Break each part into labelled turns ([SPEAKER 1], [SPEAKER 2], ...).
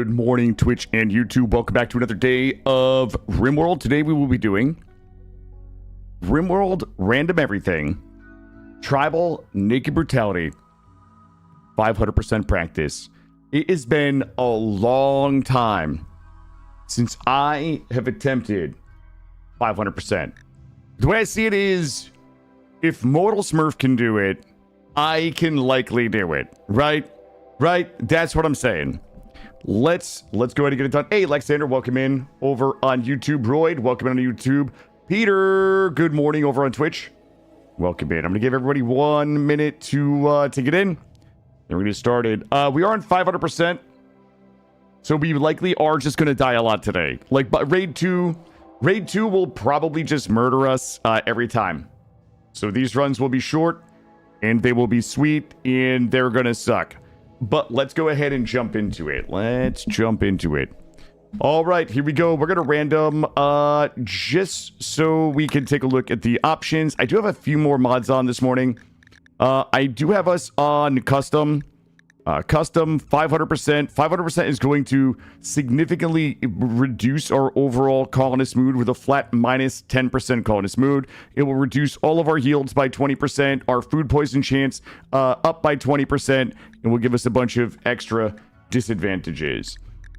[SPEAKER 1] Good morning, Twitch and YouTube. Welcome back to another day of RimWorld. Today we will be doing RimWorld Random Everything, Tribal Naked Brutality, 500% practice. It has been a long time since I have attempted 500%. The way I see it is, if Mortal Smurf can do it, I can likely do it. Right? That's what I'm saying. Let's go ahead and get it done. Hey, Alexander, welcome in over on YouTube. Royd, welcome in on YouTube. Peter, good morning over on Twitch. Welcome in. I'm gonna give everybody 1 minute to get in. Then we're gonna get started. We are on 500%, so we likely are just gonna die a lot today. Like, but raid two will probably just murder us every time. So these runs will be short, and they will be sweet, and they're gonna suck. But let's go ahead and jump into it. All right, here we go. We're going to random just so we can take a look at the options. I do have a few more mods on this morning. I do have us on custom. Custom 500%. 500% is going to significantly reduce our overall colonist mood with a flat minus 10% colonist mood. It will reduce all of our yields by 20%, our food poison chance up by 20%, and will give us a bunch of extra disadvantages.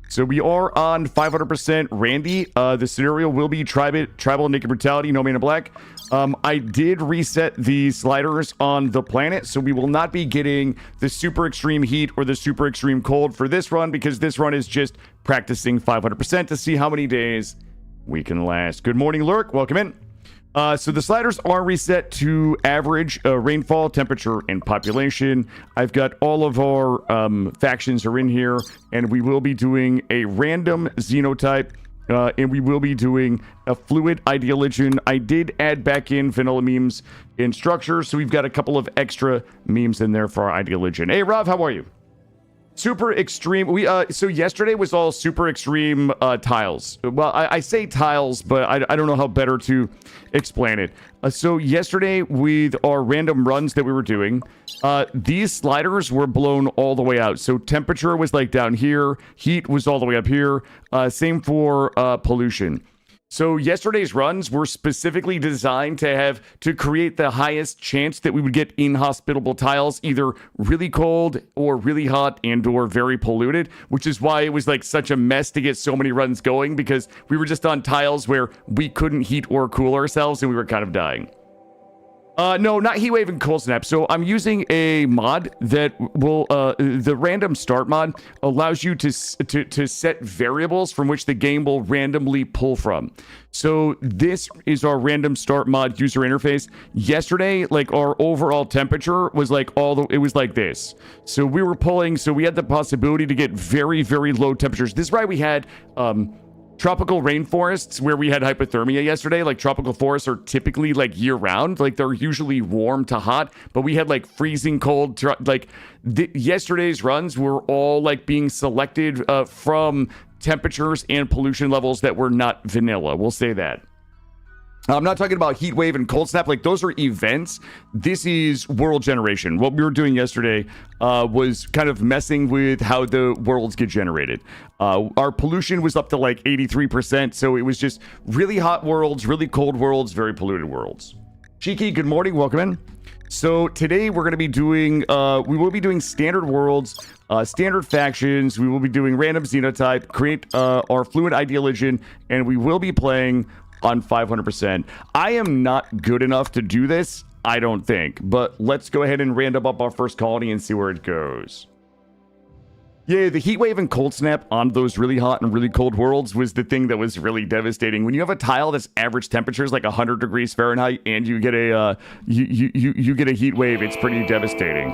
[SPEAKER 1] So we are on 500% Randy. The scenario will be Tribal Naked Brutality, No Man in Black. I did reset the sliders on the planet, so we will not be getting the super extreme heat or the super extreme cold for this run, because this run is just practicing 500% to see how many days we can last. Good morning, Lurk. Welcome in. So the sliders are reset to average rainfall, temperature, and population. I've got all of our factions are in here, and we will be doing a random xenotype, and we will be doing a fluid ideologian. I did add back in vanilla memes in structure, so we've got a couple of extra memes in there for our ideologian. Hey, Rob, how are you? Super extreme. So yesterday was all super extreme tiles. Well, I say tiles, but I don't know how better to explain it. So yesterday with our random runs that we were doing, these sliders were blown all the way out. So temperature was like down here, heat was all the way up here. Same for pollution. So yesterday's runs were specifically designed to create the highest chance that we would get inhospitable tiles, either really cold or really hot and or very polluted, which is why it was like such a mess to get so many runs going, because we were just on tiles where we couldn't heat or cool ourselves and we were kind of dying. No, not Heatwave and Cold Snap. So I'm using a mod that will, the random start mod allows you to set variables from which the game will randomly pull from. So this is our random start mod user interface. Yesterday, like, our overall temperature was like it was like this. So we were pulling, so we had the possibility to get very, very low temperatures. This is why we had, tropical rainforests where we had hypothermia yesterday. Like, tropical forests are typically like year round, like they're usually warm to hot, but we had like freezing cold. Yesterday's runs were all like being selected from temperatures and pollution levels that were not vanilla. We'll say that. I'm not talking about heat wave and cold snap. Like, those are events. This is world generation. What we were doing yesterday was kind of messing with how the worlds get generated. Our pollution was up to like 83%. So it was just really hot worlds, really cold worlds, very polluted worlds. Cheeky, good morning. Welcome in. So today we're going to be doing, we will be doing standard worlds, standard factions. We will be doing random xenotype, create our fluid ideologian, and we will be playing on 500%. I am not good enough to do this, I don't think, but let's go ahead and random up our first colony and see where it goes. Yeah, the heat wave and cold snap on those really hot and really cold worlds was the thing that was really devastating. When you have a tile that's average temperatures like 100 degrees Fahrenheit and you get a you get a heat wave, it's pretty devastating.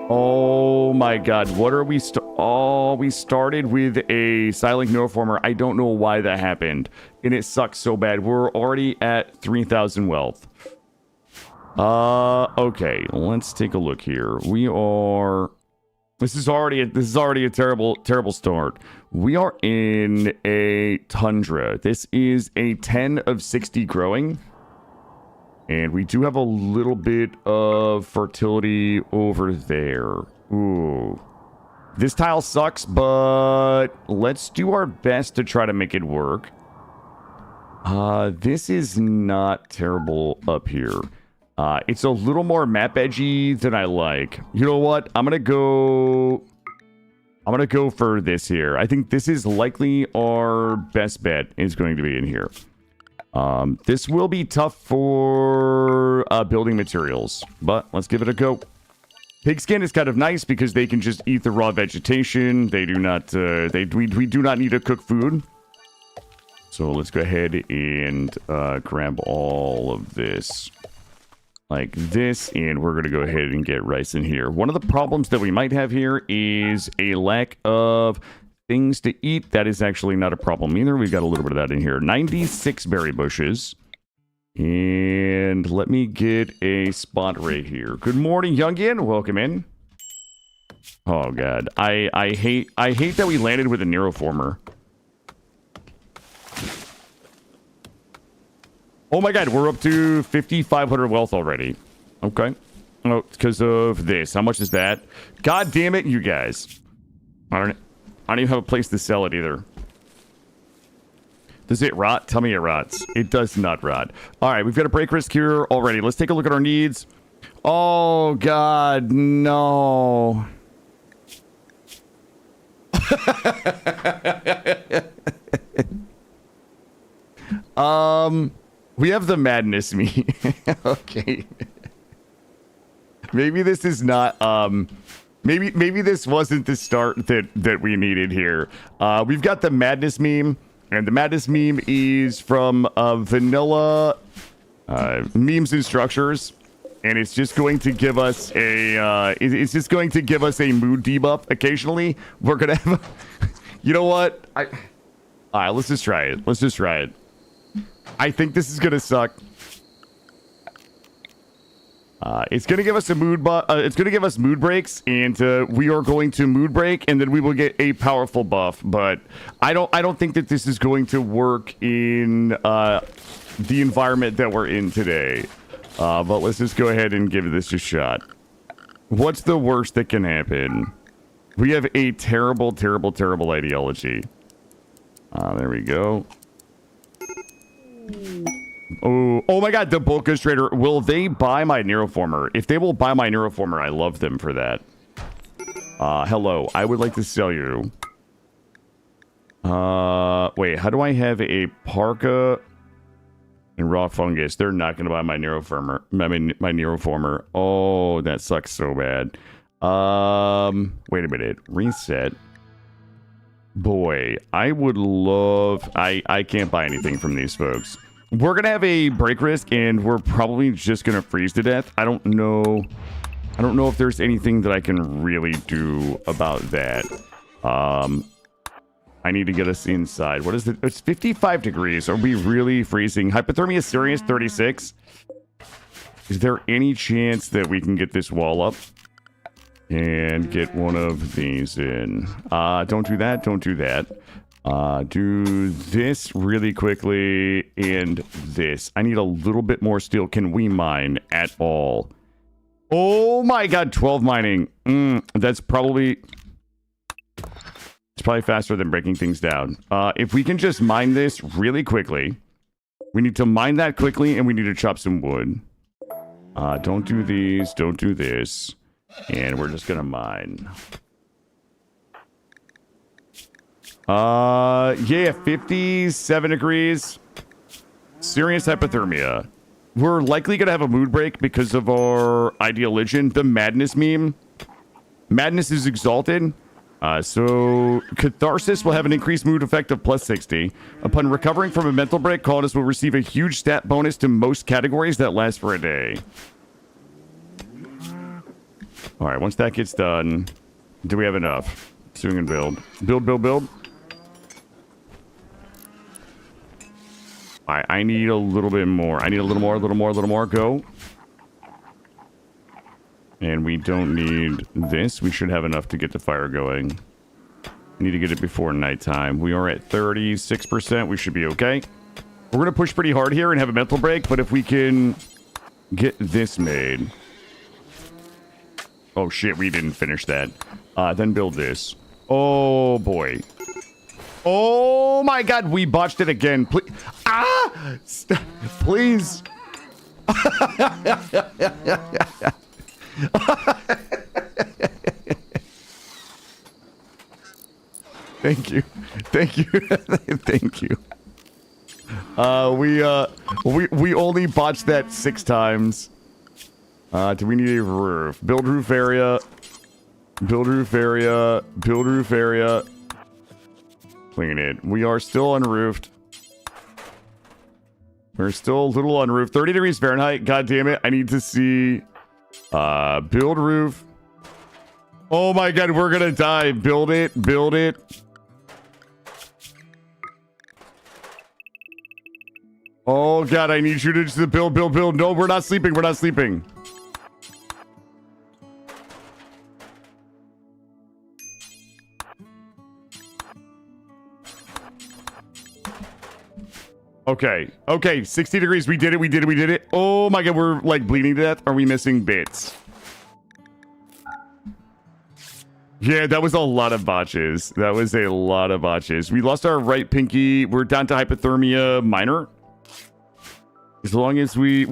[SPEAKER 1] Oh my god, what are we we started with a silent neuroformer. I don't know why that happened, and it sucks so bad. We're already at 3,000 wealth. Okay, let's take a look here. This is already a terrible start. We are in a tundra. This is a 10 of 60 growing. And we do have a little bit of fertility over there. Ooh. This tile sucks, but let's do our best to try to make it work. This is not terrible up here. It's a little more map edgy than I like. You know what? I'm gonna go for this here. I think this is likely our best bet is going to be in here. This will be tough for building materials, but let's give it a go. Pigskin is kind of nice because they can just eat the raw vegetation. They do not, we do not need to cook food. So let's go ahead and grab all of this like this, and we're going to go ahead and get rice in here. One of the problems that we might have here is a lack of things to eat. That is actually not a problem either. We've got a little bit of that in here. 96 berry bushes. And let me get a spot right here. Good morning, youngin. Welcome in. Oh god, I hate that we landed with a neuroformer. Oh my god, we're up to 5,500 wealth already. Okay. Oh, it's because of this. How much is that? God damn it, you guys. I don't even have a place to sell it either. Does it rot? Tell me it rots. It does not rot. All right, we've got a break risk here already. Let's take a look at our needs. Oh god, no. We have the madness me. Okay. Maybe this is not maybe this wasn't the start that we needed here. We've got the madness meme, and the madness meme is from vanilla memes and structures, and it's just going to give us a it's just going to give us a mood debuff occasionally. We're gonna have you know what? All right, let's just try it. Let's just try it. I think this is gonna suck. It's gonna give us a mood it's gonna give us mood breaks, and we are going to mood break, and then we will get a powerful buff. But I don't think that this is going to work in the environment that we're in today. But let's just go ahead and give this a shot. What's the worst that can happen? We have a terrible, terrible, terrible ideology. There we go. Oh my god, the bulk trader. Will they buy my neuroformer? If they will buy my neuroformer, I love them for that. Hello, I would like to sell you. Wait, how do I have a parka and raw fungus? They're not going to buy my neuroformer. I mean, my neuroformer. Oh, that sucks so bad. Wait a minute. Reset. Boy, I would love... I can't buy anything from these folks. We're going to have a break risk, and we're probably just going to freeze to death. I don't know if there's anything that I can really do about that. I need to get us inside. What is it? It's 55 degrees. Are we really freezing? Hypothermia serious, 36. Is there any chance that we can get this wall up and get one of these in? Don't do that. Don't do that. Do this really quickly and this. I need a little bit more steel. Can we mine at all? Oh my god, 12 mining. That's probably... It's probably faster than breaking things down. If we can just mine this really quickly. We need to mine that quickly, and we need to chop some wood. Don't do these. Don't do this. And we're just gonna mine. Yeah, 57 degrees. Serious hypothermia. We're likely gonna have a mood break because of our ideologian, the madness meme. Madness is exalted. So Catharsis will have an increased mood effect of plus 60. Upon recovering from a mental break, Caldas will receive a huge stat bonus to most categories that last for a day. Alright, once that gets done, do we have enough? Swing and build. Build, build, build. Alright, I need a little bit more. I need a little more, a little more, a little more. Go. And we don't need this. We should have enough to get the fire going. We need to get it before nighttime. We are at 36%. We should be okay. We're going to push pretty hard here and have a mental break, but if we can get this made. Oh, shit. We didn't finish that. Then build this. Oh, boy. Oh, my God. We botched it again. Please. Ah! Please. Thank you. Thank you. Thank you. We only botched that 6 times. Do we need a roof? Build roof area. Build roof area. Build roof area. Clean it. We are still unroofed. We're still a little unroofed. 30 degrees Fahrenheit. God damn it. I need to see. Build roof. Oh my God. We're gonna die. Build it. Build it. Oh God. I need you to just build. No, we're not sleeping. We're not sleeping. Okay. Okay. 60 degrees. We did it. Oh my God. We're like bleeding to death. Are we missing bits? Yeah, that was a lot of botches. We lost our right pinky. We're down to hypothermia minor. As long as we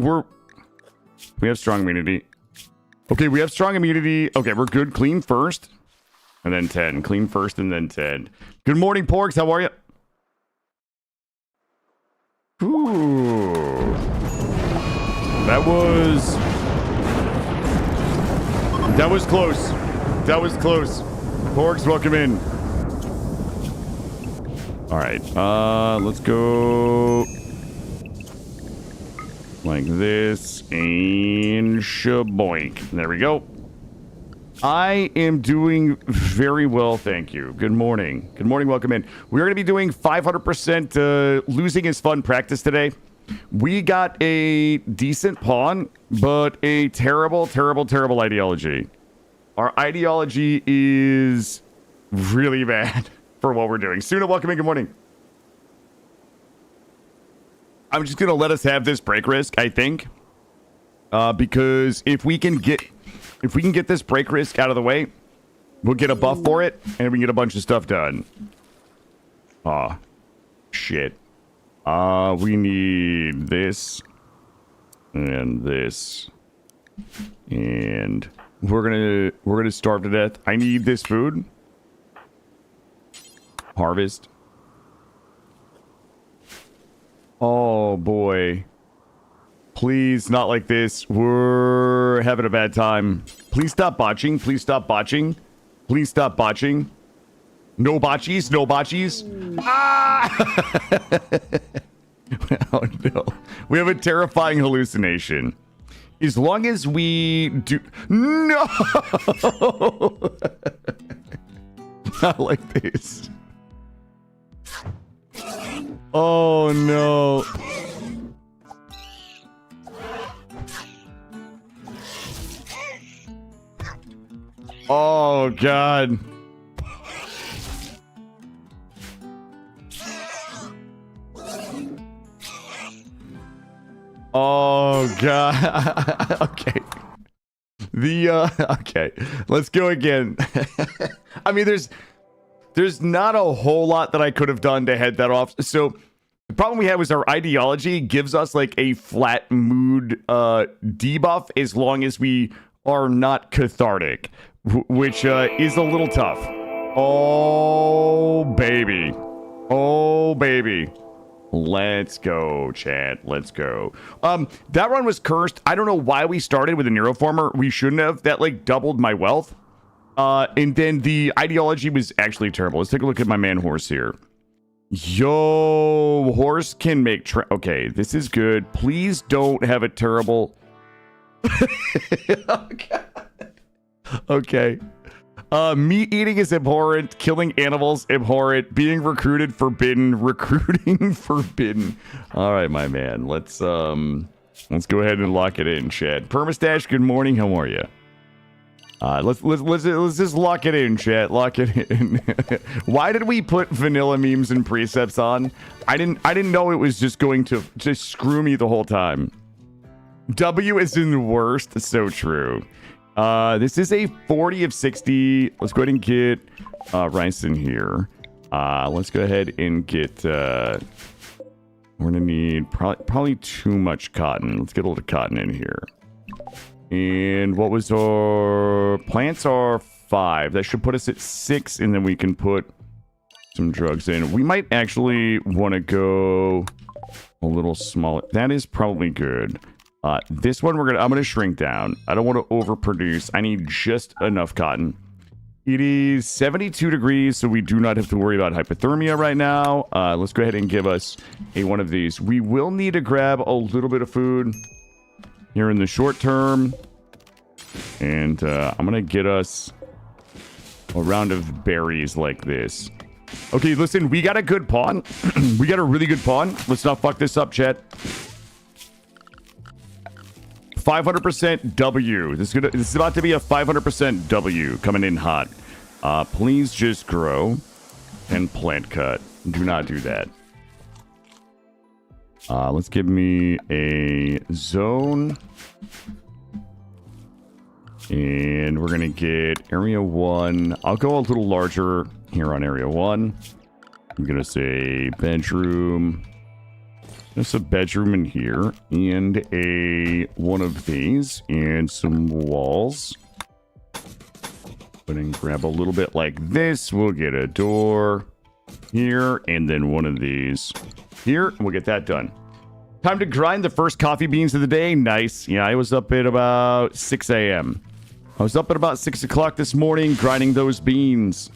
[SPEAKER 1] have strong immunity. Okay, we have strong immunity. Okay, we're good. Clean first. And then 10. Clean first and then 10. Good morning, Porgs. How are you? Ooh. That was close. Porgs, welcome in. All right. Let's go like this and shaboink. There we go. I am doing very well, thank you. Good morning. Good morning, welcome in. We're going to be doing 500% losing is fun practice today. We got a decent pawn, but a terrible ideology. Our ideology is really bad for what we're doing. Suna, welcome in, good morning. I'm just going to let us have this break risk, I think. Because if we can get this break risk out of the way, we'll get a buff for it, and we can get a bunch of stuff done. Aw. Shit. We need this. And this. And we're gonna starve to death. I need this food. Harvest. Oh, boy. Please, not like this. We're having a bad time. Please stop botching. Please stop botching. Please stop botching. No botchies. No botchies. Ah! Oh, no. We have a terrifying hallucination. As long as we do... No! Not like this. Oh, no. Oh, God. Oh, God. Okay. Okay. Let's go again. I mean, there's not a whole lot that I could have done to head that off. So the problem we had was our ideology gives us like a flat mood debuff as long as we are not cathartic. Which is a little tough. Oh, baby. Oh, baby. Let's go, chat. Let's go. That run was cursed. I don't know why we started with a Neuroformer. We shouldn't have. That, like, doubled my wealth. And then the ideology was actually terrible. Let's take a look at my man horse here. Yo, horse can make... Okay, this is good. Please don't have a terrible... Oh, God. Okay. Meat eating is abhorrent. Killing animals abhorrent. Being recruited forbidden. Recruiting forbidden. All right, my man. Let's go ahead and lock it in, chat. Permastash, good morning. How are you? Let's just lock it in, chat. Lock it in. Why did we put vanilla memes and precepts on? I didn't know it was just going to just screw me the whole time. W is in the worst. So true. This is a 40 of 60. Let's go ahead and get rice in here. Let's go ahead and get... we're gonna need probably too much cotton. Let's get a little cotton in here. And what was our... Plants are 5. That should put us at 6, and then we can put some drugs in. We might actually want to go a little smaller. That is probably good. This one I'm gonna shrink down. I don't want to overproduce. I need just enough cotton. It is 72 degrees, so we do not have to worry about hypothermia right now. Let's go ahead and give us one of these. We will need to grab a little bit of food here in the short term. And I'm gonna get us a round of berries like this. Okay, listen, we got a good pawn. We got a really good pawn. Let's not fuck this up, chat. 500% W. This is about to be a 500% W coming in hot. Please just grow and plant cut. Do not do that. Let's give me a zone. And we're going to get area 1. I'll go a little larger here on area 1. I'm going to say bedroom. There's a bedroom in here, and one of these, and some walls. Go ahead and grab a little bit like this. We'll get a door here, and then one of these here, and we'll get that done. Time to grind the first coffee beans of the day. Nice. Yeah, I was up at about 6 a.m. I was up at about 6 o'clock this morning grinding those beans.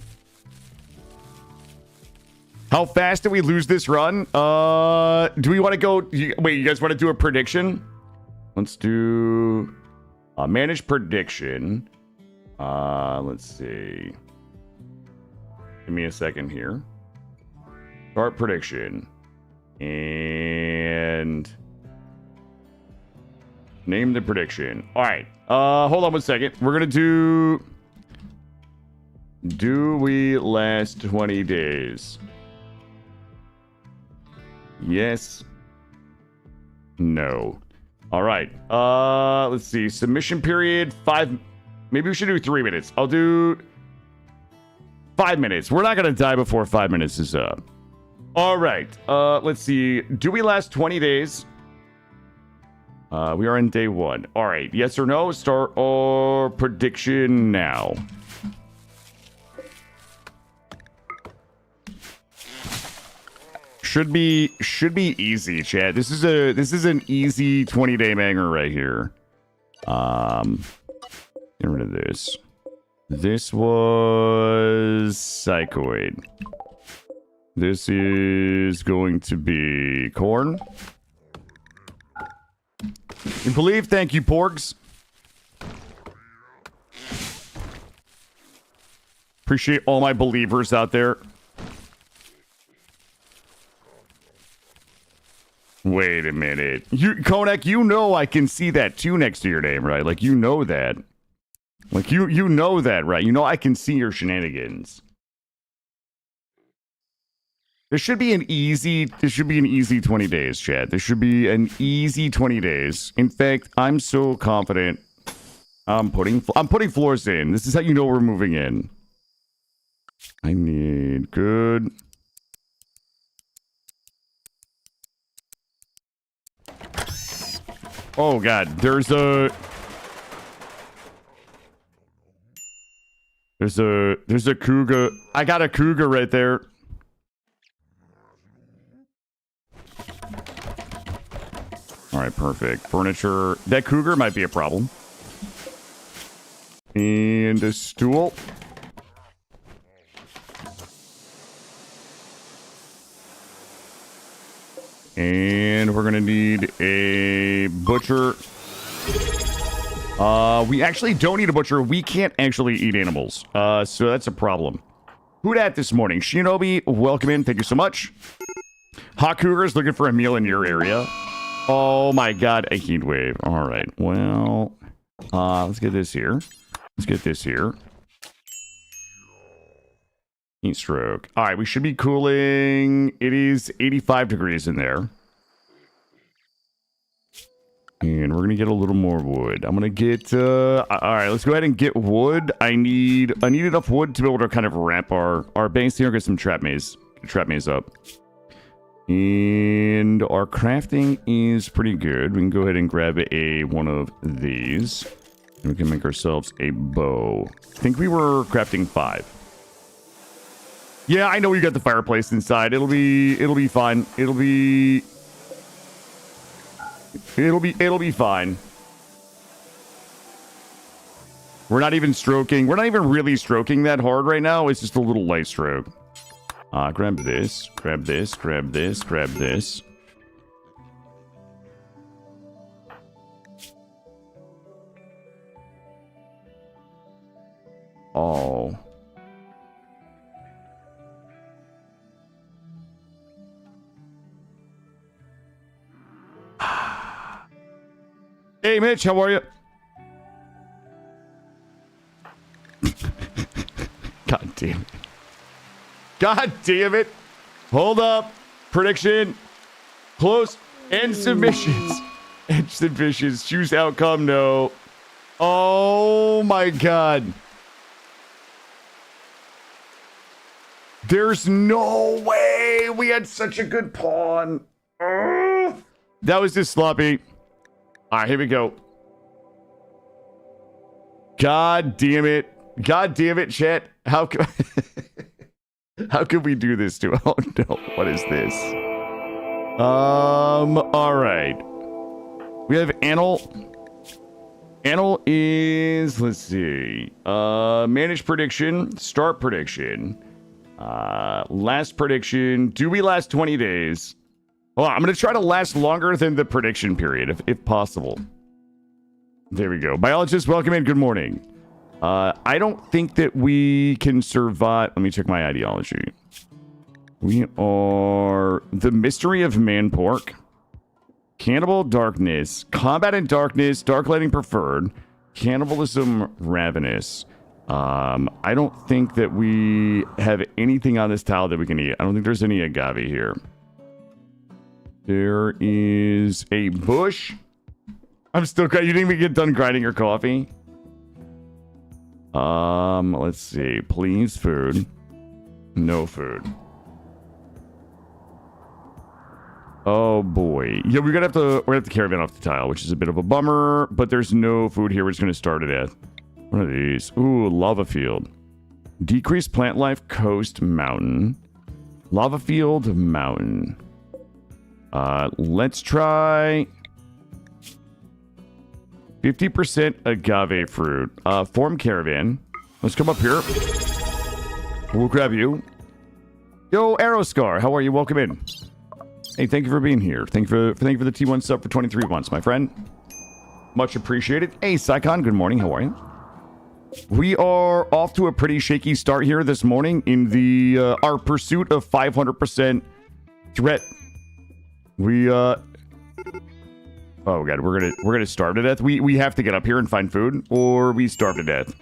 [SPEAKER 1] How fast did we lose this run? Do we want to go... Wait, you guys want to do a prediction? Let's do... manage prediction. Let's see. Give me a second here. Start prediction. And... name the prediction. All right. Hold on one second. We're going to do... Do we last 20 days? Yes. No. All right. Let's see. Submission period 5. Maybe we should do 3 minutes. I'll do 5 minutes. We're not gonna die before 5 minutes is up. All right. Let's see. Do we last 20 days? We are in day 1. All right. Yes or no? Start our prediction now. Should be easy, chat. This is an easy 20-day banger right here. Get rid of this. This was psychoid. This is going to be corn. You believe? Thank you, Porgs. Appreciate all my believers out there. Wait a minute. Konak, you know I can see that too next to your name, right? Like, you know that. Like, you know that, right? You know I can see your shenanigans. This should be an easy 20 days, chat. This should be an easy 20 days. In fact, I'm so confident. I'm putting floors in. This is how you know we're moving in. I need good. Oh god, there's a cougar. I got a cougar right there. All right, perfect. Furniture. That cougar might be a problem. And a stool. And we're gonna need a butcher. We actually don't need a butcher. We can't actually eat animals. So that's a problem. Who dat this morning? Shinobi, welcome in. Thank you so much. Hot Cougars looking for a meal in your area. Oh my god, a heat wave. All right, well, let's get this here. Let's get this here. Heat stroke. All right, we should be cooling. It is 85 degrees in there. And we're gonna get a little more wood. I'm gonna get all right, let's go ahead and get wood. I need enough wood to be able to kind of wrap our base here, get some trap maze up. And our crafting is pretty good. We can go ahead and grab one of these. And we can make ourselves a bow. I think we were crafting 5. Yeah, I know you got the fireplace inside. It'll be fine. It'll be fine. We're not even really stroking that hard right now. It's just a little light stroke. Grab this, grab this, grab this, grab this. Oh. Hey, Mitch, how are you? God damn it. God damn it. Hold up. Prediction. Close. And submissions. And submissions. Choose outcome. No. Oh, my God. There's no way we had such a good pawn. That was just sloppy. All right, here we go. God damn it. God damn it, chat. How could we do this to? Oh no, what is this? All right. We have Anil. Anil is, let's see. Manage prediction, start prediction. Last prediction. Do we last 20 days? Well, I'm going to try to last longer than the prediction period, if possible. There we go. Biologist, welcome in. Good morning. I don't think that we can survive. Let me check my ideology. We are the mystery of man pork, cannibal darkness, combat in darkness, dark lighting preferred, cannibalism ravenous. I don't think that we have anything on this tile that we can eat. I don't think there's any agave here. There is a bush. I'm still you didn't even get done grinding your coffee. Let's see. Please, food. No food. Oh boy. Yeah, we're gonna have to caravan off the tile, which is a bit of a bummer, but there's no food here. We're just gonna start it at one of these. Ooh, lava field. Decrease plant life, coast, mountain. Lava field, mountain. Let's try 50% agave fruit. Form caravan. Let's come up here. We'll grab you. Yo, Aeroscar, how are you? Welcome in. Hey, thank you for being here. Thank you for the T1 sub for 23 months, my friend. Much appreciated. Hey, Sycon, good morning. How are you? We are off to a pretty shaky start here this morning in the our pursuit of 500% threat. We oh god, we're gonna starve to death. We have to get up here and find food, or we starve to death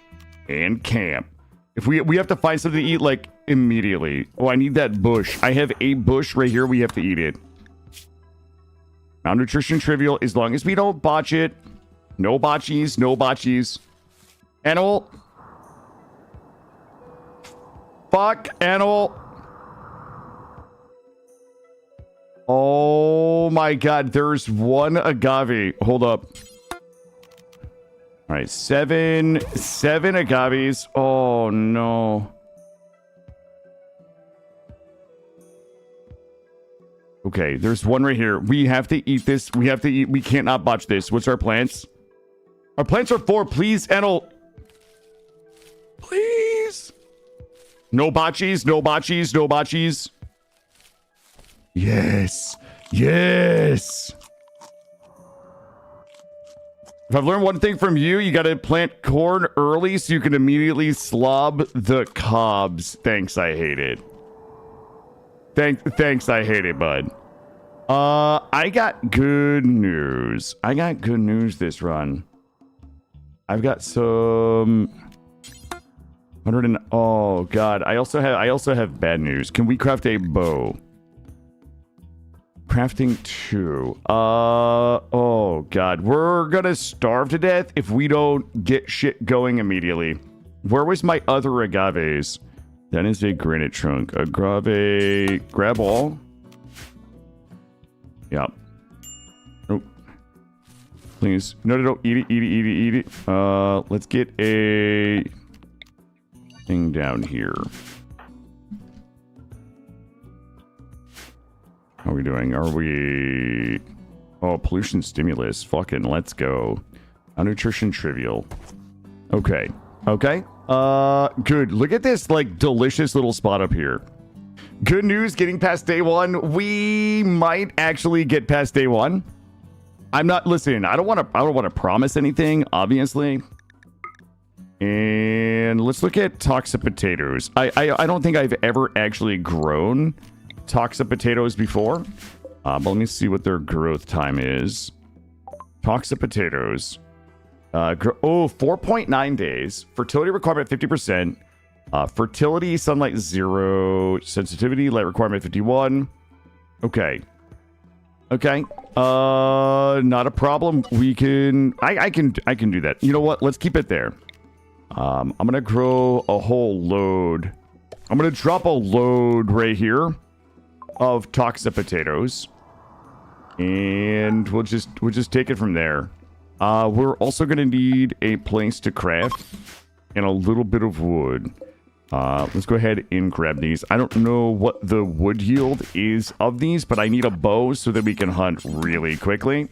[SPEAKER 1] and camp. If we have to find something to eat like immediately. Oh, I need that bush. I have a bush right here. We have to eat it. Malnutrition trivial, as long as we don't botch it. No botchies, no botchies. Animal. Fuck, animal. Oh my god, there's one agave. Hold up. All right, seven agaves. Oh no. Okay, there's one right here. We have to eat this. We have to eat. We can't not botch this. What's our plants? Our plants are 4. Please, Enel. Please. No botchies. No botchies. No botchies. Yes. Yes. If I've learned one thing from you, you got to plant corn early so you can immediately slob the cobs. Thanks, I hate it. Thanks, I hate it, bud. I got good news. I got good news this run. I've got some 100 and oh god. I also have bad news. Can we craft a bow? Crafting 2. Oh, God. We're gonna starve to death if we don't get shit going immediately. Where was my other agaves? That is a granite trunk. Agave. Grab all. Yep. Nope. Please. No. Eat it. Let's get a thing down here. How are we doing? Are we... Oh, pollution stimulus. Fucking let's go. Nutrition trivial. Okay. Good. Look at this, like, delicious little spot up here. Good news, getting past day 1. We might actually get past day 1. I'm not... Listen, I don't want to promise anything, obviously. And let's look at toxic potatoes. I don't think I've ever actually grown toxic potatoes before. But let me see what their growth time is. Toxic potatoes. 4.9 days. Fertility requirement 50%. Fertility, sunlight 0. Sensitivity, light requirement 51. Okay. Not a problem. We can... I can do that. You know what? Let's keep it there. I'm gonna grow a whole load. I'm gonna drop a load right here of toxic potatoes, and we'll just take it from there. We're also gonna need a place to craft and a little bit of wood. Let's go ahead and grab these. I don't know what the wood yield is of these, but I need a bow so that we can hunt really quickly.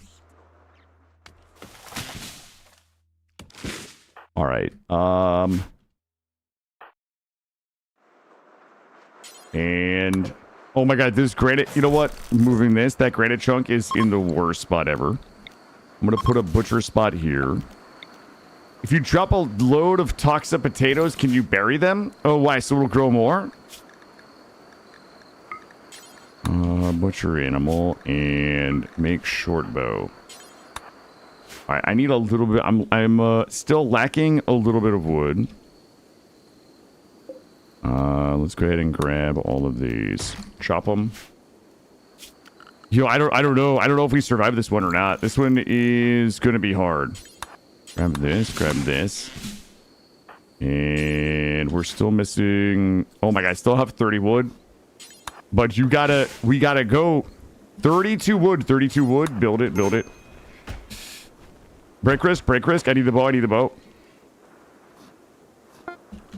[SPEAKER 1] All right. And oh my God, this granite, you know what? Moving that granite chunk is in the worst spot ever. I'm gonna put a butcher spot here. If you drop a load of toxic potatoes, can you bury them? Oh, why? So it'll grow more? Butcher animal and make short bow. All right, I need a little bit. I'm still lacking a little bit of wood. Let's go ahead and grab all of these. Chop them. Yo, I don't know. I don't know if we survive this one or not. This one is gonna be hard. Grab this. And we're still missing... Oh my God, I still have 30 wood. But we gotta go. 32 wood. Build it. Break risk. I need the bow.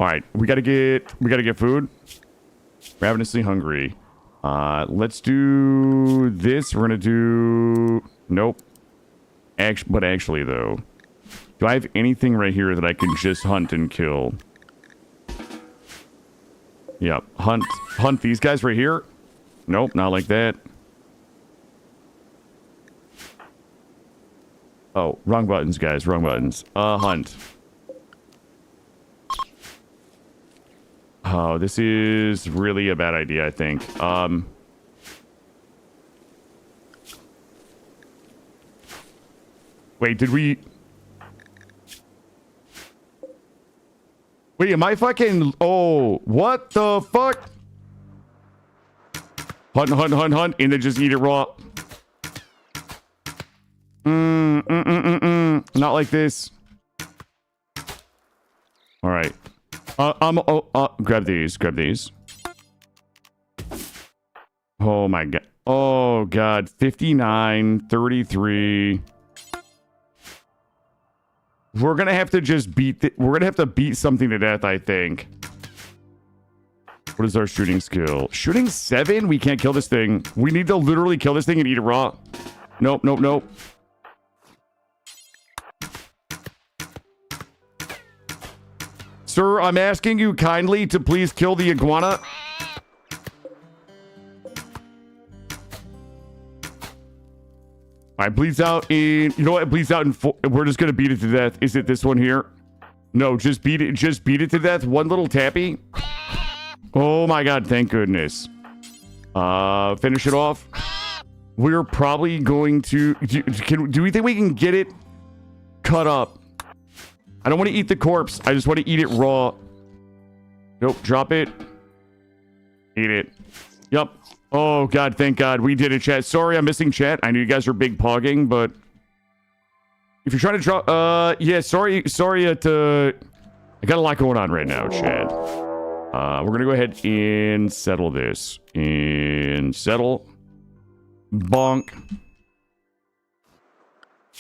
[SPEAKER 1] Alright, we gotta get food. Ravenously hungry. Let's do this. We're gonna do... Nope. But actually, though... Do I have anything right here that I can just hunt and kill? Yep. Hunt these guys right here. Nope, not like that. Oh, wrong buttons, guys. Wrong buttons. Hunt. Oh, this is really a bad idea, I think. Wait, did we... Wait, am I fucking... Oh, what the fuck? Hunt, and then just eat it raw. Not like this. All right. Grab these. Oh my God. Oh God. 59, 33. We're gonna have to just we're gonna have to beat something to death, I think. What is our shooting skill? Shooting 7? We can't kill this thing. We need to literally kill this thing and eat it raw. Nope. Sir, I'm asking you kindly to please kill the iguana. Alright, bleeds out in... You know what? It bleeds out in... We're just gonna beat it to death. Is it this one here? No, just beat it. Just beat it to death. One little tappy. Oh my God, thank goodness. Finish it off. We're probably going to... Do we think we can get it cut up? I don't want to eat the corpse. I just want to eat it raw. Nope, drop it. Eat it. Yep. Oh, God, thank God. We did it, chat. Sorry, I'm missing chat. I knew you guys were big pogging, but... If you're trying to draw... yeah, sorry to... I got a lot going on right now, chat. We're going to go ahead and settle this. And settle. Bonk.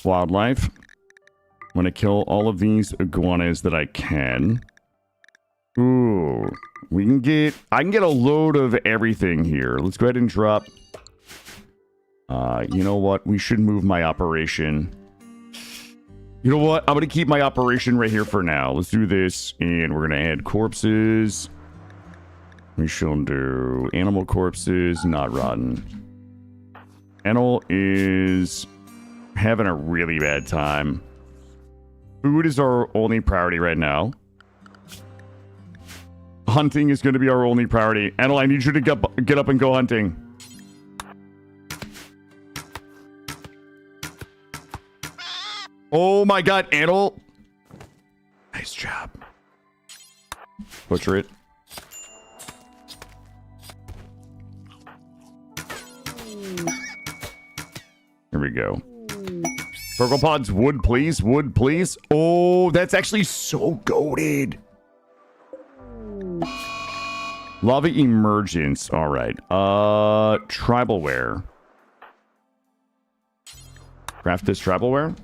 [SPEAKER 1] Wildlife. I'm going to kill all of these iguanas that I can. Ooh. I can get a load of everything here. Let's go ahead and drop. You know what? We should move my operation. You know what? I'm going to keep my operation right here for now. Let's do this. And we're going to add corpses. We shall do animal corpses, not rotten. Animal is having a really bad time. Food is our only priority right now. Hunting is going to be our only priority. Anil, I need you to get up and go hunting. Oh my God, Anil. Nice job. Butcher it. Here we go. Purple pods, wood please, wood please. Oh, that's actually so goated. Lava emergence. All right. Tribalware. Craft this tribalware.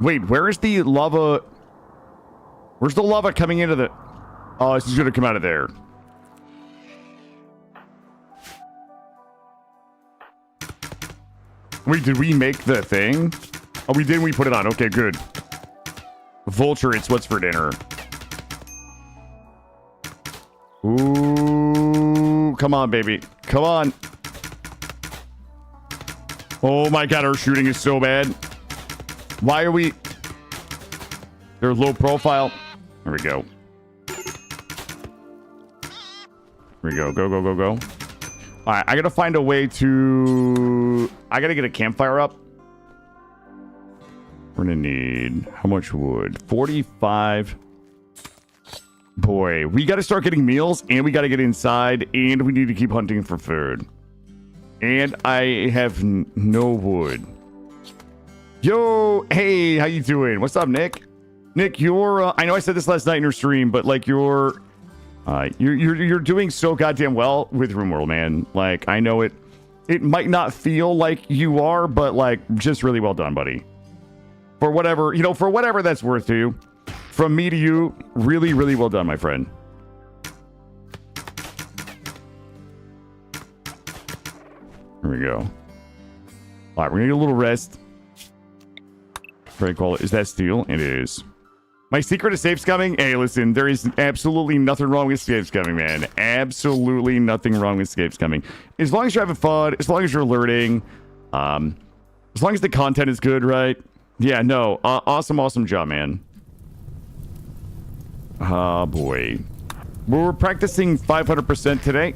[SPEAKER 1] Wait, where is the lava? Where's the lava coming into the... Oh, this is going to come out of there. Wait, did we make the thing? Oh, we did. We put it on. Okay, good. Vulture, it's what's for dinner. Ooh, come on, baby. Come on. Oh my God, our shooting is so bad. Why are we... They're low profile. There we go. Here we go. Go, go, go, go. All right, I gotta find a way to... I gotta get a campfire up. We're gonna need... How much wood? 45... Boy, we gotta start getting meals, and we gotta get inside, and we need to keep hunting for food. And I have no wood. Yo, hey, how you doing? What's up, Nick? Nick, you're... I know I said this last night in your stream, but, like, you're doing so goddamn well with RimWorld, man. Like, I know it might not feel like you are, but, like, just really well done, buddy. For whatever, for whatever that's worth to you. From me to you, really, really well done, my friend. Here we go. All right, we're gonna get a little rest. Very cool. Is that steel? It is. My secret is safe scumming? Hey, listen, there is absolutely nothing wrong with safe scumming, man. Absolutely nothing wrong with safe scumming. As long as you're having fun, as long as you're learning, as long as the content is good, right? Yeah, no. Awesome job, man. Oh, boy. We're practicing 500% today.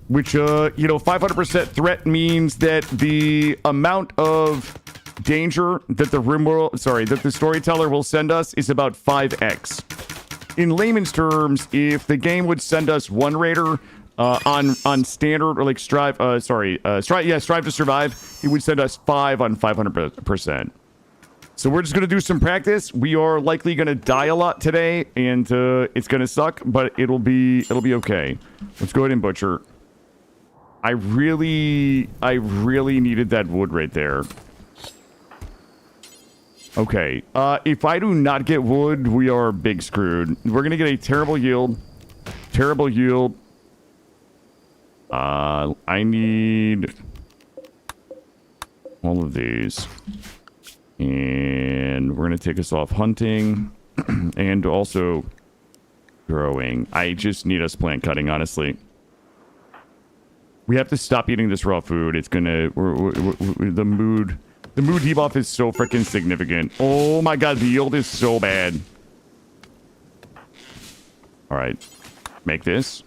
[SPEAKER 1] Which, 500% threat means that the amount of danger that the storyteller will send us is about 5x. In layman's terms, if the game would send us one raider on standard or like strive to survive, it would send us 5 on 500%. So we're just gonna do some practice. We are likely gonna die a lot today, and it's gonna suck, but it'll be okay. Let's go ahead and butcher. I really needed that wood right there. Okay, if I do not get wood, we are big screwed. We're gonna get a terrible yield. Terrible yield. I need all of these. And we're gonna take us off hunting. And also growing. I just need us plant cutting, honestly. We have to stop eating this raw food. It's gonna... the mood debuff is so freaking significant. Oh my God, the yield is so bad. Alright. Make this.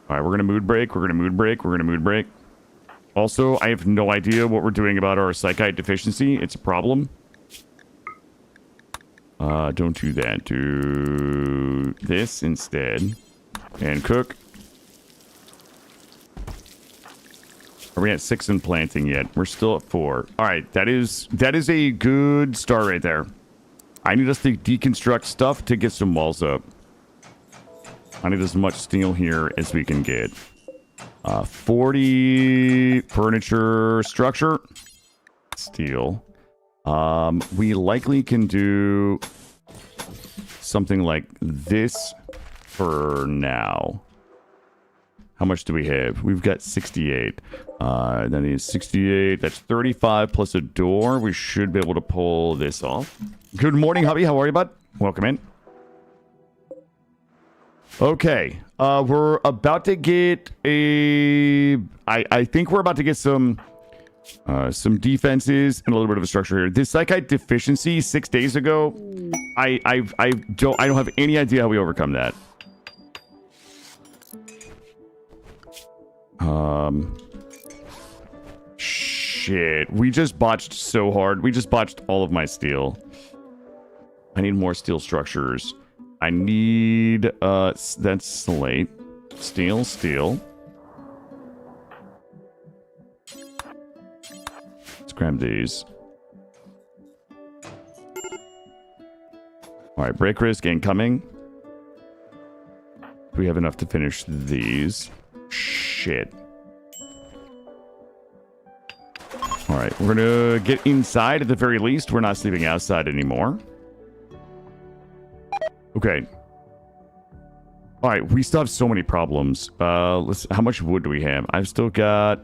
[SPEAKER 1] Alright, we're gonna mood break. We're gonna mood break. We're gonna mood break. Also, I have no idea what we're doing about our psychite deficiency. It's a problem. Don't do that. Do this instead. And cook. Are we at 6 in planting yet? We're still at 4. All right, that is a good start right there. I need us to deconstruct stuff to get some walls up. I need as much steel here as we can get. 40 furniture structure. Steel. We likely can do something like this for now. How much do we have? We've got 68. That is 68. That's 35 plus a door. We should be able to pull this off. Good morning, hubby. How are you, bud? Welcome in. Okay. We're about to get a... I think we're about to get some defenses and a little bit of a structure here. This psychite deficiency 6 days ago, I don't have any idea how we overcome that. Shit. We just botched so hard. We just botched all of my steel. I need more steel structures. I need, that's slate. Steel. Let's grab these. Alright, break risk incoming. Do we have enough to finish these? Shit. Alright, we're gonna get inside at the very least. We're not sleeping outside anymore. Okay. Alright, we still have so many problems. How much wood do we have? I've still got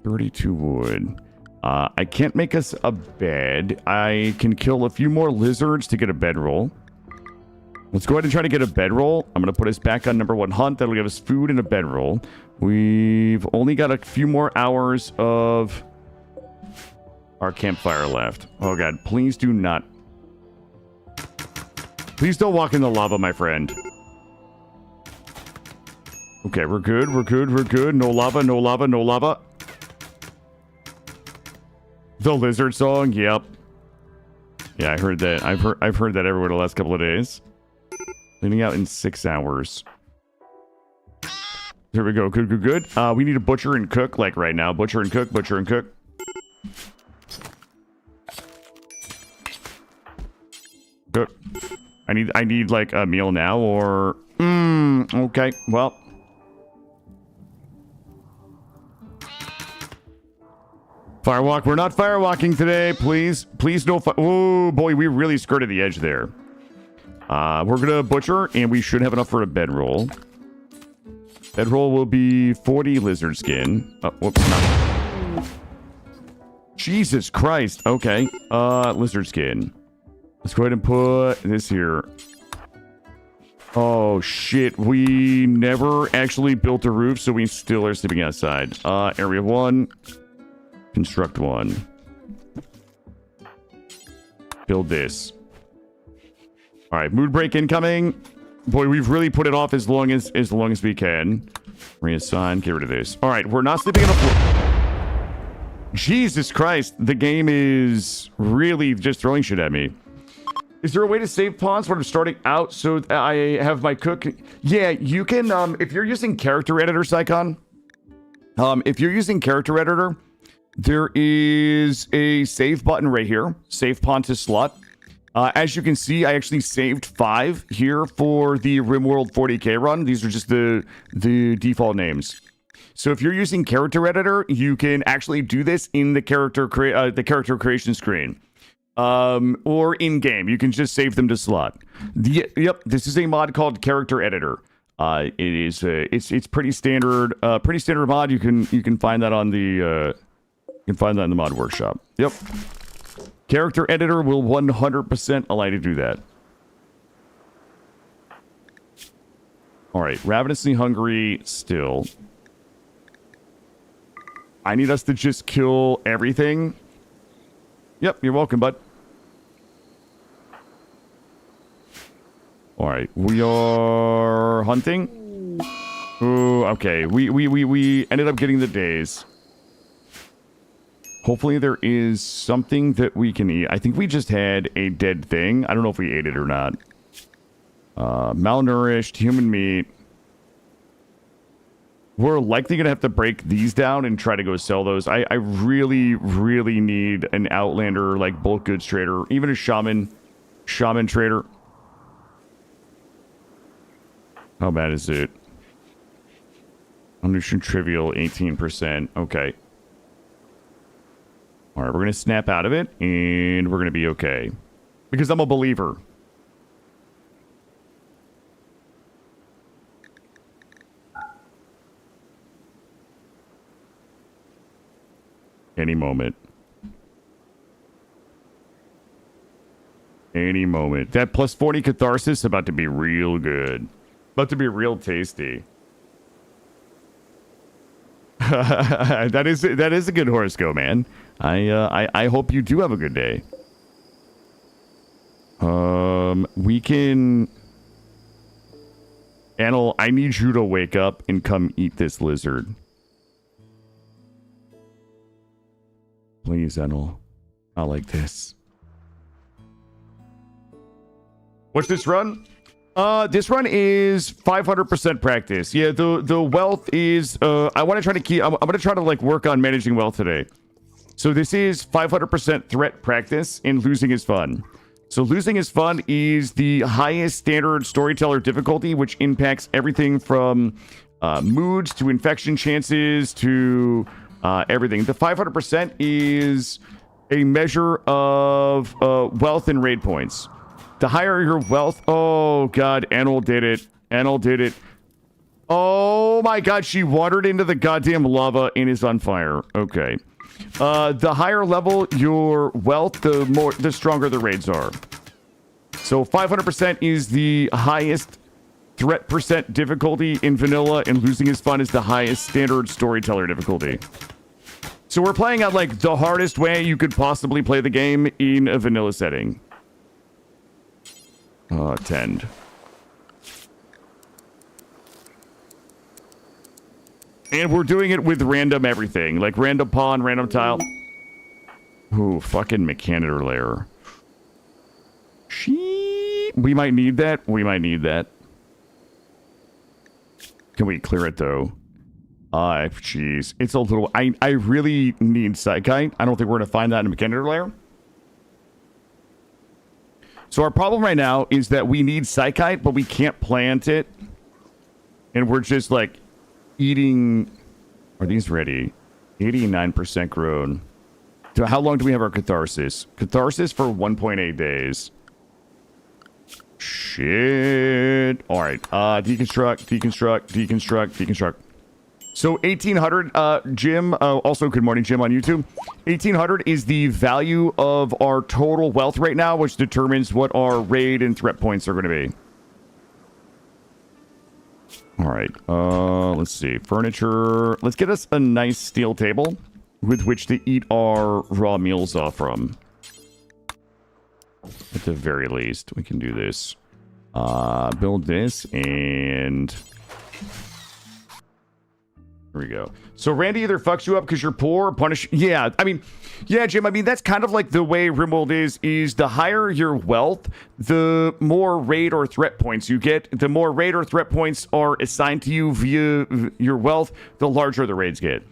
[SPEAKER 1] 32 wood. I can't make us a bed. I can kill a few more lizards to get a bedroll. Let's go ahead and try to get a bedroll. I'm going to put us back on number 1 hunt. That'll give us food and a bedroll. We've only got a few more hours of our campfire left. Oh god, please do not. Please don't walk in the lava, my friend. Okay, we're good. No lava, no lava, no lava. The lizard song, yep. Yeah, I heard that. I've heard that everywhere the last couple of days. Leaving out in 6 hours. There we go. Good. We need a butcher and cook, like right now. Butcher and cook. Good. I need like a meal now, or... okay, well... Firewalk. We're not firewalking today. Please no oh, boy, we really skirted the edge there. We're gonna butcher, and we should have enough for a bedroll. Bedroll will be 40 lizard skin. Oh, whoops, no. Jesus Christ. Okay. Lizard skin. Let's go ahead and put this here. Oh, shit. We never actually built a roof, so we still are sleeping outside. Area 1. Construct 1. Build this. Alright, mood break incoming. Boy, we've really put it off as long as we can. Reassign, get rid of this. Alright, we're not sleeping on the floor. Jesus Christ, the game is really just throwing shit at me. Is there a way to save pawns when I'm starting out so I have my cook? Yeah, you can, if you're using character editor, Psycon, if you're using character editor, there is a save button right here. Save pawn to slot. As you can see, I actually saved 5 here for the RimWorld 40k run. These are just the default names. So if you're using character editor, you can actually do this in the character creation screen. Or in game, you can just save them to slot. Yep, this is a mod called character editor. It is it's pretty standard mod. You can find that on the you can find that in the mod workshop. Yep. Character editor will 100% allow you to do that. Alright, ravenously hungry still. I need us to just kill everything. Yep, you're welcome, bud. Alright, we are hunting. Ooh, okay. We ended up getting the days. Hopefully there is something that we can eat. I think we just had a dead thing. I don't know if we ate it or not. Malnourished, human meat. We're likely going to have to break these down and try to go sell those. I really, really need an Outlander, like, bulk goods trader. Even a shaman trader. How bad is it? Nutrition trivial, 18%. Okay. All right, we're going to snap out of it, and we're going to be okay. Because I'm a believer. Any moment. Any moment. That plus 40 catharsis is about to be real good. About to be real tasty. that is a good horoscope, man. I hope you do have a good day. We can... Anil, I need you to wake up and come eat this lizard. Please, Anil. Not like this. What's this run? This run is 500% practice. Yeah, the wealth is, I want to try to keep, I'm going to try to, like, work on managing wealth today. So this is 500% threat practice, and losing is fun. So losing is fun is the highest standard storyteller difficulty, which impacts everything from moods to infection chances to everything. The 500% is a measure of wealth and raid points. The higher your wealth... Oh, God. Anil did it. Anil did it. Oh, my God. She wandered into the goddamn lava and is on fire. Okay. The higher level your wealth, the stronger the raids are. So 500% is the highest threat percent difficulty in vanilla, and losing is fun is the highest standard storyteller difficulty. So we're playing at, like, the hardest way you could possibly play the game in a vanilla setting. Tend. And we're doing it with random everything. Like random pawn, random tile. Ooh, fucking Mechanitor layer. We might need that. We might need that. Can we clear it, though? Jeez. It's a little... I really need Psychite. I don't think we're going to find that in Mechanitor layer. So our problem right now is that we need Psychite, but we can't plant it. And we're just, like, eating... Are these ready? 89% grown. So how long do we have our Catharsis? Catharsis for 1.8 days. Shit. All right. Deconstruct, deconstruct, deconstruct, deconstruct. So 1800, Jim, also good morning, Jim on YouTube. 1800 is the value of our total wealth right now, which determines what our raid and threat points are going to be. All right, let's see. Furniture. Let's get us a nice steel table with which to eat our raw meals off from. At the very least, we can do this. Build this and... Here we go. So Randy either fucks you up because you're poor or punish... Yeah, I mean... Yeah, Jim, I mean, that's kind of like the way RimWorld is the higher your wealth, the more raid or threat points you get. The more raid or threat points are assigned to you via your wealth, the larger the raids get.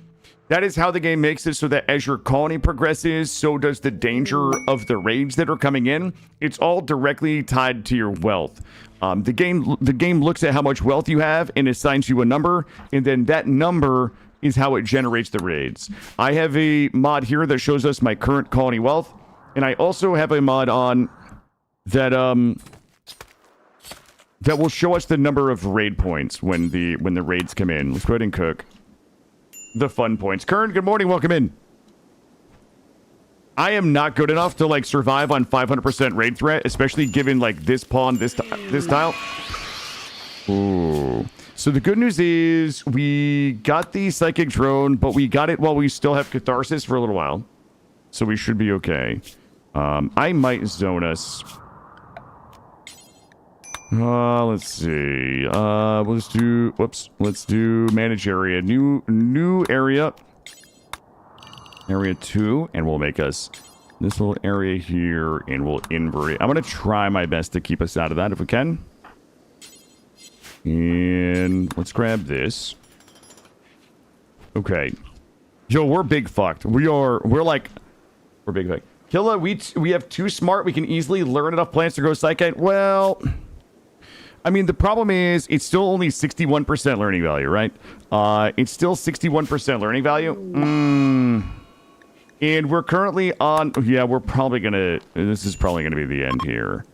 [SPEAKER 1] That is how the game makes it so that as your colony progresses, so does the danger of the raids that are coming in. It's all directly tied to your wealth. The game looks at how much wealth you have and assigns you a number, and then that number is how it generates the raids. I have a mod here that shows us my current colony wealth, and I also have a mod on that that will show us the number of raid points when the raids come in. Let's go ahead and cook the fun points. Kern, good morning, welcome in. I am not good enough to, like, survive on 500% raid threat, especially given, like, this pawn, this tile. Ooh. So the good news is we got the Psychic Drone, but we got it while we still have Catharsis for a little while. So we should be okay. I might zone us. Let's see. Let's do... Whoops. Let's do manage area. New area. area 2, and we'll make us this little area here, and we'll invert it. I'm going to try my best to keep us out of that if we can. And let's grab this. Okay. Yo, we're big fucked. We're big fucked. Killa, we have 2 smart. We can easily learn enough plants to grow psychite. Well, I mean, the problem is it's still only 61% learning value, right? It's still 61% learning value. And we're currently on... Yeah, we're probably going to... This is probably going to be the end here.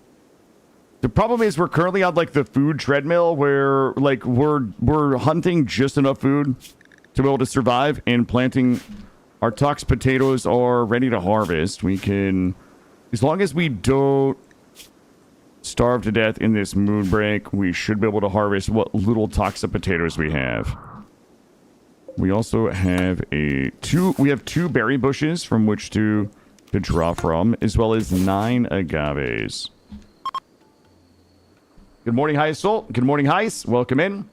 [SPEAKER 1] The problem is we're currently on, like, the food treadmill where, like, we're hunting just enough food to be able to survive, and planting... Our tox potatoes are ready to harvest. We can... As long as we don't starve to death in this moon break, we should be able to harvest what little toxic potatoes we have. We also have we have 2 berry bushes from which to draw from, as well as 9 agaves. Good morning, Heis Soul. Good morning, Heis. Welcome in.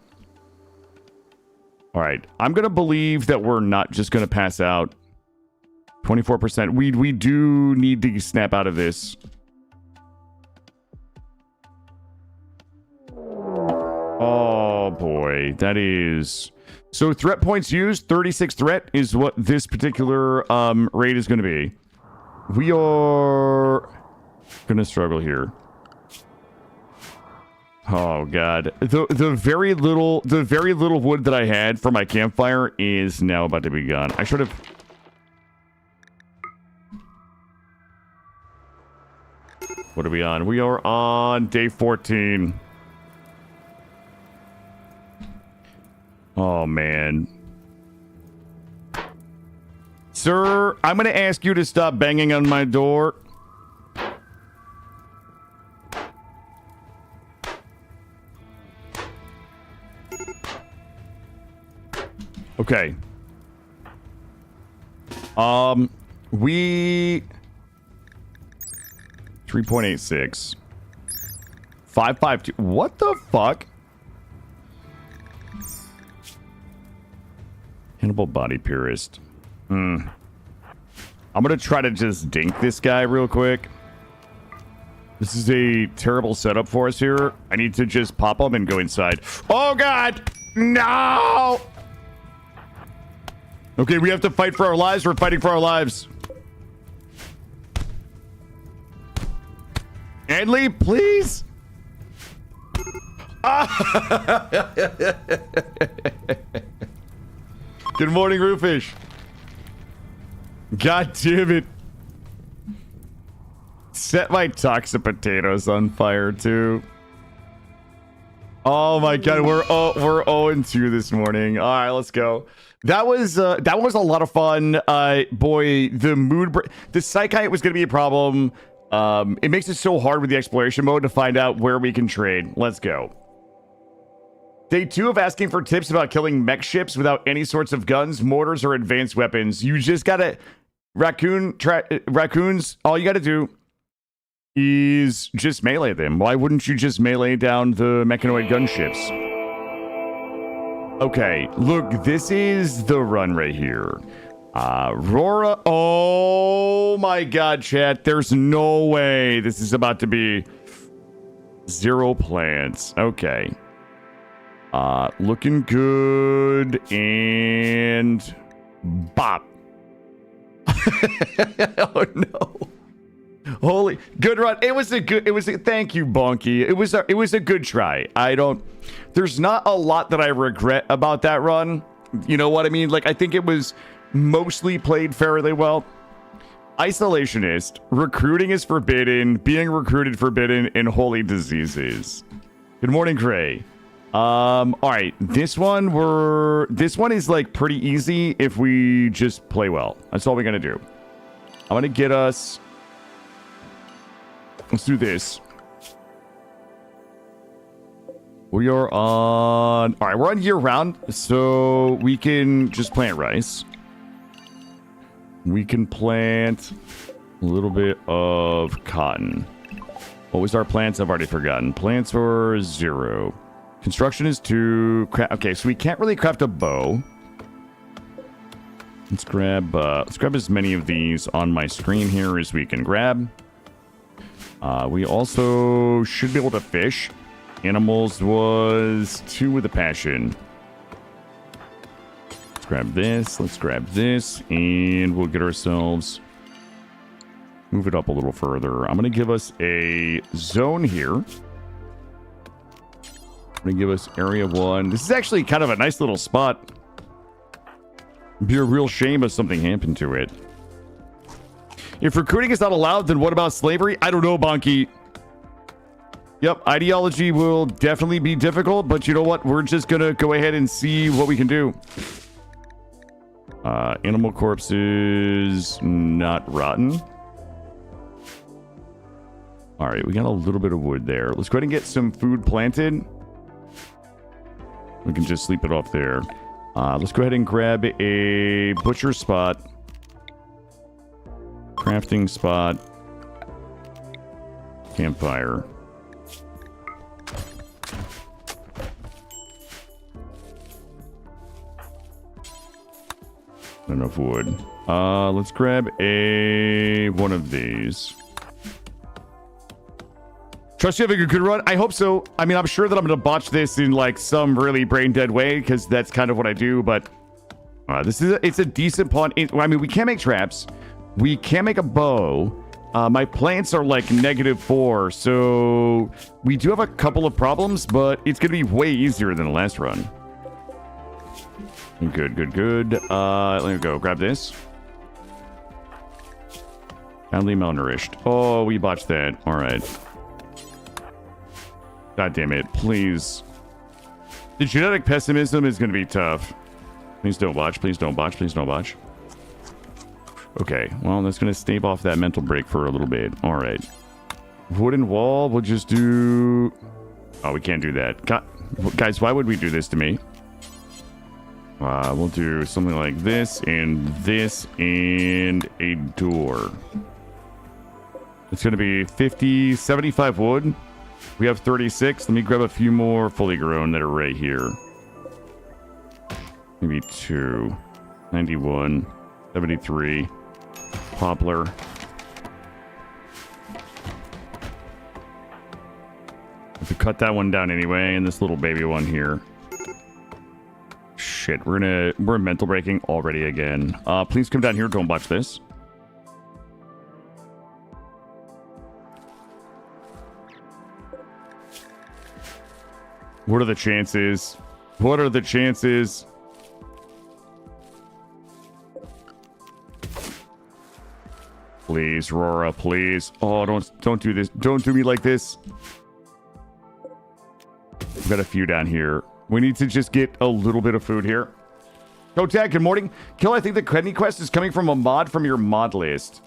[SPEAKER 1] All right. I'm going to believe that we're not just going to pass out. 24%. We do need to snap out of this. Oh, boy. That is... So threat points used, 36 threat is what this particular raid is going to be. We are going to struggle here. Oh god, the very little wood that I had for my campfire is now about to be gone. I should have. What are we on? We are on day 14. Oh man, sir, I'm gonna ask you to stop banging on my door. Okay. We 3.86 552. What the fuck? Hannibal Body Purist. I'm gonna try to just dink this guy real quick. This is a terrible setup for us here. I need to just pop him and go inside. Oh god! No! Okay, we have to fight for our lives. We're fighting for our lives. Anley, please. Good morning, Roofish. God damn it. Set my toxic potatoes on fire, too. Oh my god, we're 0-2 this morning. All right, let's go. That was a lot of fun. Boy, the psychite was gonna be a problem. It makes it so hard with the exploration mode to find out where we can trade. Let's go. Day 2 of asking for tips about killing mech ships without any sorts of guns, mortars, or advanced weapons. You just gotta raccoons. All you gotta do is just melee them. Why wouldn't you just melee down the mechanoid gunships? Okay, look, this is the run right here. Aurora. Oh my god, chat. There's no way this is about to be 0 plants. Okay. Looking good. And bop. Oh no. Holy good run. Thank you, Bonky. It was a good try. There's not a lot that I regret about that run. You know what I mean? Like, I think it was mostly played fairly well. Isolationist, recruiting is forbidden, being recruited forbidden, and holy diseases. Good morning, Gray. All right, this one is like pretty easy if we just play well. That's all we're gonna do. I'm gonna get us. Let's do this. We are on... All right, we're on year-round, so we can just plant rice. We can plant a little bit of cotton. What was our plants? I've already forgotten. Plants were 0. Construction is 2. Okay, so we can't really craft a bow. Let's grab as many of these on my screen here as we can grab. We also should be able to fish. Animals was 2 with a passion. Let's grab this. Let's grab this. And we'll get ourselves... Move it up a little further. I'm going to give us a zone here. I'm going to give us area 1. This is actually kind of a nice little spot. It'd be a real shame if something happened to it. If recruiting is not allowed, then what about slavery? I don't know, Bonky. Yep, ideology will definitely be difficult, but you know what? We're just going to go ahead and see what we can do. Animal corpses, not rotten. All right, we got a little bit of wood there. Let's go ahead and get some food planted. We can just sleep it off there. Let's go ahead and grab a butcher spot. Crafting spot. Campfire. Not enough wood. Let's grab one of these. Trust you having a good run? I hope so. I mean, I'm sure that I'm going to botch this in like some really brain dead way because that's kind of what I do. But it's a decent pawn. I mean, we can't make traps. We can't make a bow. My plants are like -4. So we do have a couple of problems, but it's going to be way easier than the last run. Good. Let me go grab this. Badly malnourished. Oh, we botched that. All right. God damn it, please. The genetic pessimism is going to be tough. Please don't botch, please don't botch, please don't botch. Okay, well, that's going to stave off that mental break for a little bit. All right. Wooden wall, we'll just do... Oh, we can't do that. God, guys, why would we do this to me? We'll do something like this, and a door. It's going to be 50, 75 wood. We have 36. Let me grab a few more fully grown that are right here. Maybe 2. 91. 73. Poplar. If we cut that one down anyway, and this little baby one here. Shit, we're mental breaking already again. Please come down here. Don't botch this. What are the chances? What are the chances? Please, Rora, please. Oh, don't do this. Don't do me like this. We've got a few down here. We need to just get a little bit of food here. Kotag, good morning. Kill, I think the Kidney quest is coming from a mod from your mod list.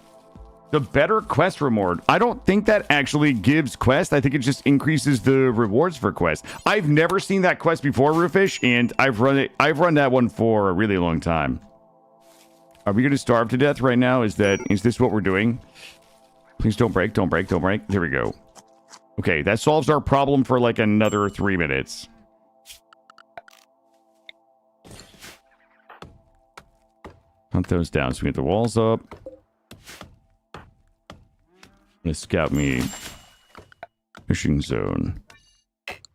[SPEAKER 1] The better quest reward. I don't think that actually gives quest. I think it just increases the rewards for quest. I've never seen that quest before, Roofish, and I've run that one for a really long time. Are we going to starve to death right now? Is this what we're doing? Please don't break, don't break, don't break. There we go. Okay, that solves our problem for like another 3 minutes. Hunt those down so we get the walls up. Scout me fishing zone.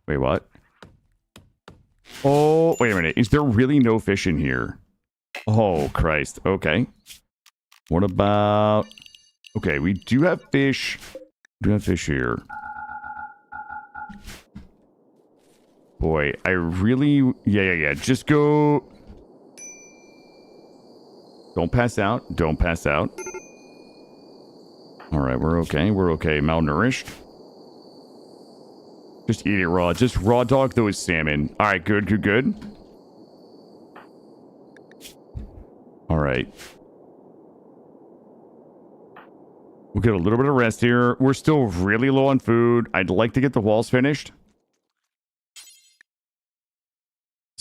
[SPEAKER 1] Wait, what? Oh, wait a minute. Is there really no fish in here? Oh, Christ. Okay. What about... Okay, we do have fish. We do have fish here. Boy, I really... Yeah. Just go... Don't pass out. Don't pass out. All right, we're okay. We're okay. Malnourished. Just eat it raw. Just raw dog those salmon. All right, good. All right. We'll get a little bit of rest here. We're still really low on food. I'd like to get the walls finished.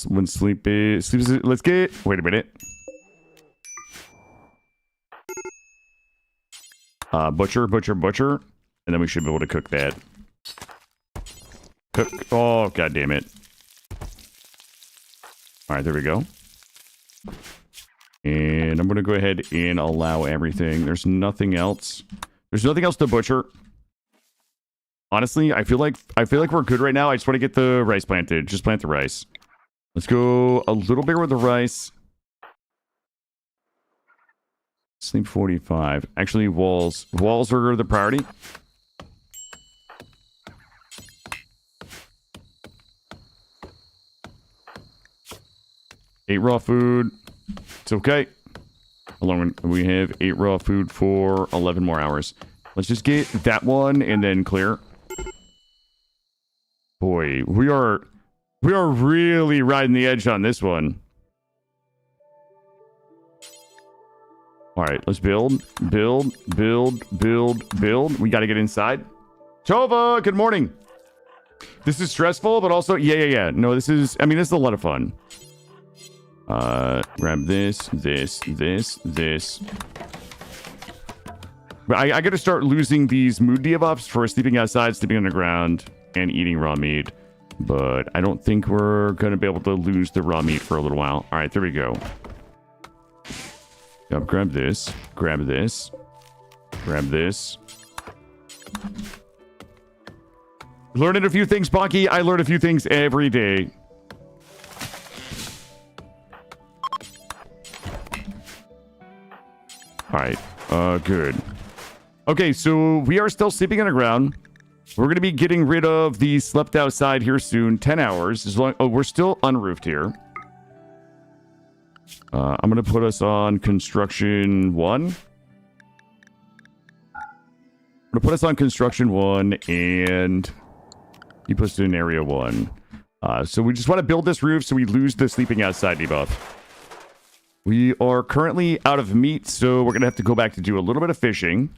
[SPEAKER 1] When sleep is... Let's get... Wait a minute. Butcher. And then we should be able to cook that. Cook. Oh, god damn it. Alright, there we go. And I'm going to go ahead and allow everything. There's nothing else. There's nothing else to butcher. Honestly, I feel like we're good right now. I just want to get the rice planted. Just plant the rice. Let's go a little bigger with the rice. Sleep 45. Actually, walls. Walls are the priority. Eight raw food. It's okay. Along we have 8 raw food for 11 more hours. Let's just get that one and then clear. Boy, we are really riding the edge on this one. All right, let's build. We got to get inside. Tova, good morning. This is stressful, but also, yeah. No, this is a lot of fun. Grab this. But I got to start losing these mood debuffs for sleeping outside, sleeping on the ground, and eating raw meat. But I don't think we're going to be able to lose the raw meat for a little while. All right, there we go. Yep, grab this. Grab this. Learning a few things, Bonky. I learn a few things every day. All right, good. Okay, so we are still sleeping on the ground. We're going to be getting rid of the slept outside here soon. 10 hours. As long, we're still unroofed here. I'm going to put us on construction 1. I'm going to put us on construction 1 and he puts it in area 1. So we just want to build this roof so we lose the sleeping outside debuff. We are currently out of meat, so we're going to have to go back to do a little bit of fishing.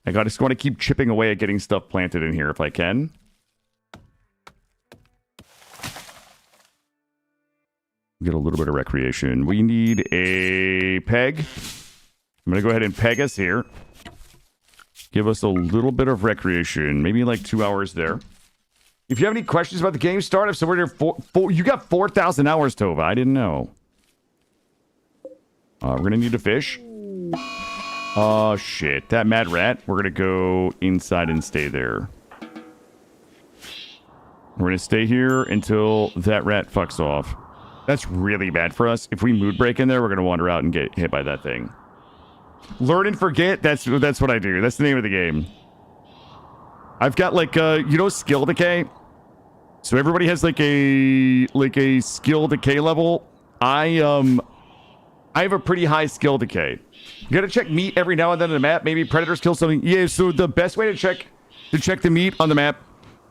[SPEAKER 1] I just want to keep chipping away at getting stuff planted in here if I can. Get a little bit of recreation. We need a peg. I'm going to go ahead and peg us here. Give us a little bit of recreation. Maybe like 2 hours there. If you have any questions about the game, start up somewhere near you got 4,000 hours, Tova. I didn't know. We're going to need a fish. Oh, shit. That mad rat. We're going to go inside and stay there. We're going to stay here until that rat fucks off. That's really bad for us. If we mood break in there, we're going to wander out and get hit by that thing. Learn and forget. That's what I do. That's the name of the game. I've got like, skill decay. So everybody has like a skill decay level. I have a pretty high skill decay. You gotta check meat every now and then on the map. Maybe predators kill something. Yeah, so the best way to check the meat on the map,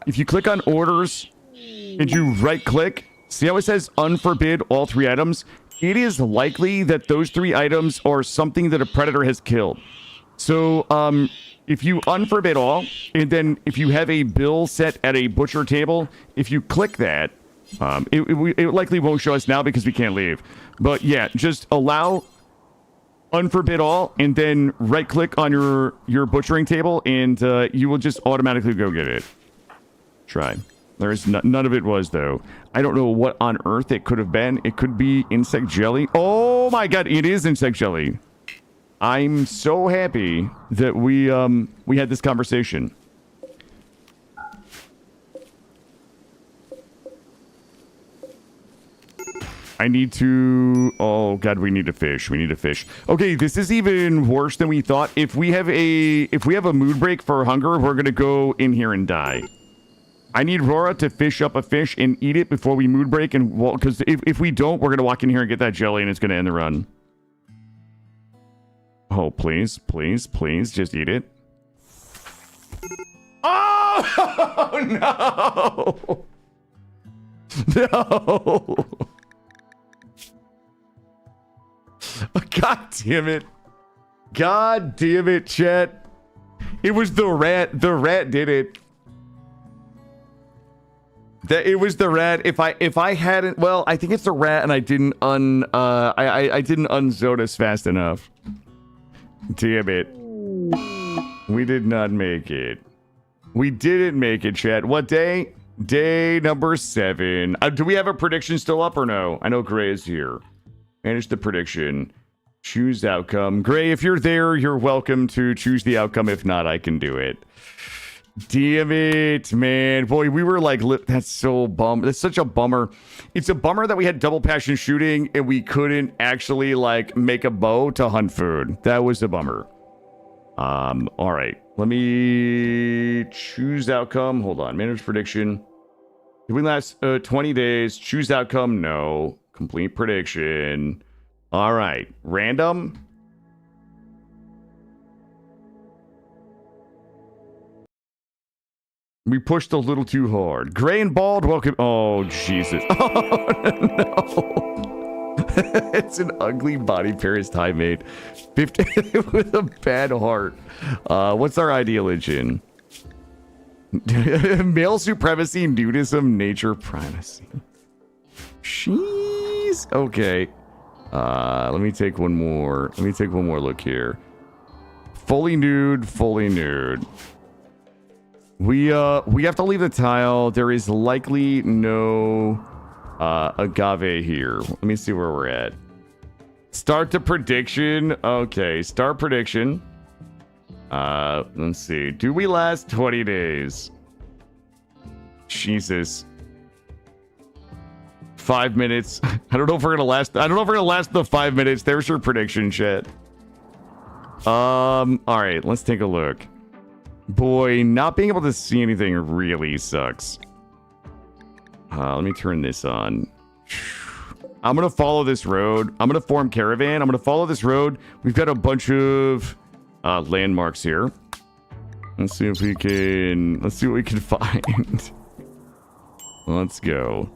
[SPEAKER 1] if you click on orders and you right click, see how it says unforbid all 3 items? It is likely that those 3 items are something that a predator has killed. So if you unforbid all, and then if you have a bill set at a butcher table, if you click that, it likely won't show us now because we can't leave. But yeah, just allow unforbid all, and then right click on your butchering table, and you will just automatically go get it. Try. There's none of it was, though. I don't know what on earth it could have been. It could be insect jelly. Oh my god, it is insect jelly. I'm so happy that we had this conversation. I need to... Oh, God, we need to fish. We need to fish. Okay, this is even worse than we thought. If we have a mood break for hunger, we're going to go in here and die. I need Rora to fish up a fish and eat it before we mood break. And because if we don't, we're going to walk in here and get that jelly and it's going to end the run. Oh, please, please, please, just eat it. Oh, no! No! God damn it. God damn it, chat. It was the rat. The rat did it. It was the rat. If I hadn't, well, I think it's the rat and I didn't I didn't unzone fast enough. Damn it. We did not make it. We didn't make it, chat. What day? Day number 7. Do we have a prediction still up or no? I know Gray is here. Manage the prediction. Choose outcome. Gray, if you're there, you're welcome to choose the outcome. If not, I can do it. Damn it, man. Boy, we were like, that's so bummed. That's such a bummer. It's a bummer that we had double passion shooting and we couldn't actually like make a bow to hunt food. That was a bummer. All right. Let me choose outcome. Hold on. Manage prediction. Did we last 20 days? Choose outcome. No. Complete prediction. All right. Random. We pushed a little too hard. Gray and bald, welcome. Oh, Jesus. Oh, no. It's an ugly body parasite mate. 50 with a bad heart. What's our ideology? Male supremacy, nudism, nature, primacy. Jeez. Okay. Let me take one more. Let me take one more look here. Fully nude, fully nude. We have to leave the tile. There is likely no agave here. Let me see where we're at. Start the prediction. Okay, start prediction. Let's see. Do we last 20 days? Jesus. 5 minutes. I don't know if we're gonna last. I don't know if we're gonna last the 5 minutes. There's your prediction, chat. All right, let's take a look. Boy, not being able to see anything really sucks. Let me turn this on. I'm gonna follow this road. I'm gonna form caravan. I'm gonna follow this road. We've got a bunch of landmarks here. Let's see if we can. Let's see what we can find. Let's go.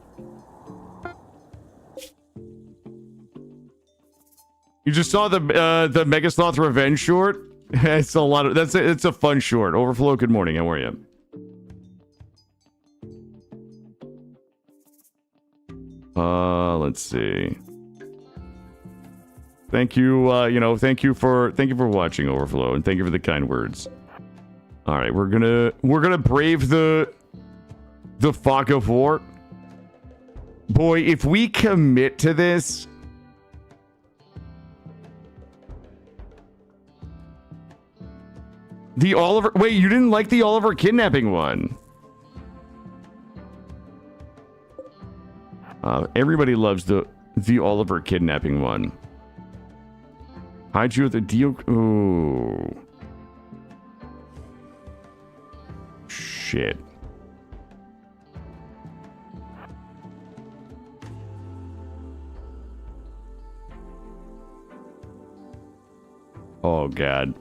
[SPEAKER 1] You just saw the Mega Sloth Revenge short. It's a lot of it's a fun short. Overflow. Good morning. How are you? Let's see. Thank you. Thank you for watching, Overflow, and thank you for the kind words. All right, we're gonna brave the fog of war. Boy, if we commit to this. The Oliver... Wait, you didn't like the Oliver kidnapping one? Everybody loves the Oliver kidnapping one. Hide you with the deal... Ooh. Shit. Oh, God.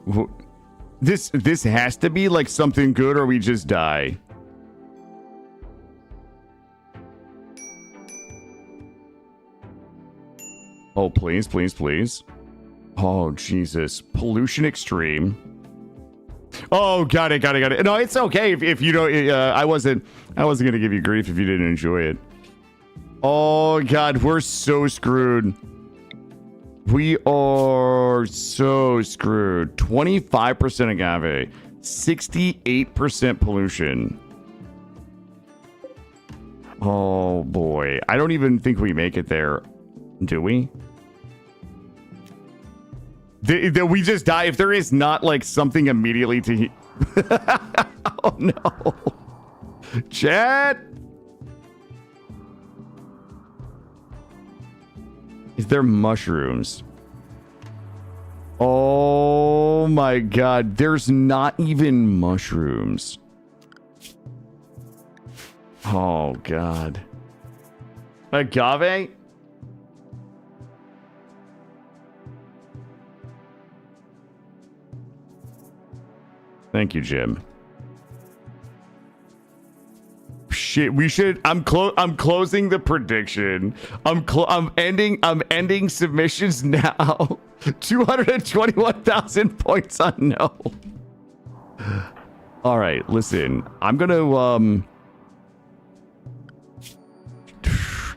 [SPEAKER 1] This has to be like something good or we just die. Oh, please, please, please. Oh, Jesus. Pollution extreme. Oh, got it. No, it's okay if you don't. I wasn't gonna give you grief if you didn't enjoy it. Oh, God, we're so screwed. We are so screwed. 25% agave, 68% pollution. Oh boy, I don't even think we make it there, do we? We just die if there is not like something immediately to. Oh no, chat. Is there mushrooms? Oh my God, there's not even mushrooms. Oh God. Agave? Thank you, Jim. Shit, we should. I'm closing the prediction. I'm ending submissions now. 221,000 points on no. All right, listen. I'm gonna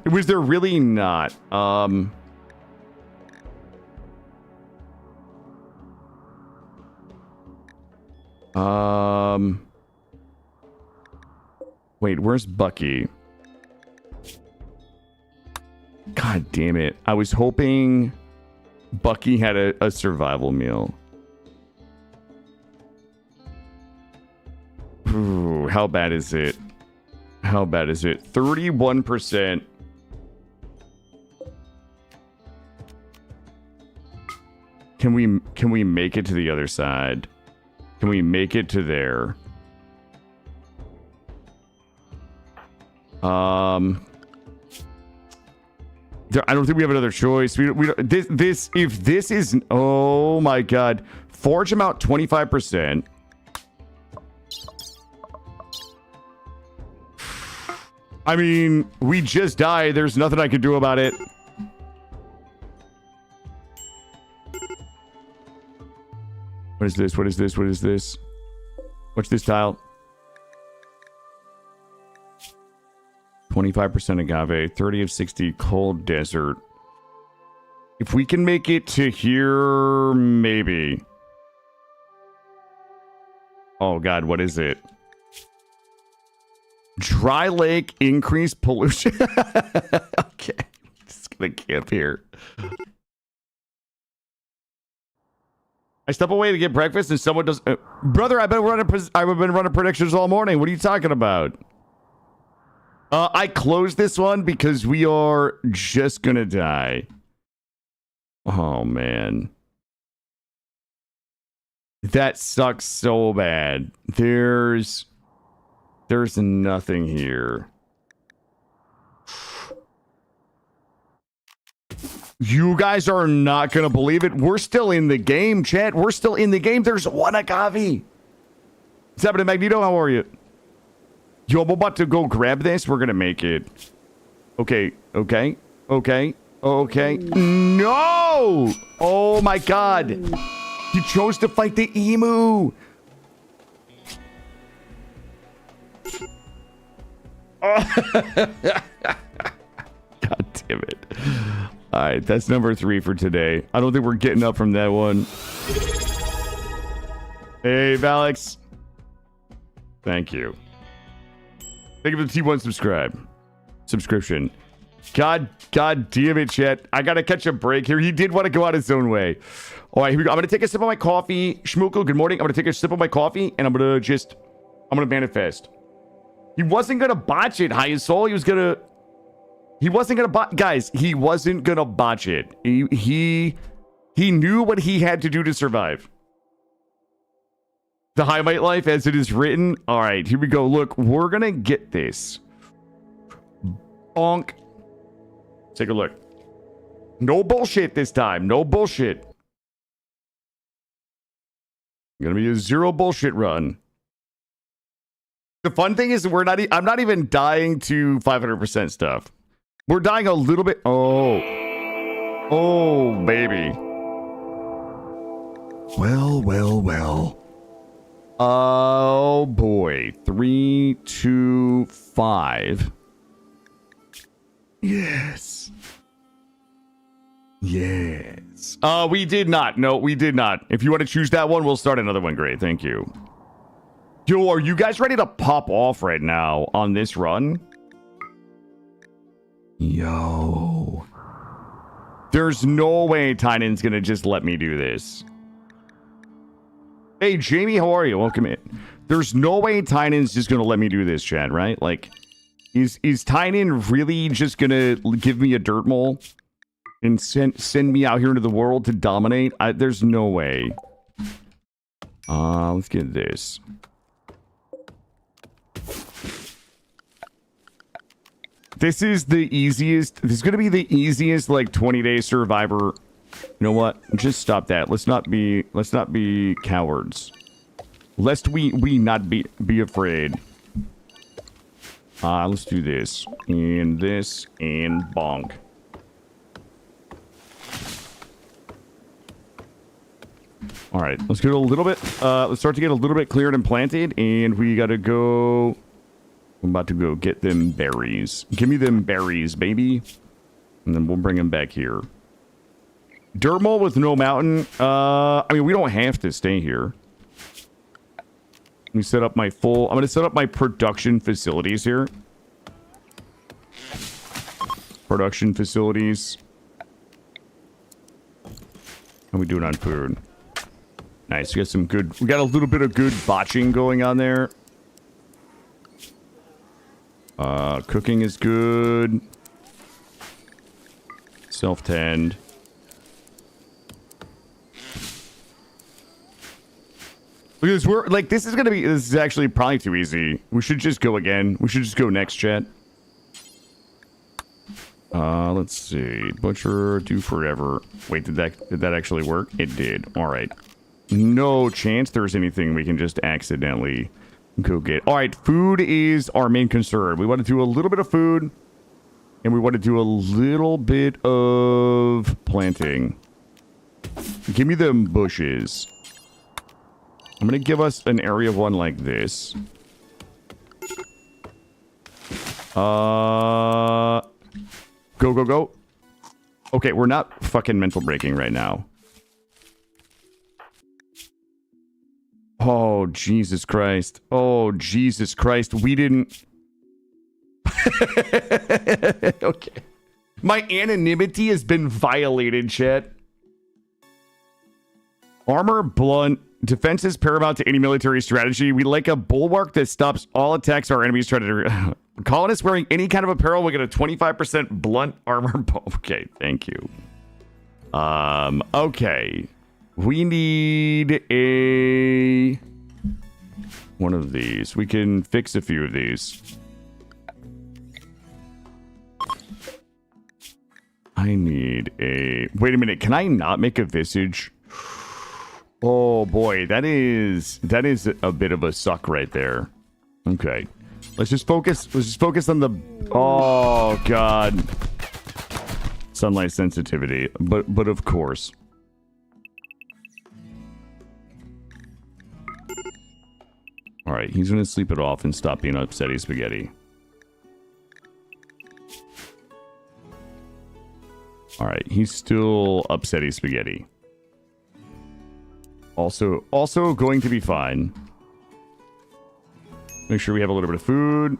[SPEAKER 1] was there really not? Wait, where's Bucky? God damn it. I was hoping Bucky had a survival meal. Ooh, how bad is it? How bad is it? 31%. Can we make it to the other side? Can we make it to there? I don't think we have another choice. If this is, oh my god. Forge amount 25%. I mean, we just died. There's nothing I can do about it. What is this? What is this? What is this? What's this tile? 25% agave, 30 of 60 cold desert. If we can make it to here, maybe. Oh god, what is it? Dry lake, increased pollution. Okay, just gonna camp here. I step away to get breakfast and someone does... brother, I've been running predictions all morning. What are you talking about? I closed this one because we are just gonna die. Oh, man. That sucks so bad. There's nothing here. You guys are not going to believe it. We're still in the game, chat. We're still in the game. There's one agave. What's happening, Magneto? How are you? Yo, I'm about to go grab this. We're going to make it. Okay. Okay. Okay. Okay. No! Oh, my God. You chose to fight the emu. God damn it. All right, that's number 3 for today. I don't think we're getting up from that one. Hey, Valix. Thank you. Thank you for the T1 subscription. God damn it, chat. I gotta catch a break here. He did want to go out his own way. All right, here we go. I'm gonna take a sip of my coffee. Shmuko, good morning. I'm gonna take a sip of my coffee, and I'm gonna manifest. He wasn't gonna botch it, High Soul. He wasn't gonna botch, guys. He wasn't gonna botch it. He knew what he had to do to survive. The High Might Life, as it is written. All right, here we go. Look, we're gonna get this. Bonk. Take a look. No bullshit this time. No bullshit. Gonna be a 0 bullshit run. The fun thing is I'm not even dying to 500% stuff. We're dying a little bit. Oh, baby. Well. Oh, boy. 3, 2, 5. Yes. We did not. No, we did not. If you want to choose that one, we'll start another one. Great. Thank you. Yo, are you guys ready to pop off right now on this run? Yo. There's no way Tynan's gonna just let me do this. Hey, Jamie, how are you? Welcome in. There's no way Tynan's just gonna let me do this, Chad, right? Like, is Tynan really just gonna give me a dirt mole and send me out here into the world to dominate? There's no way. Let's get this. This is the easiest. This is going to be the easiest, like, 20-day survivor. You know what? Just stop that. Let's not be cowards. Lest we not be afraid. Let's do this. And this. And bonk. Alright, let's get a little bit. Let's start to get a little bit cleared and planted. And we got to go... I'm about to go get them berries. Give me them berries, baby. And then we'll bring them back here. Dirt mole with no mountain. I mean, we don't have to stay here. Let me set up my full... I'm going to set up my production facilities here. production facilities. How we doing on food? Nice. We got some good. We got a little bit of good botching going on there. Cooking is good. Self-tend. Look at this. We're like, this is actually probably too easy. We should just go again. We should just go next, chat. Let's see. Butcher, do forever. Wait, did that actually work? It did. All right. No chance there's anything we can just accidentally go get. All right, food is our main concern. We want to do a little bit of food, and we want to do a little bit of planting. Give me them bushes. I'm going to give us an area 1 like this. Go, go, go. Okay, we're not fucking mental breaking right now. Oh, Jesus Christ. Oh, Jesus Christ. We didn't... Okay. My anonymity has been violated, chat. Armor, blunt. Defense is paramount to any military strategy. We like a bulwark that stops all attacks our enemies try to... Colonists wearing any kind of apparel will get a 25% blunt armor... Okay, thank you. Okay. We need a... one of these. We can fix a few of these. I need a... Wait a minute. Can I not make a visage? Oh boy, that is a bit of a suck right there. Okay. Let's just focus on the... Oh god. Sunlight sensitivity. But of course. Alright, he's gonna sleep it off and stop being upsetty spaghetti. Alright, he's still upsetty spaghetti. Also going to be fine. Make sure we have a little bit of food.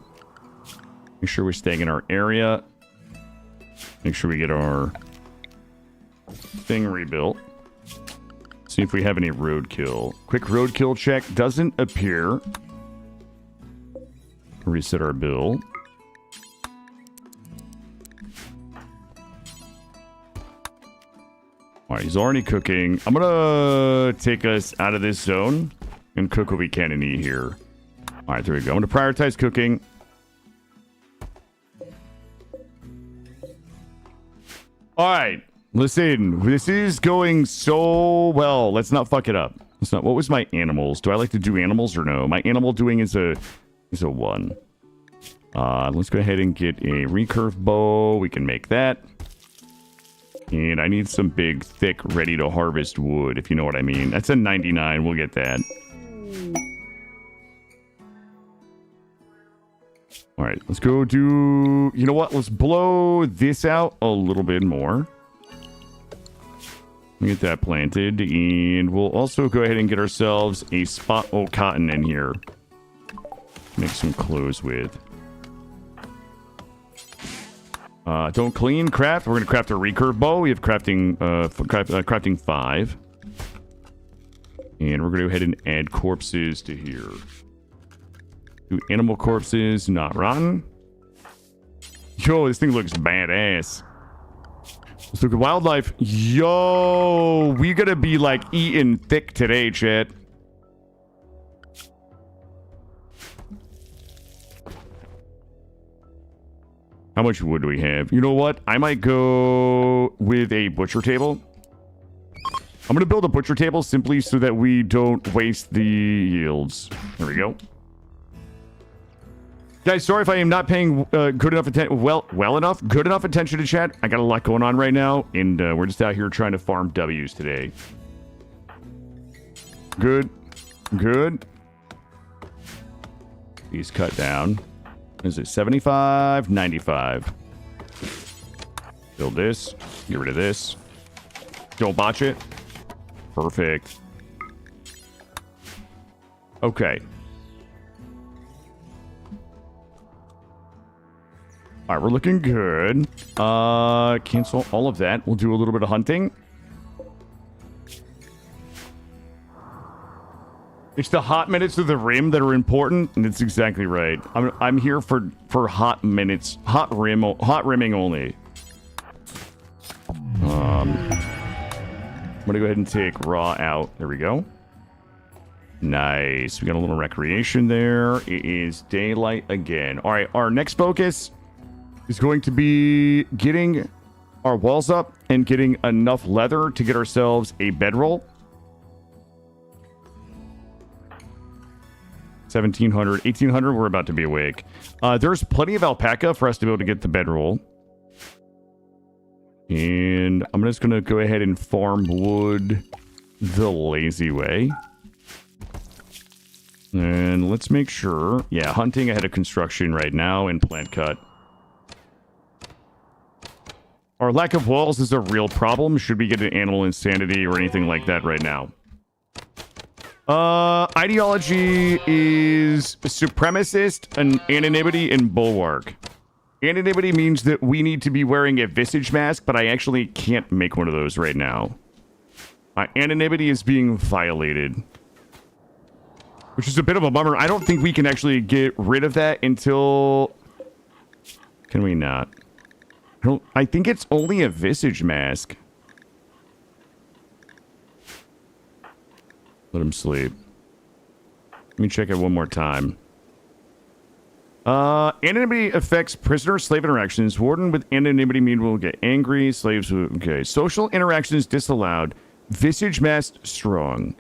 [SPEAKER 1] Make sure we're staying in our area. Make sure we get our thing rebuilt. See if we have any roadkill. Quick roadkill check. Doesn't appear. Reset our bill. Alright, he's already cooking. I'm gonna take us out of this zone and cook what we can and eat here. Alright, there we go. I'm gonna prioritize cooking. Alright, listen. This is going so well. Let's not fuck it up. Let's not. What was my animals? Do I like to do animals or no? My animal doing is a 1. Let's go ahead and get a recurve bow. We can make that. And I need some big, thick, ready to harvest wood, if you know what I mean. That's a 99. We'll get that. All right, let's go do... You know what? Let's blow this out a little bit more. Get that planted. And we'll also go ahead and get ourselves a spot of cotton in here. Make some clothes with. Don't clean, craft. We're going to craft a recurve bow. We have crafting, crafting 5. And we're going to go ahead and add corpses to here. Do animal corpses not rotten? Yo, this thing looks badass. Let's look at wildlife. Yo, we going to be like eating thick today, chat. How much wood do we have? You know what? I might go with a butcher table. I'm going to build a butcher table simply so that we don't waste the yields. There we go. Guys, sorry if I am not paying good enough attention. Good enough attention to chat. I got a lot going on right now, and we're just out here trying to farm W's today. Good. Good. These cut down. Is it 75? 95. Build this. Get rid of this. Don't botch it. Perfect. Okay. All right, we're looking good. Cancel all of that. We'll do a little bit of hunting. It's the hot minutes of the rim that are important, and it's exactly right. I'm here for hot minutes, hot rimming only. I'm gonna go ahead and take raw out. There we go. Nice. We got a little recreation there. It is daylight again. All right, our next focus is going to be getting our walls up and getting enough leather to get ourselves a bedroll. 1700, 1800, we're about to be awake. There's plenty of alpaca for us to be able to get the bedroll. And I'm just going to go ahead and farm wood the lazy way. And let's make sure. Yeah, hunting ahead of construction right now and plant cut. Our lack of walls is a real problem. Should we get an animal insanity or anything like that right now? Ideology is supremacist, and anonymity, and bulwark. Anonymity means that we need to be wearing a visage mask, but I actually can't make one of those right now. Anonymity is being violated. Which is a bit of a bummer. I don't think we can actually get rid of that until... Can we not? I think it's only a visage mask. Let him sleep. Let me check it one more time. Anonymity affects prisoner slave interactions. Warden with anonymity mean will get angry. Slaves will... Okay. Social interactions disallowed. Visage mask strong.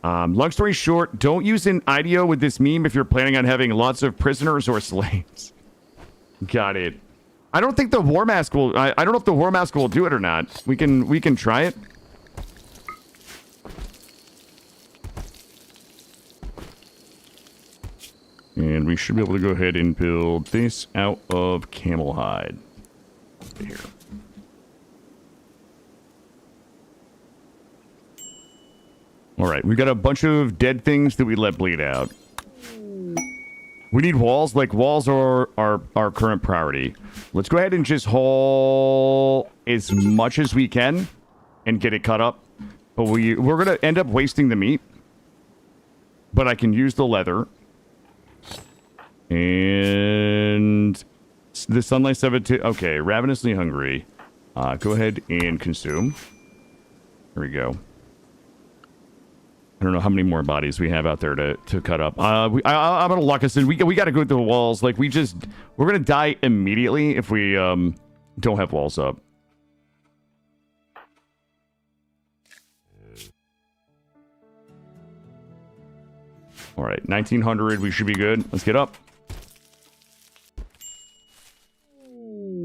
[SPEAKER 1] Long story short, don't use an IDO with this meme if you're planning on having lots of prisoners or slaves. Got it. I don't think the war mask will... I don't know if the war mask will do it or not. We can try it. And we should be able to go ahead and build this out of camel hide. Here. All right, we got a bunch of dead things that we let bleed out. We need walls. Like, walls are our current priority. Let's go ahead and just haul as much as we can and get it cut up. But we're going to end up wasting the meat. But I can use the leather. And the sunlight 72. Okay, ravenously hungry. Go ahead and consume. There we go. I don't know how many more bodies we have out there to cut up. I'm gonna lock us in. We got to go through the walls. Like we're gonna die immediately if we don't have walls up. All right, 1900. We should be good. Let's get up.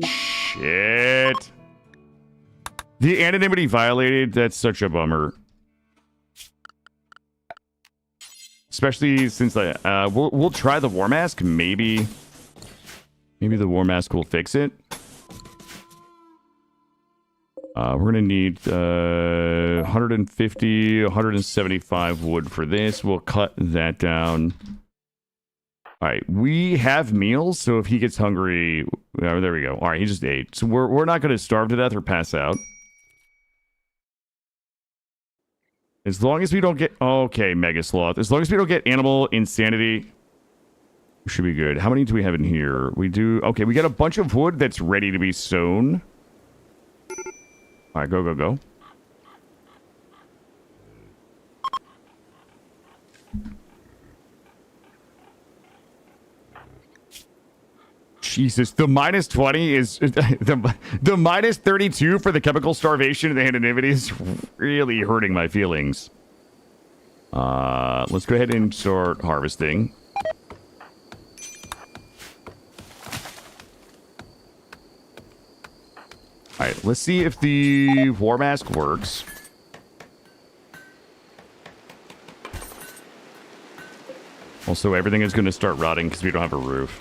[SPEAKER 1] Shit. The anonymity violated. That's such a bummer. Especially since we'll try the war mask. Maybe the war mask will fix it. We're gonna need 150, 175 wood for this. We'll cut that down. All right, we have meals, so if he gets hungry, there we go. All right, he just ate. So we're not gonna starve to death or pass out. As long as we don't get... Okay, Mega Sloth. As long as we don't get animal insanity, we should be good. How many do we have in here? We do... Okay, we got a bunch of wood that's ready to be sown. All right, go, go, go. Jesus, the minus 20 is... the minus 32 for the chemical starvation and the anonymity is really hurting my feelings. Let's go ahead and start harvesting. Alright, let's see if the war mask works. Also, everything is going to start rotting because we don't have a roof.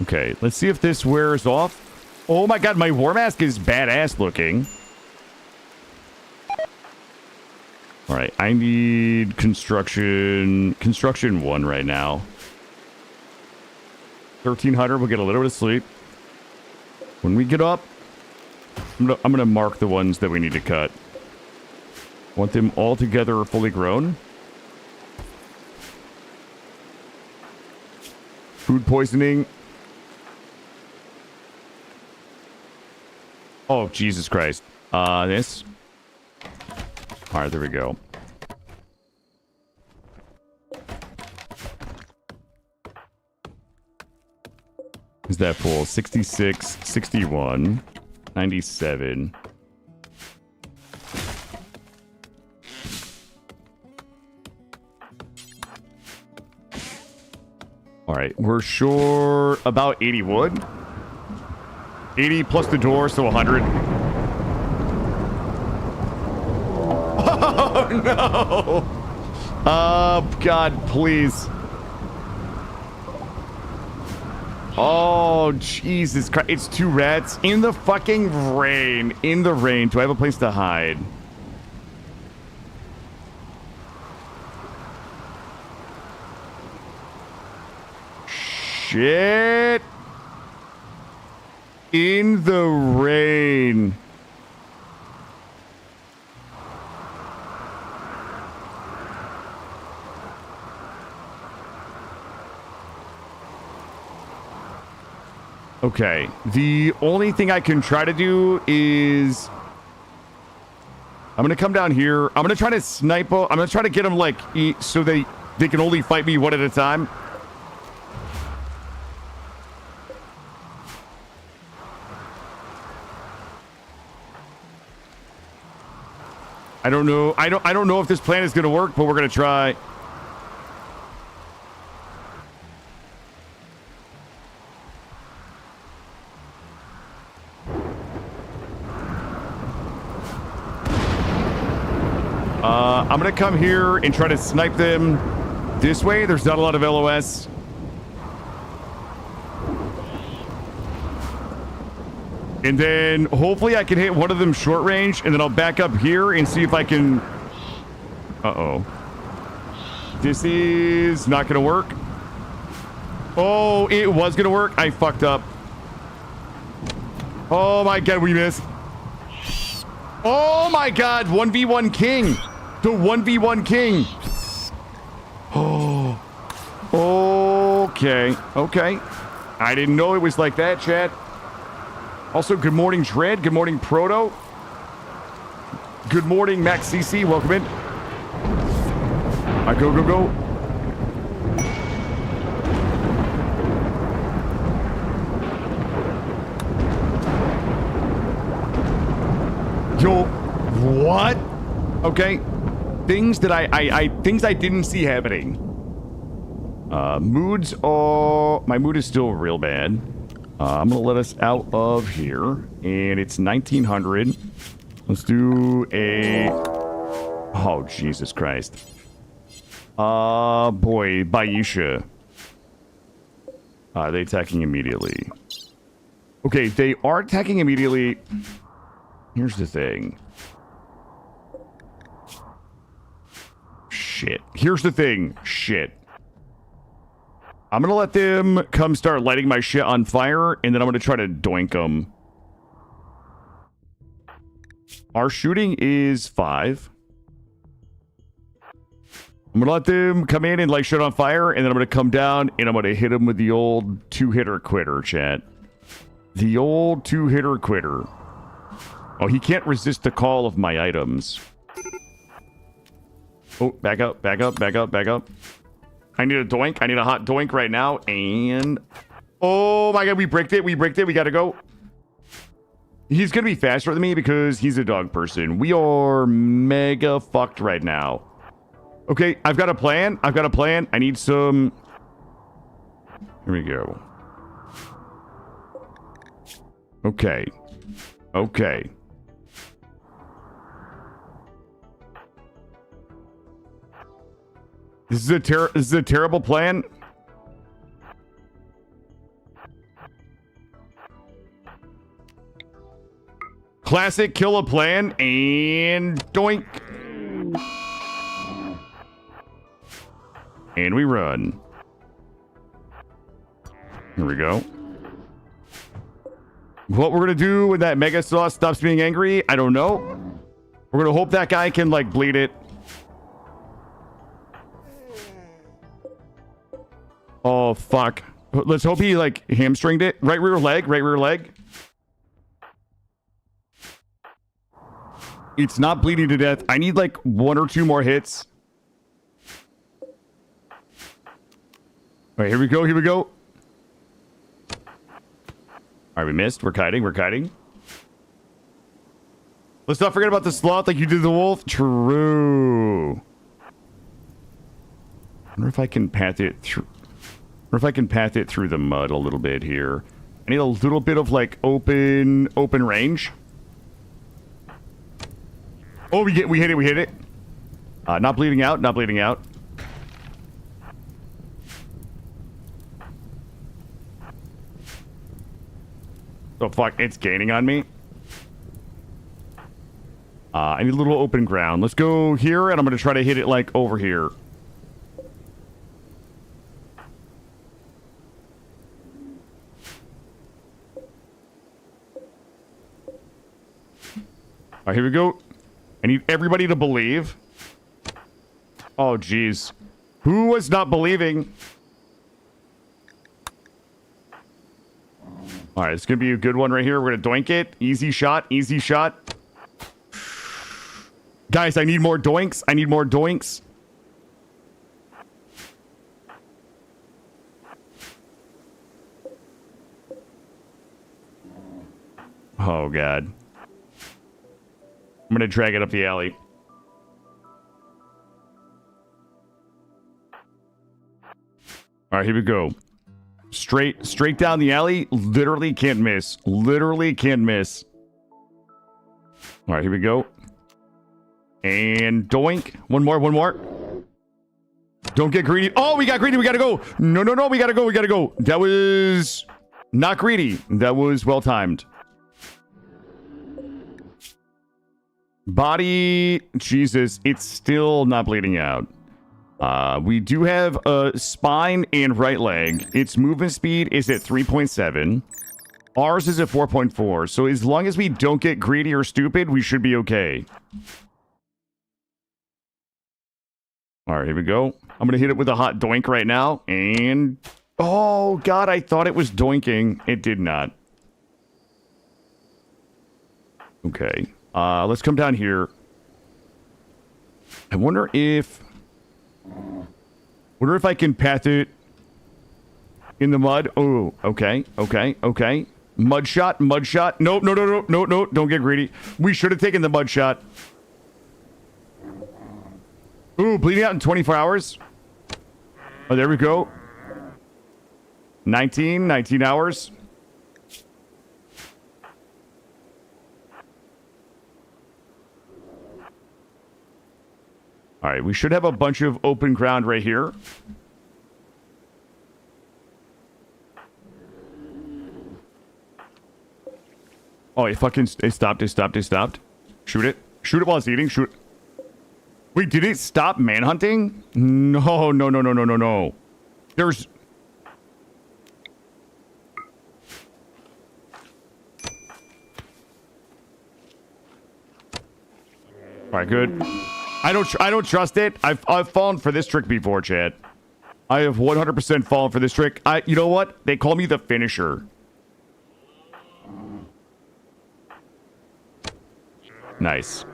[SPEAKER 1] Okay, let's see if this wears off. Oh my god, my war mask is badass looking. All right, I need construction 1 right now. 1300, we'll get a little bit of sleep. When we get up, I'm gonna mark the ones that we need to cut. Want them all together fully grown. Food poisoning. Oh, Jesus Christ. This. All right, there we go. Is that full? 66, 61, 97. All right, we're sure about 80 wood. 80 plus the door, so 100. Oh, no. Oh, God, please. Oh, Jesus Christ. It's 2 rats in the fucking rain. In the rain. Do I have a place to hide? Shit. In the rain. Okay, the only thing I can try to do is I'm gonna come down here. I'm gonna try to snipe. I'm gonna try to get them like so they can only fight me one at a time. I don't know. I don't know if this plan is gonna work, but we're gonna try. I'm gonna come here and try to snipe them this way. There's not a lot of LOS. And then hopefully I can hit one of them short range, and then I'll back up here and see if I can... Uh-oh. This is not gonna work. Oh, it was gonna work. I fucked up. Oh my God, we missed. Oh my God, 1v1 king. The 1v1 king. Oh. Okay. Okay. I didn't know it was like that, chat. Also, good morning, Dread. Good morning, Proto. Good morning, Max CC. Welcome in. All right, go, go, go. Yo, what? Okay. Things that things I didn't see happening. Moods are... My mood is still real bad. I'm gonna let us out of here. And it's 1900. Let's do a... Oh, Jesus Christ. Boy, Baisha. They attacking immediately. Okay, they are attacking immediately. Here's the thing. Shit. Here's the thing. Shit. I'm gonna let them come start lighting my shit on fire, and then I'm gonna try to doink them. Our shooting is 5. I'm gonna let them come in and light shit on fire, and then I'm gonna come down, and I'm gonna hit them with the old 2-hitter quitter, chat. The old 2-hitter quitter. Oh, he can't resist the call of my items. Oh, back up, back up, back up, back up. I need a doink. I need a hot doink right now. And... Oh my God, we bricked it. We bricked it. We gotta go. He's gonna be faster than me because he's a dog person. We are mega fucked right now. Okay, I've got a plan. I've got a plan. I need some... Here we go. Okay. Okay. This is a terrible plan. Classic kill a plan and doink. And we run. Here we go. What we're going to do when that Mega Sauce stops being angry, I don't know. We're going to hope that guy can, like, bleed it. Oh, fuck. Let's hope he, like, hamstringed it. Right rear leg, right rear leg. It's not bleeding to death. I need, like, 1 or 2 more hits. All right, here we go, here we go. All right, we missed. We're kiting, we're kiting. Let's not forget about the sloth like you did the wolf. True. I wonder if I can path it through. Or if I can path it through the mud a little bit here. I need a little bit of, like, open range. Oh, we hit it. Not bleeding out, not bleeding out. Oh, fuck, it's gaining on me. I need a little open ground. Let's go here, and I'm going to try to hit it, like, over here. All right, here we go. I need everybody to believe. Oh, jeez. Who was not believing? All right, it's going to be a good one right here. We're going to doink it. Easy shot, easy shot. Guys, I need more doinks. I need more doinks. Oh, God. I'm going to drag it up the alley. All right, here we go. Straight down the alley. Literally can't miss. Literally can't miss. All right, here we go. And doink. One more. Don't get greedy. Oh, we got greedy. We got to go. No. We got to go. That was not greedy. That was well timed. Body. Jesus, it's still not bleeding out. We do have a spine and right leg. Its movement speed is at 3.7. Ours is at 4.4. So as long as we don't get greedy or stupid, we should be okay. All right, here we go. I'm going to hit it with a hot doink right now. And... oh, God, I thought it was doinking. It did not. Okay. Let's come down here. I wonder if I can path it in the mud. Oh, okay. Mud shot. No. Don't get greedy. We should have taken the mud shot. Ooh, bleeding out in 24 hours. Oh, there we go. 19 hours. All right, we should have a bunch of open ground right here. Oh, it stopped. Shoot it while it's eating. Shoot. Wait, did it stop manhunting? No. There's... all right, good. I don't trust it. I've fallen for this trick before, Chad. I have 100% fallen for this trick. You know what? They call me the finisher. Nice.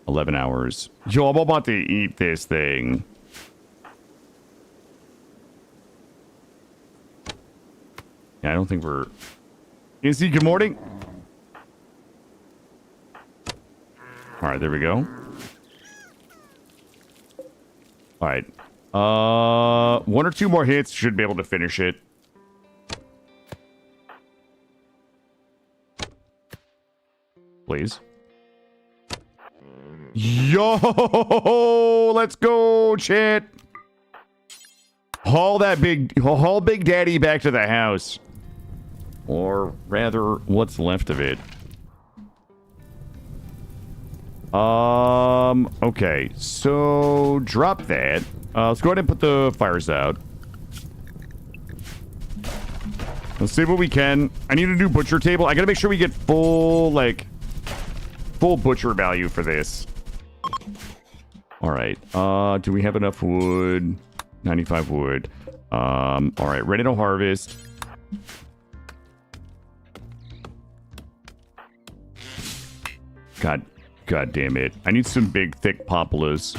[SPEAKER 1] 11 hours. Yo, I'm about to eat this thing. Yeah, I don't think we're... Izzy, good morning. All right, there we go. All right. 1 or 2 more hits should be able to finish it. Please. Yo, let's go, chat. Haul Big Daddy back to the house. Or rather, what's left of it. Okay, so drop that. Let's go ahead and put the fires out. Let's see what we can. I need a new butcher table. I gotta make sure we get full, like, full butcher value for this. All right. Do we have enough wood? 95 wood. All right. Ready to harvest. God damn it. I need some big, thick popolas.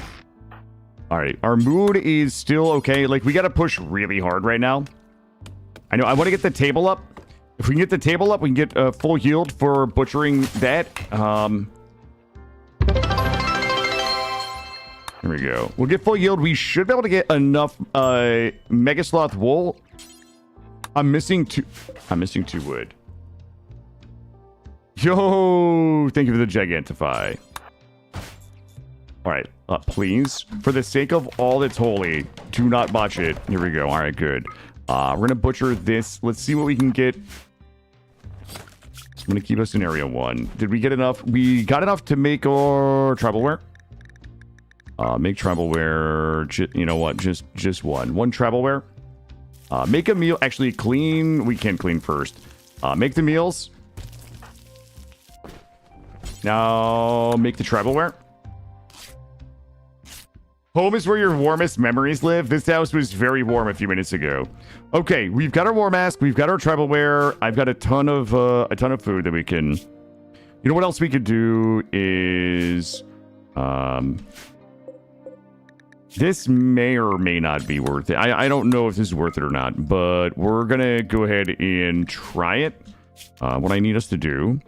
[SPEAKER 1] All right. Our mood is still okay. Like, we got to push really hard right now. I know. I want to get the table up. If we can get the table up, we can get full yield for butchering that. Here we go. We'll get full yield. We should be able to get enough Mega Sloth wool. I'm missing two wood. Yo, thank you for the Gigantify. All right, please, for the sake of all that's holy, do not botch it. Here we go. All right, good. We're gonna butcher this. Let's see what we can get. I'm gonna keep us in area 1. Did we get enough? We got enough to make our tribal wear. Make tribal wear. You know what? Just one tribal wear. Make a meal. Actually, clean. We can clean first. Make the meals. Now make the tribal wear. Home is where your warmest memories live. This house was very warm a few minutes ago. Okay, we've got our war mask. We've got our tribal wear. I've got a ton of food that we can. You know what else we could do is, this may or may not be worth it. I don't know if this is worth it or not, but we're gonna go ahead and try it. What I need us to do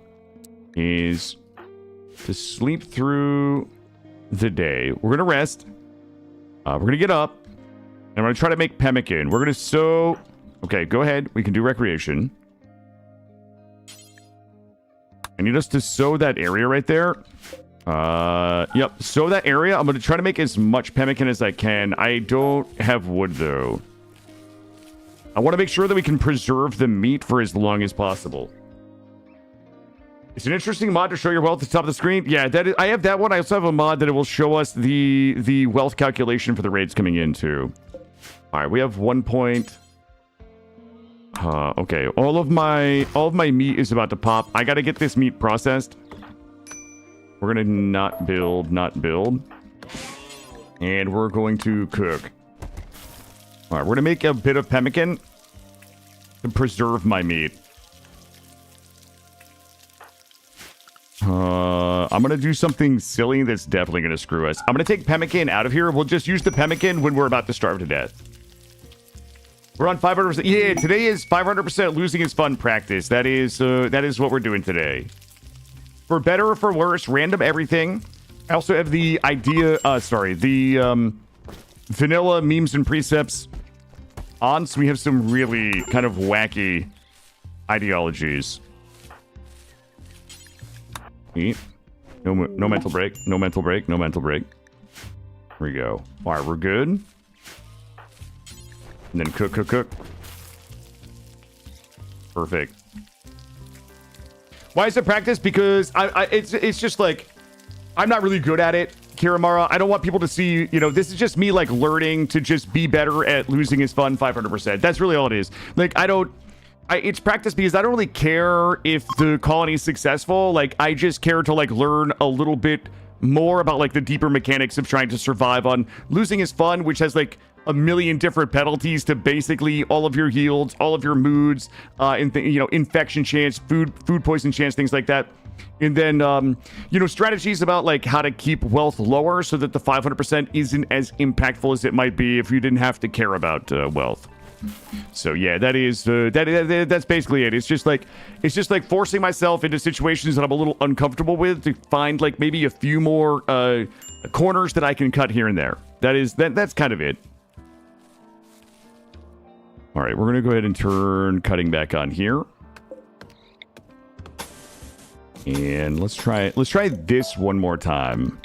[SPEAKER 1] is to sleep through the day. We're gonna rest. We're gonna get up, and we're gonna try to make pemmican. We're gonna sow. Okay, go ahead. We can do recreation. I need us to sow that area right there. Yep, sow that area. I'm gonna try to make as much pemmican as I can. I don't have wood though. I want to make sure that we can preserve the meat for as long as possible. It's an interesting mod to show your wealth at the top of the screen. Yeah, that is, I have that one. I also have a mod that it will show us the wealth calculation for the raids coming in too. All right, we have 1 point. Okay, all of my meat is about to pop. I got to get this meat processed. We're gonna not build, and we're going to cook. All right, we're gonna make a bit of pemmican to preserve my meat. I'm gonna do something silly that's definitely gonna screw us. I'm gonna take pemmican out of here. We'll just use the pemmican when we're about to starve to death. We're on 500%. Yeah, today is 500% losing is fun practice. That is what we're doing today. For better or for worse, random everything. I also have the idea, vanilla memes and precepts on, so we have some really kind of wacky ideologies. Eat. No mental break. No mental break. No mental break. Here we go. All right, we're good. And then cook. Perfect. Why is it practice? Because it's just like, I'm not really good at it, Kiramara. I don't want people to see, this is just me like learning to just be better at losing is fun 500%. That's really all it is. Like, it's practice because I don't really care if the colony is successful. Like, I just care to like learn a little bit more about like the deeper mechanics of trying to survive on losing is fun, which has like a million different penalties to basically all of your yields, all of your moods, infection chance, food poison chance, things like that. And then, strategies about like how to keep wealth lower so that the 500% isn't as impactful as it might be if you didn't have to care about wealth. So yeah, that's basically it. It's just like forcing myself into situations that I'm a little uncomfortable with to find like maybe a few more corners that I can cut here and there. That's kind of it. All right, we're gonna go ahead and turn cutting back on here, and let's try this one more time.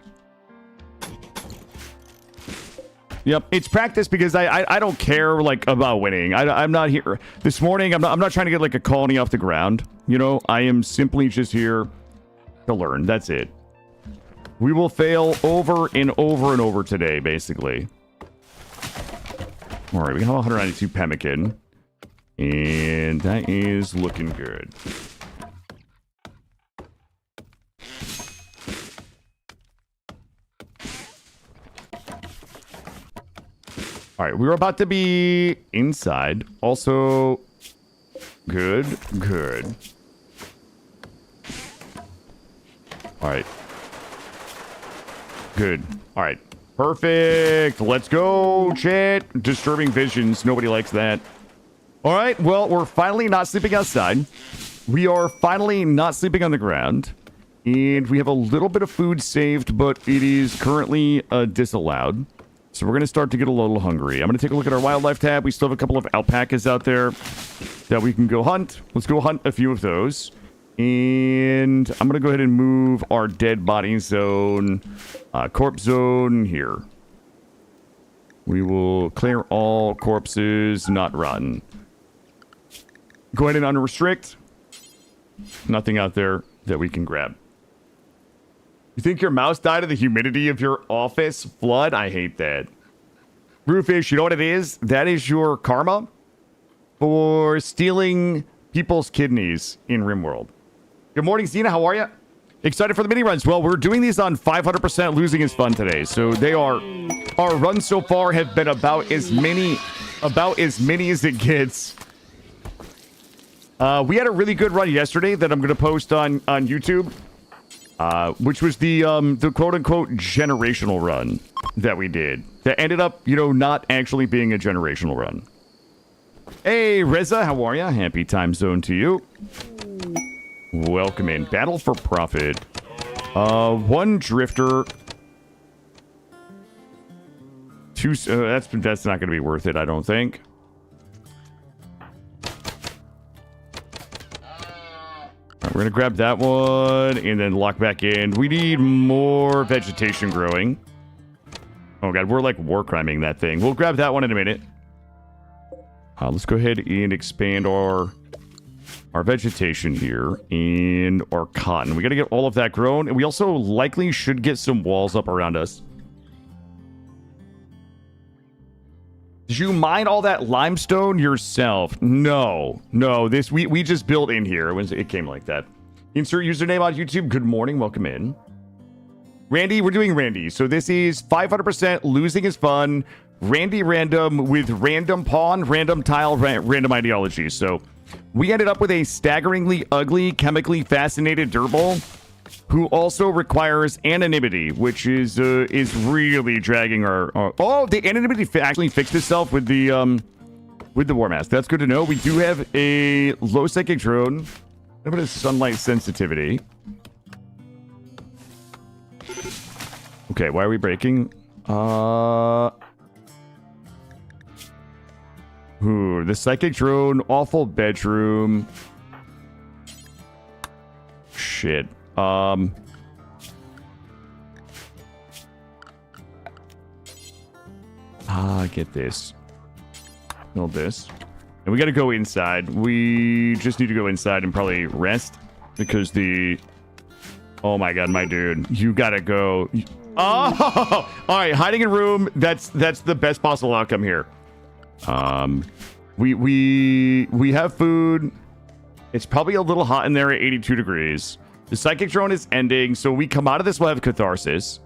[SPEAKER 1] Yep, it's practice because I don't care like about winning. I'm not here this morning. I'm not trying to get like a colony off the ground. I am simply just here to learn. That's it. We will fail over and over and over today, basically. All right, we have 192 pemmican. And that is looking good. All right, we're about to be inside. Also, good. All right. Good. All right. Perfect. Let's go, chat. Disturbing visions. Nobody likes that. All right. Well, we're finally not sleeping outside. We are finally not sleeping on the ground. And we have a little bit of food saved, but it is currently disallowed. So we're going to start to get a little hungry. I'm going to take a look at our wildlife tab. We still have a couple of alpacas out there that we can go hunt. Let's go hunt a few of those. And I'm going to go ahead and move our dead body zone, corpse zone here. We will clear all corpses not rotten. Go ahead and unrestrict. Nothing out there that we can grab. You think your mouse died of the humidity of your office flood? I hate that. Brewfish, you know what it is? That is your karma for stealing people's kidneys in RimWorld. Good morning, Zena. How are you? Excited for the mini runs? Well, we're doing these on 500% losing is fun today. So they are, our runs so far have been about as many as it gets. We had a really good run yesterday that I'm going to post on YouTube. Which was the quote-unquote generational run that we did. That ended up, you know, not actually being a generational run. Hey, Reza, how are ya? Happy time zone to you. Welcome in. Battle for profit. One drifter. Two, that's not going to be worth it, I don't think. We're going to grab that one and then lock back in. We need more vegetation growing. Oh, God. We're like war criming that thing. We'll grab that one in a minute. Let's go ahead and expand our vegetation here and our cotton. We got to get all of that grown. And we also likely should get some walls up around us. Did you mine all that limestone yourself? No. This we just built in here. It came like that. Insert username on YouTube. Good morning. Welcome in. Randy, we're doing Randy. So this is 500% losing is fun. Randy random with random pawn, random tile, random ideology. So we ended up with a staggeringly ugly, chemically fascinated Durble who also requires anonymity, which is really dragging our oh, the anonymity actually fixed itself with the War Mask. That's good to know. We do have a low psychic drone, a bit of sunlight sensitivity. Okay, why are we breaking? Ooh, the psychic drone, awful bedroom. Shit. Get this. Build this. And we gotta go inside. We just need to go inside and probably rest. Because the... Oh my god, my dude. You gotta go. Oh! Alright, hiding in room. That's the best possible outcome here. We have food. It's probably a little hot in there at 82 degrees. The psychic drone is ending, so we come out of this, we'll have catharsis.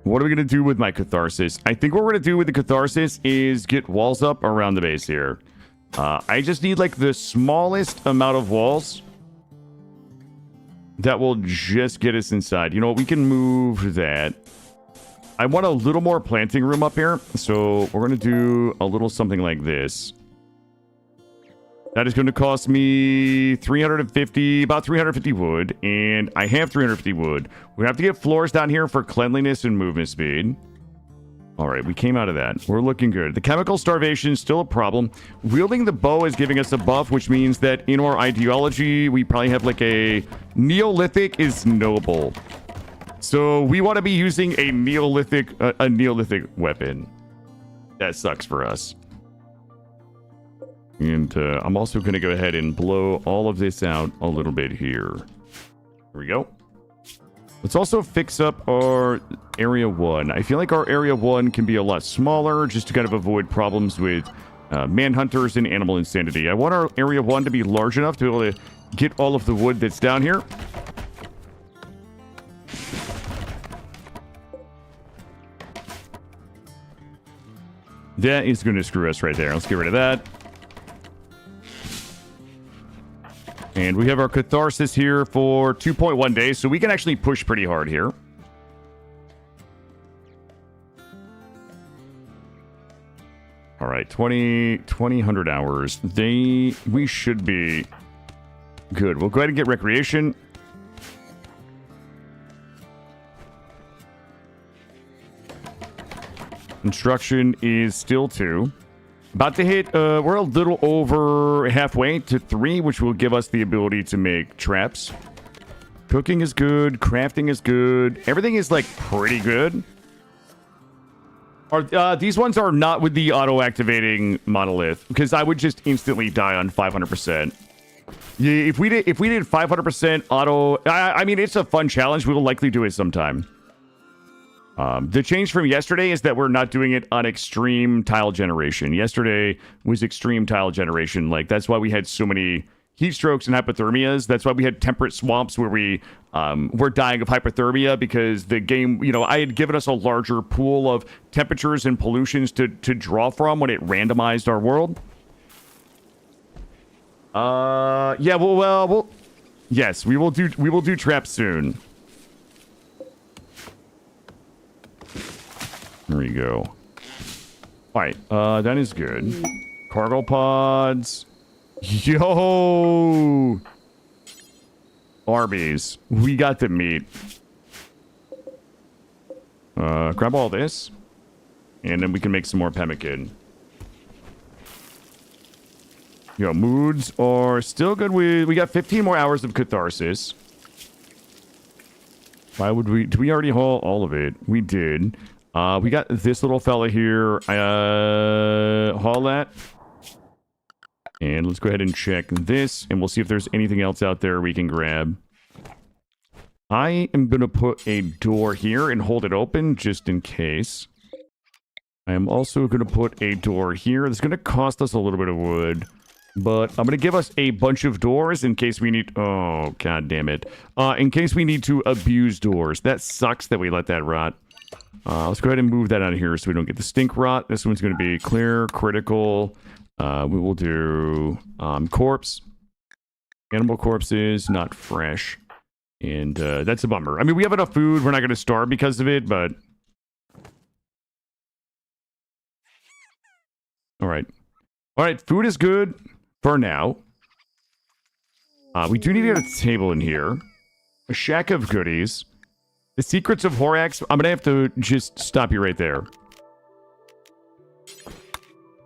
[SPEAKER 1] What are we going to do with my catharsis? I think what we're going to do with the catharsis is get walls up around the base here. I just need like the smallest amount of walls that will just get us inside. You know what? We can move that. I want a little more planting room up here, so we're going to do a little something like this. That is going to cost me about 350 wood, and I have 350 wood. We have to get floors down here for cleanliness and movement speed. All right, we came out of that. We're looking good. The chemical starvation is still a problem. Wielding the bow is giving us a buff, which means that in our ideology, we probably have like a Neolithic is noble. So we want to be using a Neolithic weapon. That sucks for us. And I'm also going to go ahead and blow all of this out a little bit here. Here we go. Let's also fix up our Area 1. I feel like our Area 1 can be a lot smaller just to kind of avoid problems with manhunters and animal insanity. I want our Area 1 to be large enough to be able to get all of the wood that's down here. That is going to screw us right there. Let's get rid of that. And we have our Catharsis here for 2.1 days, so we can actually push pretty hard here. All right, 2,000 hours. We should be good. We'll go ahead and get Recreation. Instruction is still 2. About to hit, we're a little over halfway to 3, which will give us the ability to make traps. Cooking is good. Crafting is good. Everything is, like, pretty good. These ones are not with the auto-activating monolith, because I would just instantly die on 500%. Yeah, if we did 500% auto... I mean, it's a fun challenge. We will likely do it sometime. The change from yesterday is that we're not doing it on extreme tile generation. Yesterday was extreme tile generation. Like, that's why we had so many heat strokes and hypothermias. That's why we had temperate swamps where we were dying of hypothermia, because the game, you know, I had given us a larger pool of temperatures and pollutions to draw from when it randomized our world. Yeah, well, yes, we will do traps soon. There we go. Alright, that is good. Cargo pods. Yo! Arby's. We got the meat. Grab all this. And then we can make some more pemmican. Yo, moods are still good. We got 15 more hours of catharsis. Why would we... Did we already haul all of it? We did. We got this little fella here. Haul that. And let's go ahead and check this, and we'll see if there's anything else out there we can grab. I am going to put a door here and hold it open just in case. I am also going to put a door here. It's going to cost us a little bit of wood, but I'm going to give us a bunch of doors in case we need... Oh, god damn it. In case we need to abuse doors. That sucks that we let that rot. Let's go ahead and move that out of here so we don't get the stink rot. This one's going to be clear, critical. We will do corpse. Animal corpses, not fresh. And that's a bummer. I mean, we have enough food. We're not going to starve because of it, but... Alright. Alright, food is good for now. We do need to get a table in here. A shack of goodies. The secrets of Horax. I'm gonna have to just stop you right there.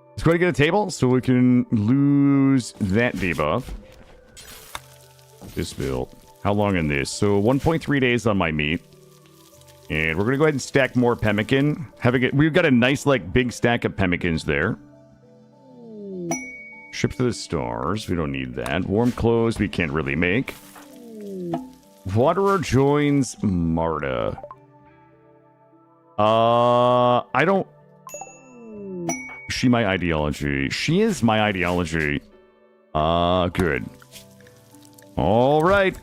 [SPEAKER 1] Let's go ahead and get a table so we can lose that debuff. This build. How long in this? So 1.3 days on my meat. And we're gonna go ahead and stack more pemmican. We've got a nice, like, big stack of pemmicans there. Ship to the stars. We don't need that. Warm clothes we can't really make. Waterer joins Marta. I don't... She my ideology. She is my ideology. Good. Alright.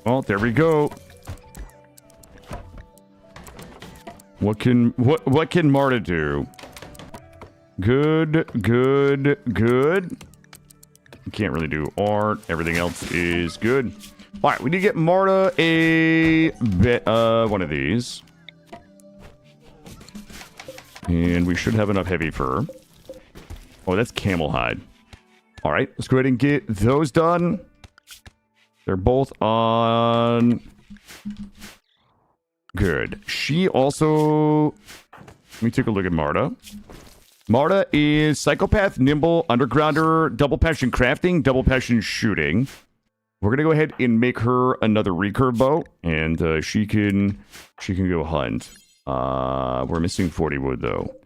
[SPEAKER 1] Well, there we go. What can Marta do? Good. Can't really do art. Everything else is good. Alright, we need to get Marta a bit, one of these. And we should have enough heavy fur. Oh, that's camel hide. Alright, let's go ahead and get those done. They're both on... Good. She also... Let me take a look at Marta. Marta is Psychopath, Nimble, Undergrounder, Double Passion Crafting, Double Passion Shooting. We're going to go ahead and make her another recurve bow, and she can go hunt. We're missing 40 wood, though.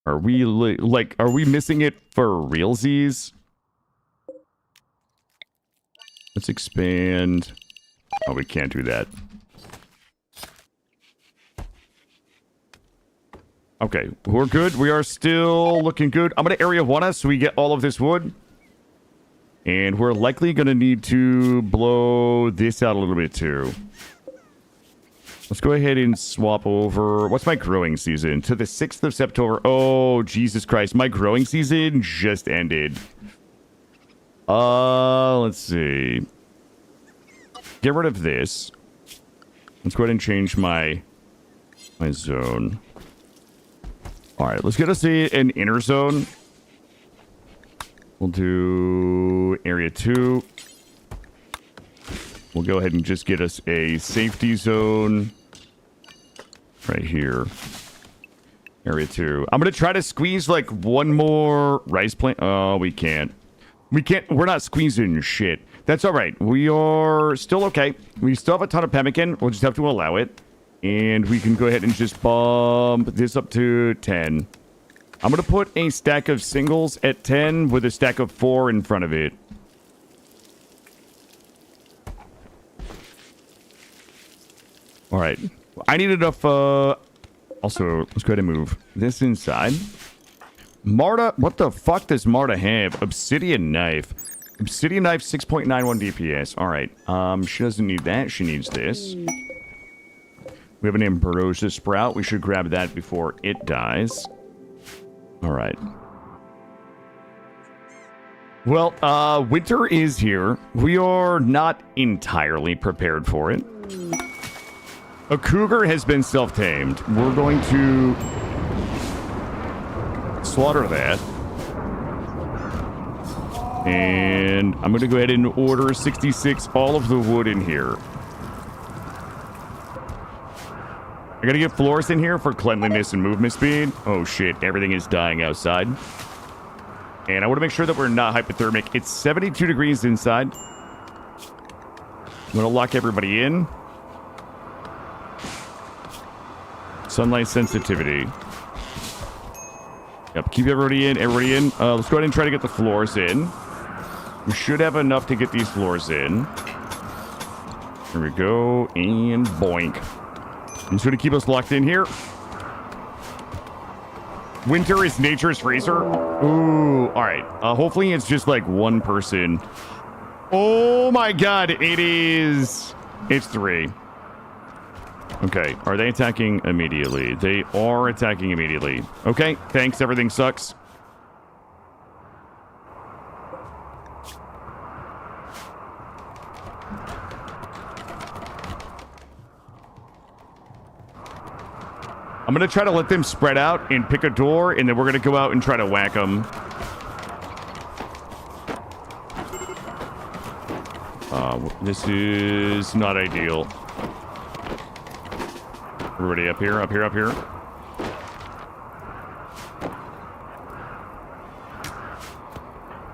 [SPEAKER 1] Are we, are we missing it for realsies? Let's expand. Oh, we can't do that. Okay, we're good. We are still looking good. I'm going to area 1 us so we get all of this wood. And we're likely going to need to blow this out a little bit too. Let's go ahead and swap over. What's my growing season? To the 6th of September. Oh, Jesus Christ. My growing season just ended. Let's see. Get rid of this. Let's go ahead and change my zone. All right, let's get us an inner zone. We'll do area 2. We'll go ahead and just get us a safety zone right here. Area 2. I'm going to try to squeeze like one more rice plant. Oh, we can't. We can't. We're not squeezing shit. That's all right. We are still okay. We still have a ton of pemmican. We'll just have to allow it. And we can go ahead and just bump this up to 10. I'm going to put a stack of singles at 10 with a stack of 4 in front of it. All right. I need enough. Also, let's go ahead and move this inside. Marta, what the fuck does Marta have? Obsidian knife. Obsidian knife, 6.91 DPS. All right. She doesn't need that. She needs this. We have an ambrosia sprout. We should grab that before it dies. All right. Well, winter is here. We are not entirely prepared for it. A cougar has been self-tamed. We're going to slaughter that. And I'm going to go ahead and order 66 all of the wood in here. I gotta get floors in here for cleanliness and movement speed. Oh shit, everything is dying outside. And I want to make sure that we're not hypothermic. It's 72 degrees inside. I'm gonna lock everybody in. Sunlight sensitivity. Yep, keep everybody in, everybody in. Let's go ahead and try to get the floors in. We should have enough to get these floors in. Here we go, and boink. I'm just going to keep us locked in here. Winter is nature's freezer. Ooh, all right. Hopefully it's just like one person. Oh my god, it is. It's 3. Okay, are they attacking immediately? They are attacking immediately. Okay, thanks. Everything sucks. I'm going to try to let them spread out and pick a door, and then we're going to go out and try to whack them. This is not ideal. Everybody up here, up here, up here.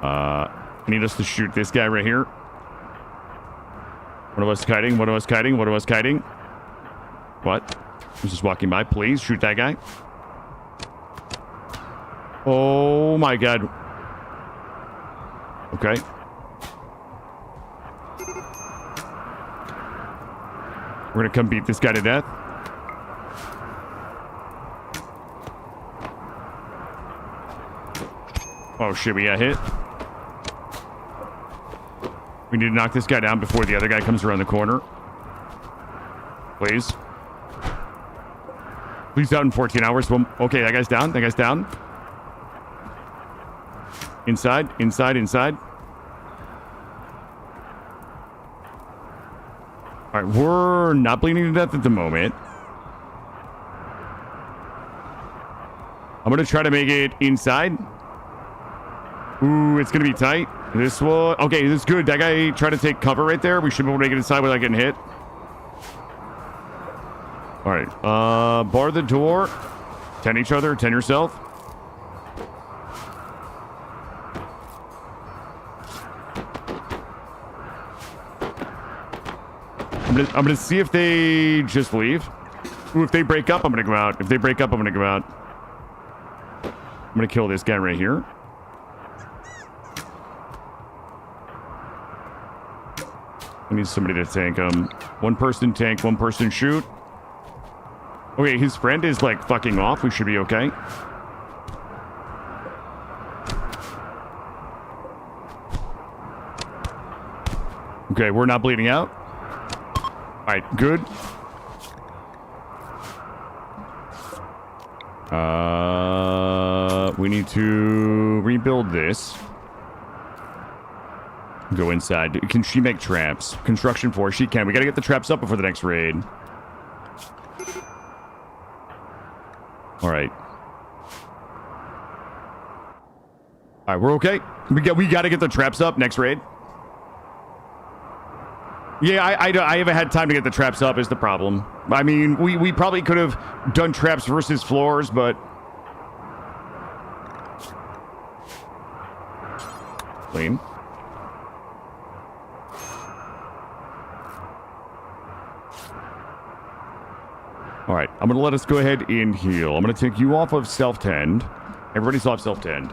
[SPEAKER 1] I need us to shoot this guy right here. One of us kiting, one of us kiting, one of us kiting. What? Who's just walking by? Please shoot that guy. Oh my god. Okay. We're gonna come beat this guy to death. Oh shit, we got hit. We need to knock this guy down before the other guy comes around the corner. Please. Please out in 14 hours. Okay, that guy's down. That guy's down. Inside, inside, inside. All right, we're not bleeding to death at the moment. I'm going to try to make it inside. Ooh, it's going to be tight. This one. Okay, this is good. That guy tried to take cover right there. We should be able to make it inside without getting hit. All right, bar the door. 10 each other, 10 yourself. I'm gonna see if they just leave. Ooh, if they break up, I'm gonna go out. If they break up, I'm gonna go out. I'm gonna kill this guy right here. I'm need somebody to tank him. One person tank, one person shoot. Okay, his friend is like fucking off. We should be okay. Okay, we're not bleeding out. All right, good. We need to rebuild this. Go inside. Can she make traps? Construction 4. She can. We got to get the traps up before the next raid. All right. All right, we're okay. We got to get the traps up next raid. Yeah, I haven't had time to get the traps up is the problem. I mean, we probably could have done traps versus floors, but... Clean. All right, I'm going to let us go ahead and heal. I'm going to take you off of self-tend. Everybody's off self-tend.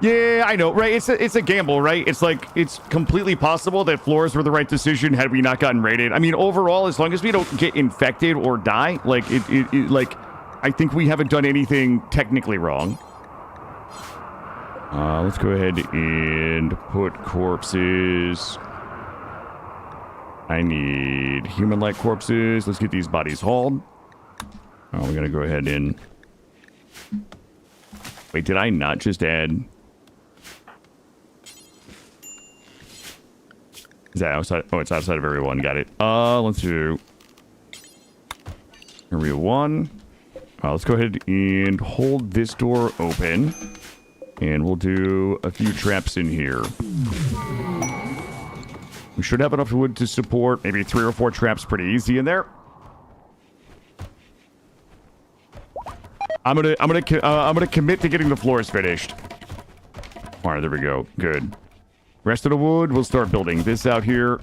[SPEAKER 1] Yeah, I know, right? It's a gamble, right? It's like, it's completely possible that floors were the right decision had we not gotten raided. I mean, overall, as long as we don't get infected or die, like, like, I think we haven't done anything technically wrong. Let's go ahead and put corpses. I need human-like corpses. Let's get these bodies hauled. Oh, we're going to go ahead and... Wait, did I not just add... Is that outside? Oh, it's outside of area 1. Got it. Let's do... Area 1. Let's go ahead and hold this door open. And we'll do a few traps in here. We should have enough wood to support maybe 3 or 4 traps pretty easy in there. I'm gonna commit to getting the floors finished. All right, there we go. Good. Rest of the wood, we'll start building this out here.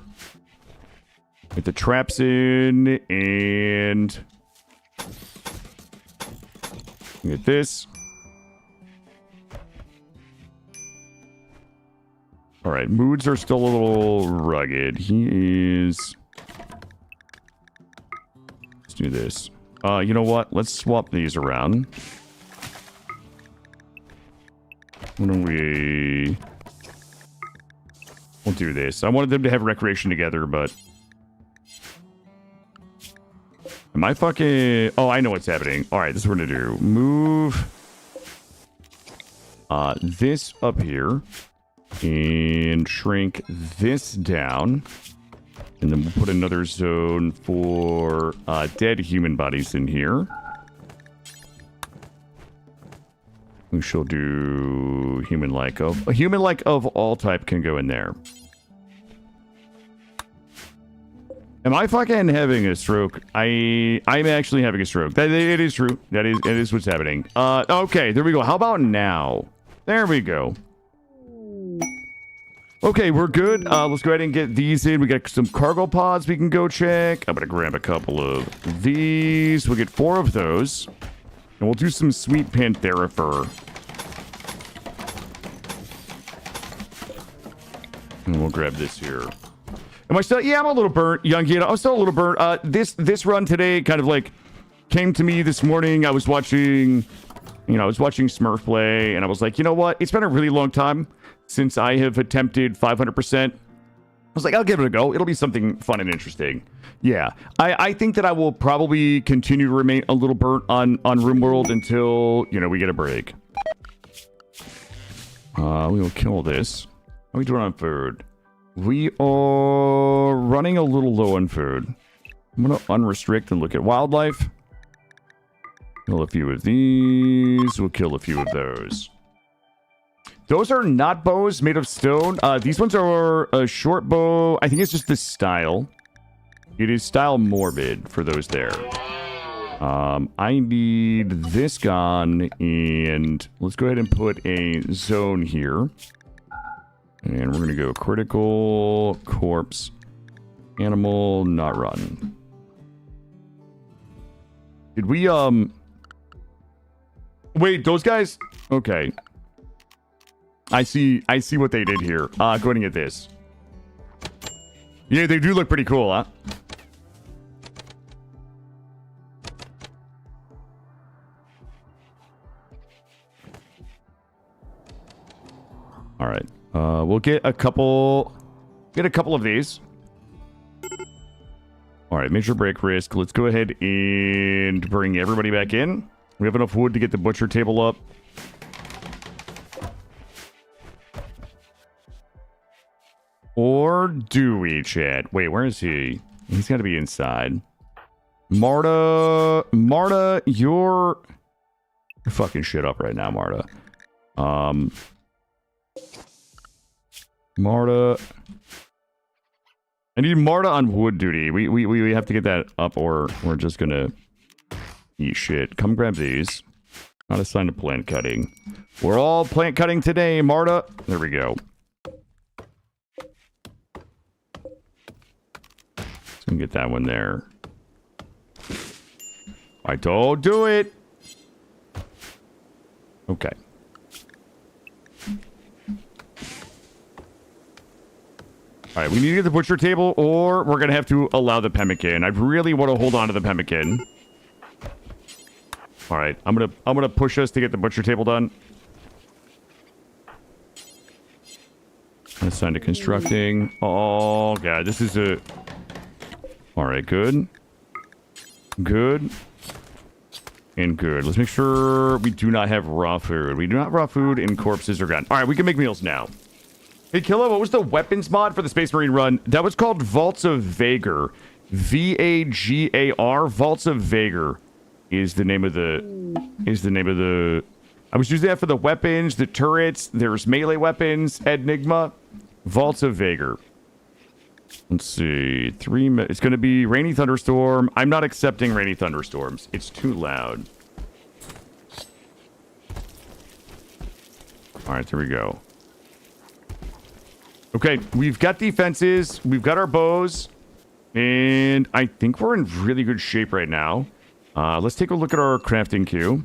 [SPEAKER 1] Get the traps in and get this. All right, moods are still a little rugged. He is... Let's do this. You know what? Let's swap these around. Why don't we... We'll do this. I wanted them to have recreation together, but... Am I fucking... Oh, I know what's happening. All right, this is what we're gonna do. Move... this up here. And shrink this down. And then we'll put another zone for dead human bodies in here. We shall do human-like of... A human-like of all type can go in there. Am I fucking having a stroke? I'm actually having a stroke. It is true. It is what's happening. Okay, there we go. How about now? There we go. Okay, we're good. Let's go ahead and get these in. We got some cargo pods we can go check. I'm going to grab a couple of these. We'll get 4 of those. And we'll do some sweet Panthera fur. And we'll grab this here. Am I still... Yeah, I'm a little burnt, young kid. I'm still a little burnt. This run today kind of like came to me this morning. I was watching... You know, I was watching Smurf play. And I was like, you know what? It's been a really long time since I have attempted 500%. I was like, I'll give it a go. It'll be something fun and interesting. Yeah, I think that I will probably continue to remain a little burnt on RimWorld until, you know, we get a break. We will kill this. How are we doing on food? We are running a little low on food. I'm going to unrestrict and look at wildlife. Kill a few of these. We'll kill a few of those. Those are not bows made of stone. These ones are a short bow. I think it's just the style. It is style morbid for those there. I need this gun, and let's go ahead and put a zone here. And we're going to go critical, corpse, animal, not run. Did we, wait, those guys? Okay. I see what they did here. Go ahead and get this. Yeah, they do look pretty cool, huh? All right. We'll get a couple of these. All right, major break risk. Let's go ahead and bring everybody back in. We have enough wood to get the butcher table up. Or do we, chat? Wait, where is he? He's got to be inside. Marta, you're fucking shit up right now, Marta. Marta. I need Marta on wood duty. We have to get that up or we're just gonna eat shit. Come grab these. Not assigned to plant cutting. We're all plant cutting today, Marta. There we go. So we can get that one there. I don't do it. Okay. All right, we need to get the butcher table, or we're gonna have to allow the pemmican. I really want to hold on to the pemmican. All right, I'm gonna push us to get the butcher table done. Assigned to constructing. Oh god, this is a. All right, good, good, and good. Let's make sure we do not have raw food. We do not have raw food, and corpses are gone. All right, we can make meals now. Hey, Killa, what was the weapons mod for the Space Marine run? That was called Vaults of Vagar. V-A-G-A-R. Vaults of Vagar is the name of the... I was using that for the weapons, the turrets. There's melee weapons, Enigma. Vaults of Vagar. Let's see. It's going to be Rainy Thunderstorm. I'm not accepting Rainy Thunderstorms. It's too loud. All right, there we go. Okay, we've got defenses, we've got our bows, and I think we're in really good shape right now. Let's take a look at our crafting queue.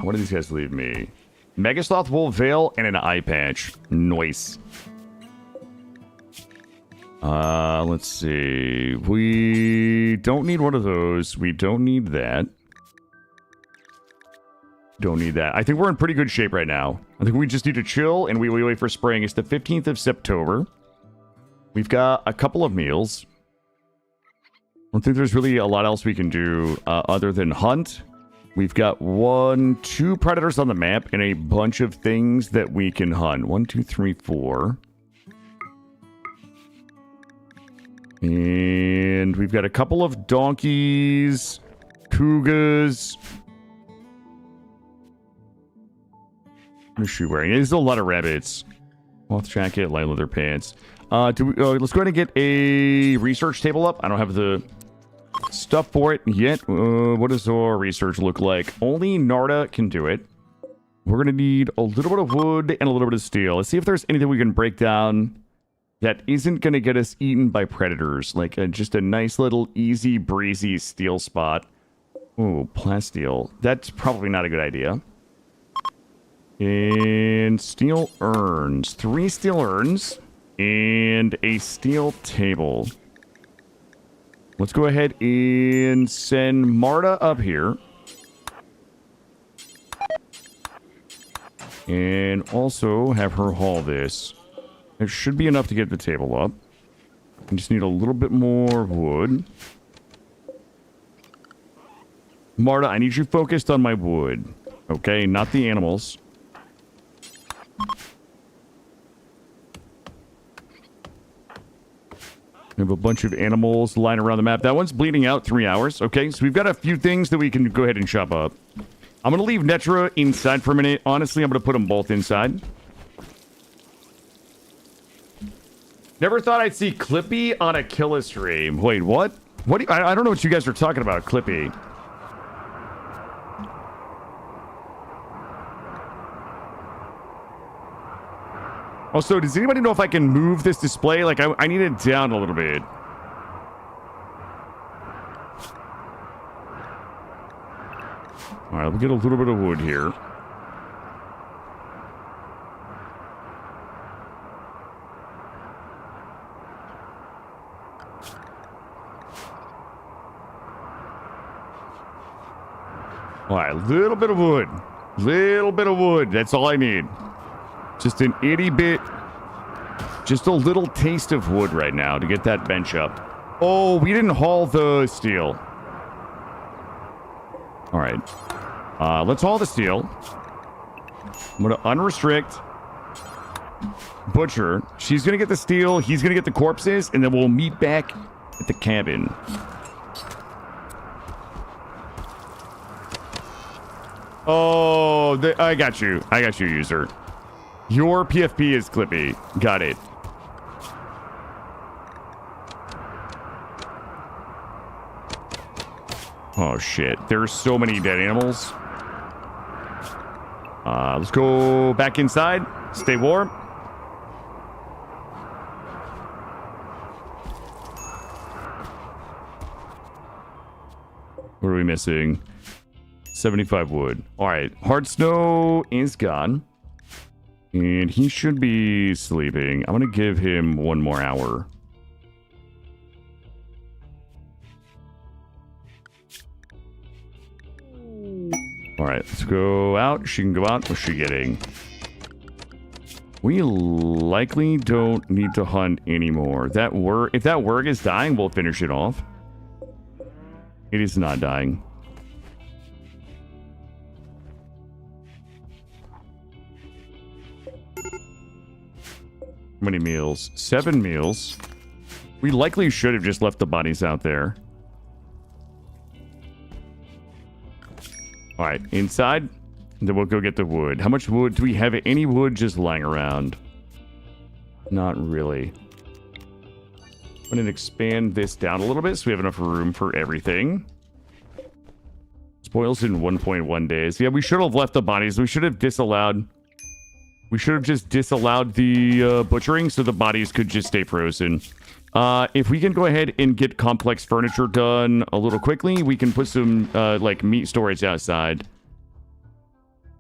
[SPEAKER 1] What do these guys leave me? Megasloth wool veil and an eye patch. Nice. Let's see. We don't need one of those. We don't need that. Don't need that. I think we're in pretty good shape right now. I think we just need to chill and we wait for spring. It's the 15th of September. We've got a couple of meals. I don't think there's really a lot else we can do other than hunt. We've got 2 predators on the map and a bunch of things that we can hunt. 1, 2, 3, 4. And we've got a couple of donkeys, cougas. What is she wearing? There's a lot of rabbits. Cloth jacket, light leather pants. Let's go ahead and get a research table up. I don't have the stuff for it yet. What does our research look like? Only Narda can do it. We're going to need a little bit of wood and a little bit of steel. Let's see if there's anything we can break down that isn't going to get us eaten by predators. Like just a nice little easy breezy steel spot. Ooh, plasteel. That's probably not a good idea. And steel urns. 3 steel urns. And a steel table. Let's go ahead and send Marta up here. And also have her haul this. It should be enough to get the table up. I just need a little bit more wood. Marta, I need you focused on my wood. Okay, not the animals. We have a bunch of animals lying around the map. That one's bleeding out 3 hours. Okay, so we've got a few things that we can go ahead and chop up. I'm going to leave Netra inside for a minute. Honestly, I'm going to put them both inside. Never thought I'd see Clippy on a Killa stream. Wait, what? I don't know what you guys are talking about, Clippy. Also, does anybody know if I can move this display? Like, I need it down a little bit. All right, we'll get a little bit of wood here. All right, little bit of wood. Little bit of wood. That's all I need. Just an itty bit. Just a little taste of wood right now to get that bench up. Oh, we didn't haul the steel. All right. Let's haul the steel. I'm going to unrestrict. Butcher. She's going to get the steel. He's going to get the corpses. And then we'll meet back at the cabin. Oh, I got you. I got you, user. Your PFP is Clippy. Got it. Oh, shit. There's so many dead animals. Let's go back inside. Stay warm. What are we missing? 75 wood. All right. Hard snow is gone. And he should be sleeping. I'm going to give him 1 more hour. All right. Let's go out. She can go out. What's she getting? We likely don't need to hunt anymore. If that Wurg is dying, we'll finish it off. It is not dying. How many meals? 7 meals. We likely should have just left the bodies out there. All right, inside. Then we'll go get the wood. How much wood? Do we have any wood just lying around? Not really. I'm going to expand this down a little bit so we have enough room for everything. Spoils in 1.1 days. Yeah, we should have left the bodies. We should have disallowed... We should have just disallowed the butchering so the bodies could just stay frozen. If we can go ahead and get complex furniture done a little quickly, we can put some, like, meat storage outside.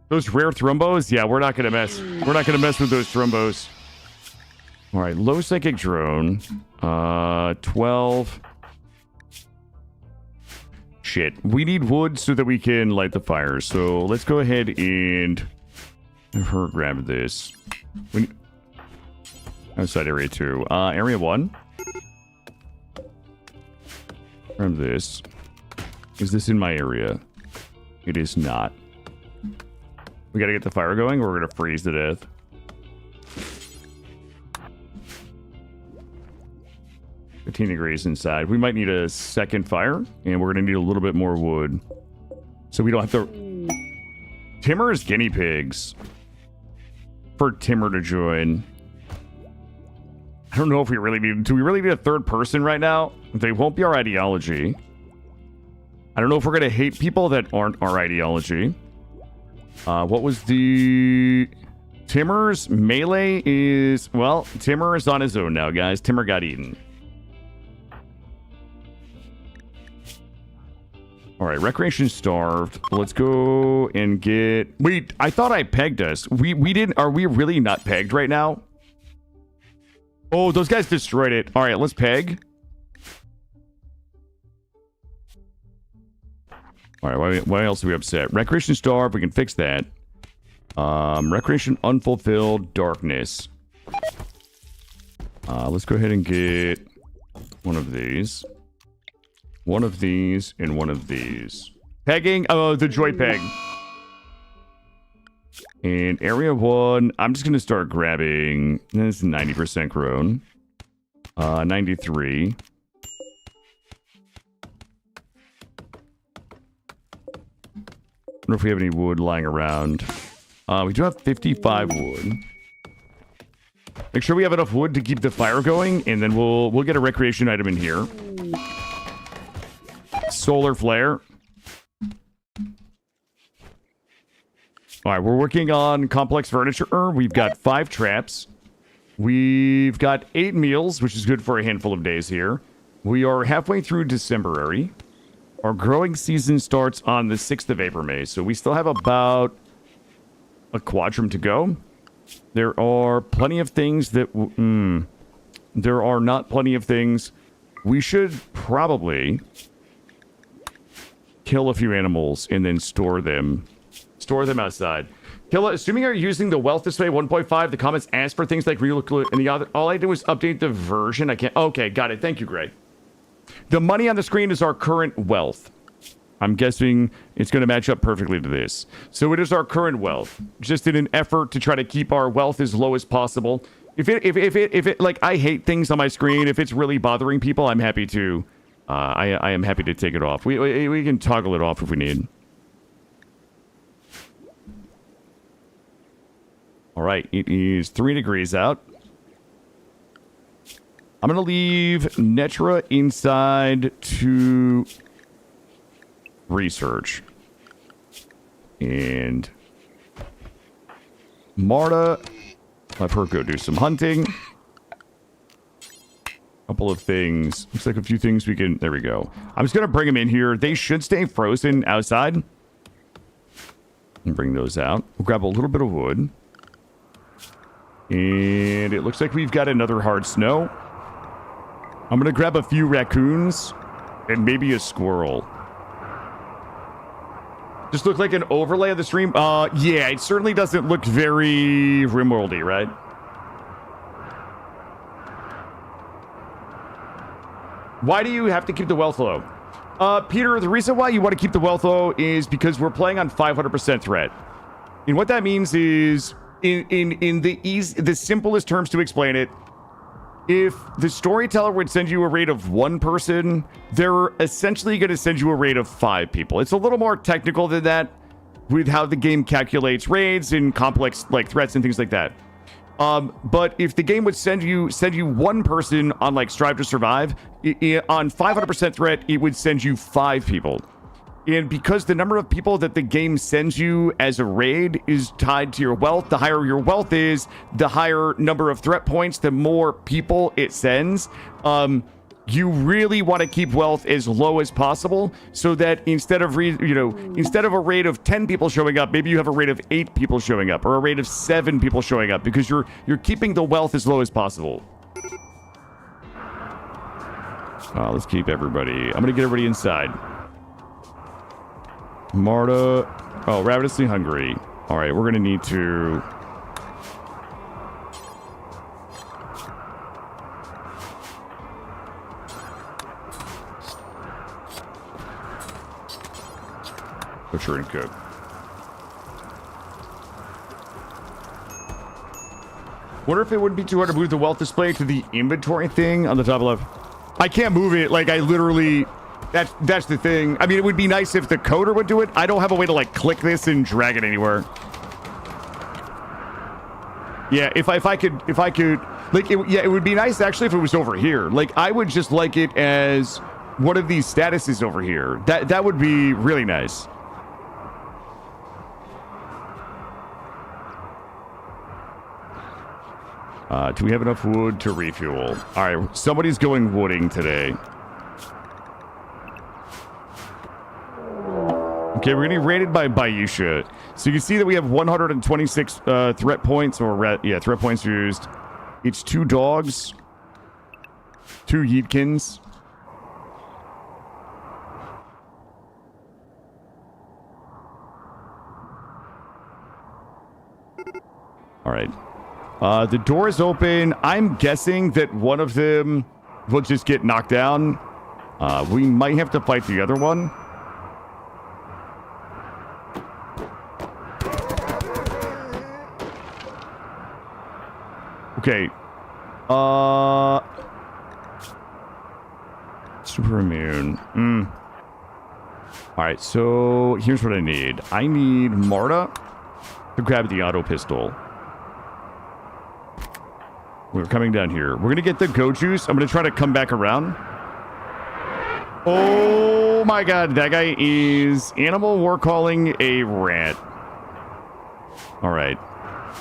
[SPEAKER 1] Those rare thrombos? Yeah, we're not going to mess. We're not going to mess with those thrombos. All right, low psychic drone. 12. Shit. We need wood so that we can light the fire. So let's go ahead and... have her grab this. Outside area 2. Area 1. Grab this. Is this in my area? It is not. We gotta get the fire going or we're gonna freeze to death. $15 degrees inside. We might need a second fire and we're gonna need a little bit more wood. So we don't have to... Timmer's guinea pigs. For Timmer to join. I don't know if we really need... Do we really need a third person right now? They won't be our ideology. I don't know if we're going to hate people that aren't our ideology. What was the... Timmer's melee is... Well, Timmer is on his own now, guys. Timmer got eaten. All right, recreation starved. Let's go and get... Wait, I thought I pegged us. We didn't... Are we really not pegged right now? Oh, those guys destroyed it. All right, let's peg. All right, why else are we upset? Recreation starved, we can fix that. Recreation unfulfilled, darkness. Let's go ahead and get one of these. One of these and one of these. Pegging. Oh, the joy peg. And area 1, I'm just going to start grabbing. This is 90% grown. 93. I don't know if we have any wood lying around. We do have 55 wood. Make sure we have enough wood to keep the fire going, and then we'll get a recreation item in here. Solar flare. All right, we're working on complex furniture. We've got 5 traps. We've got 8 meals, which is good for a handful of days here. We are halfway through December. Our growing season starts on the 6th of April, May. So we still have about a quadrum to go. There are plenty of things that... there are not plenty of things. We should probably... kill a few animals and then store them. Store them outside. Killa, assuming you're using the wealth display 1.5, the comments ask for things like real and the other. All I did was update the version. I can't. Okay, got it. Thank you, Greg. The money on the screen is our current wealth. I'm guessing it's going to match up perfectly to this. So it is our current wealth, just in an effort to try to keep our wealth as low as possible. If it like, I hate things on my screen. If it's really bothering people, I'm happy to. I am happy to take it off. We can toggle it off if we need. All right, it is 3 degrees out. I'm going to leave Netra inside to research. And Marta, have her go do some hunting. Couple of things. Looks like a few things we can... There we go. I'm just going to bring them in here. They should stay frozen outside. And bring those out. We'll grab a little bit of wood. And it looks like we've got another hard snow. I'm going to grab a few raccoons and maybe a squirrel. Just look like an overlay of the stream? Yeah, it certainly doesn't look very Rimworldy, right? Why do you have to keep the wealth low? Peter, the reason why you want to keep the wealth low is because we're playing on 500% threat. And what that means is, in the simplest terms to explain it, if the storyteller would send you a raid of 1 person, they're essentially going to send you a raid of 5 people. It's a little more technical than that with how the game calculates raids and complex like threats and things like that. But if the game would send you 1 person on like Strive to Survive, on 500% threat, it would send you 5 people. And because the number of people that the game sends you as a raid is tied to your wealth, the higher your wealth is, the higher number of threat points, the more people it sends. You really want to keep wealth as low as possible so that instead of a raid of 10 people showing up, maybe you have a raid of 8 people showing up or a raid of 7 people showing up because you're keeping the wealth as low as possible. Let's keep everybody. I'm going to get everybody inside. Marta. Oh, ravenously hungry. All right, we're going to need to... butcher and cook. Wonder if it would be too hard to move the wealth display to the inventory thing on the top left. I can't move it. Like, I literally... That's the thing. I mean, it would be nice if the coder would do it. I don't have a way to, like, click this and drag it anywhere. Yeah, if I could... Like, it would be nice, actually, if it was over here. Like, I would just like it as one of these statuses over here. That would be really nice. Do we have enough wood to refuel? All right, somebody's going wooding today. Okay, we're getting raided by Bayusha. So you can see that we have 126 threat points, or threat points used. It's 2 dogs, 2 Yeetkins. All right. The door is open. I'm guessing that one of them will just get knocked down. We might have to fight the other one. Okay. Super immune. All right, so here's what I need. I need Marta to grab the auto pistol. We're coming down here. We're going to get the go juice. I'm going to try to come back around. Oh my god, that guy is animal war calling a rat. All right.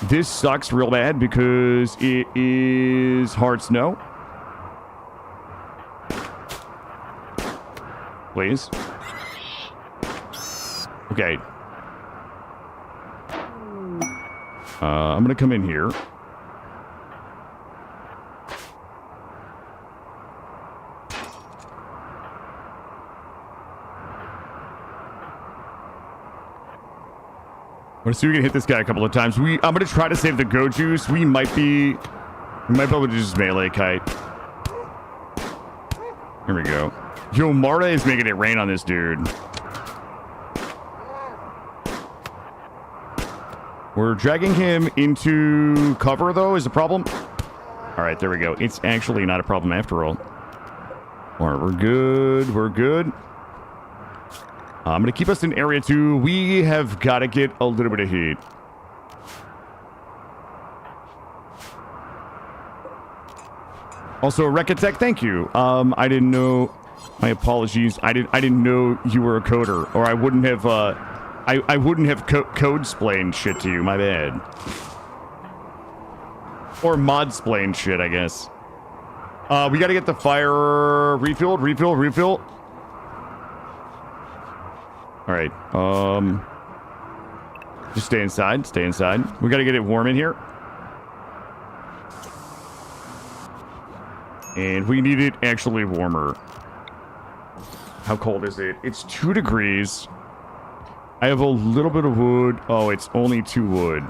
[SPEAKER 1] This sucks real bad because it is hard snow. Please. Okay. I'm going to come in here. Let's see if we can hit this guy a couple of times. I'm gonna try to save the go juice. We might be able to just melee kite. Here we go. Yo, Marta is making it rain on this dude. We're dragging him into cover, though, is a problem. All right, there we go. It's actually not a problem after all. All right, we're good. We're good. I'm going to keep us in area 2. We have got to get a little bit of heat. Also, Rekatech, thank you. I didn't know. My apologies. I didn't know you were a coder, or I wouldn't have. I wouldn't have code-splained shit to you. My bad. Or mod-splained shit, I guess. We got to get the fire refilled. Refill. All right. Just stay inside. We got to get it warm in here. And we need it actually warmer. How cold is it? It's 2 degrees. I have a little bit of wood. Oh, it's only 2 wood.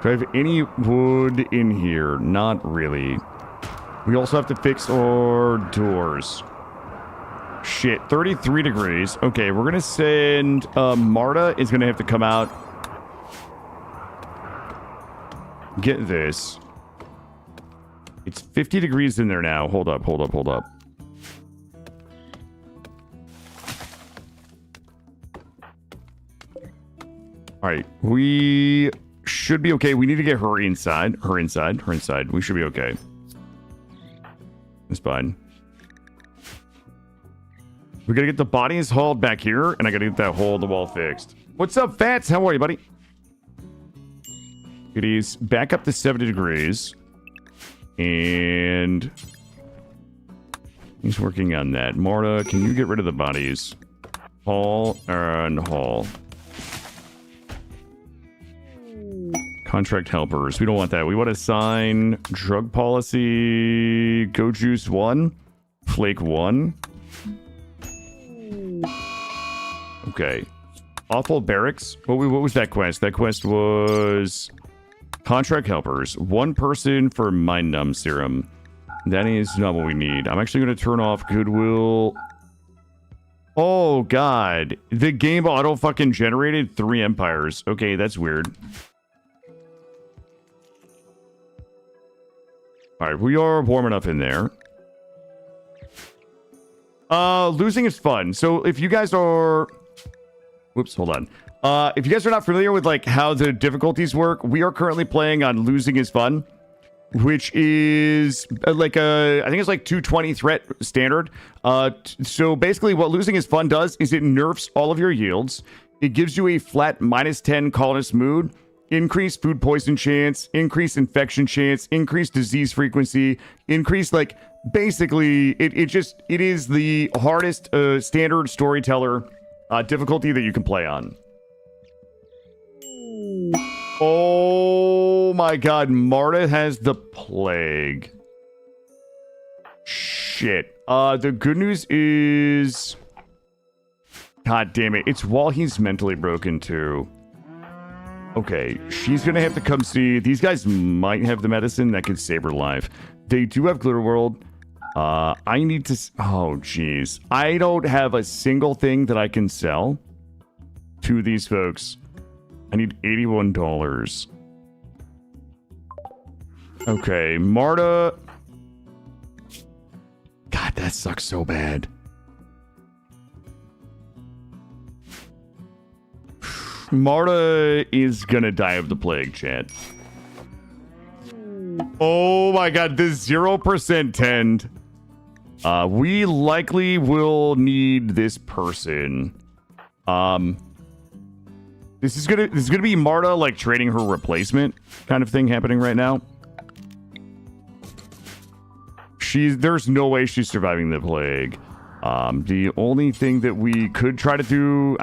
[SPEAKER 1] Do I have any wood in here? Not really. We also have to fix our doors. Shit, 33 degrees. Okay, we're gonna send... Marta is gonna have to come out. Get this. It's 50 degrees in there now. Hold up. Alright, we should be okay. We need to get her inside. Her inside. We should be okay. It's fine. We gotta get the bodies hauled back here, and I gotta get that hole in the wall fixed. What's up, Fats? How are you, buddy? It is back up to 70 degrees. And he's working on that. Marta, can you get rid of the bodies? Haul and haul. Contract helpers. We don't want that. We want to sign drug policy. Go juice 1. Flake 1. Okay. Awful barracks. What was that quest? That quest was contract helpers. 1 person for mind numb serum. That is not what we need. I'm actually going to turn off Goodwill. Oh, God. The game auto fucking generated 3 empires. Okay, that's weird. Alright, we are warm enough in there. Losing is fun. So if you guys are... Whoops, hold on. If you guys are not familiar with like how the difficulties work, we are currently playing on Losing is Fun, which is like I think it's like 220 threat standard. So basically what Losing is Fun does is it nerfs all of your yields. It gives you a flat -10 colonist mood, increased food poison chance, increased infection chance, increased disease frequency, increased like basically it is the hardest standard storyteller difficulty that you can play on. Oh my God, Marta has the plague. Shit. The good news is... God damn it. It's while he's mentally broken too. Okay, she's gonna have to come see... These guys might have the medicine that could save her life. They do have Glitter World. I need to... Oh, jeez. I don't have a single thing that I can sell to these folks. I need $81. Okay, Marta... God, that sucks so bad. Marta is gonna die of the plague, chat. Oh my God, this 0% tend. We likely will need this person. This is gonna be Marta like trading her replacement kind of thing happening right now. There's no way she's surviving the plague. The only thing that we could try to do,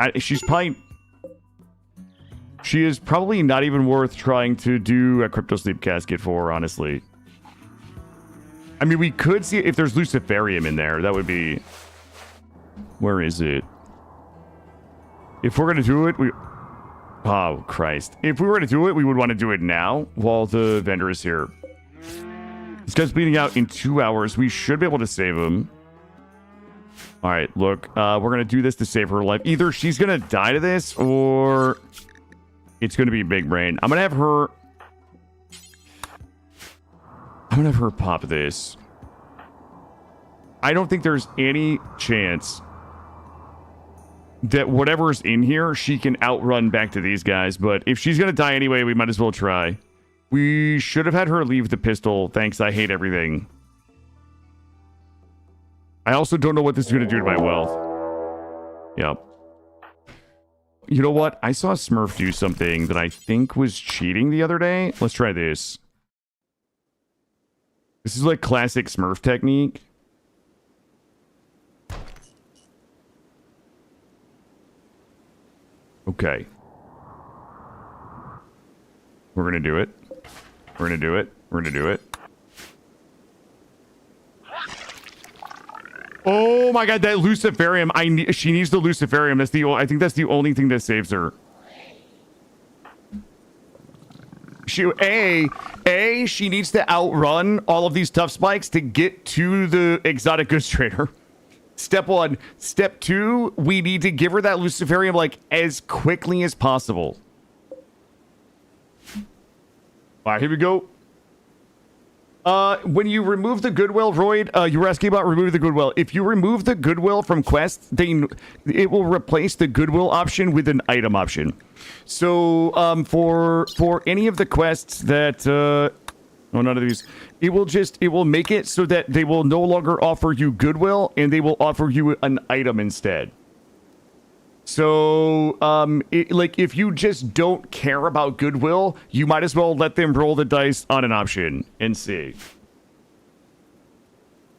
[SPEAKER 1] she is probably not even worth trying to do a crypto sleep casket for, honestly. I mean, we could see if there's Luciferium in there. That would be... Where is it? If we're gonna do it, Oh, Christ. If we were to do it, we would want to do it now while the vendor is here. This guy's bleeding out in 2 hours. We should be able to save him. All right, look. We're going to do this to save her life. Either she's going to die to this or it's going to be big brain. I'm going to have her... I'm going to have her pop this. I don't think there's any chance that whatever's in here, she can outrun back to these guys. But if she's going to die anyway, we might as well try. We should have had her leave the pistol. Thanks, I hate everything. I also don't know what this is going to do to my wealth. Yep. You know what? I saw Smurf do something that I think was cheating the other day. Let's try this. This is like classic Smurf technique. Okay. We're going to do it. We're going to do it. We're going to do it. Oh my god, that Luciferium. She needs the Luciferium. That's I think that's the only thing that saves her. She needs to outrun all of these tough spikes to get to the exotic goods trader. Step 1. Step 2, we need to give her that Luciferium like as quickly as possible. All right, here we go. When you remove the Goodwill, Royd, you were asking about removing the Goodwill. If you remove the Goodwill from quests, it will replace the Goodwill option with an item option. So, for any of the quests that, oh, none of these, it will make it so that they will no longer offer you Goodwill and they will offer you an item instead. So, like, if you just don't care about Goodwill, you might as well let them roll the dice on an option and see.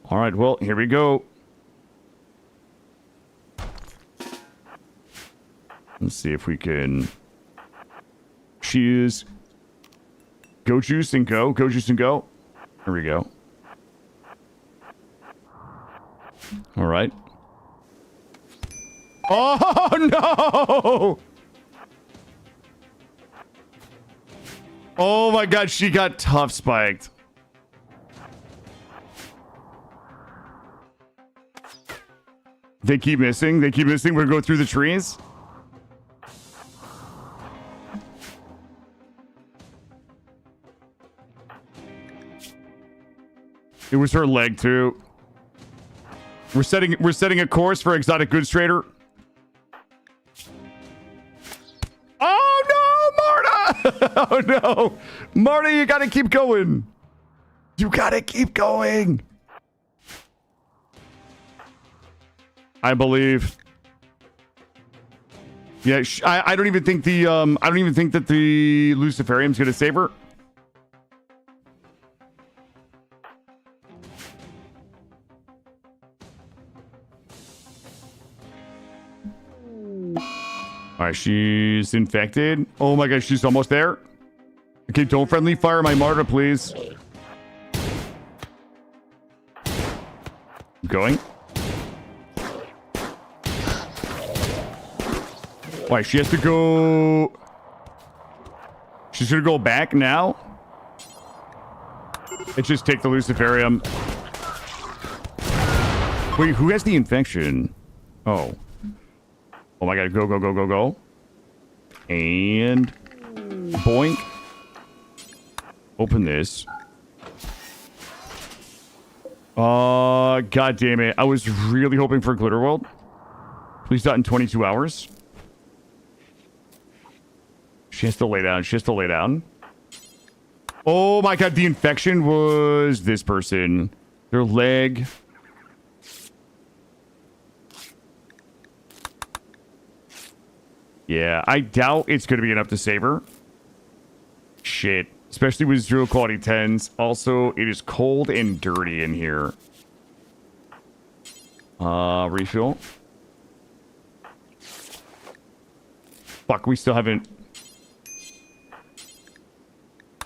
[SPEAKER 1] All right, well, here we go. Let's see if we can choose. Go juice and go. Go juice and go. Here we go. All right. Oh, no! Oh, my God. She got tough spiked. They keep missing. They keep missing. We're going to go through the trees. It was her leg, too. We're setting a course for exotic goods trader. Oh no, Marta, you gotta keep going. You gotta keep going. I believe. Yeah, I don't even think the I don't even think that the Luciferium's gonna save her. All right, she's infected. Oh my gosh, she's almost there. Okay, don't friendly fire my Marta, please. Going. Why, she has to go... She's gonna go back now? Let's just take the Luciferium. Wait, who has the infection? Oh. Oh my god, go, go, go, go, go. And... boink. Open this. God damn it. I was really hoping for Glitter World. Please not in 22 hours. She has to lay down. She has to lay down. Oh my god, the infection was this person. Their leg... Yeah, I doubt it's going to be enough to save her. Shit. Especially with 0 quality 10s. Also, it is cold and dirty in here. Refill. Fuck, we still haven't...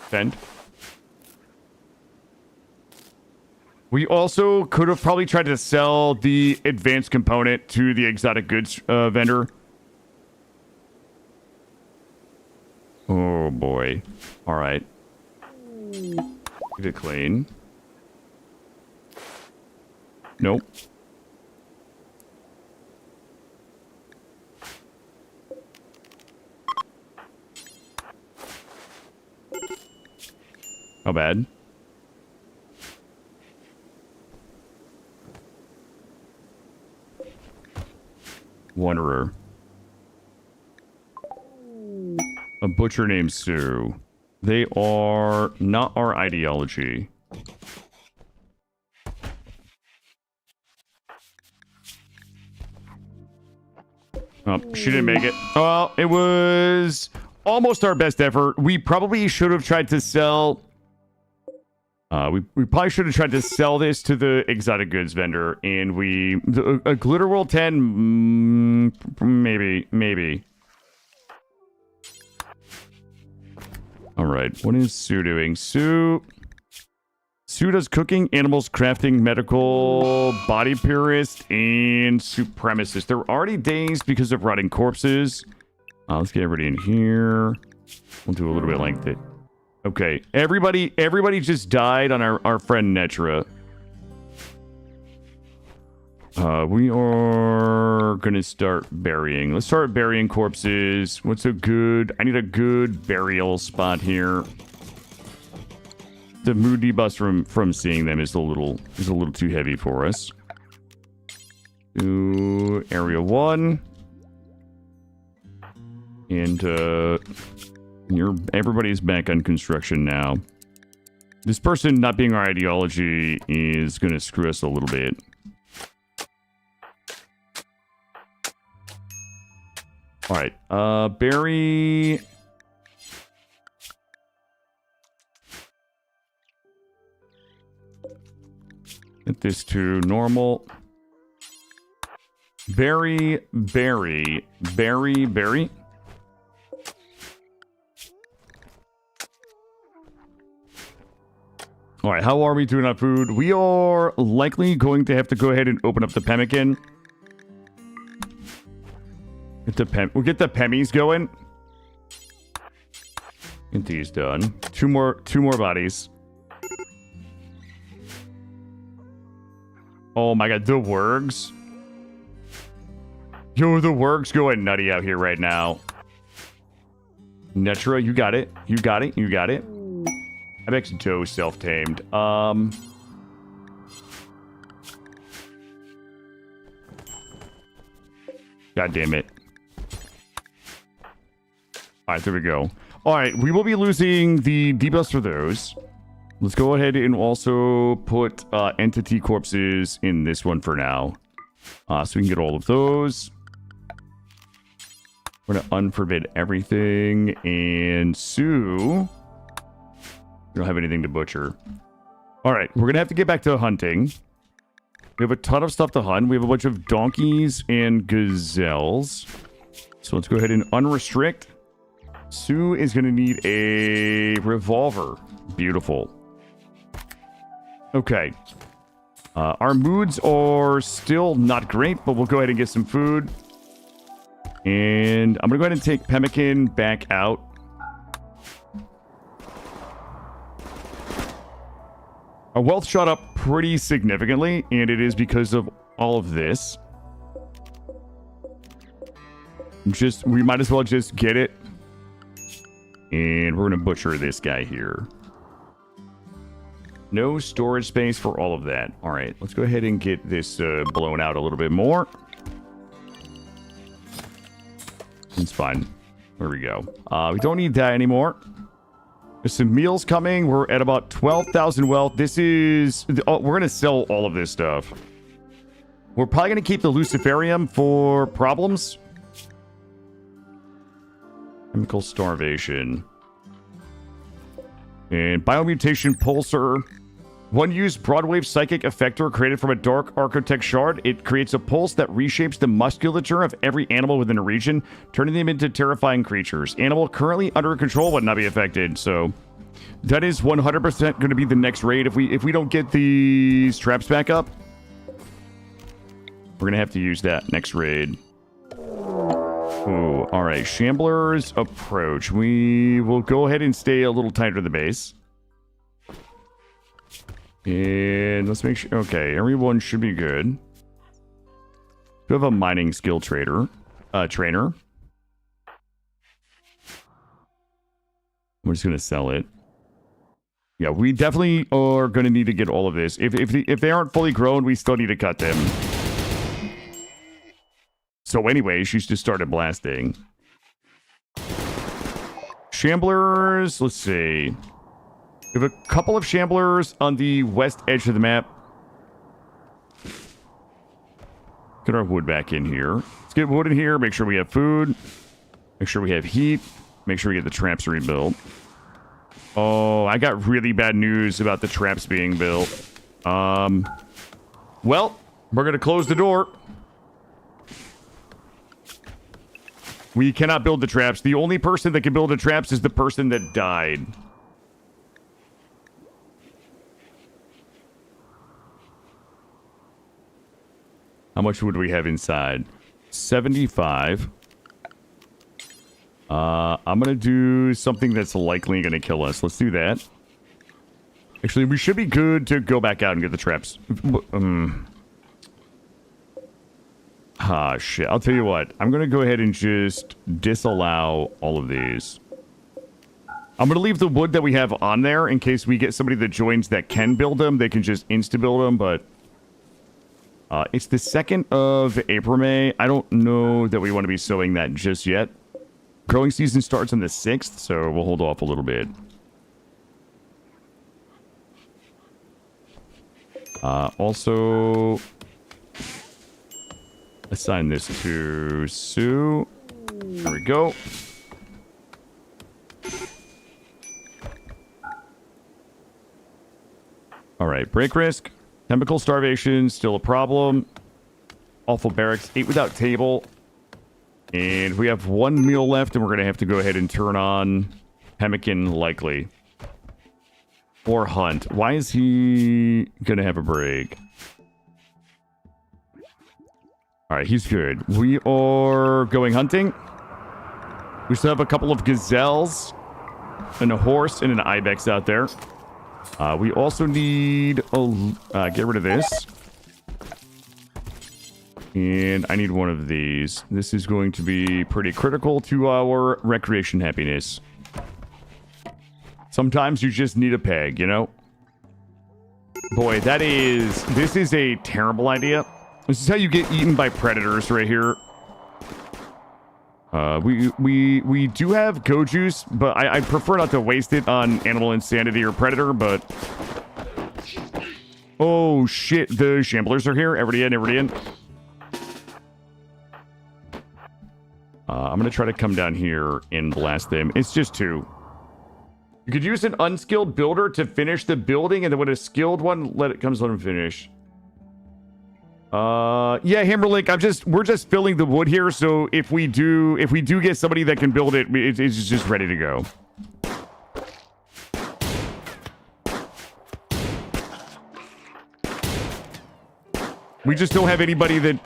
[SPEAKER 1] Send. We also could have probably tried to sell the advanced component to the exotic goods vendor. Oh, boy. All right. Get it clean. Nope. How bad? Wanderer. A butcher named Sue. They are not our ideology. Oh, she didn't make it. Well, it was almost our best effort. We probably should have tried to sell... we probably should have tried to sell this to the exotic goods vendor, and a Glitter World 10, maybe. All right, what is Sue doing? Sue does cooking, animals, crafting, medical, body purist, and supremacist. They're already dazed because of rotting corpses. Let's get everybody in here. We'll do a little bit like that. Okay, everybody just died on our friend Netra. We are gonna start burying. Let's start burying corpses. I need a good burial spot here. The mood debuff from seeing them is a little too heavy for us. To area 1. And everybody's back on construction now. This person not being our ideology is gonna screw us a little bit. Alright, Barry... Get this to normal. Barry. Alright, how are we doing on food? We are likely going to have to go ahead and open up the pemmican. We'll get the Pemmies going. Get these done. Two more bodies. Oh my god, the Wurgs. Yo, the Wurgs going nutty out here right now. Netra, you got it. You got it. Abex Doe self-tamed. God damn it. Alright, there we go. Alright, we will be losing the debuffs for those. Let's go ahead and also put entity corpses in this one for now. So we can get all of those. We're going to unforbid everything. And Sue... We don't have anything to butcher. Alright, we're going to have to get back to hunting. We have a ton of stuff to hunt. We have a bunch of donkeys and gazelles. So let's go ahead and unrestrict. Sue is going to need a revolver. Beautiful. Okay. Our moods are still not great, but we'll go ahead and get some food. And I'm going to go ahead and take Pemmican back out. Our wealth shot up pretty significantly, and it is because of all of this. We might as well just get it. And we're going to butcher this guy here. No storage space for all of that. All right, let's go ahead and get this blown out a little bit more. It's fine. There we go. We don't need that anymore. There's some meals coming. We're at about 12,000 wealth. This is... we're going to sell all of this stuff. We're probably going to keep the Luciferium for problems. Chemical starvation. And biomutation pulsar. One used broadwave psychic effector created from a dark architect shard. It creates a pulse that reshapes the musculature of every animal within a region, turning them into terrifying creatures. Animal currently under control would not be affected. So that is 100% going to be the next raid. If we don't get these traps back up, we're going to have to use that next raid. Ooh, all right. Shambler's approach. We will go ahead and stay a little tighter to the base. And let's make sure. Okay, everyone should be good. We have a mining skill trainer. We're just gonna sell it. Yeah, we definitely are gonna need to get all of this. If they aren't fully grown, we still need to cut them. So anyway, she's just started blasting. Shamblers, let's see. We have a couple of shamblers on the west edge of the map. Get our wood back in here. Let's get wood in here, make sure we have food. Make sure we have heat. Make sure we get the traps rebuilt. Oh, I got really bad news about the traps being built. Well, we're going to close the door. We cannot build the traps. The only person that can build the traps is the person that died. How much would we have inside? 75. I'm going to do something that's likely going to kill us. Let's do that. Actually, we should be good to go back out and get the traps. Ah, shit. I'll tell you what. I'm going to go ahead and just disallow all of these. I'm going to leave the wood that we have on there in case we get somebody that joins that can build them. They can just insta-build them, but... it's the 2nd of April, May. I don't know that we want to be sowing that just yet. Growing season starts on the 6th, so we'll hold off a little bit. Also, assign this to Sue. There we go. All right, break risk. Chemical starvation, still a problem. Awful barracks, 8 without table. And we have 1 meal left, and we're going to have to go ahead and turn on Pemmican likely. Or Hunt. Why is he going to have a break? Alright, he's good. We are going hunting. We still have a couple of gazelles, and a horse, and an ibex out there. We also need... get rid of this. And I need one of these. This is going to be pretty critical to our recreation happiness. Sometimes you just need a peg, you know? Boy, this is a terrible idea. This is how you get eaten by predators right here. We do have go juice, but I prefer not to waste it on animal insanity or predator, but... Oh, shit. The shamblers are here. Everybody in, everybody in. I'm going to try to come down here and blast them. It's just 2. You could use an unskilled builder to finish the building, and then when a skilled one, let them finish. Yeah, Hammerlink, we're just filling the wood here, so if we do get somebody that can build it, it's just ready to go. We just don't have anybody that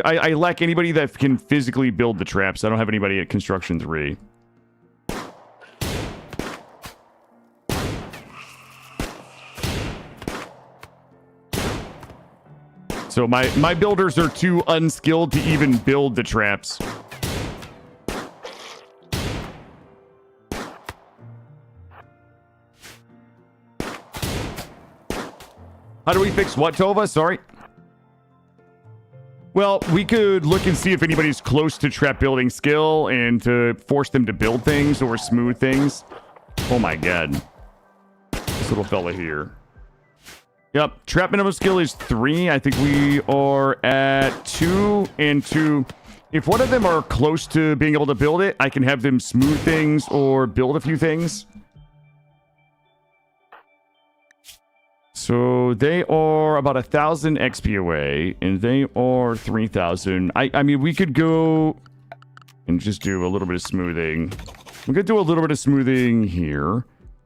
[SPEAKER 1] I lack anybody that can physically build the traps. I don't have anybody at construction 3. So my builders are too unskilled to even build the traps. How do we fix what, Tova? Sorry. Well, we could look and see if anybody's close to trap building skill and to force them to build things or smooth things. Oh my god. This little fella here. Yep, trap minimum skill is 3. I think we are at 2 and 2. If one of them are close to being able to build it, I can have them smooth things or build a few things. So they are about 1,000 XP away, and they are 3,000. I mean, we could go and just do a little bit of smoothing. We could do a little bit of smoothing here.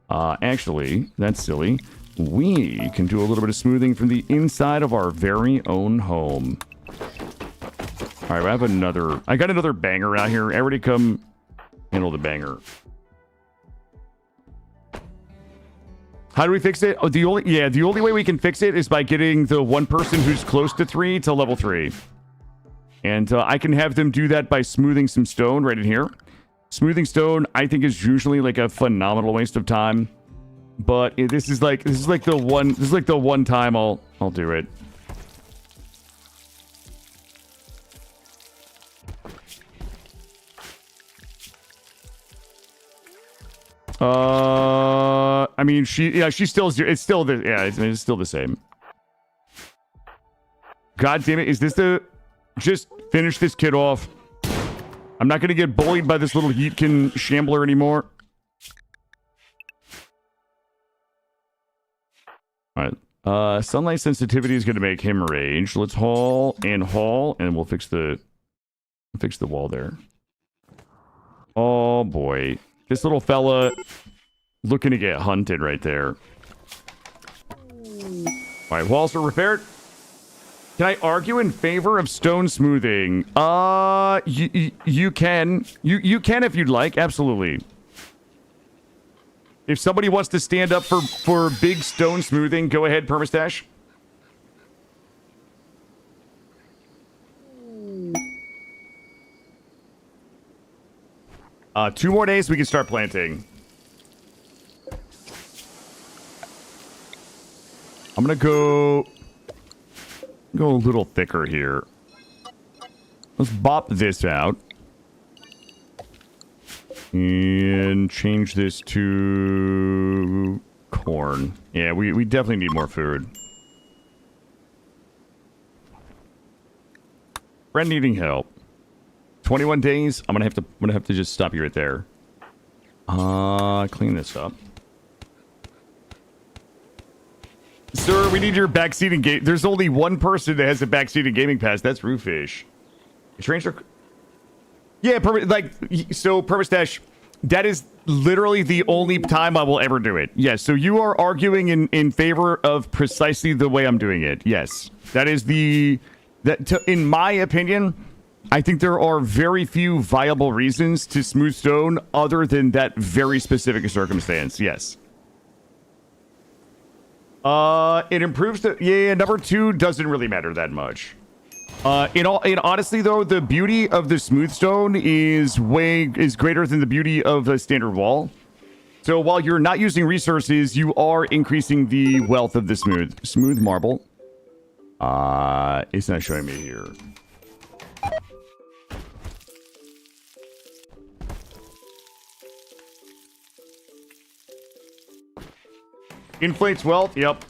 [SPEAKER 1] Actually, that's silly. We can do a little bit of smoothing from the inside of our very own home. All right, I have another. I got another banger out here. Everybody come handle the banger. How do we fix it? Oh, the only way we can fix it is by getting the one person who's close to 3 to level 3. And I can have them do that by smoothing some stone right in here. Smoothing stone, I think, is usually like a phenomenal waste of time. But this is like the one time I'll do it. I mean, she's still, it's still the same. God damn it, is this just finish this kid off. I'm not gonna get bullied by this little Yeetkin shambler anymore. Alright, sunlight sensitivity is gonna make him rage. Let's haul, and we'll fix the wall there. Oh boy. This little fella looking to get hunted right there. Alright, walls are repaired. Can I argue in favor of stone smoothing? You can. You can if you'd like, absolutely. If somebody wants to stand up for big stone smoothing, go ahead, Permastash. Two more days, we can start planting. I'm gonna go a little thicker here. Let's bop this out. And change this to corn. Yeah, we definitely need more food. Friend needing help. 21 days. I'm gonna have to just stop you right there. Clean this up. Sir, we need your backseat and game. There's only one person that has a backseat and gaming pass. That's Roofish. Yeah, so Permastash, that is literally the only time I will ever do it. Yes, so you are arguing in favor of precisely the way I'm doing it. Yes, that is in my opinion, I think there are very few viable reasons to smooth stone other than that very specific circumstance. Yes. It improves number 2 doesn't really matter that much. Honestly though, the beauty of the smooth stone is greater than the beauty of a standard wall. So while you're not using resources, you are increasing the wealth of the smooth marble. It's not showing me here. Inflates wealth, yep.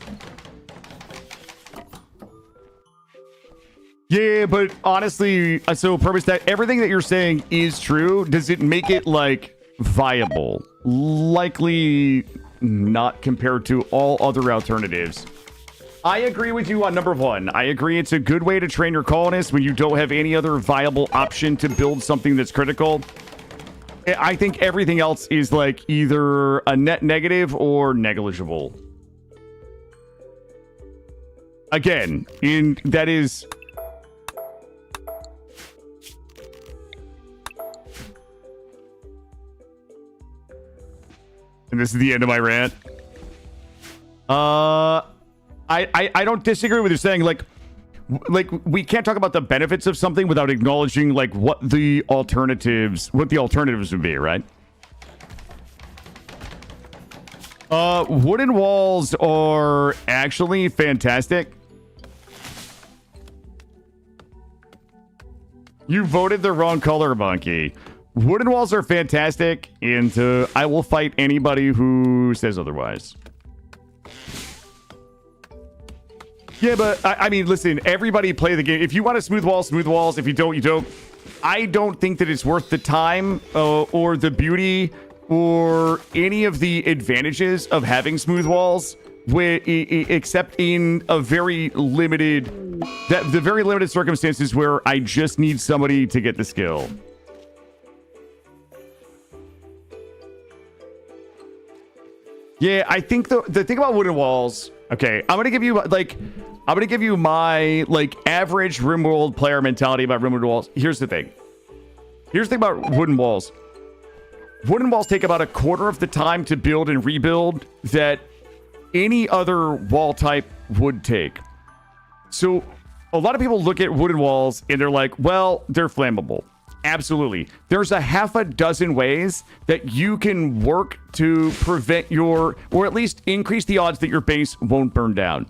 [SPEAKER 1] Yeah, but honestly, so purpose that everything that you're saying is true. Does it make it like viable? Likely not compared to all other alternatives. I agree with you on number 1. I agree it's a good way to train your colonists when you don't have any other viable option to build something that's critical. I think everything else is like either a net negative or negligible. Again, that is... And this is the end of my rant. I don't disagree with you saying like we can't talk about the benefits of something without acknowledging like what the alternatives would be, right? Wooden walls are actually fantastic. You voted the wrong color, Monkey. Wooden walls are fantastic, and I will fight anybody who says otherwise. Yeah, but I mean, listen, everybody play the game. If you want to smooth walls. If you don't, you don't. I don't think that it's worth the time or the beauty or any of the advantages of having smooth walls, except in a very limited, the very limited circumstances where I just need somebody to get the skill. Yeah, I think the thing about wooden walls... Okay, I'm going to give you, like... I'm going to give you my, like, average RimWorld player mentality about RimWorld walls. Here's the thing. Here's the thing about wooden walls. Wooden walls take about a quarter of the time to build and rebuild that any other wall type would take. So a lot of people look at wooden walls and they're like, well, they're flammable. Absolutely. There's a half a dozen ways that you can work to prevent your, or at least increase the odds that your base won't burn down.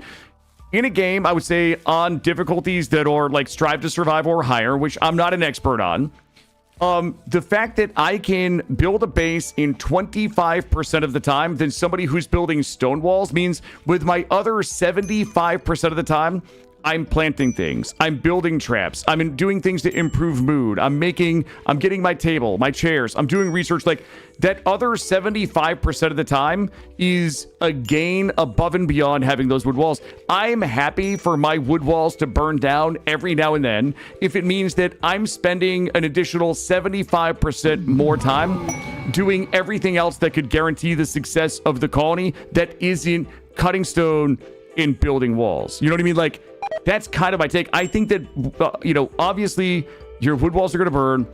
[SPEAKER 1] In a game, I would say on difficulties that are like strive to survive or higher, which I'm not an expert on, the fact that I can build a base in 25% of the time than somebody who's building stone walls means with my other 75% of the time, I'm planting things. I'm building traps. I'm doing things to improve mood. I'm getting my table, my chairs. I'm doing research. Like that other 75% of the time is a gain above and beyond having those wood walls. I'm happy for my wood walls to burn down every now and then if it means that I'm spending an additional 75% more time doing everything else that could guarantee the success of the colony that isn't cutting stone and building walls. You know what I mean? Like, that's kind of my take. I think that, you know, obviously your wood walls are going to burn.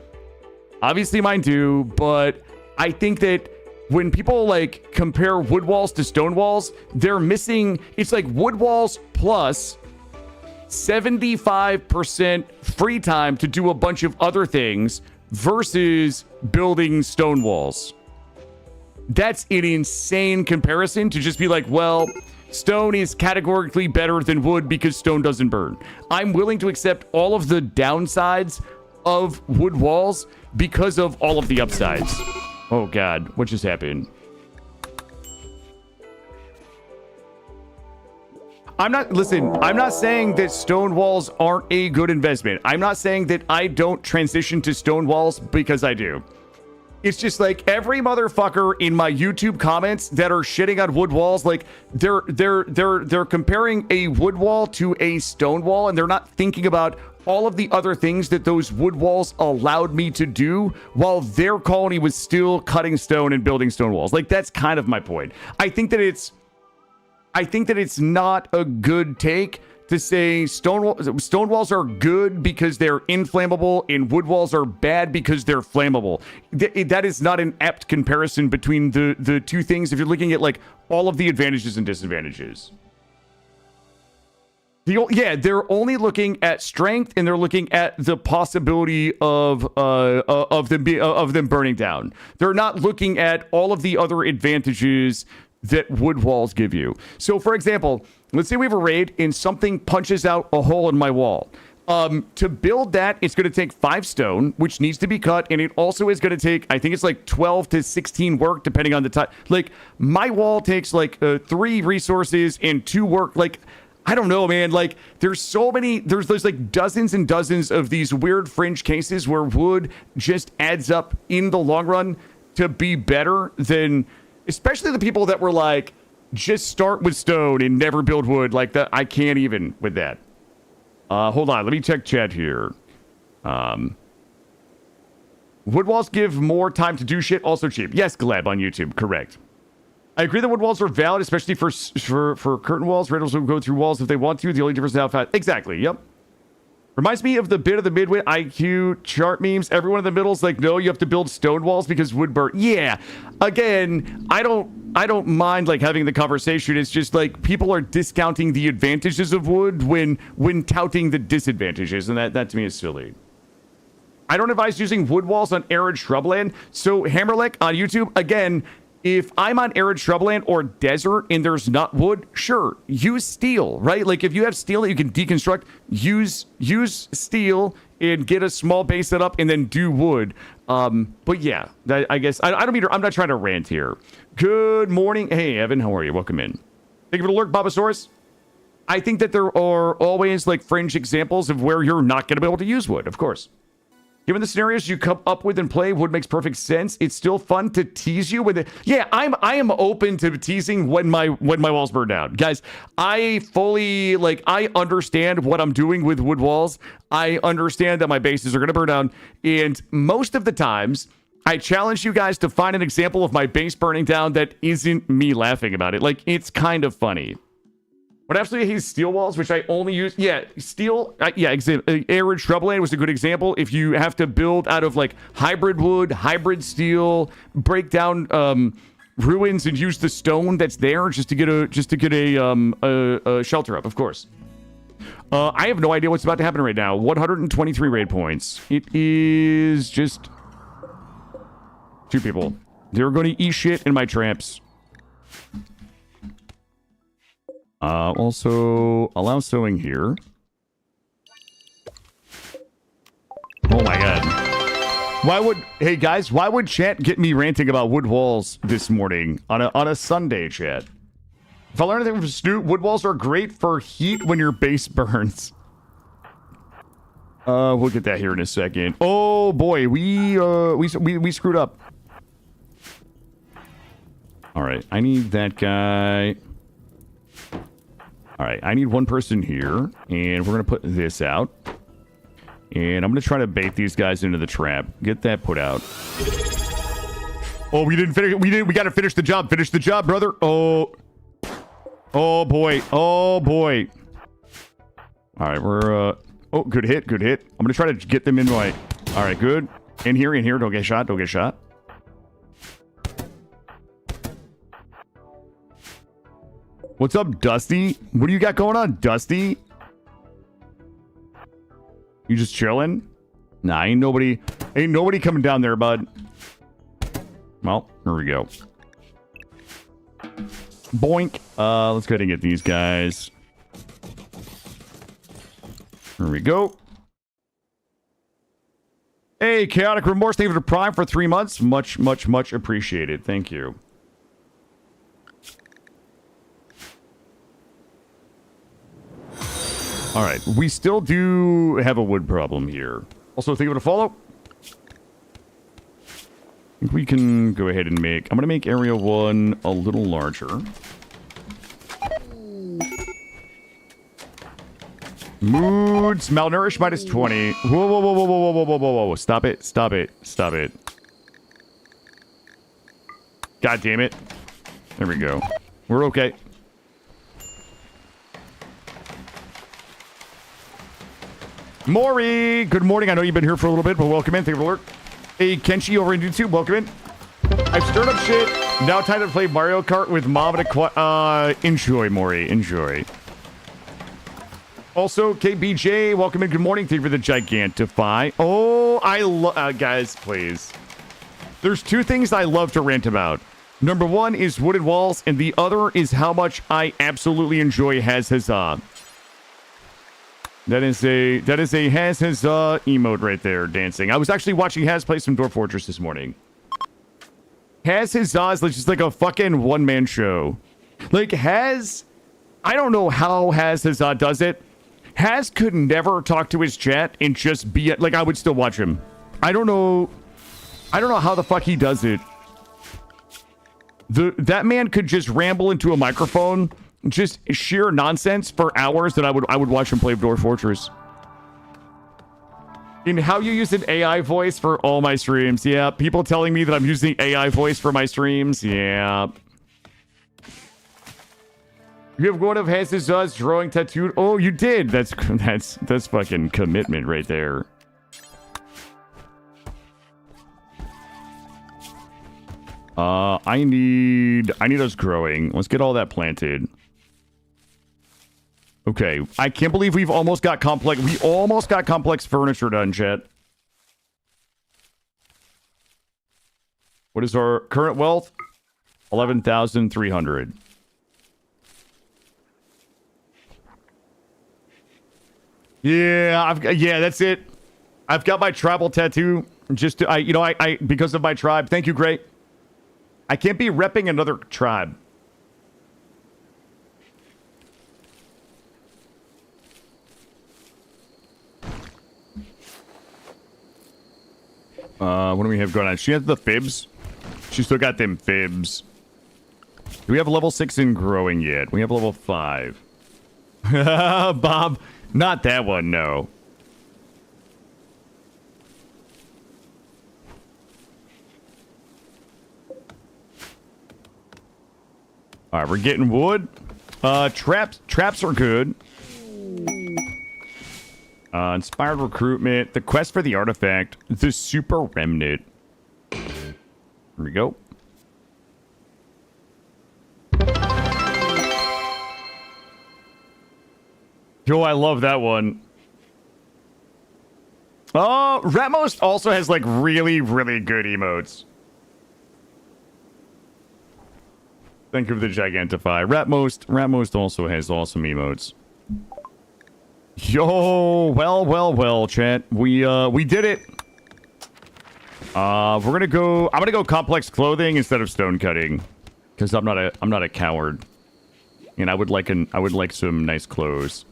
[SPEAKER 1] Obviously mine do. But I think that when people like compare wood walls to stone walls, they're missing. It's like wood walls plus 75% free time to do a bunch of other things versus building stone walls. That's an insane comparison to just be like, well, stone is categorically better than wood because stone doesn't burn. I'm willing to accept all of the downsides of wood walls because of all of the upsides. Oh God, what just happened? I'm not saying that stone walls aren't a good investment. I'm not saying that I don't transition to stone walls because I do. It's just like every motherfucker in my YouTube comments that are shitting on wood walls, like they're comparing a wood wall to a stone wall, and they're not thinking about all of the other things that those wood walls allowed me to do while their colony was still cutting stone and building stone walls. Like that's kind of my point. I think that it's not a good take to say stone walls are good because they're inflammable and wood walls are bad because they're flammable. That is not an apt comparison between the two things if you're looking at like all of the advantages and disadvantages. They're only looking at strength and they're looking at the possibility of them burning down. They're not looking at all of the other advantages that wood walls give you. So for example, let's say we have a raid and something punches out a hole in my wall. To build that, it's going to take 5 stone, which needs to be cut, and it also is going to take, I think it's like 12 to 16 work, depending on the time. Like, my wall takes like 3 resources and 2 work. Like, I don't know, man. Like, there's so many, there's like dozens and dozens of these weird fringe cases where wood just adds up in the long run to be better than, especially the people that were like, just start with stone and never build wood. Like that, I can't even with that. Hold on, let me check chat here. Wood walls give more time to do shit, also cheap. Yes, Gleb on YouTube, correct. I agree that wood walls are valid, especially for curtain walls. Raiders will go through walls if they want to. The only difference is how fast. Exactly, yep. Reminds me of the bit of the midway IQ chart memes. Everyone in the middle is like, no, you have to build stone walls because wood burn. Yeah, again, I don't mind like having the conversation. It's just like people are discounting the advantages of wood when touting the disadvantages, and that to me is silly. I don't advise using wood walls on arid shrubland. So Hammerlick on YouTube, again, if I'm on arid shrubland or desert and there's not wood, sure, use steel, right? Like if you have steel that you can deconstruct, use steel and get a small base set up and then do wood. But yeah, I guess I don't mean I'm not trying to rant here. Good morning. Hey, Evan, how are you? Welcome in. Thank you for the lurk, Babasaurus. I think that there are always like fringe examples of where you're not going to be able to use wood, of course. Given the scenarios you come up with and play, wood makes perfect sense. It's still fun to tease you with it. Yeah, I am open to teasing when my walls burn down. Guys, I fully, like, I understand what I'm doing with wood walls. I understand that my bases are going to burn down. And most of the times, I challenge you guys to find an example of my base burning down that isn't me laughing about it. Like, it's kind of funny. But absolutely hate steel walls, which I only use. Yeah, steel. Arid shrubland was a good example. If you have to build out of like hybrid wood, hybrid steel, break down ruins and use the stone that's there just to get a shelter up, of course. I have no idea what's about to happen right now. 123 raid points. It is just 2 people. They're going to eat shit in my traps. Also, allow sewing here. Oh my god. Hey guys, why would chat get me ranting about wood walls this morning on a Sunday, chat? If I learn anything from Snoop, wood walls are great for heat when your base burns. We'll get that here in a second. Oh boy, we screwed up. All right, I need that guy. All right, I need one person here, and we're gonna put this out, and I'm gonna try to bait these guys into the trap. Get that put out. Oh, we didn't finish. We gotta finish the job. Finish the job, brother. Oh boy. Oh boy. All right, we're oh, good hit. Good hit. I'm gonna try to get them in my. All right, good. In here. Don't get shot. Don't get shot. What's up, Dusty? What do you got going on, Dusty? You just chilling? Nah, ain't nobody coming down there, bud. Well, here we go. Boink. Let's go ahead and get these guys. Here we go. Hey, Chaotic Remorse, thank you for the Prime for 3 months. Much appreciated. Thank you. All right, we still do have a wood problem here. Also, think of it a follow. I think we can go ahead and make... I'm going to make Area 1 a little larger. Moods. Malnourished minus 20. Whoa. Stop it. God damn it. There we go. We're okay. Maury, good morning. I know you've been here for a little bit, but welcome in. Thank you for the alert. Hey, Kenshi over in YouTube, welcome in. I've stirred up shit. Now time to play Mario Kart with Mom and enjoy, Maury. Enjoy. Also, KBJ, welcome in. Good morning. Thank you for the Gigantify. Oh, I love... guys, please. There's 2 things I love to rant about. Number 1 is wooded walls, and the other is how much I absolutely enjoy Has Huzzah. That is a Has Huzzah emote right there, dancing. I was actually watching Has play some Dwarf Fortress this morning. Has Huzzah is just like a fucking one-man show. Like, Has... I don't know how Has Huzzah does it. Has could never talk to his chat and just be... Like, I would still watch him. I don't know how the fuck he does it. That man could just ramble into a microphone... Just sheer nonsense for hours that I would watch him play Dwarf Fortress. In how you use an AI voice for all my streams. Yeah, people telling me that I'm using AI voice for my streams. Yeah. You have one of Has drawing tattooed. Oh, you did. That's fucking commitment right there. I need us growing. Let's get all that planted. Okay, I can't believe we've almost got complex... We almost got complex furniture done, chat. What is our current wealth? 11,300. Yeah, that's it. I've got my tribal tattoo. Just to, because of my tribe. Thank you, Great. I can't be repping another tribe. What do we have going on? She has the fibs. She still got them fibs. Do we have level 6 in growing yet? We have level 5. Bob, not that one, no. All right, we're getting wood. Traps are good. Inspired recruitment. The quest for the artifact. The super remnant. Here we go. Yo, I love that one. Oh, Ratmost also has like really, really good emotes. Thank you for the Gigantify. Ratmost also has awesome emotes. Yo, well, chat. We did it. I'm gonna go complex clothing instead of stone cutting, because I'm not a coward, and I would like some nice clothes.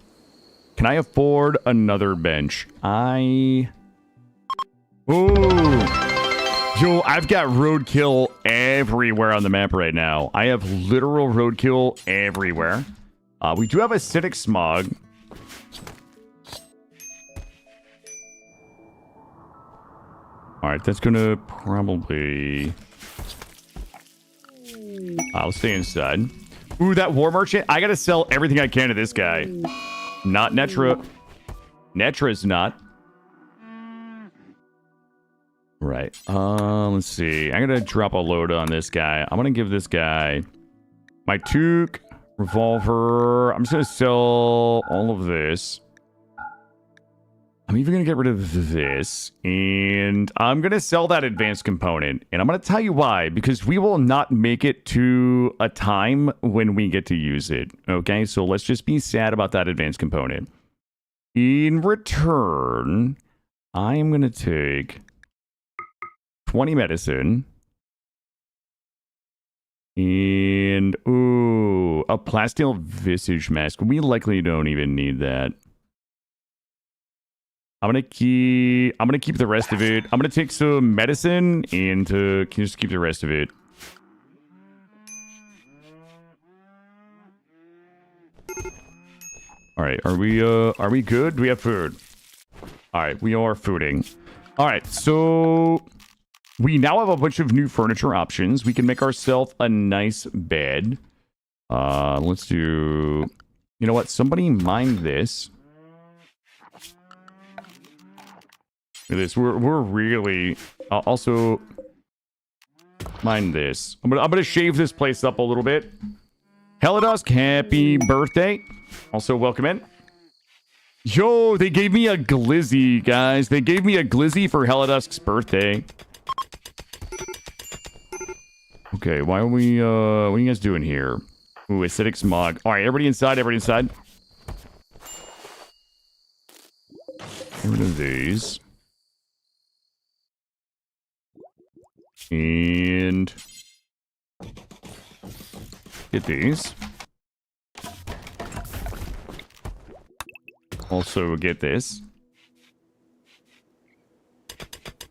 [SPEAKER 1] Can I afford another bench? Ooh. Yo, I've got roadkill everywhere on the map right now. I have literal roadkill everywhere. We do have acidic smog. Alright, that's gonna probably... I'll stay inside. Ooh, that war merchant. I gotta sell everything I can to this guy. Not Netra. Netra's not. Right. Let's see. I'm gonna drop a load on this guy. I'm gonna give this guy my toque, revolver. I'm just gonna sell all of this. I'm even gonna get rid of this, and I'm gonna sell that advanced component. And I'm gonna tell you why, because we will not make it to a time when we get to use it. Okay, so let's just be sad about that advanced component. In return, I'm gonna take 20 medicine. And, ooh, a plasteel visage mask. We likely don't even need that. I'm gonna keep the rest of it. I'm gonna take some medicine and just keep the rest of it. All right, are we good? Do we have food? All right, we are fooding. All right, so we now have a bunch of new furniture options. We can make ourselves a nice bed. Let's do... You know what? Somebody mine this. Look at this. We're really... also... Mine this. I'm gonna shave this place up a little bit. Helidusk, happy birthday. Also, welcome in. Yo, they gave me a glizzy, guys. They gave me a glizzy for Helidusk's birthday. Okay, why are we, what are you guys doing here? Ooh, acidic smog. All right, everybody inside, everybody inside. Get rid of these. And... get these. Also get this.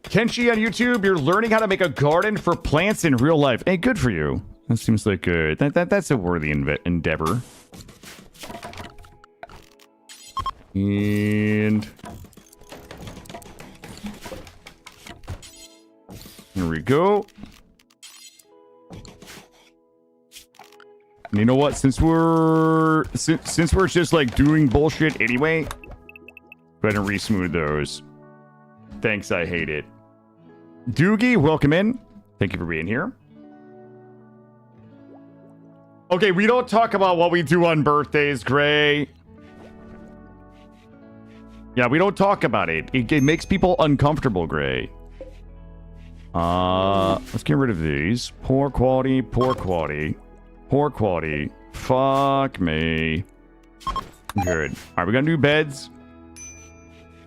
[SPEAKER 1] Kenshi on YouTube, you're learning how to make a garden for plants in real life. Hey, good for you. That seems like good. That's a worthy endeavor. And here we go. And you know what? Since we're just like doing bullshit anyway, go ahead and re-smooth those. Thanks, I hate it. Doogie, welcome in. Thank you for being here. Okay, we don't talk about what we do on birthdays, Gray. Yeah, we don't talk about it. It makes people uncomfortable, Gray. Let's get rid of these. Poor quality, poor quality. Poor quality. Fuck me. Good. All right, we got new beds.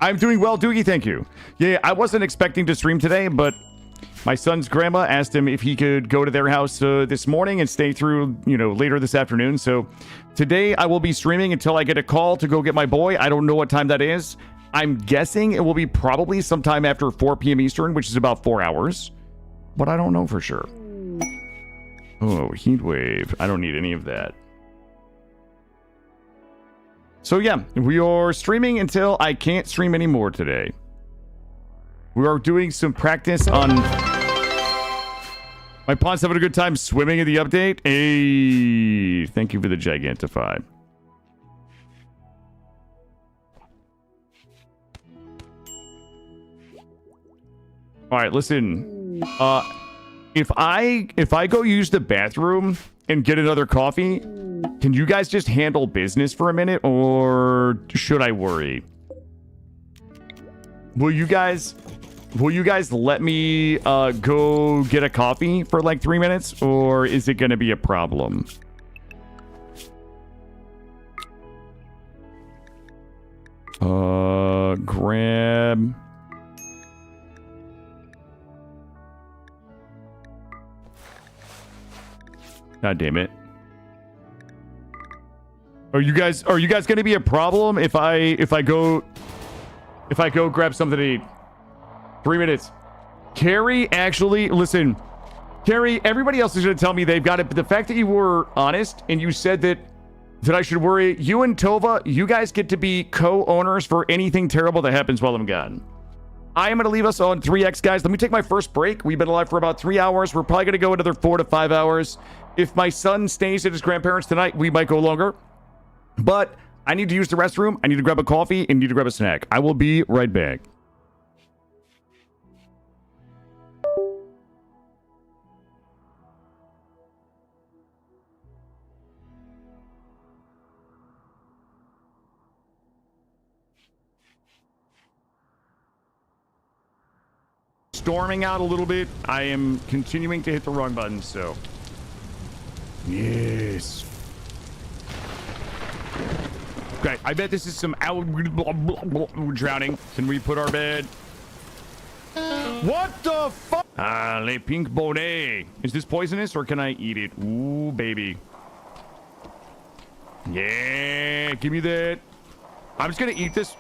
[SPEAKER 1] I'm doing well, Doogie. Thank you. Yeah, I wasn't expecting to stream today, but my son's grandma asked him if he could go to their house this morning and stay through, you know, later this afternoon. So today I will be streaming until I get a call to go get my boy. I don't know what time that is. I'm guessing it will be probably sometime after 4 p.m. Eastern, which is about 4 hours. But I don't know for sure. Oh, heat wave. I don't need any of that. So yeah, we are streaming until I can't stream anymore today. We are doing some practice on... My pawn's having a good time swimming in the update. Hey, thank you for the Gigantify. All right, listen. If I go use the bathroom and get another coffee, can you guys just handle business for a minute, or should I worry? Will you guys let me go get a coffee for like 3 minutes, or is it going to be a problem? Grab. God damn it. Are you guys going to be a problem if I go grab something to eat? 3 minutes. Carrie, actually, listen. Carrie, everybody else is going to tell me they've got it, but the fact that you were honest and you said that I should worry, you and Tova, you guys get to be co-owners for anything terrible that happens while I'm gone. I am going to leave us on 3x, guys. Let me take my first break. We've been alive for about 3 hours. We're probably going to go another 4 to 5 hours. If my son stays at his grandparents tonight, we might go longer. But I need to use the restroom. I need to grab a coffee and need to grab a snack. I will be right back. Storming out a little bit. I am continuing to hit the wrong button, so. Yes. Okay, I bet this is some drowning. Can we put our bed? What the fuck? Le pink bonnet. Is this poisonous or can I eat it? Ooh, baby. Yeah, give me that. I'm just gonna eat this.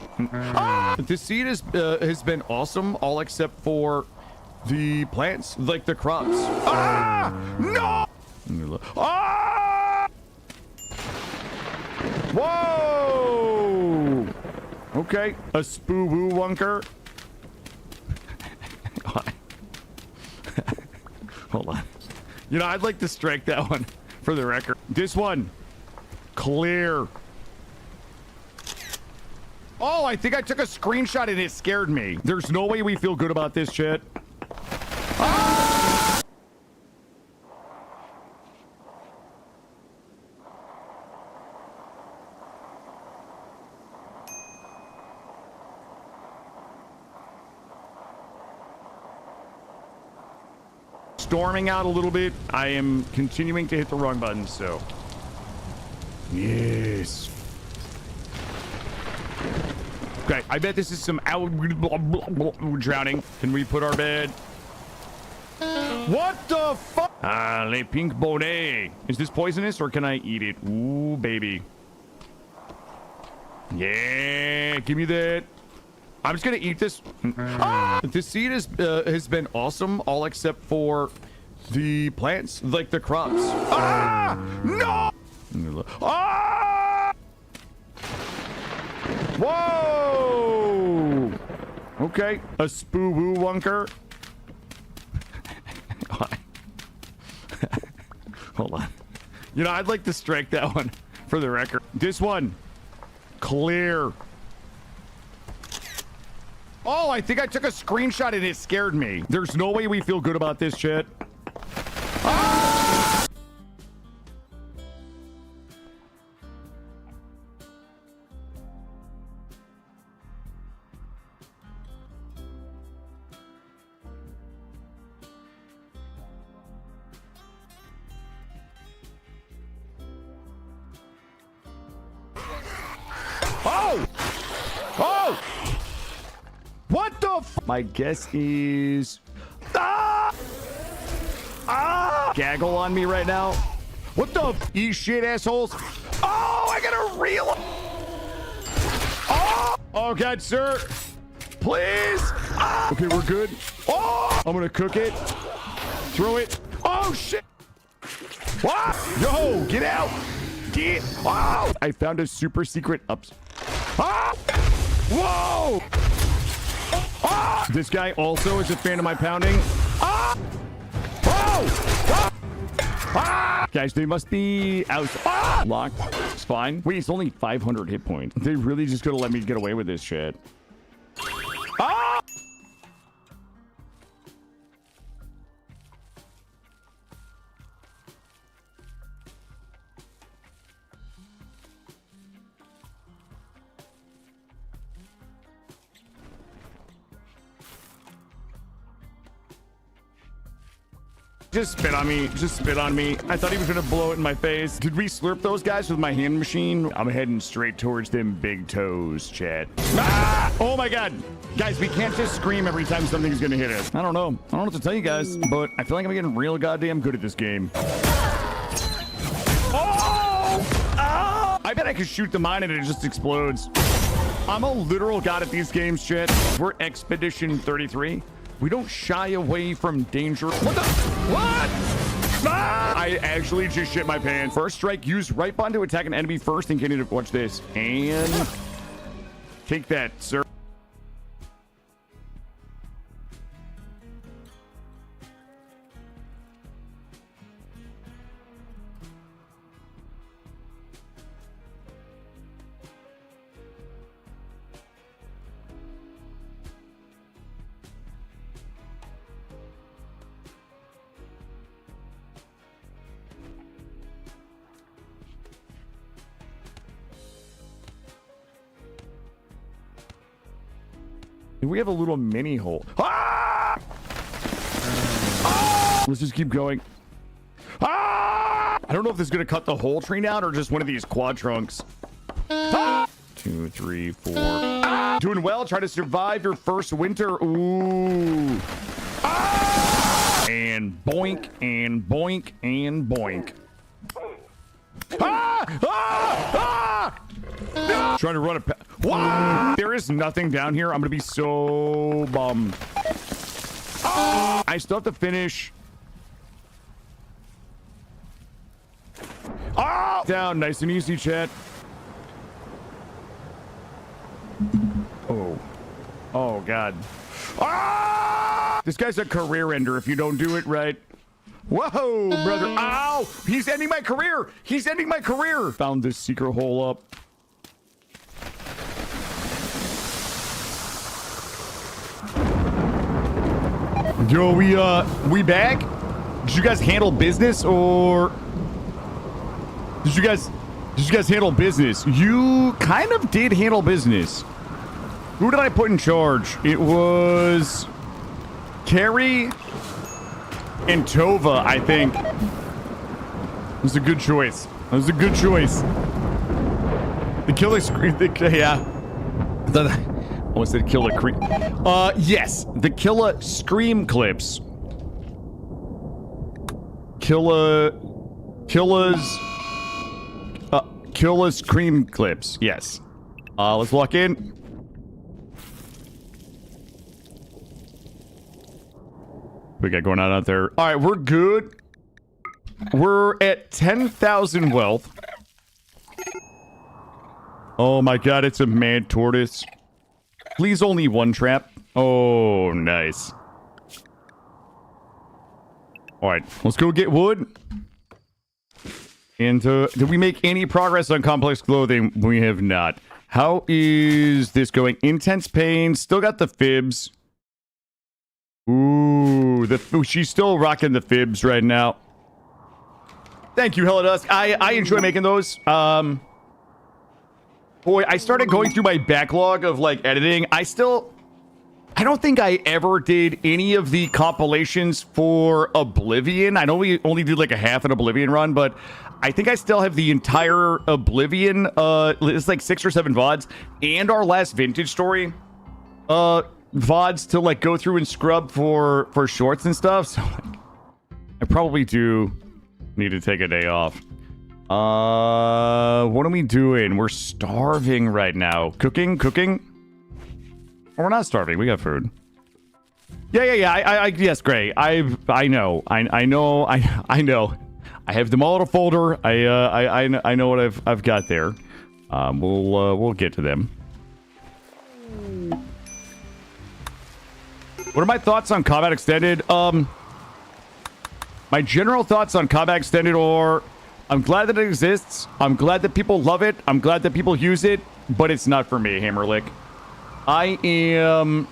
[SPEAKER 1] This seed has been awesome, all except for the plants, like the crops. No! Whoa! Okay, a spoo-woo wunker. Hold on. You know, I'd like to strike that one for the record. This one, clear. Oh, I think I took a screenshot and it scared me. There's no way we feel good about this shit. Storming out a little bit. I am continuing to hit the wrong button, so. Yes. Okay, I bet this is some drowning. Can we put our bed? What the fuck? Le pink bonnet. Is this poisonous or can I eat it? Ooh, baby. Yeah, give me that. I'm just gonna eat this. This seed has been awesome, all except for the plants, like the crops. No! Whoa! Okay, a spoo-woo wunker. Hold on. You know, I'd like to strike that one for the record. This one, clear. Oh, I think I took a screenshot and it scared me. There's no way we feel good about this shit. What the f— My guess is... Gaggle on me right now. What the f— Eat shit, assholes. Oh, I gotta reel. Oh, God, sir. Please. Okay, we're good. Oh, I'm gonna cook it. Throw it. Oh, shit. Yo, get out. Get out. I found a super secret ups. Whoa. This guy also is a fan of my pounding. Guys, they must be out. Locked. It's fine. Wait, it's only 500 hit points. They really just gonna let me get away with this shit. Just spit on me. Just spit on me. I thought he was going to blow it in my face. Did we slurp those guys with my hand machine? I'm heading straight towards them big toes, chat. Oh my God. Guys, we can't just scream every time something's going to hit us. I don't know. I don't know what to tell you guys, but I feel like I'm getting real goddamn good at this game. I bet I could shoot the mine and it just explodes. I'm a literal god at these games, chat. We're Expedition 33. We don't shy away from danger. What the? What? I actually just shit my pants. First strike, use right button to attack an enemy first and get it. Watch this. And take that, sir. We have a little mini hole. Let's just keep going. I don't know if this is going to cut the whole tree down or just one of these quad trunks. 2, 3, 4. Doing well. Try to survive your first winter. Ooh. And boink, and boink, and boink. Trying to run a there is nothing down here. I'm gonna be so bummed. I still have to finish. Down, nice and easy, chat. Oh God. This guy's a career ender if you don't do it right. Whoa, brother. Ow! He's ending my career. He's ending my career. Found this secret hole up. Yo, we back? Did you guys handle business or did you guys handle business? You kind of did handle business. Who did I put in charge? It was Carrie and Tova, I think. It was a good choice. It was a good choice. The killer screen, yeah. I almost said killer cream. Yes, the killer scream clips. Killer scream clips. Yes. Let's walk in. We got going on out there. All right, we're good. We're at 10,000 wealth. Oh my God, it's a mad tortoise. Please only one trap. Oh, nice. All right, let's go get wood. And did we make any progress on complex clothing? We have not. How is this going? Intense pain. Still got the fibs. Ooh, she's still rocking the fibs right now. Thank you, Helidusk. I enjoy making those. Boy, I started going through my backlog of like editing. I don't think I ever did any of the compilations for Oblivion. I know we only did like a half an Oblivion run, but I think I still have the entire Oblivion. It's like 6 or 7 VODs and our last vintage story VODs to like go through and scrub for shorts and stuff. So like, I probably do need to take a day off. What are we doing? We're starving right now. Cooking? Oh, we're not starving. We got food. Yeah. Yes, Gray. I know. I know. I have them all in a folder. I know what I've got there. We'll get to them. What are my thoughts on Combat Extended? My general thoughts on Combat Extended are, I'm glad that it exists. I'm glad that people love it. I'm glad that people use it, but it's not for me, Hammerlick. I am...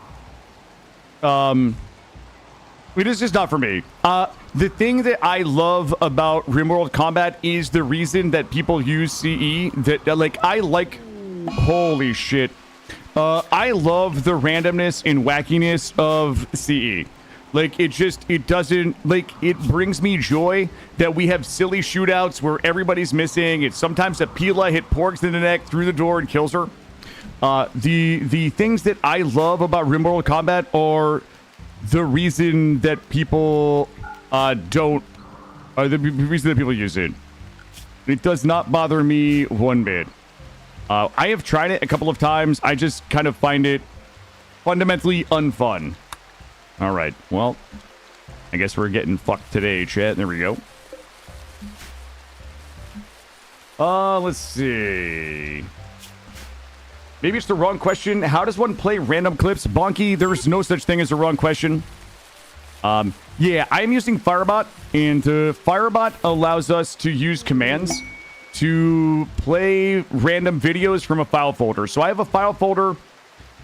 [SPEAKER 1] it is just not for me. The thing that I love about RimWorld Combat is the reason that people use CE. I like... Holy shit. I love the randomness and wackiness of CE. Like, it doesn't, like, it brings me joy that we have silly shootouts where everybody's missing. It's sometimes a Pila hit Porgs in the neck through the door and kills her. The things that I love about RimWorld Combat are the reason that people the reason that people use it. It does not bother me one bit. I have tried it a couple of times. I just kind of find it fundamentally unfun. All right, well, I guess we're getting fucked today, chat. There we go. Let's see. Maybe it's the wrong question. How does one play random clips? Bonky, there's no such thing as a wrong question. Yeah, I'm using Firebot, and Firebot allows us to use commands to play random videos from a file folder. So I have a file folder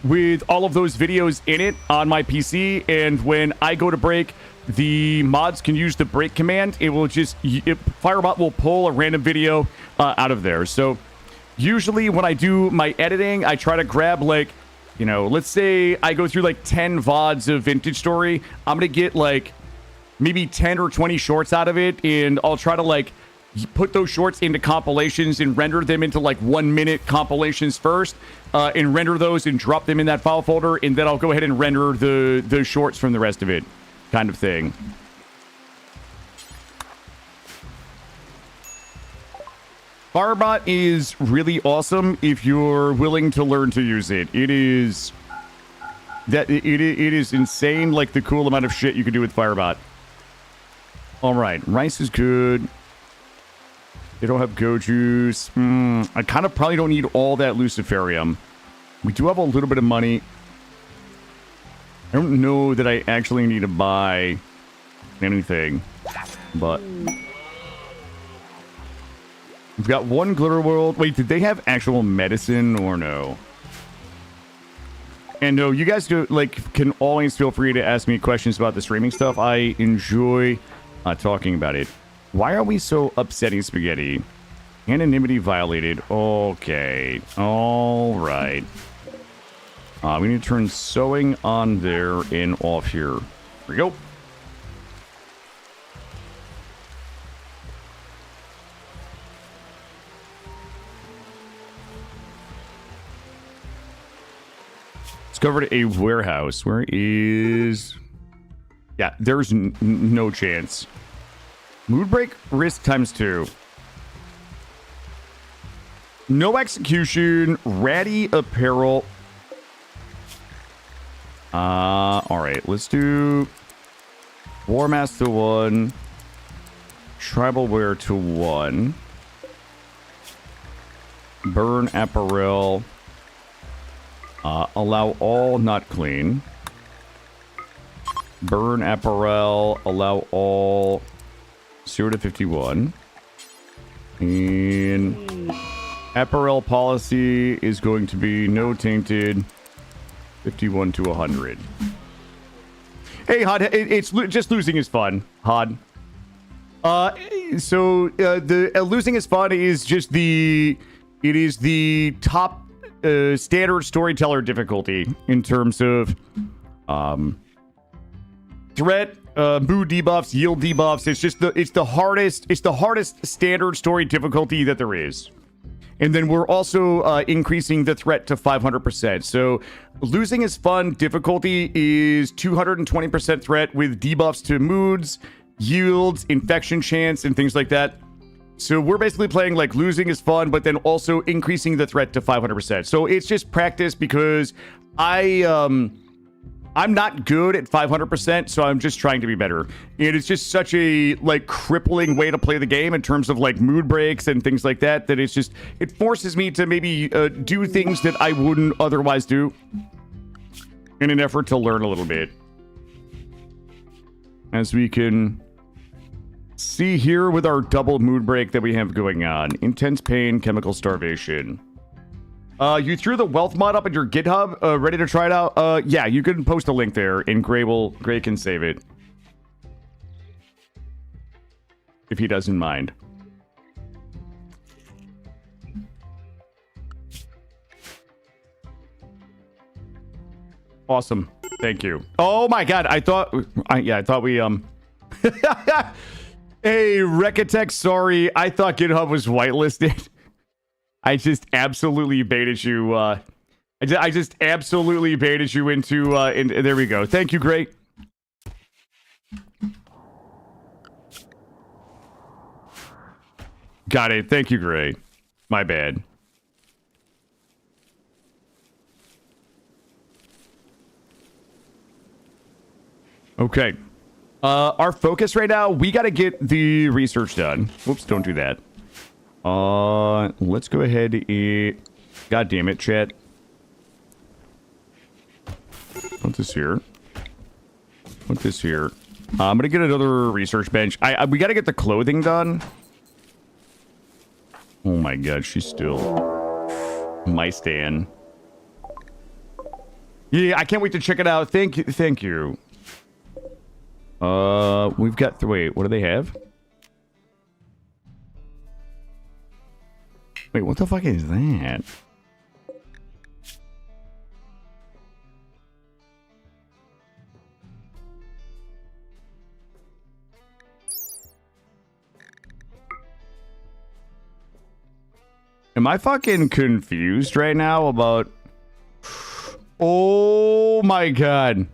[SPEAKER 1] with all of those videos in it on my PC, and when I go to break, the mods can use the break command. Firebot will pull a random video out of there. So usually when I do my editing, I try to grab, like, you know, let's say I go through like 10 VODs of Vintage Story. I'm gonna get like maybe 10 or 20 shorts out of it, and I'll try to like put those shorts into compilations and render them into like 1 minute compilations first, and render those and drop them in that file folder, and then I'll go ahead and render the shorts from the rest of it, kind of thing. Firebot is really awesome if you're willing to learn to use it. It is insane, like the cool amount of shit you can do with Firebot. All right, rice is good. They don't have Go Juice. I kind of probably don't need all that Luciferium. We do have a little bit of money. I don't know that I actually need to buy anything, but we've got one Glitter World. Wait, did they have actual medicine or no? And no, you guys can always feel free to ask me questions about the streaming stuff. I enjoy talking about it. Why are we so upsetting Spaghetti? Anonymity violated. Okay. All right. We need to turn sewing on there and off here. Here we go. Discovered a warehouse. Where is... Yeah, there's no chance. Mood break, risk times 2. No execution, ratty apparel. All right, let's do War Mask to 1, Tribal Wear to 1, Burn Apparel, allow all not clean, Burn Apparel, allow all 0 to 51, and apparel policy is going to be no tainted, 51 to 100. Hey, Hod, it's just losing is fun, Hod. Losing is fun is just it is the top standard storyteller difficulty in terms of threat, mood debuffs, yield debuffs. It's the hardest standard story difficulty that there is. And then we're also increasing the threat to 500%. So losing is fun difficulty is 220% threat with debuffs to moods, yields, infection chance, and things like that. So we're basically playing like losing is fun, but then also increasing the threat to 500%. So it's just practice because I'm not good at 500%, so I'm just trying to be better. And it's just such a like crippling way to play the game in terms of like mood breaks and things like that, that it forces me to maybe do things that I wouldn't otherwise do in an effort to learn a little bit. As we can See here with our double mood break that we have going on. Intense pain, chemical starvation. You threw the wealth mod up at your GitHub, ready to try it out? Yeah, you can post a link there, and Gray can save it. If he doesn't mind. Awesome. Thank you. Oh my god, I thought we, Hey, Recatech, sorry. I thought GitHub was whitelisted. I just absolutely baited you, I just absolutely baited you into, there we go. Thank you, Great. Got it. Thank you, Gray. My bad. Okay. Our focus right now, we got to get the research done. Whoops, don't do that. Let's go ahead and... God damn it, chat. Put this here. Put this here. I'm going to get another research bench. We got to get the clothing done. Oh my god, she's still... My stan. Yeah, I can't wait to check it out. Thank you. Thank you. We've got... Wait, what do they have? Wait, what the fuck is that? Am I fucking confused right now about... Oh my god.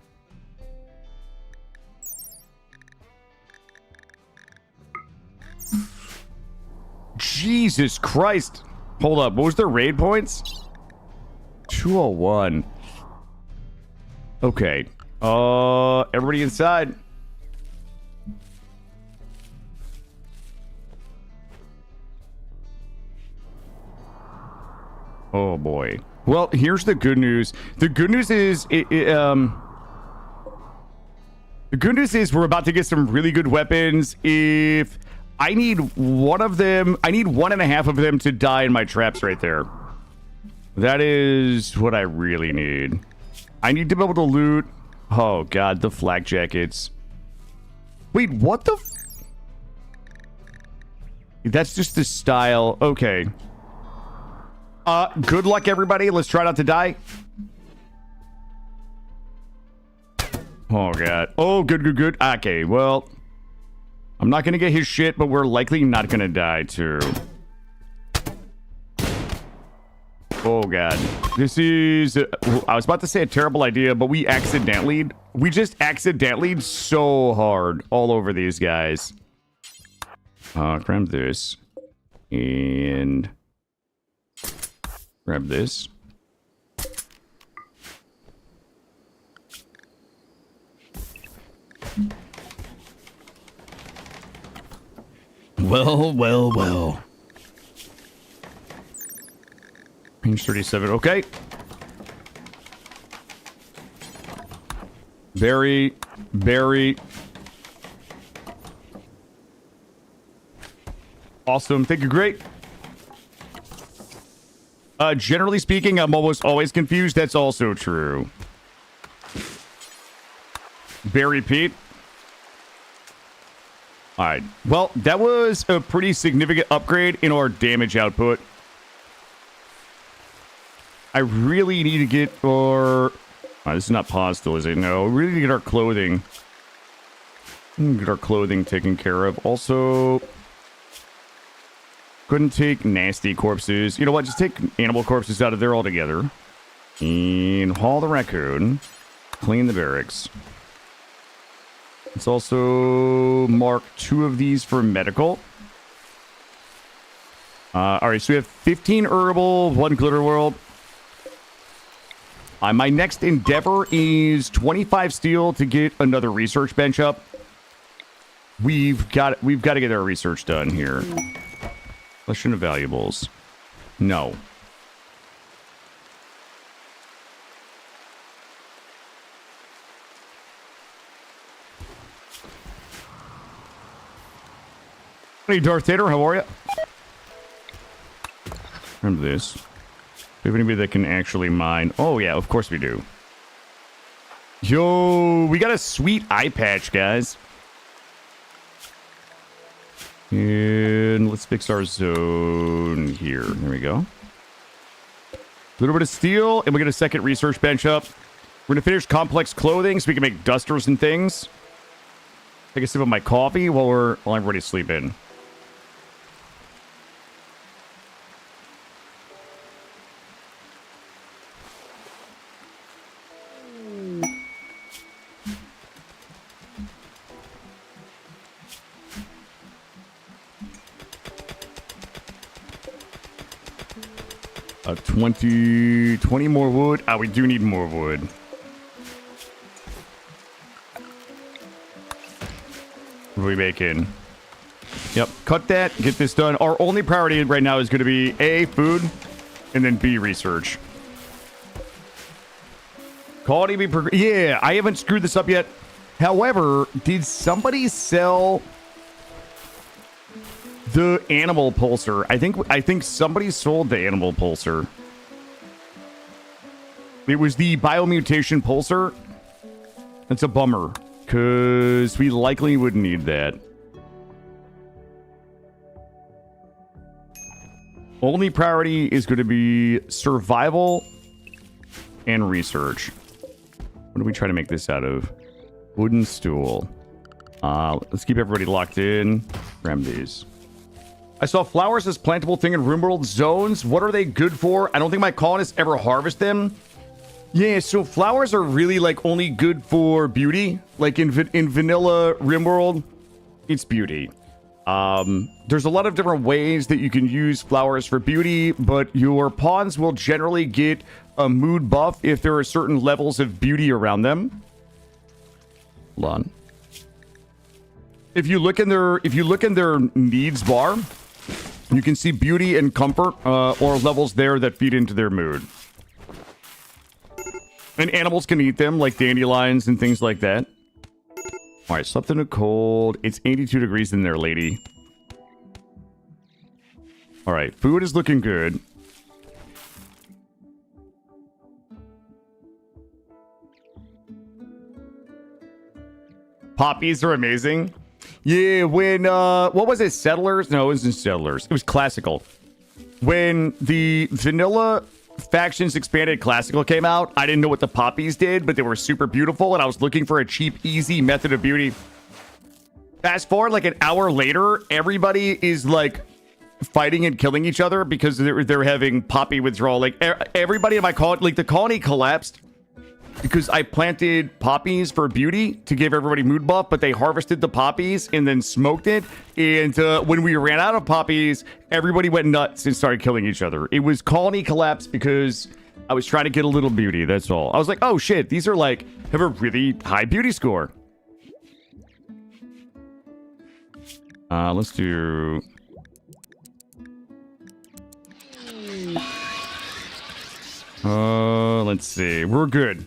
[SPEAKER 1] Jesus Christ. Hold up. What was their raid points? 201. Okay. Everybody inside. Oh boy. Well, here's the good news. The good news is the good news is we're about to get some really good weapons. If I need one of them, I need 1.5 of them to die in my traps right there. That is what I really need. I need to be able to loot. Oh god, the flak jackets. Wait, what the? That's just the style. Okay. Good luck, everybody. Let's try not to die. Oh, God. Oh, good, good, good. Okay, well, I'm not going to get his shit, but we're likely not going to die, too. Oh, God. This is... I was about to say a terrible idea, but we just accidentally so hard all over these guys. Grab this. And... grab this. Well, well, well. Range 37, okay. Very, very... awesome. Thank you, great. Generally speaking, I'm almost always confused. That's also true. Barry Pete. Alright. Well, that was a pretty significant upgrade in our damage output. I really need to get our... this is not pause still, is it? No. We really need to get our clothing. Get our clothing taken care of. Also... couldn't take nasty corpses. You know what? Just take animal corpses out of there altogether. And haul the raccoon. Clean the barracks. Let's also mark 2 of these for medical. Alright, so we have 15 herbal, 1 glitter world. My next endeavor is 25 steel to get another research bench up. We've got to get our research done here. Collection of valuables. No. Hey, Darth Vader, how are you? Remember this. Do we have anybody that can actually mine? Oh, yeah, of course we do. Yo, we got a sweet eye patch, guys. And let's fix our zone here. There we go. A little bit of steel, and we get a second research bench up. We're going to finish complex clothing so we can make dusters and things. Take a sip of my coffee while everybody's sleeping. A 20 more wood. Ah, we do need more wood. What are we making? Yep, cut that, get this done. Our only priority right now is going to be A, food, and then B, research. Quality be yeah, I haven't screwed this up yet. However, did somebody sell the animal pulsar? I think somebody sold the animal pulsar. It was the biomutation pulsar. That's a bummer, because we likely would need that. Only priority is going to be survival and research. What do we try to make this out of? Wooden stool. Let's keep everybody locked in. Grab these. I saw flowers as plantable thing in RimWorld zones. What are they good for? I don't think my colonists ever harvest them. Yeah, so flowers are really like only good for beauty. Like in vanilla RimWorld, it's beauty. There's a lot of different ways that you can use flowers for beauty, but your pawns will generally get a mood buff if there are certain levels of beauty around them. Hold on. If you look in their needs bar, you can see beauty and comfort or levels there that feed into their mood. And animals can eat them, like dandelions and things like that. All right, slept in a cold. It's 82 degrees in there, lady. All right, food is looking good. Poppies are amazing. Yeah, when, what was it? Settlers? No, it wasn't Settlers. It was Classical. When the vanilla factions expanded Classical came out, I didn't know what the poppies did, but they were super beautiful, and I was looking for a cheap, easy method of beauty. Fast forward like an hour later, everybody is like fighting and killing each other because they're having poppy withdrawal. Like everybody in my colony, like the colony collapsed because I planted poppies for beauty to give everybody mood buff, but they harvested the poppies and then smoked it. And when we ran out of poppies, everybody went nuts and started killing each other. It was colony collapse because I was trying to get a little beauty. That's all. I was like, oh shit, these are like, have a really high beauty score. Let's do... let's see. We're good.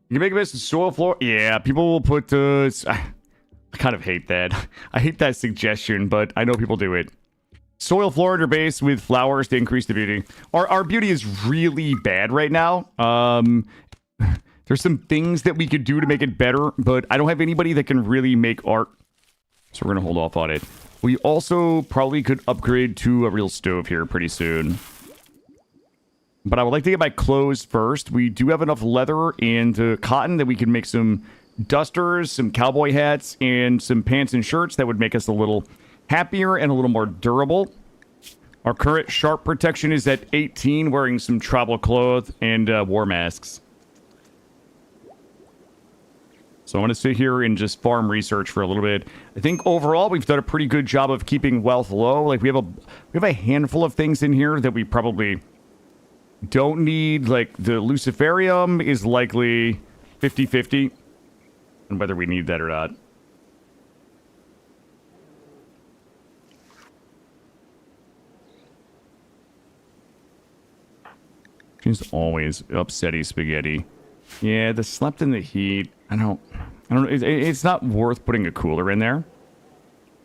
[SPEAKER 1] You can make a best soil floor. Yeah, people will put I kind of hate that. I hate that suggestion, but I know people do it. Soil floor under base with flowers to increase the beauty. Our beauty is really bad right now. There's some things that we could do to make it better, but I don't have anybody that can really make art. So we're going to hold off on it. We also probably could upgrade to a real stove here pretty soon. But I would like to get my clothes first. We do have enough leather and cotton that we can make some dusters, some cowboy hats, and some pants and shirts that would make us a little happier and a little more durable. Our current sharp protection is at 18, wearing some travel clothes and war masks. So I'm going to sit here and just farm research for a little bit. I think overall we've done a pretty good job of keeping wealth low. Like we have a handful of things in here that we probably don't need. Like the Luciferium is likely 50-50 and whether we need that or not. She's always upsetty spaghetti. Yeah, the slept in the heat. I I don't know. It's not worth putting a cooler in there.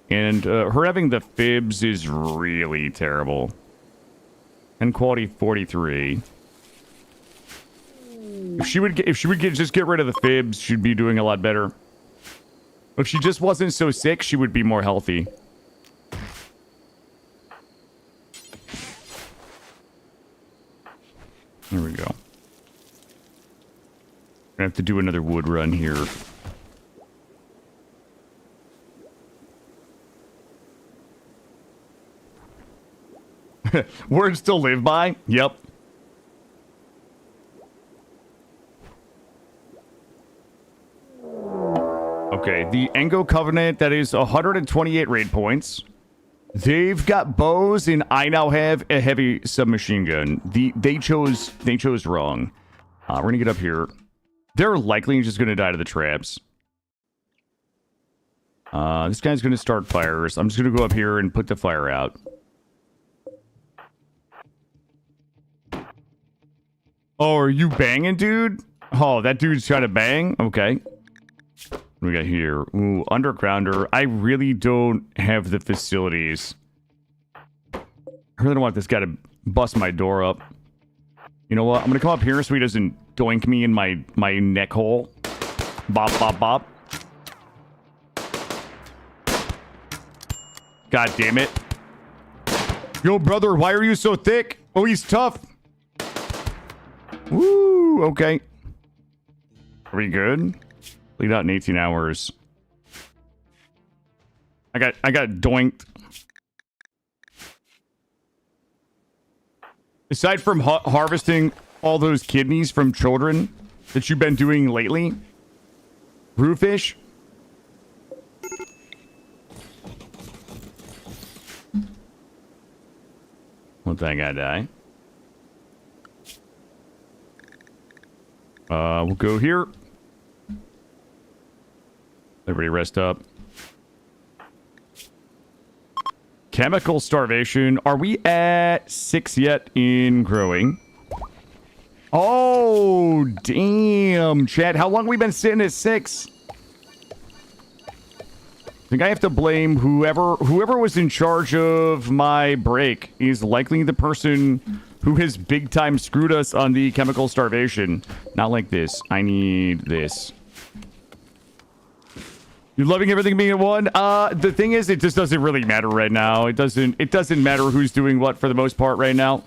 [SPEAKER 1] And her having the fibs is really terrible. And quality 43. If she would just get rid of the fibs, she'd be doing a lot better. If she just wasn't so sick, she would be more healthy. There we go. I have to do another wood run here. Words to live by? Yep. Okay, the Engo Covenant, that is 128 raid points. They've got bows, and I now have a heavy submachine gun. They chose wrong. We're gonna get up here. They're likely just gonna die to the traps. This guy's gonna start fires. I'm just gonna go up here and put the fire out. Oh, are you banging, dude? Oh, that dude's trying to bang? Okay. What do we got here? Ooh, undergrounder. I really don't have the facilities. I really don't want this guy to bust my door up. You know what? I'm gonna come up here so he doesn't doink me in my neck hole. Bop, bop, bop. God damn it. Yo, brother, why are you so thick? Oh, he's tough. Woo, okay. Are we good? Lead out in 18 hours. I got doinked. Aside from harvesting all those kidneys from children that you've been doing lately, Brewfish. Let that guy die. We'll go here. Everybody rest up. Chemical starvation. Are we at 6 yet in growing? Oh, damn, Chad. How long have we been sitting at 6? I think I have to blame whoever was in charge of my break. Is likely the person who has big time screwed us on the chemical starvation. Not like this. I need this. You're loving everything being at 1? The thing is, it just doesn't really matter right now. It doesn't matter who's doing what for the most part right now.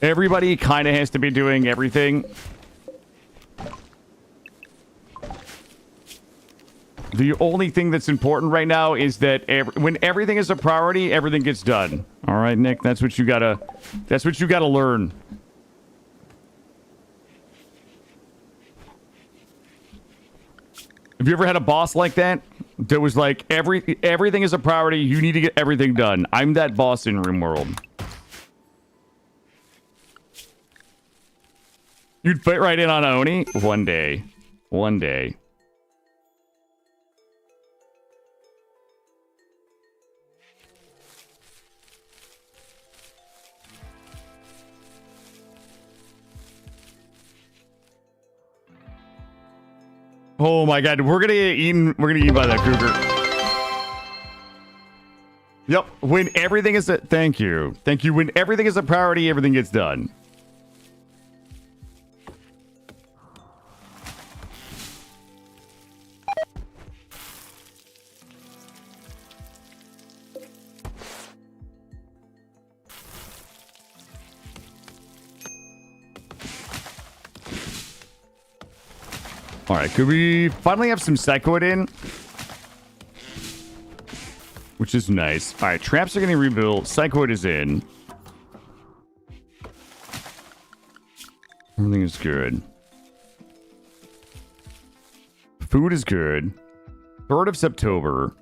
[SPEAKER 1] Everybody kind of has to be doing everything. The only thing that's important right now is that when everything is a priority, everything gets done. All right, Nick, that's what you gotta learn. Have you ever had a boss like that? That was like, everything is a priority. You need to get everything done. I'm that boss in RimWorld. You'd fit right in on Oni? One day. One day. Oh my god, we're gonna get eaten. We're gonna get eaten by that cougar. Yep. When everything is a thank you. Thank you. When everything is a priority, everything gets done. All right, could we finally have some Psychoid in? Which is nice. All right, traps are getting rebuilt. Psychoid is in. Everything is good. Food is good. 3rd of September.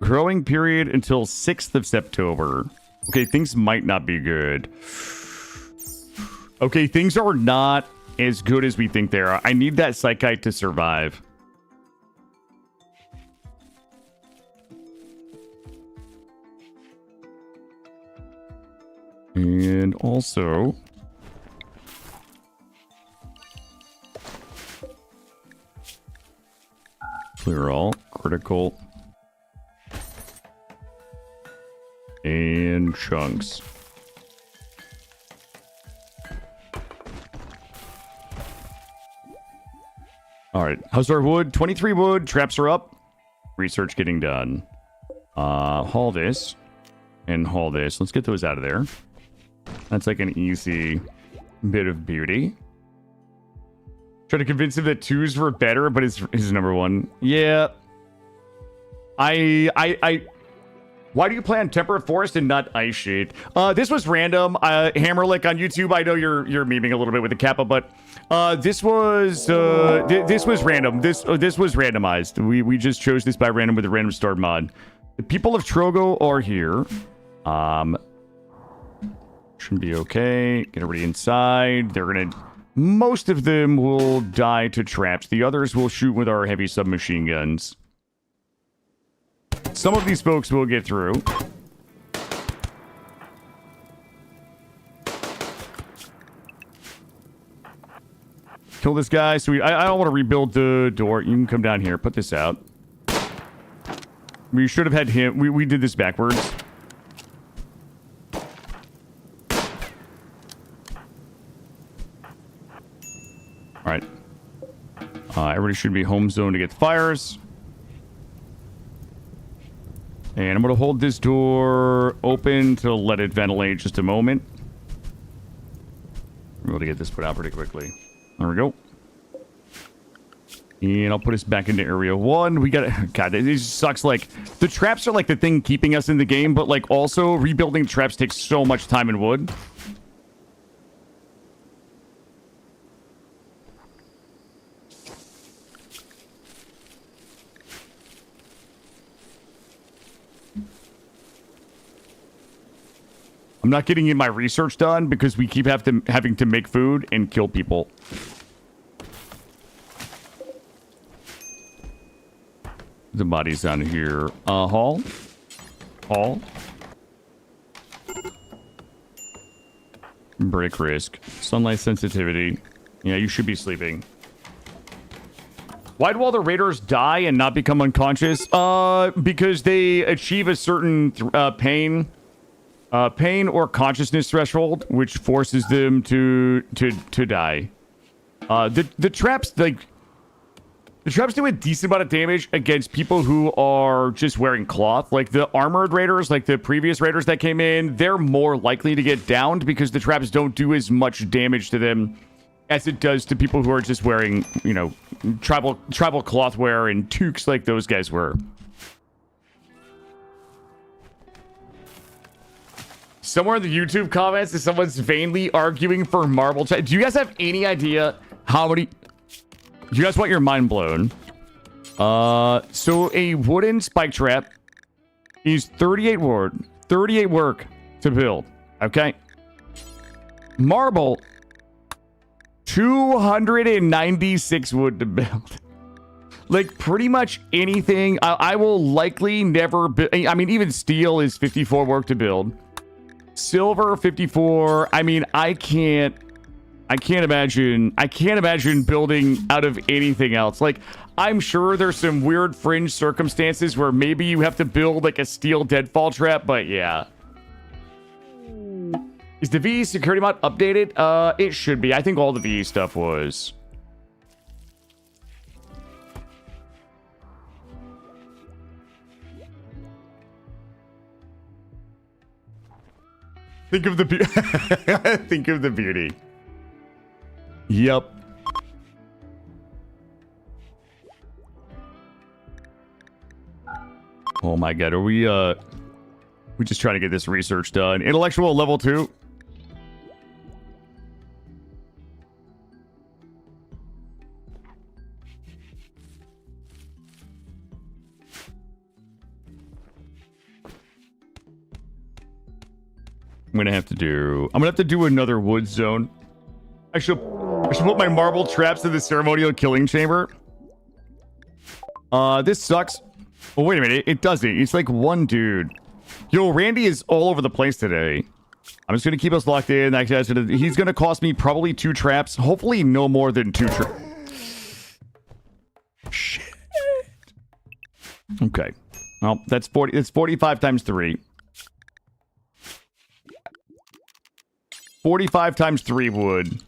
[SPEAKER 1] Growing period until 6th of September. Okay, things might not be good. Okay, things are not as good as we think they are. I need that Psychite to survive. And also... Clear all. Critical. And chunks. Alright. How's our wood? 23 wood. Traps are up. Research getting done. Haul this. And haul this. Let's get those out of there. That's like an easy bit of beauty. Try to convince him that 2s were better, but his number 1. Yeah. Why do you play on Temperate Forest and not Ice Shade? This was random. Hammerlick on YouTube. I know you're memeing a little bit with the Kappa, but this was random. This was randomized. We just chose this by random with a random start mod. The people of Trogo are here. Should be okay. Get everybody inside. They're gonna. Most of them will die to traps. The others will shoot with our heavy submachine guns. Some of these folks will get through. Kill this guy. So I don't want to rebuild the door. You can come down here. Put this out. We should have had him. We did this backwards. All right. Everybody should be home zone to get the fires. And I'm going to hold this door open to let it ventilate just a moment. I'm able to get this put out pretty quickly. There we go. And I'll put us back into area 1. We got God, it just sucks. Like, the traps are like the thing keeping us in the game, but like also rebuilding traps takes so much time and wood. I'm not getting my research done because we keep having to make food and kill people. The body's down here. Hall. Break risk. Sunlight sensitivity. Yeah, you should be sleeping. Why do all the raiders die and not become unconscious? Because they achieve a certain pain or consciousness threshold, which forces them to die. The traps, like, the traps do a decent amount of damage against people who are just wearing cloth. Like the armored raiders, like the previous raiders that came in, they're more likely to get downed because the traps don't do as much damage to them as it does to people who are just wearing, you know, tribal cloth wear and toques like those guys were. Somewhere in the YouTube comments, someone's vainly arguing for marble trap. Do you guys have any idea how many... Do you guys want your mind blown? So a wooden spike trap is 38 work to build. Okay. Marble, 296 wood to build. Like, pretty much anything. I will likely never... I mean, even steel is 54 work to build. Silver 54. I mean, I can't imagine building out of anything else. Like, I'm sure there's some weird fringe circumstances where maybe you have to build like a steel deadfall trap, but yeah. Is the VE security mod updated? It should be. I think all the VE stuff was. Think of the think of the beauty. Yep. Oh my god, are we just trying to get this research done? Intellectual level 2. I'm gonna have to do another wood zone. I should put my marble traps in the ceremonial killing chamber. This sucks. Oh, wait a minute. It doesn't. It's like one dude. Yo, Randy is all over the place today. I'm just gonna keep us locked in. Actually, he's gonna cost me probably 2 traps. Hopefully no more than 2 traps. Shit. Okay. Well, that's 40. It's 45 times 3. 45 times 3 wood.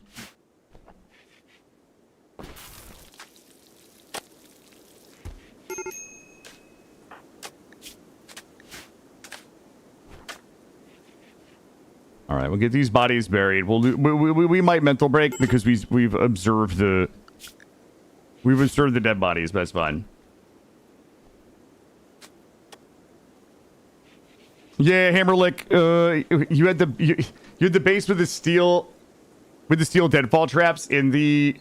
[SPEAKER 1] All right, we'll get these bodies buried. We might mental break because we've observed the dead bodies, but that's fine. Yeah, Hammerlick, you had the base with the steel deadfall traps in the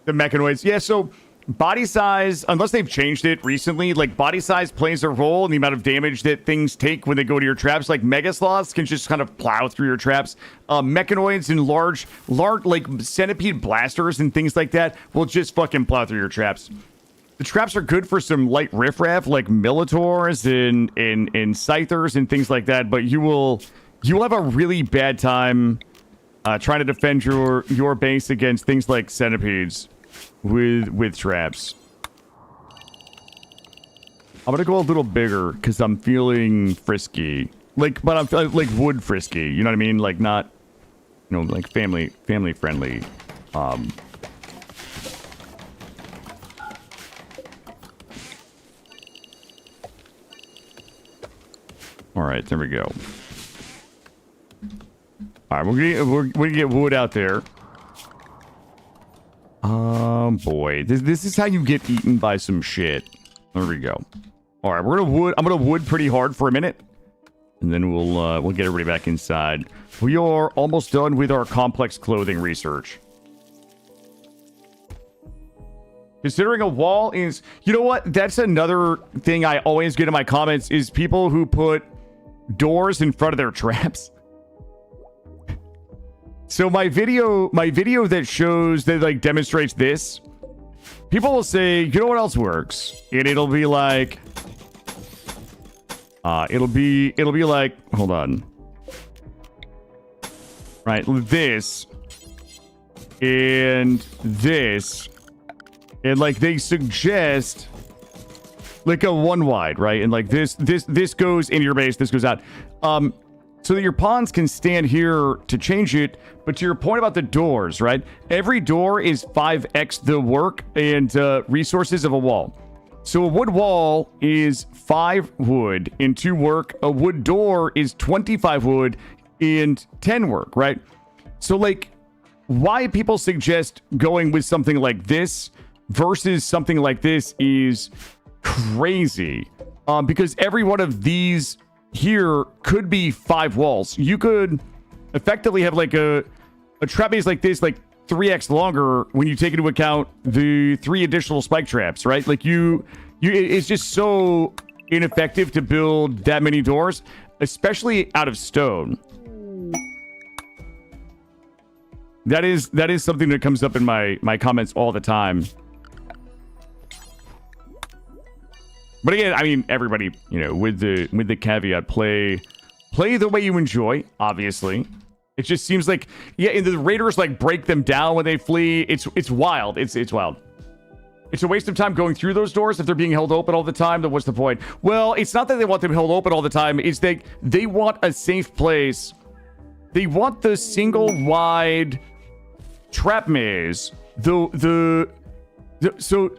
[SPEAKER 1] mechanoids. Yeah, so body size, unless they've changed it recently, like body size plays a role in the amount of damage that things take when they go to your traps. Like mega sloths can just kind of plow through your traps. Mechanoids and large like centipede blasters and things like that will just fucking plow through your traps. The traps are good for some light riffraff like Militors and Scythers and things like that, but you will have a really bad time trying to defend your base against things like centipedes with traps. I'm gonna go a little bigger because I'm feeling frisky. But I'm like wood frisky. You know what I mean? Like not, like family friendly. All right, there we go. All right, we're gonna get wood out there. Boy, this is how you get eaten by some shit. There we go. All right, I'm gonna wood pretty hard for a minute, and then we'll get everybody back inside. We are almost done with our complex clothing research. Considering a wall is, you know what? That's another thing I always get in my comments is people who put doors in front of their traps. So my video that shows that like demonstrates this, people will say, you know what else works? And it'll be like, it'll be like, hold on. Right, this and this, and like they suggest like a one wide, right? And like this goes into your base, this goes out. So that your pawns can stand here to change it. But to your point about the doors, right? Every door is 5x the work and resources of a wall. So a wood wall is 5 wood and 2 work. A wood door is 25 wood and 10 work, right? So like why people suggest going with something like this versus something like this is crazy. Because every one of these here could be 5 walls. You could effectively have like a trap base like this, like 3x longer when you take into account the 3 additional spike traps, right? Like it's just so ineffective to build that many doors, especially out of stone. That is something that comes up in my comments all the time. But again, I mean, everybody, with the caveat, play the way you enjoy, obviously. It just seems like, yeah, and the raiders like break them down when they flee. It's wild. It's wild. It's a waste of time going through those doors if they're being held open all the time. Then what's the point? Well, it's not that they want them held open all the time. It's they want a safe place. They want the single wide trap maze. So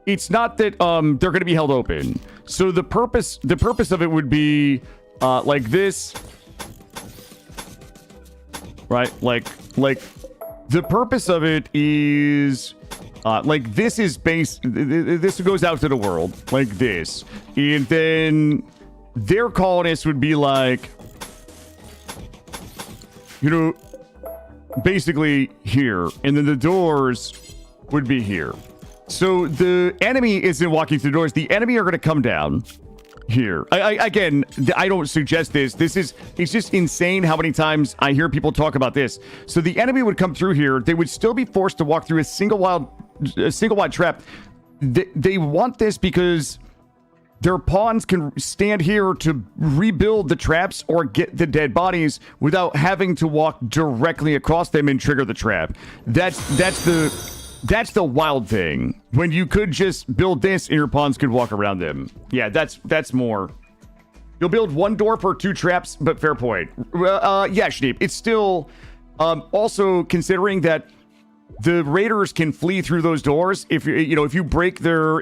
[SPEAKER 1] it's not that they're going to be held open. So the purpose of it would be like this, right? Like the purpose of it is like this is base. This goes out to the world like this, and then their colonists would be like, basically here, and then the doors would be here. So the enemy isn't walking through the doors. The enemy are going to come down here. Again, I don't suggest this. It's just insane how many times I hear people talk about this. So the enemy would come through here. They would still be forced to walk through a single wide trap. They want this because their pawns can stand here to rebuild the traps or get the dead bodies without having to walk directly across them and trigger the trap. That's That's the wild thing. When you could just build this and your pawns could walk around them. Yeah, that's more. You'll build one door per 2 traps, but fair point. Yeah, Schneep. It's still also considering that the raiders can flee through those doors. If if you break their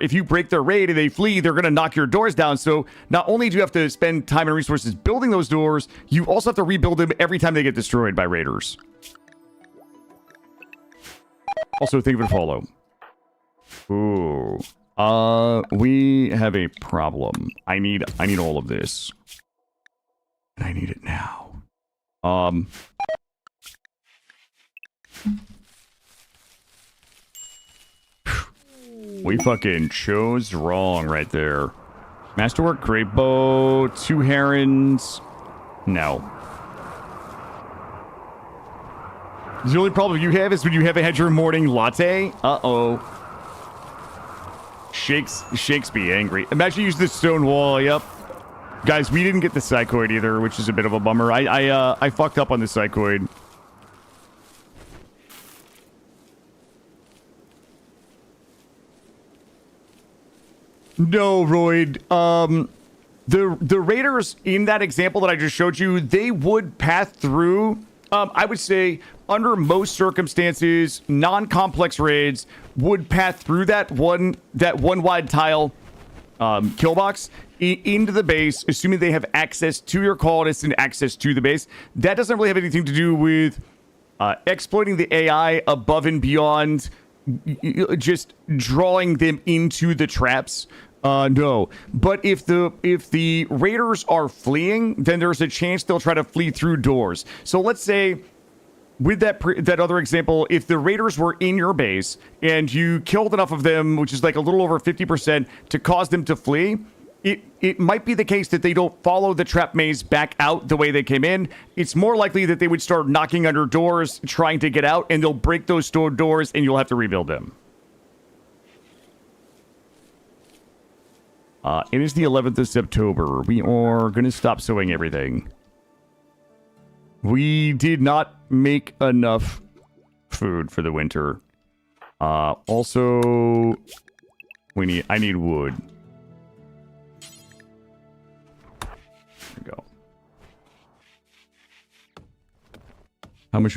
[SPEAKER 1] raid and they flee, they're gonna knock your doors down. So not only do you have to spend time and resources building those doors, you also have to rebuild them every time they get destroyed by raiders. Also, think of it follow. Ooh. We have a problem. I need all of this. And I need it now. We fucking chose wrong right there. Masterwork, great bow, 2 herons. No. The only problem you have is when you haven't had your morning latte. Uh-oh. Shakes be angry. Imagine you use the stone wall. Yep. Guys, we didn't get the psychoid either, which is a bit of a bummer. I fucked up on the psychoid. No, Royd. The raiders in that example that I just showed you, they would pass through. I would say under most circumstances, non-complex raids would pass through that one wide tile kill box into the base, assuming they have access to your colonists and access to the base. That doesn't really have anything to do with exploiting the AI above and beyond just drawing them into the traps. No, but if the raiders are fleeing, then there's a chance they'll try to flee through doors. So let's say with that other example, if the raiders were in your base and you killed enough of them, which is like a little over 50%, to cause them to flee, it might be the case that they don't follow the trap maze back out the way they came in. It's more likely that they would start knocking under doors, trying to get out, and they'll break those doors, and you'll have to rebuild them. It is the 11th of September. We are going to stop sewing everything. We did not make enough food for the winter. Also, I need wood. There we go. How much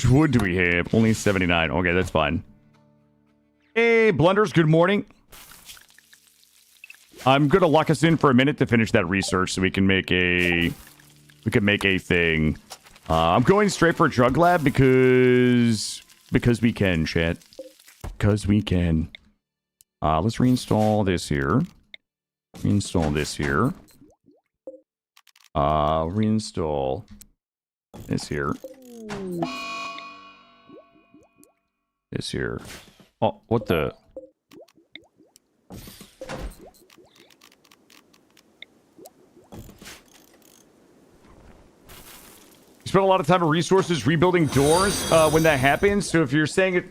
[SPEAKER 1] wood do we have? Only 79. Okay, that's fine. Hey, Blunders, good morning. I'm gonna lock us in for a minute to finish that research so we can make a thing. I'm going straight for a drug lab because we can, chat. Because we can. Let's reinstall this here. Reinstall this here. Reinstall this here. This here. Oh, what the? Spend a lot of time and resources rebuilding doors when that happens. So if you're saying it,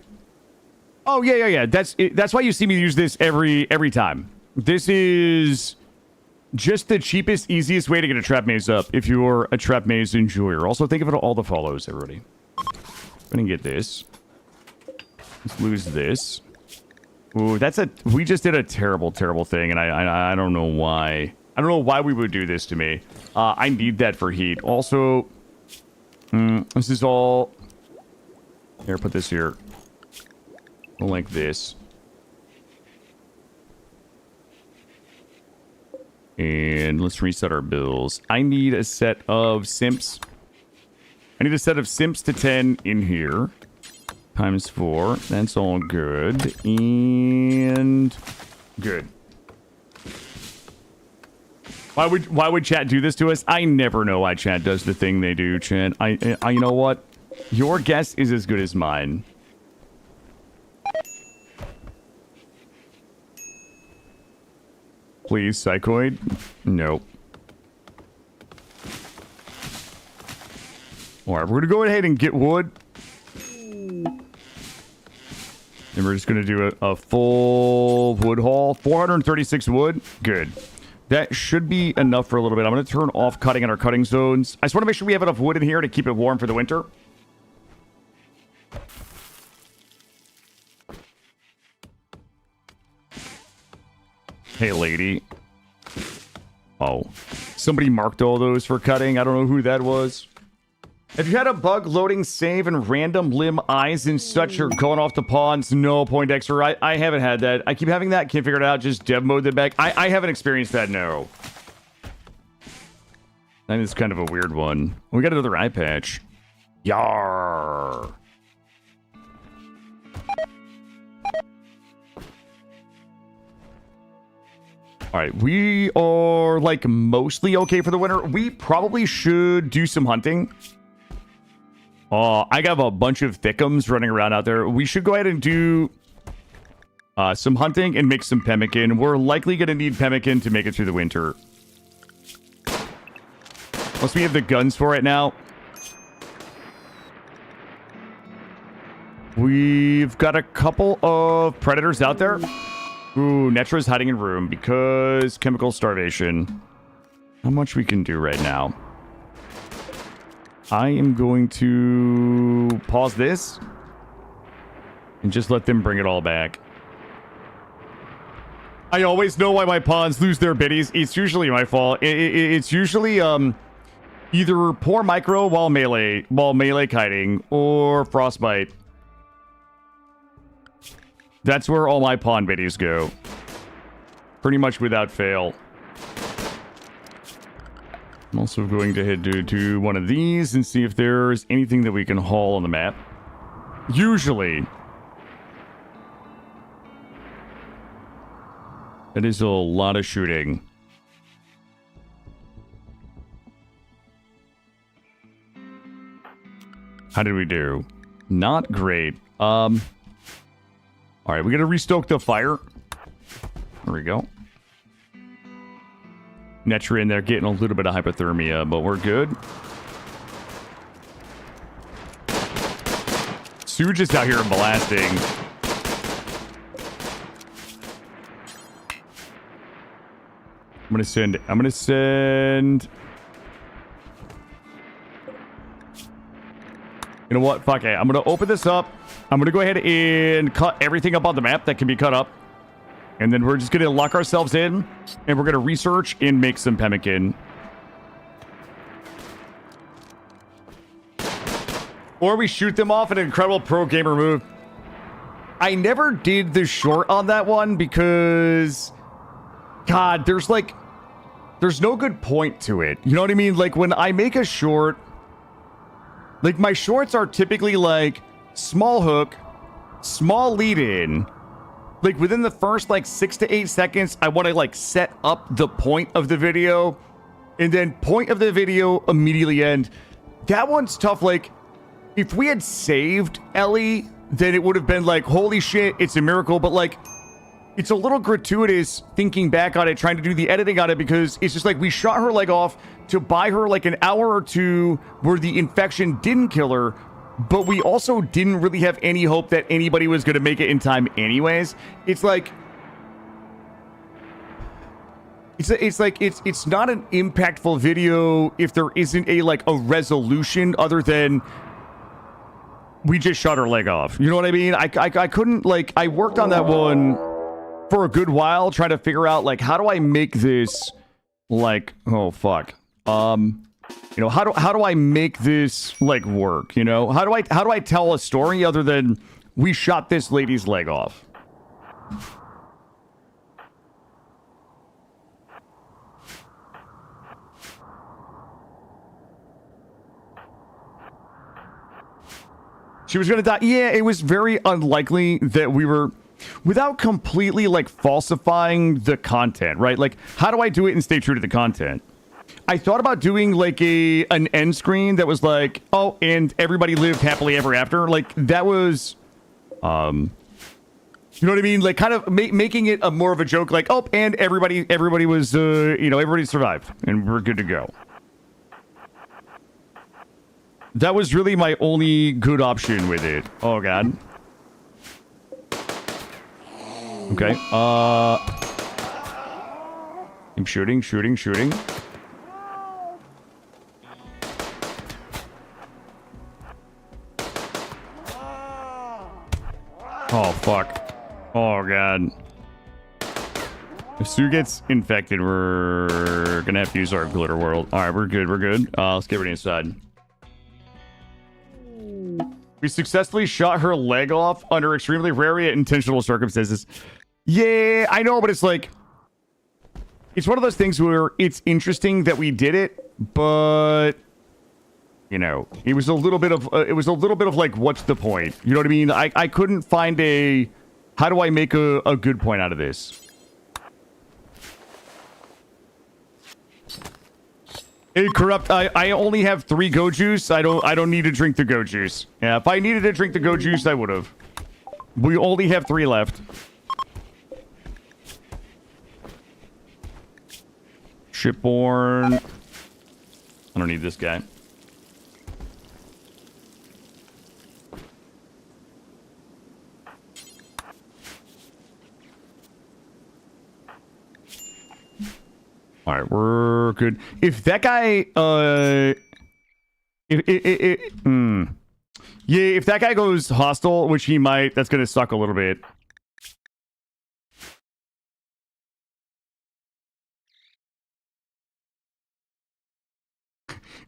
[SPEAKER 1] oh yeah, that's why you see me use this every time. This is just the cheapest, easiest way to get a trap maze up if you're a trap maze enjoyer. Also, think of it all the follows, everybody. I'm gonna get this. Let's lose this. Ooh, we just did a terrible thing, and I don't know why. I don't know why we would do this to me. I need that for heat. Also. This is all... Here, put this here. Like this. And let's reset our bills. I need a set of simps. I need a set of simps to 10 in here. Times 4. That's all good. And... good. Why would chat do this to us? I never know why chat does the thing they do, chat. You know what? Your guess is as good as mine. Please, psychoid? Nope. Alright, we're gonna go ahead and get wood. And we're just gonna do a full wood haul. 436 wood. Good. That should be enough for a little bit. I'm going to turn off cutting in our cutting zones. I just want to make sure we have enough wood in here to keep it warm for the winter. Hey, lady. Oh. Somebody marked all those for cutting. I don't know who that was. Have you had a bug loading save and random limb eyes and such are going off the pawns? No, Poindexter. I haven't had that. I keep having that. Can't figure it out. Just dev mode them back. I haven't experienced that, no. That is kind of a weird one. We got another eye patch. Yarr. All right, we are like mostly okay for the winter. We probably should do some hunting. I got a bunch of thickums running around out there. We should go ahead and do some hunting and make some pemmican. We're likely going to need pemmican to make it through the winter. Plus, we have the guns for it now. We've got a couple of predators out there. Ooh, Netra's hiding in room because chemical starvation. How much we can do right now? I am going to pause this and just let them bring it all back. I always know why my pawns lose their biddies. It's usually my fault. It's usually either poor micro while melee kiting or frostbite. That's where all my pawn biddies go. Pretty much without fail. I'm also going to head to one of these and see if there's anything that we can haul on the map. Usually. That is a lot of shooting. How did we do? Not great. All right, we gotta restoke the fire. There we go. Netra in there getting a little bit of hypothermia, but we're good. Sue just out here blasting. I'm gonna send. You know what? Fuck it. I'm gonna open this up. I'm gonna go ahead and cut everything up on the map that can be cut up. And then we're just going to lock ourselves in, and we're going to research and make some pemmican. Or we shoot them off, an incredible pro gamer move. I never did the short on that one because, God, there's no good point to it. You know what I mean? Like, when I make a short, like, my shorts are typically, like, small hook, small lead-in. Like, within the first, 6 to 8 seconds, I want to, set up the point of the video. And then point of the video immediately end. That one's tough. Like, if we had saved Ellie, then it would have been like, holy shit, it's a miracle. But, it's a little gratuitous thinking back on it, trying to do the editing on it, because it's just like we shot her leg off to buy her, an hour or two where the infection didn't kill her. But we also didn't really have any hope that anybody was going to make it in time anyways. It's not an impactful video if there isn't a resolution other than we just shot her leg off. You know what I mean? I couldn't, I worked on that one for a good while trying to figure out, how do I make this, oh, fuck. How do I make this work? How do I tell a story other than we shot this lady's leg off? She was gonna die. Yeah, it was very unlikely that we were, without completely falsifying the content, right? How do I do it and stay true to the content? I thought about doing an end screen that was oh, and everybody lived happily ever after. That was, you know what I mean? Kind of making it a more of a joke. Oh, and everybody was, everybody survived and we're good to go. That was really my only good option with it. Oh, God. Okay. I'm shooting. Oh, fuck. Oh, God. If Sue gets infected, we're gonna have to use our glitter world. All right, we're good. We're good. Let's get ready inside. We successfully shot her leg off under extremely rare yet intentional circumstances. Yeah, I know, but it's like, it's one of those things where it's interesting that we did it, but you know, it was a little bit of like, what's the point? You know what I mean? I couldn't find a, how do I make a good point out of this? Hey, Corrupt, I only have 3 go juice. I don't need to drink the go juice. Yeah, if I needed to drink the go juice, I would have. We only have 3 left. Shipborn. I don't need this guy. All right, we're good. If that guy, yeah, if that guy goes hostile, which he might, that's gonna suck a little bit.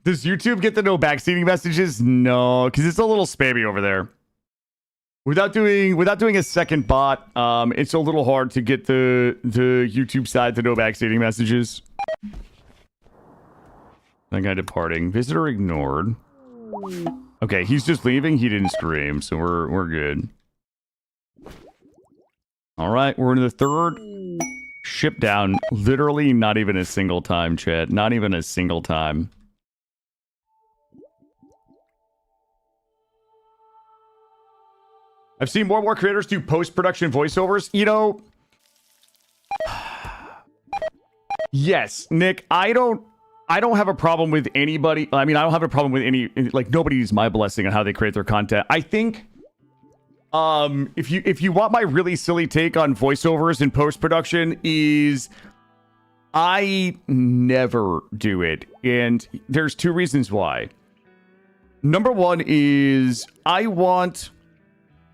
[SPEAKER 1] Does YouTube get the no backseating messages? No, because it's a little spammy over there. Without doing a second bot, it's a little hard to get the YouTube side to no backseating messages. That guy departing. Visitor ignored. Okay, he's just leaving. He didn't scream, so we're good. All right, we're in the 3rd ship down. Literally not even a single time, chat. Not even a single time. I've seen more and more creators do post-production voiceovers. You know, yes, Nick, I don't have a problem with anybody. I mean, I don't have a problem with any, like, nobody needs my blessing on how they create their content. I think if you want my really silly take on voiceovers in post-production is I never do it. And there's 2 reasons why. Number 1 is I want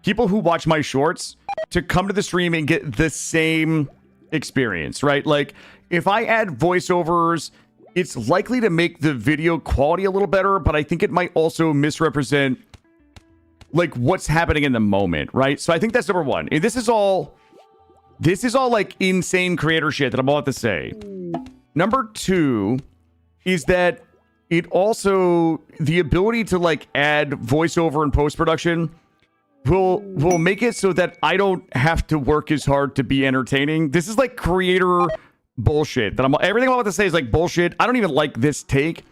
[SPEAKER 1] people who watch my shorts to come to the stream and get the same experience, right? Like, if I add voiceovers, it's likely to make the video quality a little better, but I think it might also misrepresent, like, what's happening in the moment, right? So I think that's number 1. And this is all like insane creator shit that I'm about to say. Number 2 is that it also, the ability to, like, add voiceover and post-production will make it so that I don't have to work as hard to be entertaining. This is like creator bullshit that everything I'm about to say is like bullshit. I don't even like this take,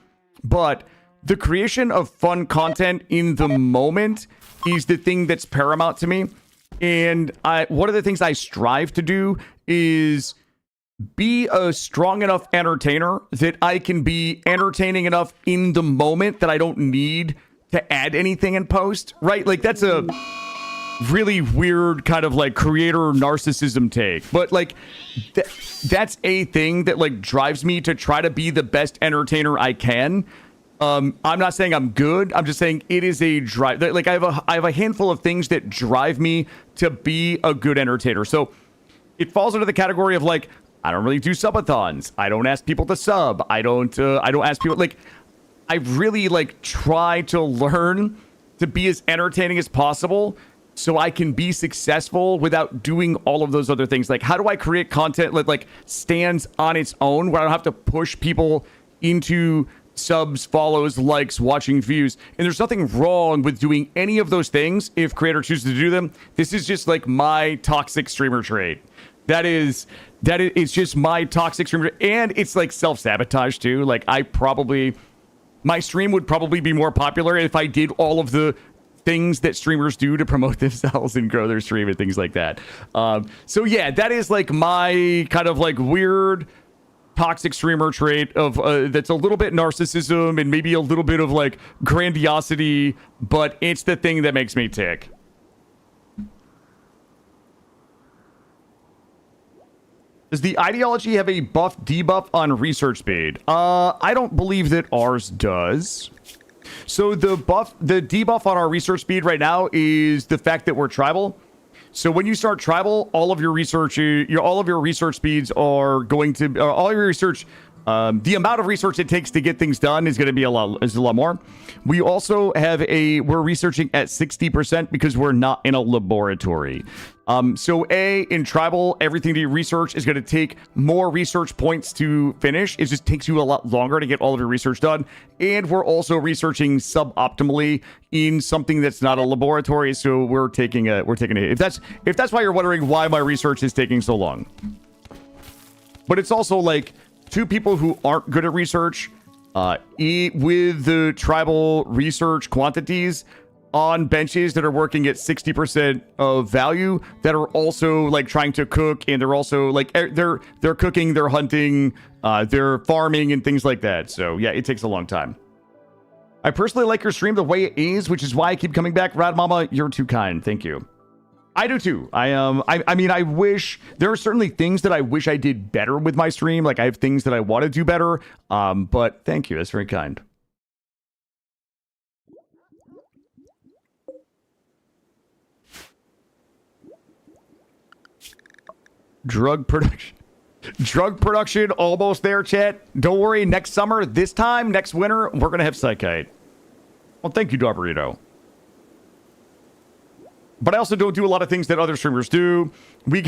[SPEAKER 1] but the creation of fun content in the moment is the thing that's paramount to me. And one of the things I strive to do is be a strong enough entertainer that I can be entertaining enough in the moment that I don't need to add anything in post, right? Like, that's a really weird kind of like creator narcissism take, but like that's a thing that like drives me to try to be the best entertainer I can. I'm not saying I'm good. I'm just saying it is a drive. Like, I have a handful of things that drive me to be a good entertainer. So it falls under the category of like, I don't really do subathons. I don't ask people to sub. I don't ask people, like, I really like try to learn to be as entertaining as possible so I can be successful without doing all of those other things. Like, how do I create content that like stands on its own where I don't have to push people into subs, follows, likes, watching, views? And there's nothing wrong with doing any of those things if creator chooses to do them. This is just like my toxic streamer trait. It's just my toxic streamer, and it's like self-sabotage too. Like, my stream would probably be more popular if I did all of the things that streamers do to promote themselves and grow their stream and things like that. So yeah, that is like my kind of like weird toxic streamer trait of that's a little bit narcissism and maybe a little bit of like grandiosity, but it's the thing that makes me tick. Does the ideology have a buff debuff on research speed? I don't believe that ours does. So the debuff on our research speed right now is the fact that we're tribal. So when you start tribal, all of your research, all of your research speeds are going to, all your research, the amount of research it takes to get things done is going to be a lot more. We also have we're researching at 60% because we're not in a laboratory. So in tribal, everything that you research is going to take more research points to finish. It just takes you a lot longer to get all of your research done. And we're also researching suboptimally in something that's not a laboratory. So we're taking a hit. If that's why you're wondering why my research is taking so long. But it's also like 2 people who aren't good at research with the tribal research quantities on benches that are working at 60% of value that are also like trying to cook, and they're also like they're cooking, they're hunting, they're farming and things like that. So yeah, it takes a long time. I personally like your stream the way it is, which is why I keep coming back. Rad Mama, you're too kind. Thank you. I do too. I mean, I wish there are certainly things that I wish I did better with my stream. Like I have things that I want to do better. But thank you. That's very kind. Drug production almost there, chat. Don't worry. Next summer, this time, next winter, we're gonna have Psychite. Well, thank you, Darburito. But I also don't do a lot of things that other streamers do. We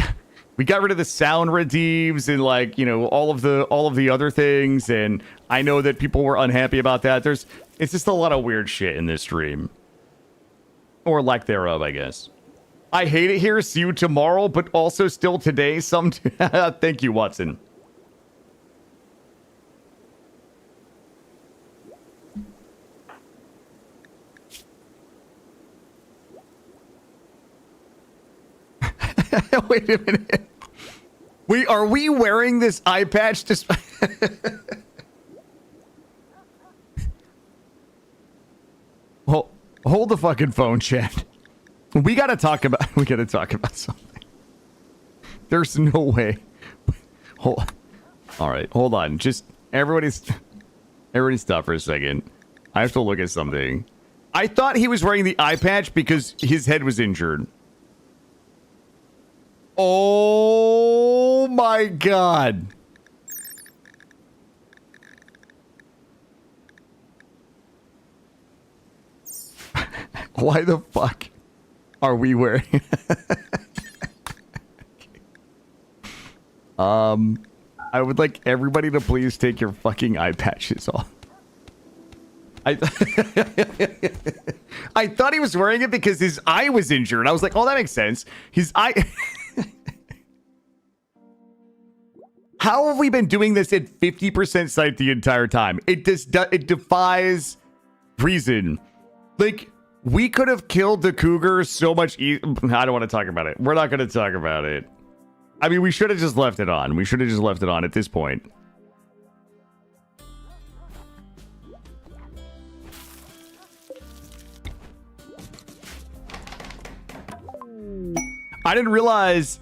[SPEAKER 1] got rid of the sound redeems and like, you know, all of the other things, and I know that people were unhappy about that. It's just a lot of weird shit in this stream. Or lack thereof, I guess. I hate it here. See you tomorrow, but also still today. Thank you, Watson. Wait a minute. Are we wearing this eye patch to hold the fucking phone, chat. We gotta talk about something. There's no way. All right, hold on. Just everybody stop for a second. I have to look at something. I thought he was wearing the eye patch because his head was injured. Oh my god. Why the fuck are we wearing I would like everybody to please take your fucking eye patches off. I thought he was wearing it because his eye was injured. I was like, oh, that makes sense. His eye. How have we been doing this at 50% sight the entire time? It defies reason. Like, we could have killed the cougar so much I don't want to talk about it. We're not going to talk about it. I mean, we should have just left it on. We should have just left it on at this point. I didn't realize.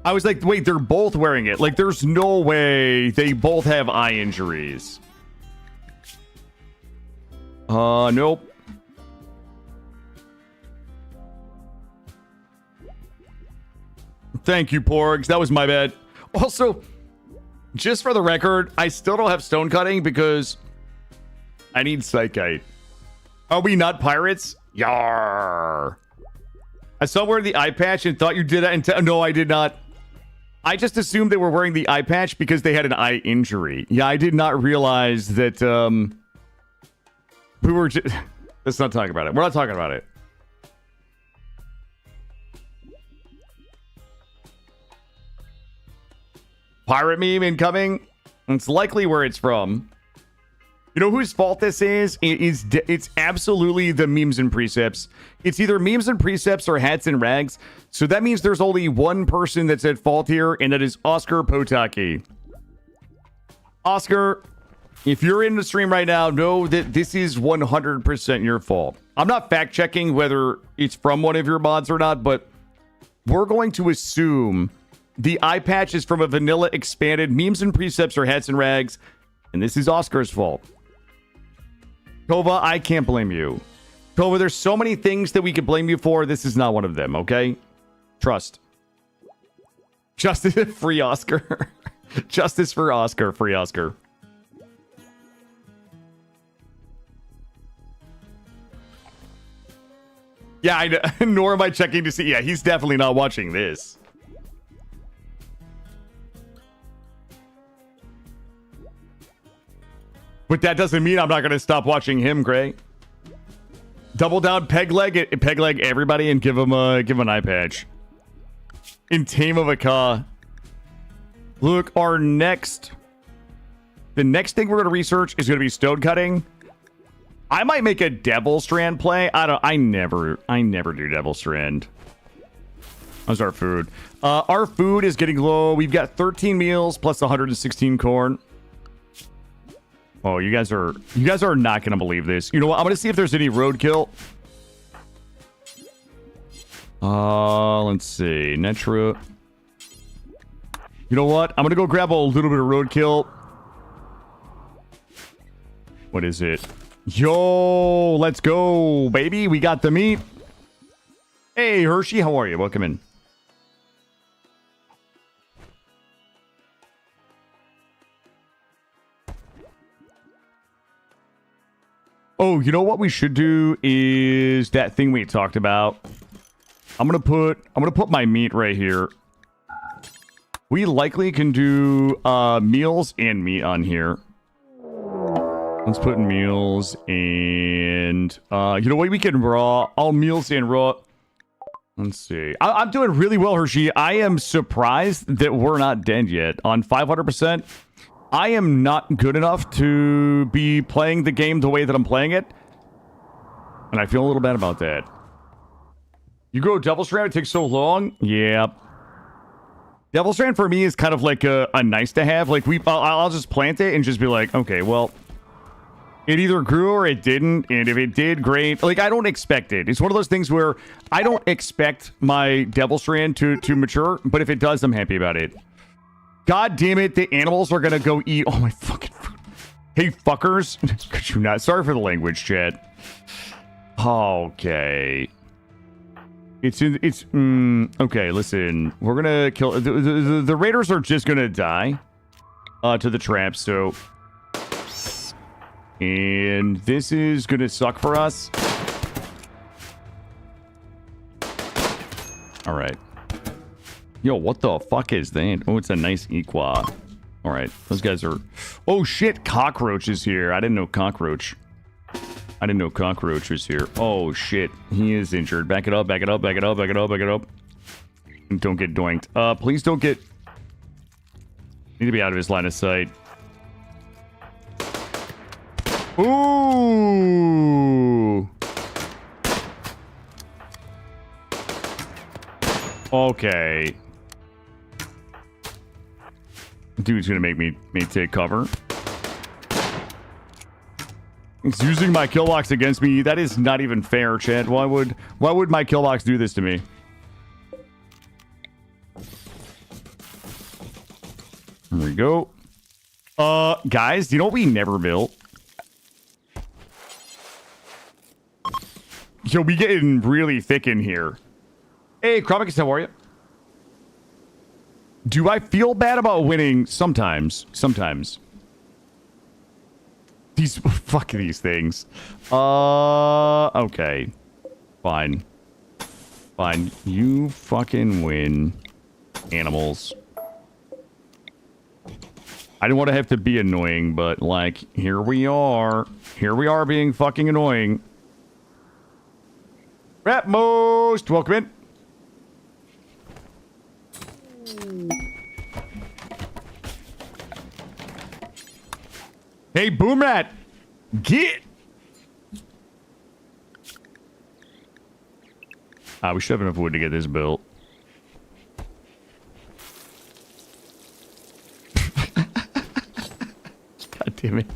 [SPEAKER 1] I was like, wait, they're both wearing it. Like, there's no way they both have eye injuries. Nope. Thank you, Porgs. That was my bad. Also, just for the record, I still don't have stone cutting because I need Psychite. Are we not pirates? Yarr. I saw wearing the eye patch and thought you did that. No, I did not. I just assumed they were wearing the eye patch because they had an eye injury. Yeah, I did not realize that we were just... Let's not talk about it. We're not talking about it. Pirate meme incoming. It's likely where it's from. You know whose fault this is? It's absolutely the memes and precepts. It's either memes and precepts or hats and rags. So that means there's only one person that's at fault here, and that is Oscar Potaki. Oscar, if you're in the stream right now, know that this is 100% your fault. I'm not fact checking whether it's from one of your mods or not, but we're going to assume the eye patch is from a vanilla expanded memes and precepts or hats and rags, and this is Oscar's fault. Tova, I can't blame you. Tova, there's so many things that we could blame you for. This is not one of them, okay? Trust. Justice, free Oscar. Justice for Oscar, free Oscar. Yeah, I know. Nor am I checking to see. Yeah, he's definitely not watching this. But that doesn't mean I'm not going to stop watching him, Gray. Double down, peg leg everybody, and give him an eye patch. In Tame of a Ka. Look, the next thing we're going to research is going to be stone cutting. I might make a Devil Strand play. I never do Devil Strand. How's our food? Our food is getting low. We've got 13 meals plus 116 corn. Oh, you guys are not going to believe this. You know what? I'm going to see if there's any roadkill. Let's see. Netra. You know what? I'm going to go grab a little bit of roadkill. What is it? Yo, let's go, baby. We got the meat. Hey, Hershey, how are you? Welcome in. Oh, you know what we should do is that thing we talked about. I'm gonna put my meat right here. We likely can do meals and meat on here. Let's put meals and you know what, we can raw. All meals and raw. Let's see. I'm doing really well, Hershey. I am surprised that we're not dead yet. On 500%, I am not good enough to be playing the game the way that I'm playing it. And I feel a little bad about that. You grow Devil Strand, it takes so long? Yeah. Devil Strand for me is kind of like a nice to have. Like, I'll just plant it and just be like, okay, well, it either grew or it didn't, and if it did, great. Like, I don't expect it. It's one of those things where I don't expect my Devil Strand to mature, but if it does, I'm happy about it. God damn it, the animals are gonna go eat all my fucking food. Hey, fuckers. Could you not? Sorry for the language, chat. Okay. Okay, listen. We're gonna kill... The raiders are just gonna die to the traps, so... And this is gonna suck for us. Alright. Yo, what the fuck is that? Oh, it's a nice equa. Alright, those guys are... Oh shit, Cockroach is here. I didn't know Cockroach. I didn't know Cockroach was here. Oh shit, he is injured. Back it up, back it up, back it up, back it up, back it up. And don't get doinked. Please don't get... Need to be out of his line of sight. Ooh. Okay. Dude's gonna make me take cover. He's using my kill box against me. That is not even fair, Chad. Why would my kill box do this to me? There we go. Guys, you know what we never built? Yo, we getting really thick in here. Hey, Chromicus, how are you? Do I feel bad about winning? Sometimes. Sometimes. Fuck these things. Okay. Fine. Fine. You fucking win. Animals. I didn't want to have to be annoying, but, like, here we are. Here we are being fucking annoying. Rapmost, welcome in. Hey, Boomrat, get. We should have enough wood to get this built. God damn it.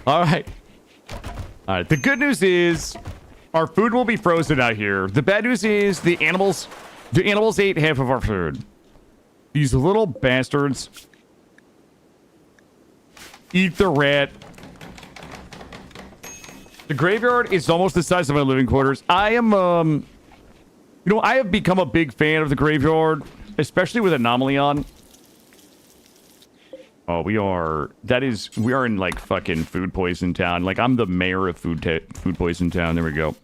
[SPEAKER 1] All right. All right, the good news is our food will be frozen out here. The bad news is the animals ate half of our food. These little bastards. Eat the rat. The graveyard is almost the size of my living quarters. I am, You know, I have become a big fan of the graveyard, especially with Anomaly on. Oh, we are in like fucking food poison town. Like, I'm the mayor of food poison town. There we go.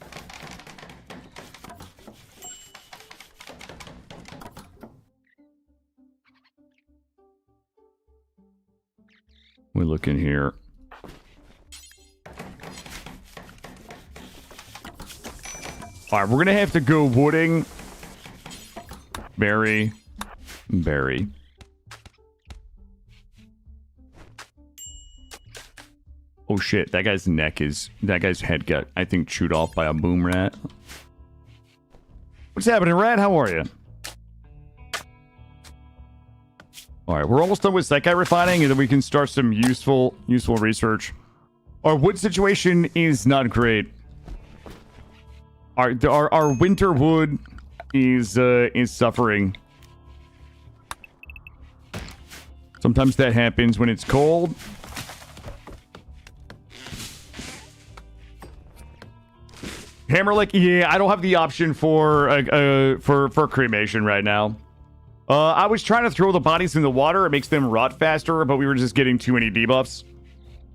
[SPEAKER 1] We look in here. All right, we're gonna have to go wooding. Berry. Oh shit, that guy's head got, I think, chewed off by a boom rat. What's happening, rat? How are you? Alright, we're almost done with Psychite refining, and then we can start some useful research. Our wood situation is not great. Our winter wood is suffering. Sometimes that happens when it's cold. Hammerlick, yeah, I don't have the option for cremation right now. I was trying to throw the bodies in the water. It makes them rot faster, but we were just getting too many debuffs.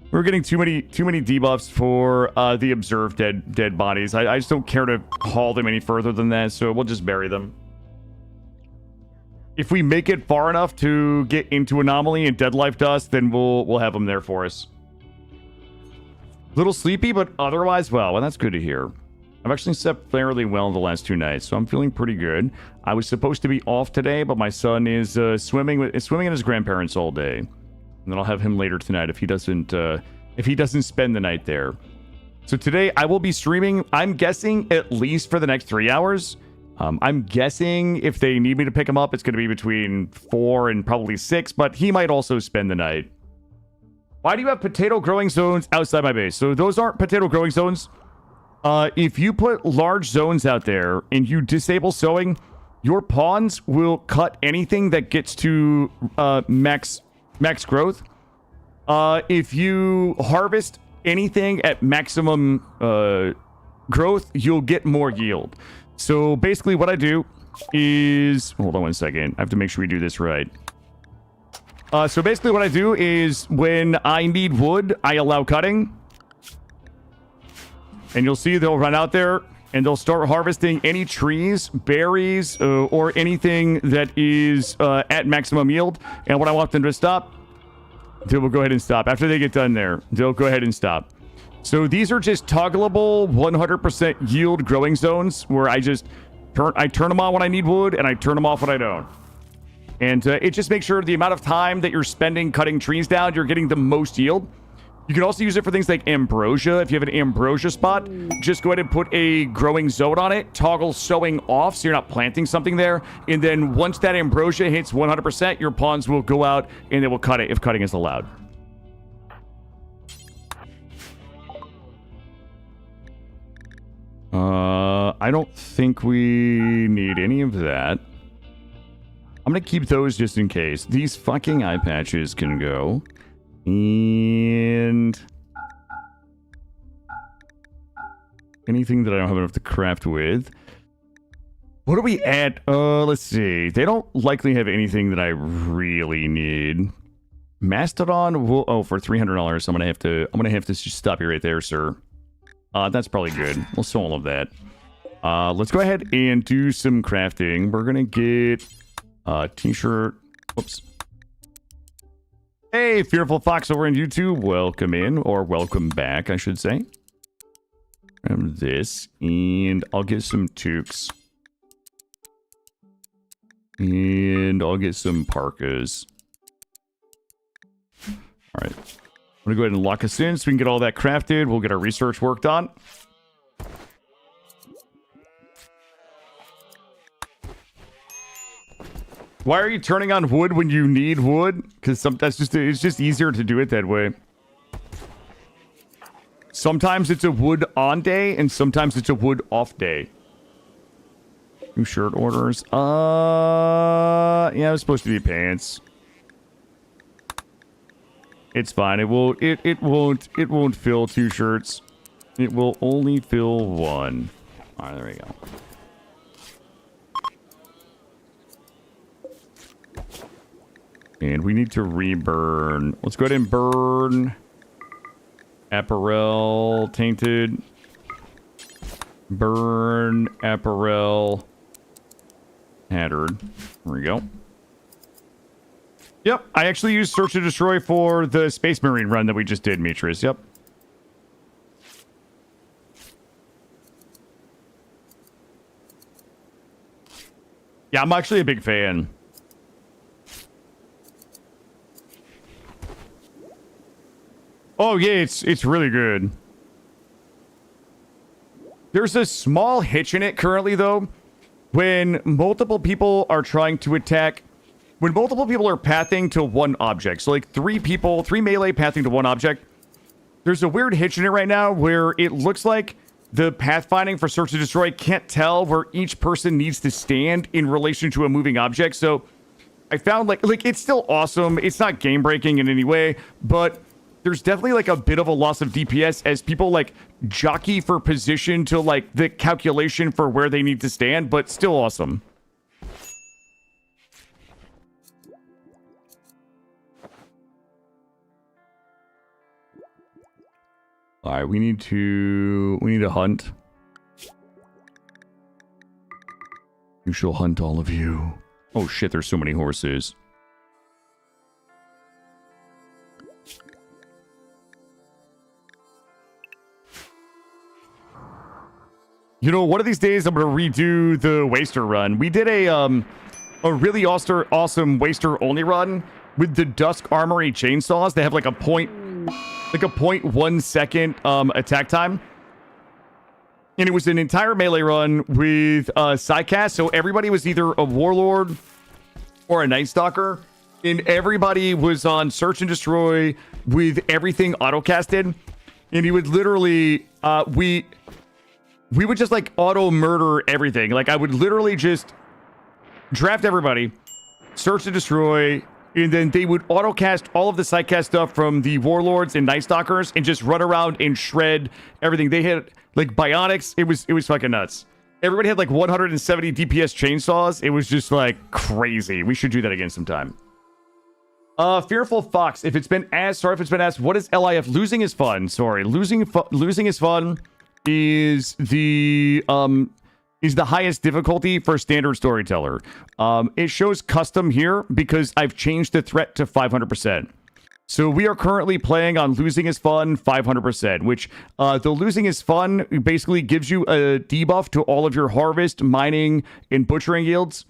[SPEAKER 1] We were getting too many debuffs for the observed dead bodies. I just don't care to haul them any further than that, so we'll just bury them. If we make it far enough to get into Anomaly and Dead Life Dust, then we'll have them there for us. Little sleepy, but otherwise well, that's good to hear. I've actually slept fairly well the last 2 nights, so I'm feeling pretty good. I was supposed to be off today, but my son is swimming in his grandparents all day, and then I'll have him later tonight if he doesn't spend the night there. So today I will be streaming. I'm guessing at least for the next 3 hours. I'm guessing if they need me to pick him up, it's going to be between 4 and probably 6, but he might also spend the night. Why do you have potato growing zones outside my base? So those aren't potato growing zones. If you put large zones out there and you disable sowing, your pawns will cut anything that gets to max growth. If you harvest anything at maximum growth, you'll get more yield. So basically what I do is... Hold on one second. I have to make sure we do this right. So basically what I do is when I need wood, I allow cutting. And you'll see they'll run out there and they'll start harvesting any trees, berries, or anything that is at maximum yield. And when I want them to stop, they will go ahead and stop. After they get done there, they'll go ahead and stop. So these are just toggleable 100% yield growing zones where I just turn them on when I need wood and I turn them off when I don't. And it just makes sure the amount of time that you're spending cutting trees down, you're getting the most yield. You can also use it for things like ambrosia. If you have an ambrosia spot, just go ahead and put a growing zone on it. Toggle sowing off so you're not planting something there. And then once that ambrosia hits 100%, your pawns will go out and they will cut it if cutting is allowed. I don't think we need any of that. I'm going to keep those just in case. These fucking eye patches can go. And anything that I don't have enough to craft with. What are we at? Let's see. They don't likely have anything that I really need. Mastodon will, oh, for $300, I'm gonna have to just stop you right there, sir. That's probably good. We'll sell all of that. Let's go ahead and do some crafting. We're gonna get a t-shirt. Whoops. Hey, Fearful Fox over in YouTube. Welcome in, or welcome back, I should say. Grab this, and I'll get some toques. And I'll get some parkas. Alright. I'm going to go ahead and lock us in so we can get all that crafted. We'll get our research worked on. Why are you turning on wood when you need wood? Because it's just easier to do it that way. Sometimes it's a wood on day, and sometimes it's a wood off day. New shirt orders. Yeah, it was supposed to be pants. It's fine. It won't fill 2 shirts. It will only fill 1. All right, there we go. And we need to reburn. Let's go ahead and burn. Apparel. Tainted. Burn. Apparel. Hattered. There we go. Yep, I actually used Search and Destroy for the Space Marine run that we just did, Mitris. Yep. Yeah, I'm actually a big fan. Oh, yeah, it's really good. There's a small hitch in it currently, though. When multiple people are trying to attack... When multiple people are pathing to one object, so like three melee pathing to one object, there's a weird hitch in it right now where it looks like the pathfinding for Search and Destroy can't tell where each person needs to stand in relation to a moving object. So I found like it's still awesome. It's not game breaking in any way, but there's definitely like a bit of a loss of DPS as people like jockey for position to like the calculation for where they need to stand, but still awesome. All right, we need to hunt. You shall hunt, all of you. Oh shit, there's so many horses. You know, one of these days I'm gonna redo the Waster run. We did a really awesome Waster only run with the Dusk Armory chainsaws. They have like a 0.1 second attack time. And it was an entire melee run with Psycast, so everybody was either a Warlord or a Night Stalker, and everybody was on Search and Destroy with everything auto-casted, and he would literally, we would just like auto-murder everything. Like I would literally just draft everybody, Search and Destroy, and then they would auto-cast all of the Psycast stuff from the Warlords and Night Stalkers and just run around and shred everything. They had, like, Bionics. It was fucking nuts. Everybody had, like, 170 DPS chainsaws. It was just, like, crazy. We should do that again sometime. Fearful Fox. Sorry if it's been asked, what is LiF? Losing is fun. Sorry. Losing is fun is the highest difficulty for standard storyteller. It shows custom here because I've changed the threat to 500%. So we are currently playing on Losing is Fun 500%, which the Losing is Fun basically gives you a debuff to all of your harvest, mining, and butchering yields.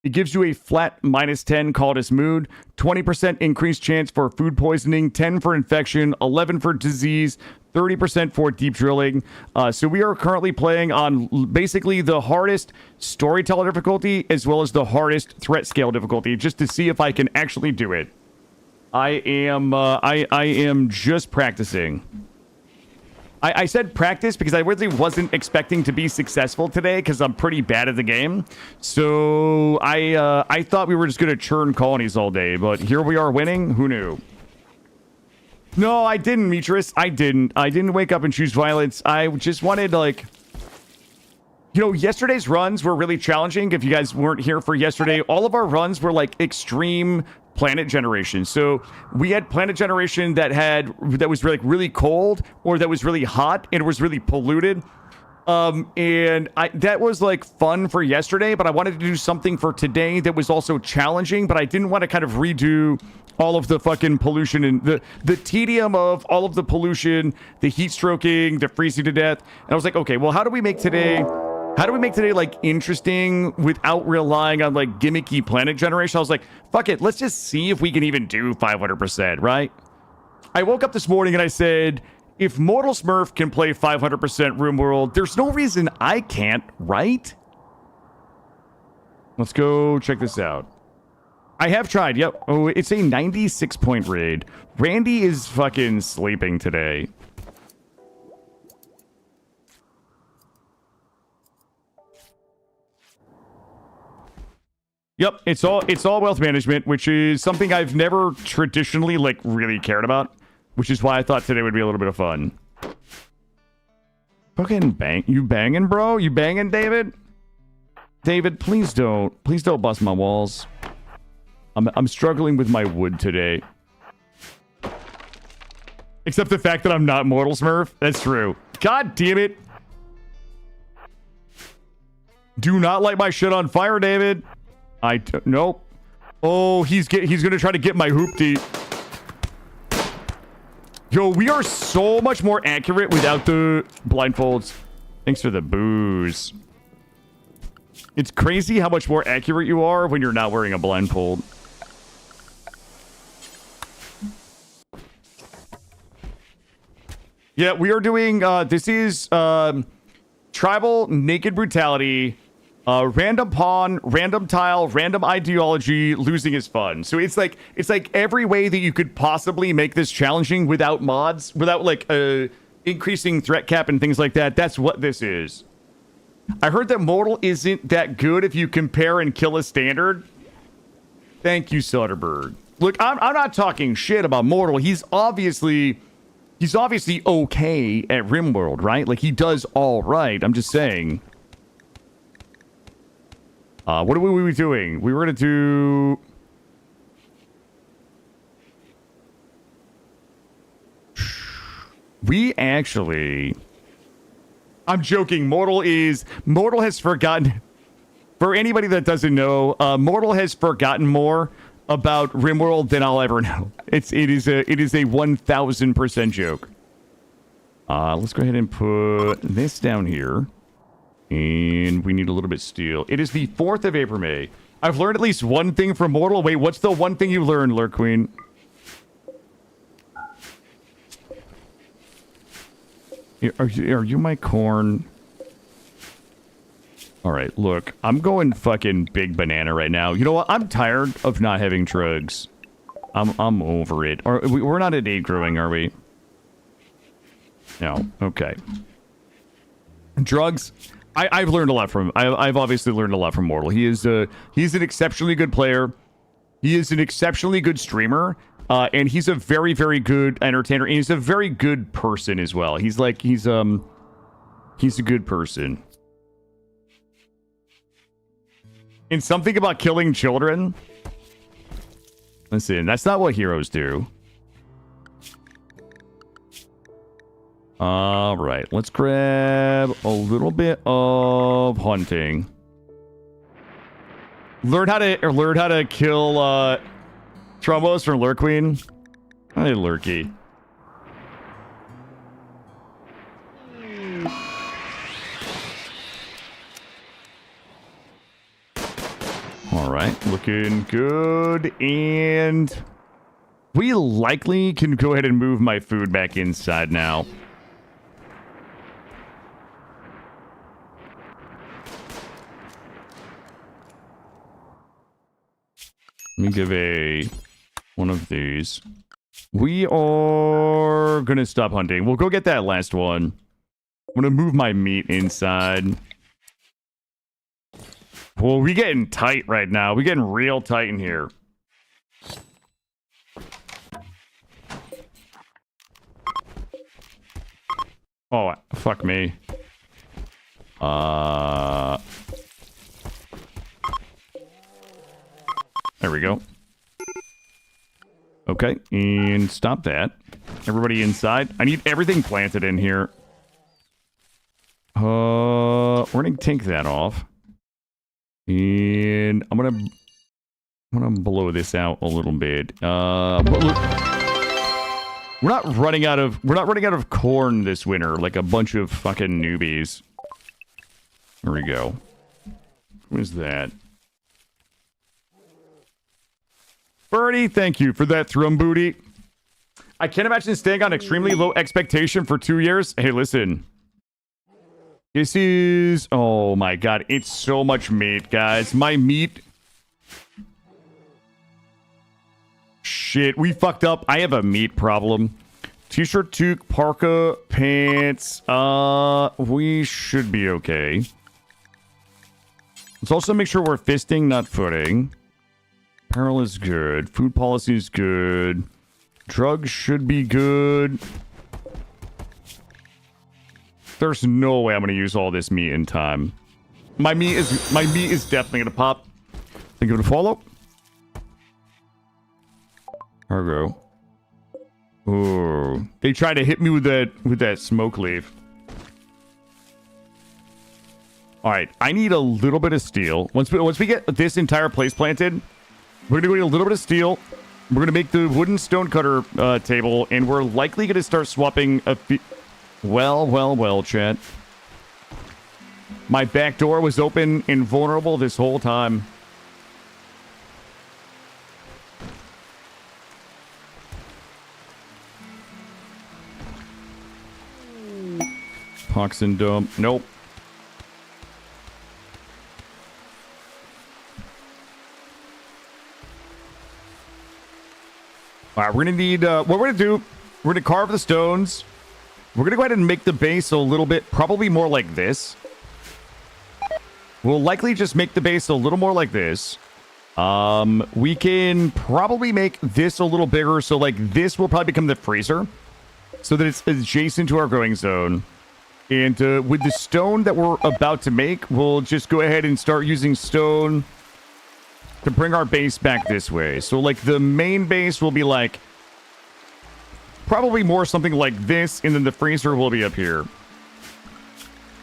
[SPEAKER 1] It gives you a flat -10 called as mood, 20% increased chance for food poisoning, 10 for infection, 11 for disease, 30% for deep drilling. So we are currently playing on basically the hardest storyteller difficulty as well as the hardest threat scale difficulty, just to see if I can actually do it. I am just practicing. I said practice because I really wasn't expecting to be successful today because I'm pretty bad at the game. So I thought we were just going to churn colonies all day, but here we are winning. Who knew? No, I didn't, Mitris. I didn't wake up and choose violence. I just wanted, like... You know, yesterday's runs were really challenging. If you guys weren't here for yesterday, all of our runs were, like, extreme planet generation. So we had planet generation that was really cold, or that was really hot, and it was really polluted. And that was, like, fun for yesterday, but I wanted to do something for today that was also challenging, but I didn't want to kind of redo all of the fucking pollution and the tedium of all of the pollution, the heat stroking, the freezing to death. And I was like, okay, well, how do we make today like interesting without relying on like gimmicky planet generation? I was like, fuck it, let's just see if we can even do 500%, right? I woke up this morning and I said, if Mortal Smurf can play 500% Room World, there's no reason I can't, right? Let's go check this out. I have tried, yep. Oh, it's a 96-point raid. Randy is fucking sleeping today. Yep, it's all wealth management, which is something I've never traditionally, like, really cared about, which is why I thought today would be a little bit of fun. Fucking bang. You banging, bro? You banging, David? David, please don't bust my walls. I'm struggling with my wood today. Except the fact that I'm not Mortal Smurf. That's true. God damn it. Do not light my shit on fire, David. Nope. Oh, he's gonna try to get my hoopty. Yo, we are so much more accurate without the blindfolds. Thanks for the booze. It's crazy how much more accurate you are when you're not wearing a blindfold. Yeah, we are doing, this is, Tribal Naked Brutality, random pawn, random tile, random ideology, losing is fun. So it's like every way that you could possibly make this challenging without mods, without like, increasing threat cap and things like that. That's what this is. I heard that Mortal isn't that good if you compare and kill a standard. Thank you, Soderbergh. Look, I'm not talking shit about Mortal. He's obviously okay at RimWorld, right? Like, he does all right. I'm just saying. What are we doing? We were going to do... We actually... I'm joking. Mortal has forgotten... For anybody that doesn't know, Mortal has forgotten more about RimWorld than I'll ever know. It is a 1000% joke. Let's go ahead and put this down here. And we need a little bit of steel. It is the 4th of April, May. I've learned at least one thing from Mortal. Wait, what's the one thing you learned, Lurk Queen? Are you my corn? Alright, look. I'm going fucking big banana right now. You know what? I'm tired of not having drugs. I'm over it. We're not at 8 growing, are we? No. Okay. Drugs... I've learned a lot from him. I've obviously learned a lot from Mortal. He's an exceptionally good player. He is an exceptionally good streamer. And he's a very, very good entertainer. And he's a very good person as well. He's a good person. And something about killing children. Listen, that's not what heroes do. All right, let's grab a little bit of hunting. Learn how to kill Trombos from Lurk Queen. Hey, Lurky. All right, looking good, and we likely can go ahead and move my food back inside now. Let me give one of these. We are gonna stop hunting. We'll go get that last one. I'm gonna move my meat inside. Well, we getting tight right now. We getting real tight in here. Oh, fuck me. There we go. Okay, and stop that. Everybody inside. I need everything planted in here. We're gonna take that off. And I'm gonna blow this out a little bit. But look, we're not running out of corn this winter like a bunch of fucking newbies. There we go. Who is that? Birdie, thank you for that thrum booty. I can't imagine staying on extremely low expectation for 2 years. Hey, listen. This is... Oh my god, it's so much meat, guys. My meat... Shit, we fucked up. I have a meat problem. T-shirt, toque, parka, pants. We should be okay. Let's also make sure we're fisting, not footing. Apparel is good. Food policy is good. Drugs should be good. There's no way I'm gonna use all this meat in time. My meat is definitely gonna pop. Think of it a follow. Cargo. Ooh. They tried to hit me with that smoke leaf. Alright, I need a little bit of steel. Once we get this entire place planted, we're gonna go get a little bit of steel. We're gonna make the wooden stone cutter table, and we're likely gonna start swapping a few... Well, chat. My back door was open and vulnerable this whole time. Toxin dump. Nope. All right, we're gonna need what we're gonna do. We're gonna carve the stones. We're gonna go ahead and make the base a little bit, probably more like this. We'll likely just make the base a little more like this. We can probably make this a little bigger, so like this will probably become the freezer, so that it's adjacent to our growing zone. And with the stone that we're about to make, we'll just go ahead and start using stone to bring our base back this way. So like the main base will be like probably more something like this, and then the freezer will be up here.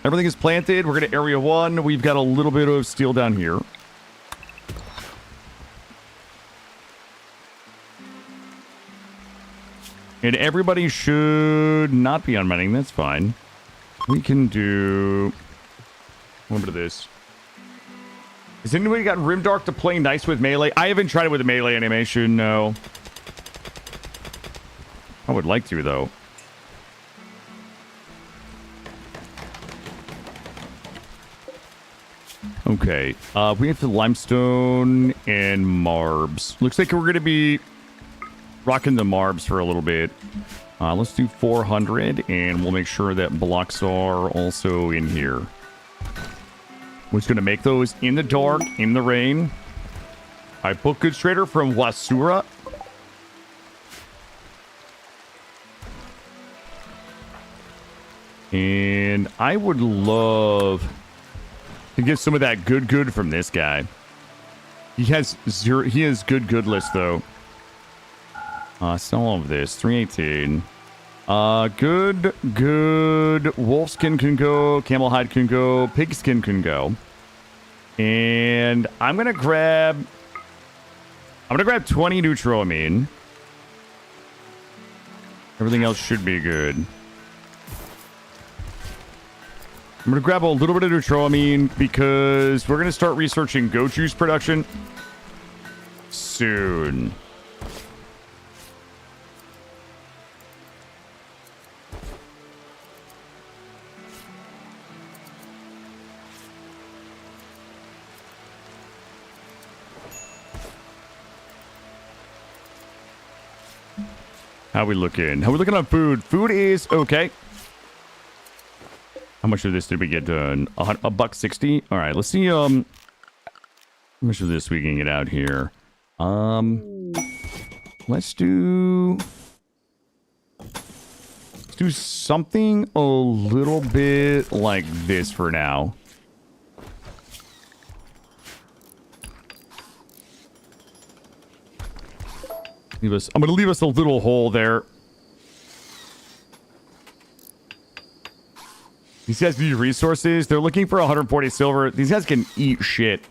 [SPEAKER 1] Everything is planted. We're going to area 1. We've got a little bit of steel down here. And everybody should not be on mining. That's fine. We can do a little bit of this. Has anybody got Rimdark to play nice with melee? I haven't tried it with the melee animation, no. I would like to, though. Okay, we have the limestone and marbs. Looks like we're going to be rocking the marbs for a little bit. Let's do 400, and we'll make sure that blocks are also in here. We're just going to make those in the dark, in the rain. I booked Goods Trader from Wasura. And I would love to get some of that good from this guy. He has zero. He has good list though. Sell all of this. 318. Good. Wolfskin can go. Camel hide can go. Pigskin can go. And I'm gonna grab 20 neutroamine. Everything else should be good. I'm going to grab a little bit of neutroamine because we're going to start researching goat juice production soon. How we looking? How we looking on food? Food is okay. How much of this did we get done? $1.60. All right, let's see. How much of this we can get out here? Let's do something a little bit like this for now. I'm gonna leave us a little hole there. These guys need resources. They're looking for 140 silver. These guys can eat shit.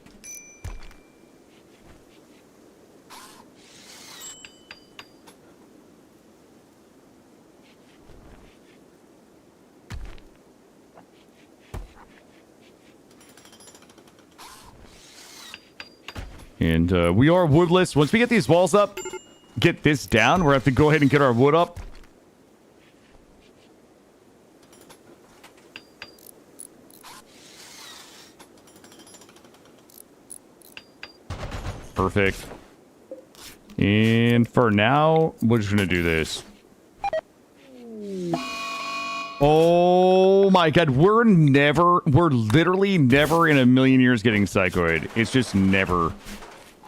[SPEAKER 1] And we are woodless. Once we get these walls up, get this down, we're going to have to go ahead and get our wood up. Perfect. And for now, we're just going to do this. Oh my god, we're literally never in a million years getting psychoid. It's just never.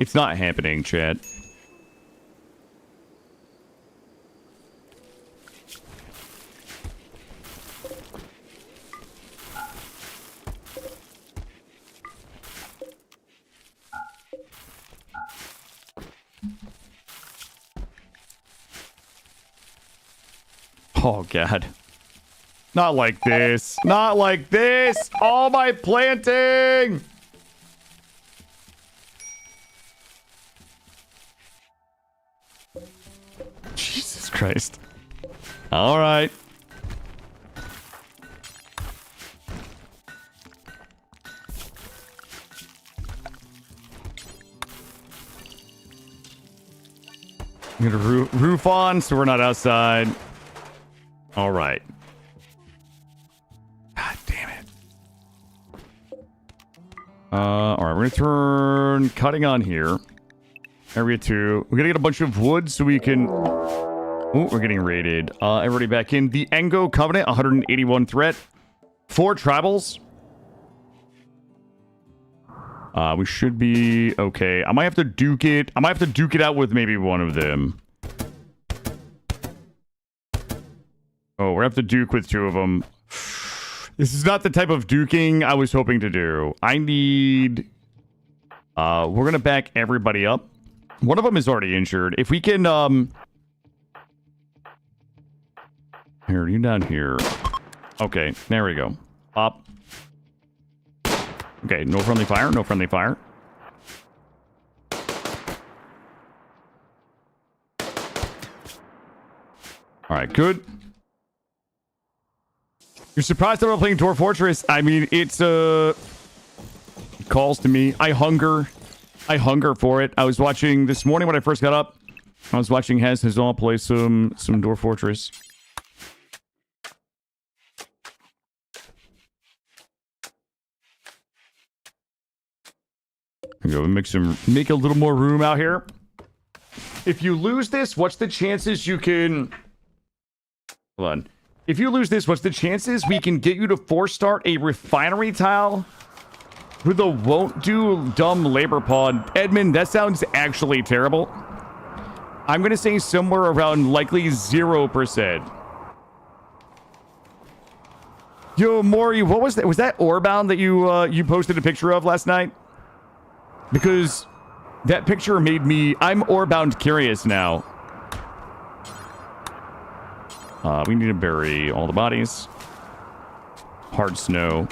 [SPEAKER 1] It's not happening, chat. Oh, God. Not like this. Not like this. All my planting. Jesus Christ. All right. I'm gonna roof on so we're not outside. All right. God damn it. All right, we're gonna turn cutting on here. Area 2. We're gonna get a bunch of wood so we can... Oh, we're getting raided. Everybody back in. The Engo Covenant, 181 threat. 4 tribals. We should be okay. I might have to duke it. I might have to duke it out with maybe one of them. Oh, we're gonna have to duke with 2 of them. This is not the type of duking I was hoping to do. I need... we're gonna back everybody up. One of them is already injured. If we can, Here, you down here. Okay, there we go. Up. Okay, no friendly fire, no friendly fire. Alright, good. You're surprised that I'm playing Dwarf Fortress? I mean, it's, it calls to me. I hunger for it. I was watching this morning when I first got up. I was watching Hazal play some Dwarf Fortress. Here we go. Make a little more room out here. If you lose this, what's the chances you can... Hold on. If you lose this, what's the chances we can get you to force start a refinery tile with a won't do dumb labor pod? Edmund, that sounds actually terrible. I'm going to say somewhere around likely 0%. Yo, Maury, what was that? Was that Orebound that you posted a picture of last night? Because that picture made me... I'm Orebound curious now. We need to bury all the bodies. Hard snow.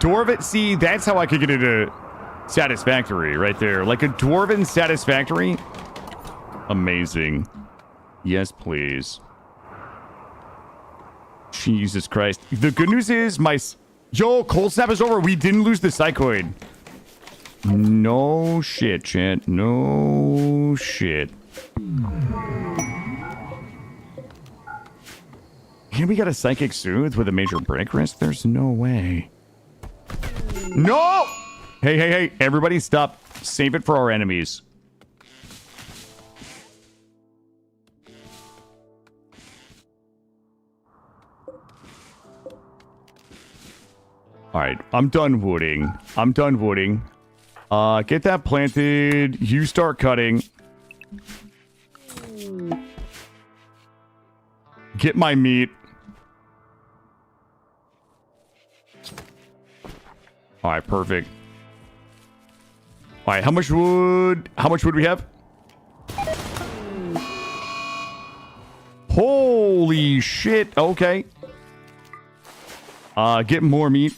[SPEAKER 1] Dwarven, see, that's how I could get it a satisfactory right there. Like a Dwarven satisfactory. Amazing. Yes, please. Jesus Christ. The good news is my... Yo, cold snap is over. We didn't lose the psychoid. No shit, chat. No shit. And we got a psychic soothe with a major break risk? There's no way. No! Hey, hey, hey. Everybody stop. Save it for our enemies. Alright, I'm done wooding. I'm done wooding. Get that planted. You start cutting. Get my meat. Alright, perfect. Alright, how much wood we have? Holy shit, okay. Get more meat.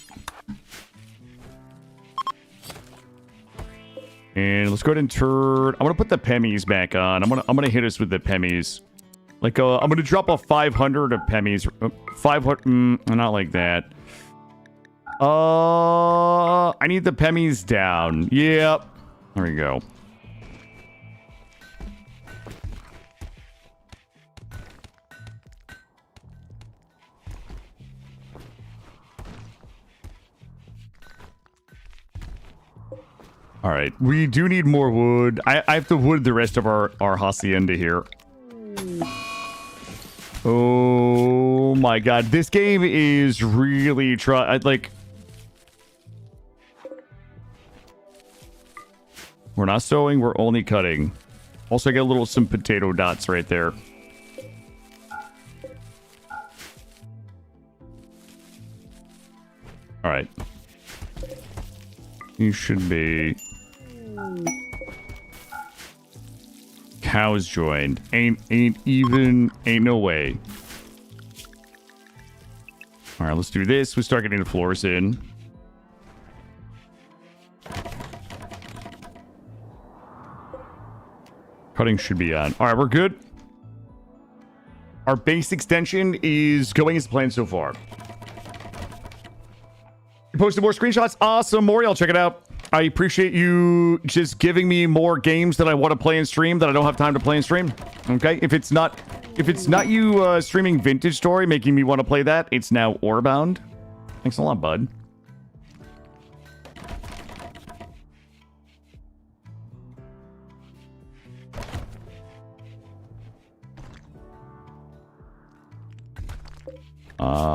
[SPEAKER 1] And let's go ahead and turn... I'm gonna put the Pemmies back on. I'm gonna hit us with the Pemmies. Like, I'm gonna drop a 500 of Pemmies. 500... not like that. I need the Pemmies down. Yep. There we go. All right, we do need more wood. I have to wood the rest of our hacienda here. Oh my god, this game is really like... We're not sowing, we're only cutting. Also, I get some potato dots right there. All right. You should be. Cows joined. Ain't no way. All right, let's do this. We start getting the floors in. Cutting should be on. All right, we're good. Our base extension is going as planned so far. You posted more screenshots. Awesome, Maury. I'll check it out. I appreciate you just giving me more games that I want to play and stream that I don't have time to play and stream. Okay, if it's not you streaming Vintage Story making me want to play that, it's now Orebound. Thanks a lot, bud.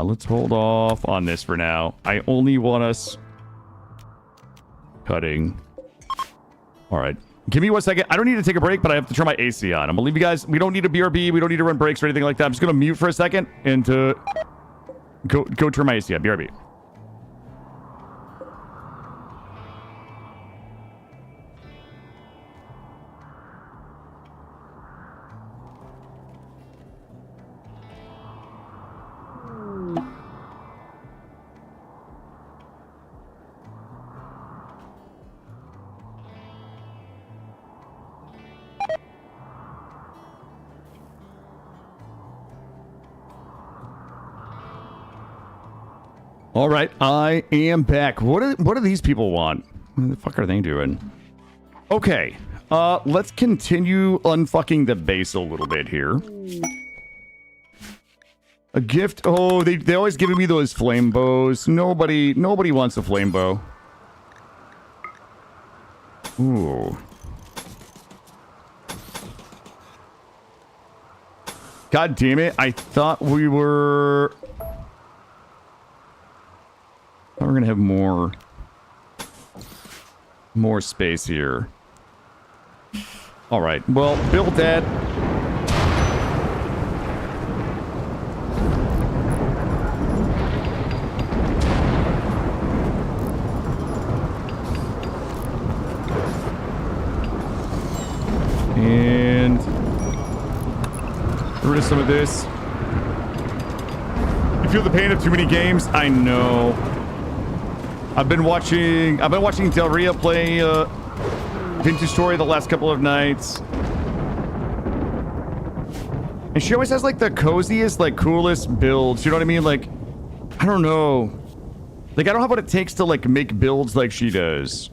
[SPEAKER 1] Let's hold off on this for now. I only want us cutting. All right. Give me 1 second. I don't need to take a break, but I have to turn my AC on. I'm going to leave you guys. We don't need a BRB. We don't need to run breaks or anything like that. I'm just going to mute for a second and go turn my AC on. BRB. All right, I am back. What do these people want? What the fuck are they doing? Okay, let's continue unfucking the base a little bit here. A gift. Oh, they always giving me those flame bows. Nobody wants a flame bow. Ooh. God damn it! I thought we were. We're gonna have more space here. All right. Well, build that. And get rid of some of this. You feel the pain of too many games? I know. I've been watching Del Ria play Vintage Story the last couple of nights. And she always has like the coziest, like coolest builds. You know what I mean? Like, I don't know. Like, I don't have what it takes to like make builds like she does.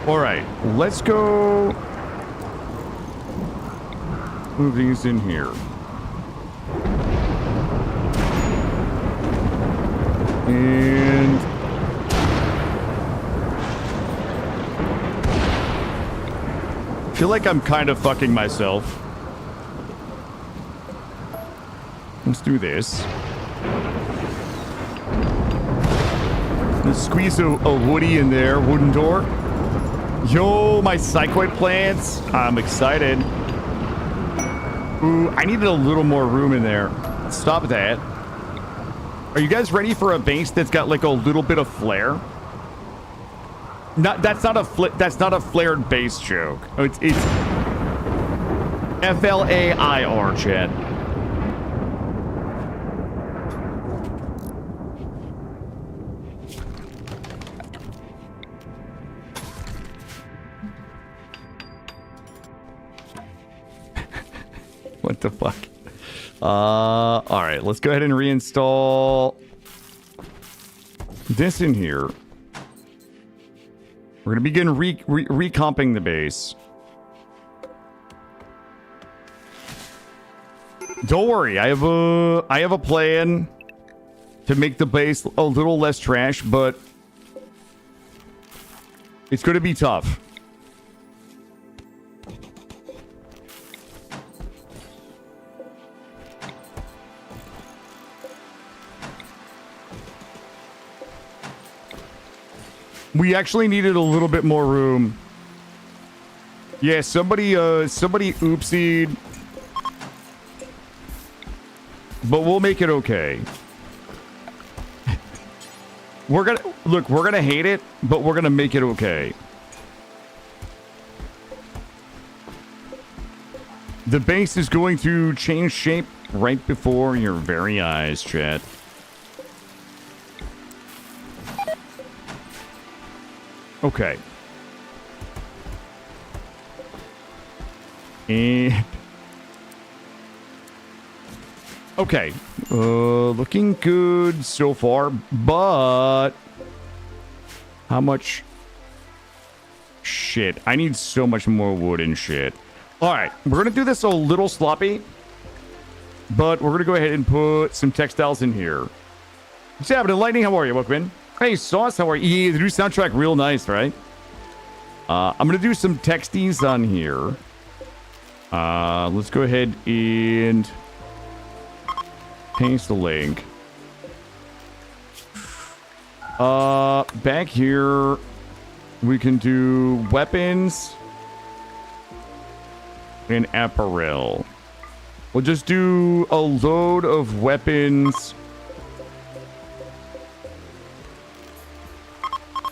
[SPEAKER 1] All right, let's go move these in here. And I feel like I'm kind of fucking myself. Let's do this. Let's squeeze a woody in there, wooden door. Yo, my psychoid plants. I'm excited. Ooh, I needed a little more room in there. Stop that. Are you guys ready for a base that's got like a little bit of flair? That's not a flared base joke. It's F-L-A-I-R, Chad. What the fuck? All right, let's go ahead and reinstall this in here. We're gonna begin recomping the base. Don't worry, I have a plan to make the base a little less trash, but it's gonna be tough. We actually needed a little bit more room. Yeah, somebody oopsied. but we'll make it okay. We're gonna hate it, but we're gonna make it okay. The base is going to change shape right before your very eyes, chat. Okay. And... okay. Looking good so far, but... how much... shit. I need so much more wood and shit. Alright, we're gonna do this a little sloppy, but we're gonna go ahead and put some textiles in here. What's happening, Lightning? How are you? Welcome in. Hey, Sauce, how are you? Yeah, the new soundtrack, real nice, right? I'm gonna do some texties on here. Let's go ahead and paste the link. Back here, we can do weapons and apparel. We'll just do a load of weapons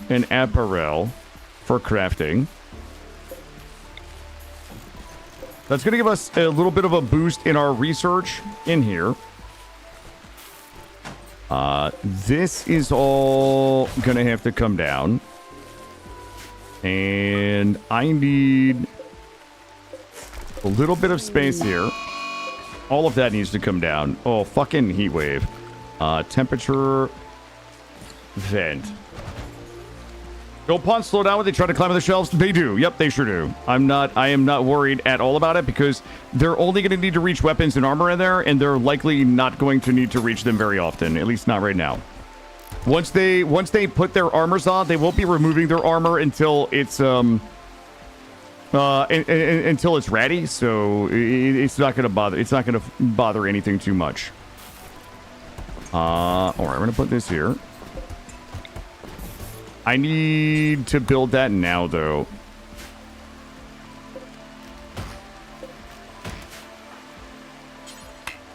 [SPEAKER 1] and apparel for crafting. That's going to give us a little bit of a boost in our research in here. This is all going to have to come down. And I need a little bit of space here. All of that needs to come down. Oh, fucking heat wave. Temperature vent. Gold pawns slow down when they try to climb on the shelves. They do. Yep, they sure do. I am not worried at all about it because they're only going to need to reach weapons and armor in there, and they're likely not going to need to reach them very often. At least not right now. Once they put their armors on, they won't be removing their armor until it's until it's ready. So it's not going to bother. It's not going to bother anything too much. All right, we're going to put this here. I need to build that now, though.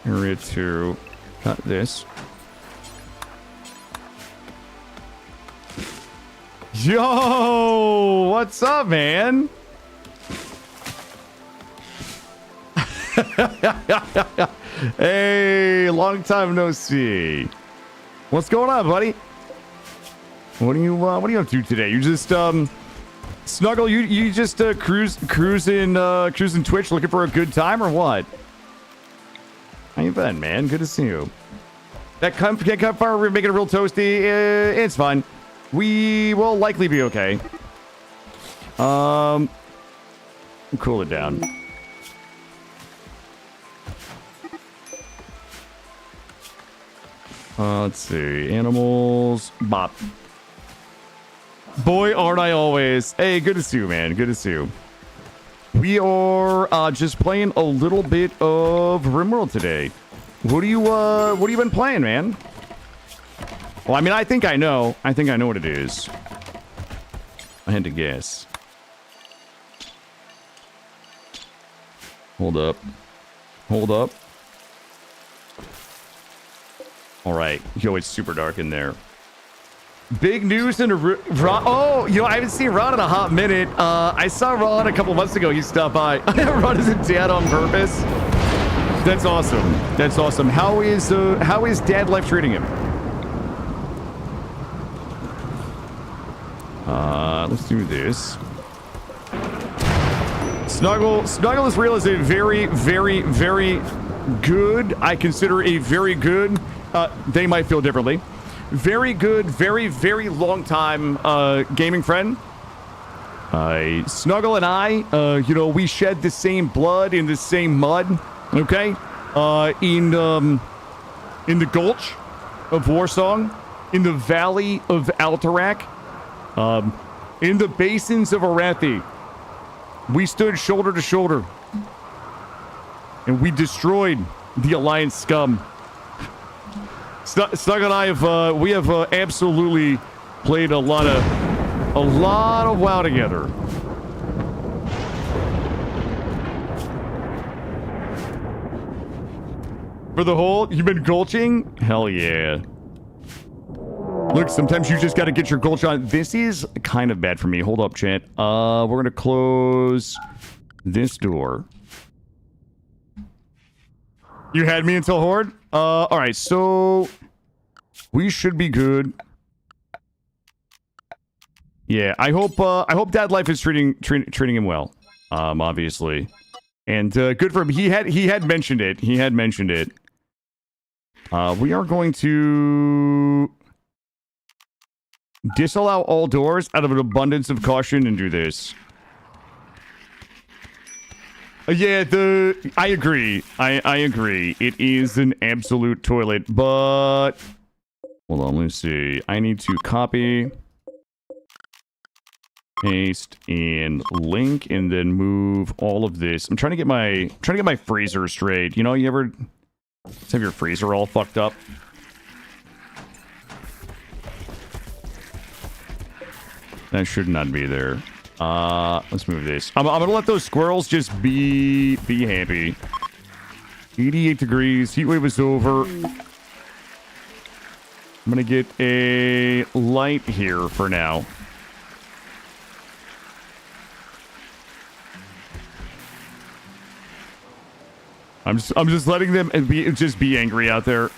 [SPEAKER 1] Area 2. Cut this. Yo! What's up, man? Hey, long time no see. What's going on, buddy? What are you up to today? You just Snuggle, you just cruising Twitch looking for a good time or what? How you been, man? Good to see you. That campfire, we're making it real toasty. It's fine. We will likely be okay. Cool it down. Let's see. Animals. Bop. Boy, aren't I always. Hey, good to see you, man. Good to see you. We are just playing a little bit of RimWorld today. What do you been playing, man? Well, I mean, I think I know. I think I know what it is. I had to guess. Hold up. Hold up. All right. Yo, it's super dark in there. Big news in Ron. Oh, you know, I haven't seen Ron in a hot minute. I saw Ron a couple months ago. He stopped by. Ron isn't dead on purpose. That's awesome. That's awesome. How is dad life treating him? Let's do this. Snuggle is real is a very, very, very good. I consider a very good. They might feel differently. Very good, very, very long time gaming friend. Snuggle and I, you know, we shed the same blood in the same mud. Okay, in the Gulch of Warsong, in the Valley of Alterac, in the basins of Arathi, we stood shoulder to shoulder, and we destroyed the Alliance scum. Snuggle and I have we have absolutely played a lot of WoW together. For the hole? You've been gulching? Hell yeah. Look, sometimes you just got to get your gulch on. This is kind of bad for me. Hold up, chat. We're going to close this door. You had me until Horde? All right, so we should be good. Yeah, I hope Dad Life is treating him well. Obviously. And good for him. He had mentioned it. He had mentioned it. We are going to disallow all doors out of an abundance of caution and do this. Yeah, I agree. I agree. It is an absolute toilet, but hold on, let's see. I need to copy, paste, and link, and then move all of this. I'm trying to get my freezer straight. You know, you ever have your freezer all fucked up? That should not be there. Let's move this. I'm gonna let those squirrels just be happy. 88 degrees. Heat wave is over. I'm gonna get a light here for now. I'm just letting them be angry out there.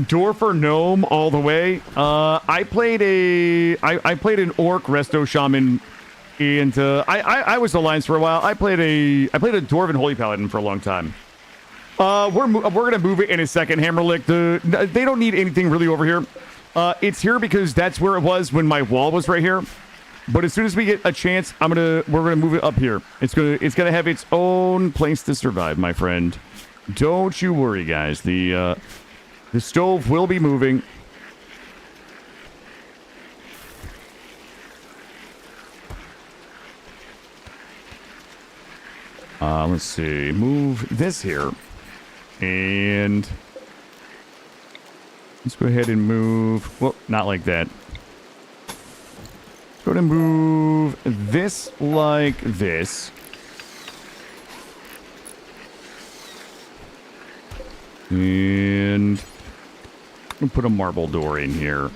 [SPEAKER 1] Door for gnome all the way. I played an orc resto shaman, and I was alliance for a while. I played a dwarven holy paladin for a long time. We're gonna move it in a second. Hammerlick. They don't need anything really over here. It's here because that's where it was when my wall was right here. But as soon as we get a chance, we're gonna move it up here. It's gonna have its own place to survive, my friend. Don't you worry, guys. The stove will be moving. Let's see. Move this here. And let's go ahead and move. Well, not like that. Go ahead and move this like this. And we'll put a marble door in here.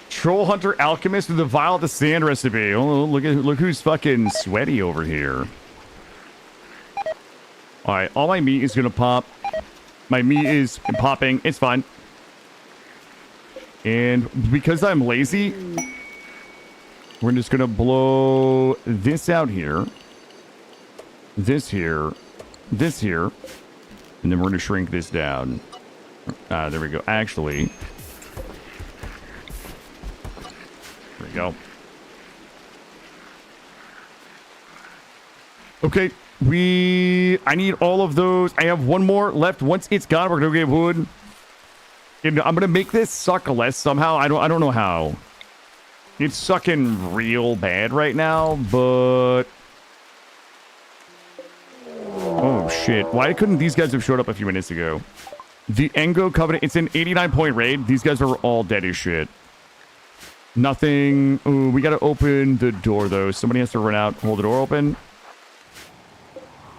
[SPEAKER 1] Troll Hunter Alchemist with the Vial of the Sand recipe. Oh, look who's fucking sweaty over here. Alright, all my meat is gonna pop. My meat is popping. It's fine. And because I'm lazy, we're just gonna blow this out here. This here. This here. And then we're gonna shrink this down. There we go. Actually, there we go. Okay, I need all of those. I have one more left. Once it's gone, we're gonna get wood. And I'm gonna make this suck less somehow. I don't know how. It's sucking real bad right now, but oh shit. Why couldn't these guys have showed up a few minutes ago? The Engo Covenant, it's an 89-point raid. These guys are all dead as shit. Nothing. Ooh, we gotta open the door though. Somebody has to run out, hold the door open.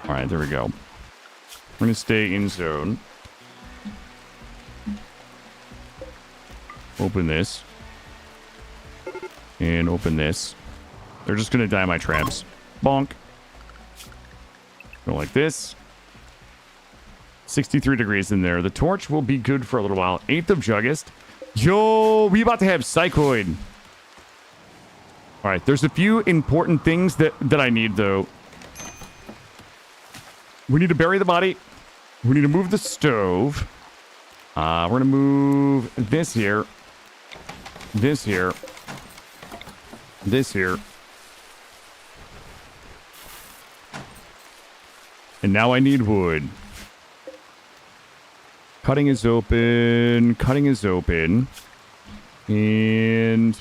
[SPEAKER 1] Alright, there we go. We're gonna stay in zone. Open this. And open this. They're just gonna die my traps. Bonk. Go like this. 63 degrees in there. The torch will be good for a little while. 8th of Juggist. Yo, we about to have Psychoid. Alright, there's a few important things that I need, though. We need to bury the body. We need to move the stove. We're going to move this here. This here. This here. And now I need wood. Cutting is open. Cutting is open. And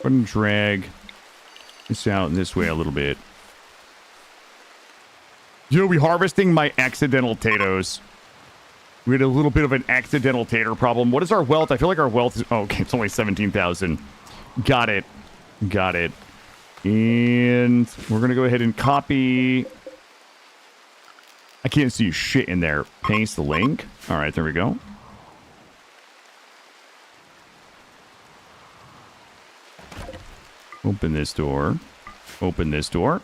[SPEAKER 1] I'm going to drag this out this way a little bit. Yo, we harvesting my accidental potatoes. We had a little bit of an accidental tater problem. What is our wealth? I feel like our wealth is... Oh, okay, it's only 17,000. Got it. Got it. And we're going to go ahead and copy. I can't see shit in there. Paste the link. All right, there we go. Open this door. Open this door.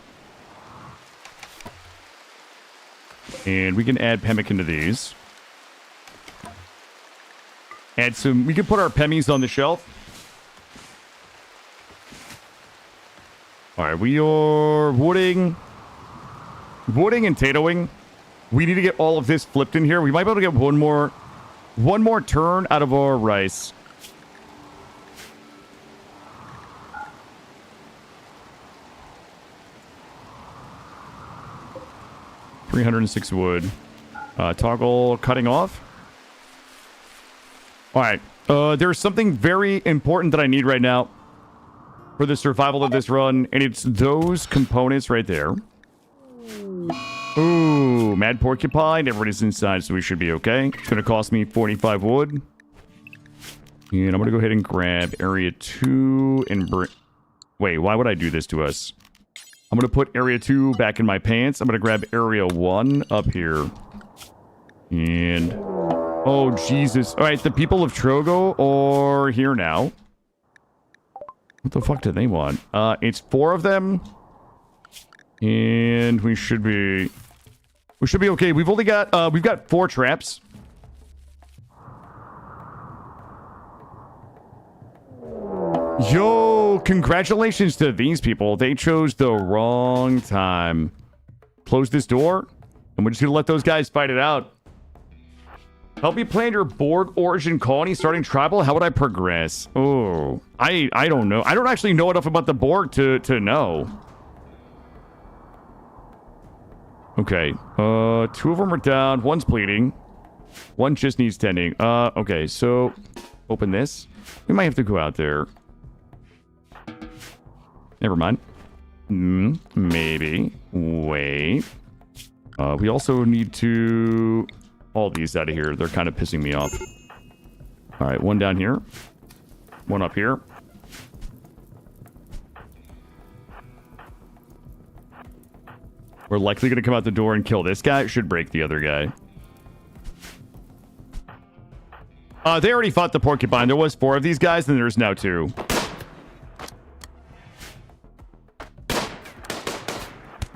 [SPEAKER 1] And we can add pemmican to these. Add some. We can put our pemmies on the shelf. All right, we are wooding and tatoing. We need to get all of this flipped in here. We might be able to get one more turn out of our rice. $306 wood. Toggle cutting off. All right. There's something very important that I need right now for the survival of this run, and it's those components right there. Ooh, mad porcupine. Everybody's inside, so we should be okay. It's going to cost me 45 wood. And I'm going to go ahead and grab area 2 and bring... Wait, why would I do this to us? I'm going to put area 2 back in my pants. I'm going to grab area 1 up here. And... Oh, Jesus. All right, the people of Trogo are here now. What the fuck do they want? It's 4 of them. And we should be okay. We've only got, we've got 4 traps. Yo, congratulations to these people. They chose the wrong time. Close this door, and we're just gonna let those guys fight it out. Help me plan your board origin colony starting tribal. How would I progress? Oh, I don't know. I don't actually know enough about the Borg to know. Okay. 2 of them are down. 1's bleeding. 1 just needs tending. Okay, so open this. We might have to go out there. Never mind. Maybe. Wait. We also need to... All these out of here. They're kind of pissing me off. All right, 1 down here. 1 up here. We're likely going to come out the door and kill this guy. It should break the other guy. They already fought the porcupine. There was 4 of these guys, and there's now 2.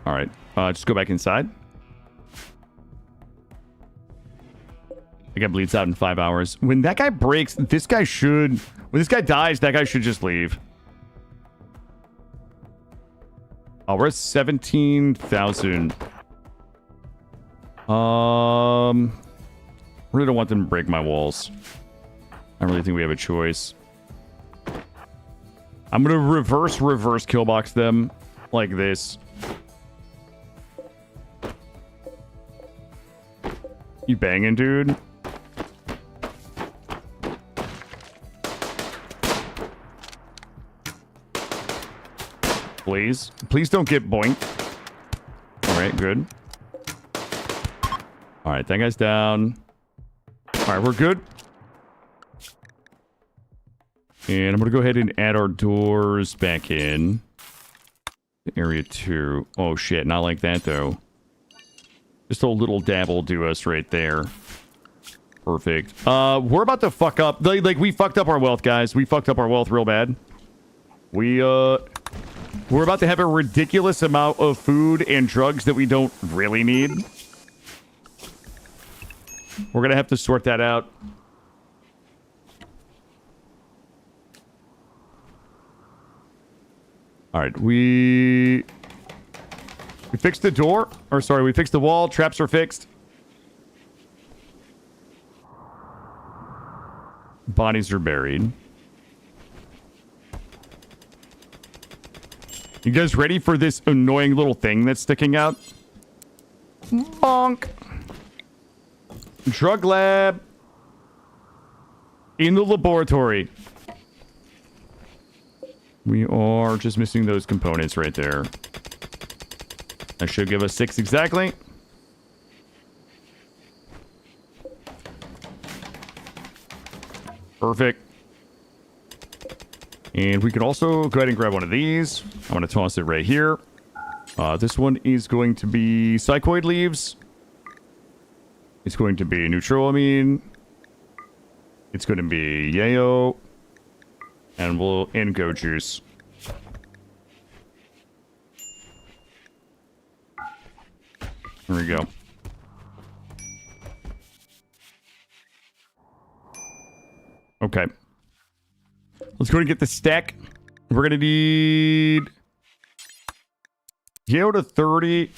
[SPEAKER 1] All right. Just go back inside. The guy bleeds out in 5 hours. When that guy breaks, this guy should... When this guy dies, that guy should just leave. Oh, we're at 17,000. Really don't want them to break my walls. I don't really think we have a choice. I'm gonna reverse killbox them like this. You banging, dude? Please. Please don't get boinked. Alright, good. Alright, that guy's down. Alright, we're good. And I'm going to go ahead and add our doors back in. Area 2. Oh, shit. Not like that, though. Just a little dab will do us right there. Perfect. We're about to fuck up. Like, we fucked up our wealth, guys. We fucked up our wealth real bad. We're about to have a ridiculous amount of food and drugs that we don't really need. We're going to have to sort that out. All right, we fixed the door. Or sorry, we fixed the wall. Traps are fixed. Bodies are buried. You guys ready for this annoying little thing that's sticking out? Bonk. Drug lab. In the laboratory. We are just missing those components right there. That should give us 6 exactly. Perfect. And we can also go ahead and grab one of these. I'm going to toss it right here. This one is going to be psychoid leaves. It's going to be neutroamine. It's going to be yayo. And we'll go juice. There we go. Okay. Let's go and get the stack. We're going to need yayo to 30.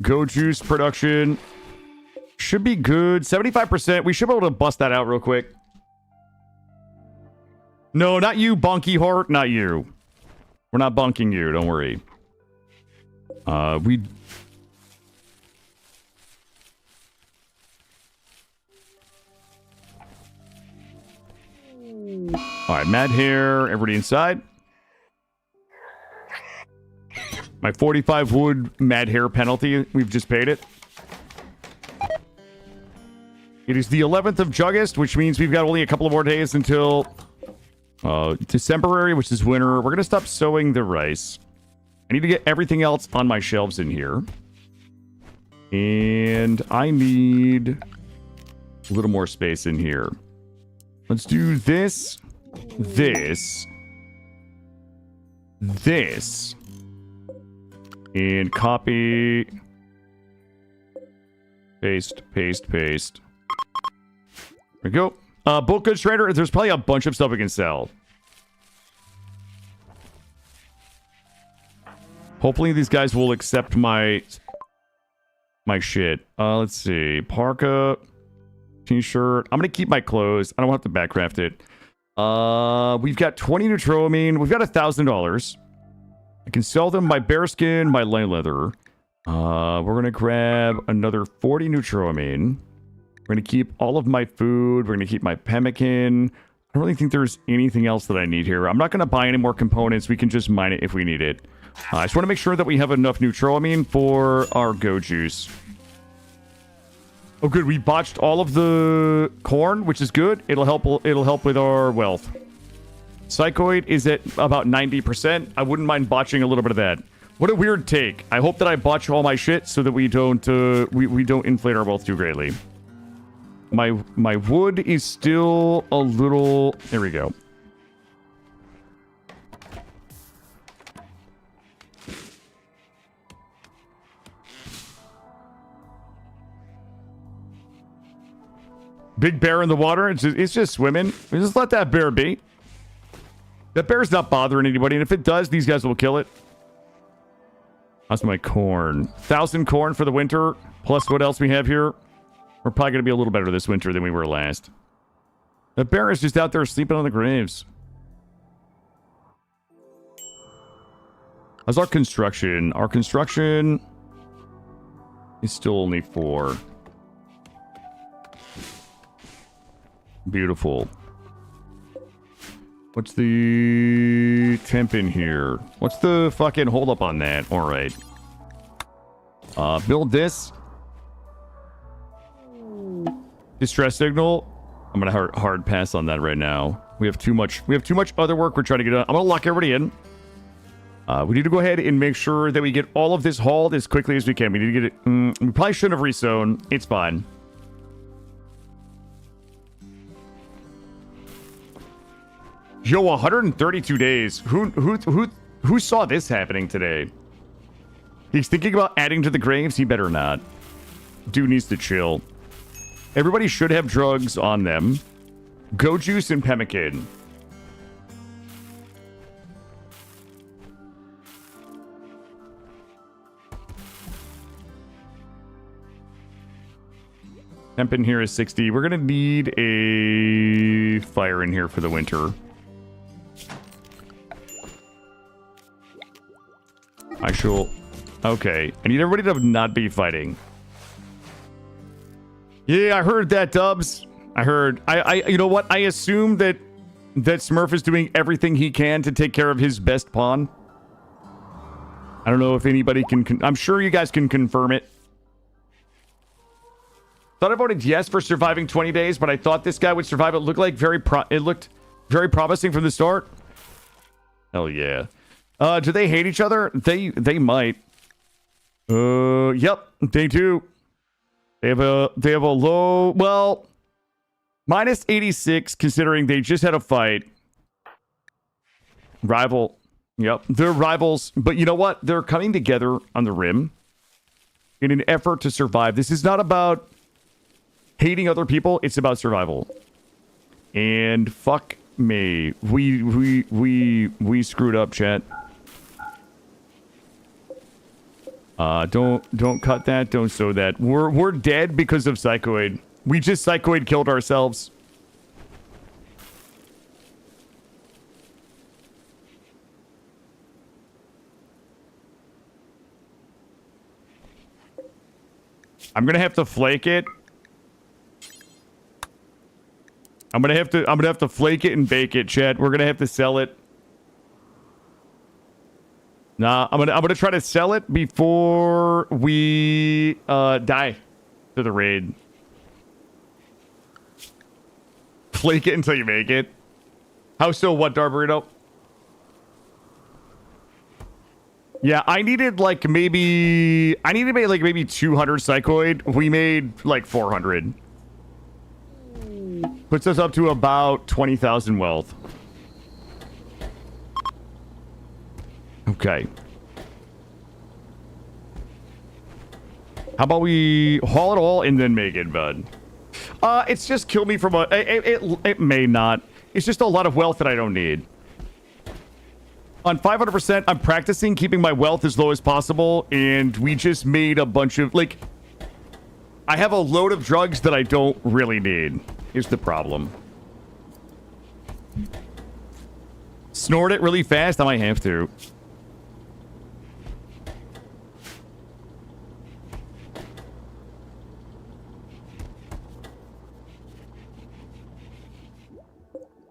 [SPEAKER 1] Go juice production. Should be good. 75%. We should be able to bust that out real quick. No, not you, Bonky Heart. Not you. We're not bunking you. Don't worry. We... Alright, mad hair. Everybody inside. My 45 wood mad hair penalty. We've just paid it. It is the 11th of August, which means we've got only a couple of more days until December, which is winter. We're going to stop sowing the rice. I need to get everything else on my shelves in here. And I need a little more space in here. Let's do this, this, this, and copy, paste, paste, paste. There we go. Bulk goods trader, there's probably a bunch of stuff we can sell. Hopefully these guys will accept my shit. Let's see. Parka, t-shirt. I'm going to keep my clothes. I don't have to backcraft it. We've got 20 neutroamine. We've got $1,000. I can sell them my bearskin, my light leather. We're going to grab another 40 neutroamine. We're going to keep all of my food. We're going to keep my pemmican. I don't really think there's anything else that I need here. I'm not going to buy any more components. We can just mine it if we need it. I just want to make sure that we have enough neutroamine for our go juice. Oh, good. We botched all of the corn, which is good. It'll help with our wealth. Psychoid is at about 90%. I wouldn't mind botching a little bit of that. What a weird take. I hope that I botch all my shit so that we don't we don't inflate our wealth too greatly. My wood is still a little... There we go. Big bear in the water. It's just swimming. Just let that bear be. That bear's not bothering anybody. And if it does, these guys will kill it. That's my corn. 1,000 corn for the winter. Plus what else we have here. We're probably going to be a little better this winter than we were last. The bear is just out there sleeping on the graves. How's our construction? Our construction is still only 4. Beautiful. What's the temp in here? What's the fucking hold up on that? All right. Build this. Distress signal. I'm gonna hard pass on that right now. We have too much other work we're trying to get done. I'm gonna lock everybody in. We need to go ahead and make sure that we get all of this hauled as quickly as we can. We need to get it. We probably shouldn't have resown. It's fine. Yo, 132 days. Who saw this happening today? He's thinking about adding to the graves. He better not. Dude needs to chill. Everybody should have drugs on them. Go juice and pemmican. Temp in here is 60. We're gonna need a fire in here for the winter. I shall... Okay. I need everybody to not be fighting. Yeah, I heard that, Dubs. I heard... You know what? I assume that Smurf is doing everything he can to take care of his best pawn. I don't know if anybody can... I'm sure you guys can confirm it. Thought I voted yes for surviving 20 days, but I thought this guy would survive. It looked like Very promising from the start. Hell yeah. Do they hate each other? They might. Yep, they do. They have a low, well, minus 86 considering they just had a fight. Rival. Yep, they're rivals, but you know what? They're coming together on the rim in an effort to survive. This is not about hating other people, it's about survival. And fuck me. We screwed up, chat. Don't cut that. Don't sow that. We're dead because of Psychoid. We just Psychoid killed ourselves. I'm gonna have to flake it. I'm gonna have to flake it and bake it, chat. We're gonna have to sell it. Nah, I'm gonna try to sell it before we die to the raid. Flake it until you make it. How so? What, Darburrito? Yeah, I needed like maybe 200 Psychoid. We made like 400. Puts us up to about 20,000 wealth. Okay. How about we haul it all and then make it, bud? It's just kill me from a... It may not. It's just a lot of wealth that I don't need. On 500%, I'm practicing keeping my wealth as low as possible, and we just made a bunch of, like... I have a load of drugs that I don't really need, is the problem. Snort it really fast? I might have to.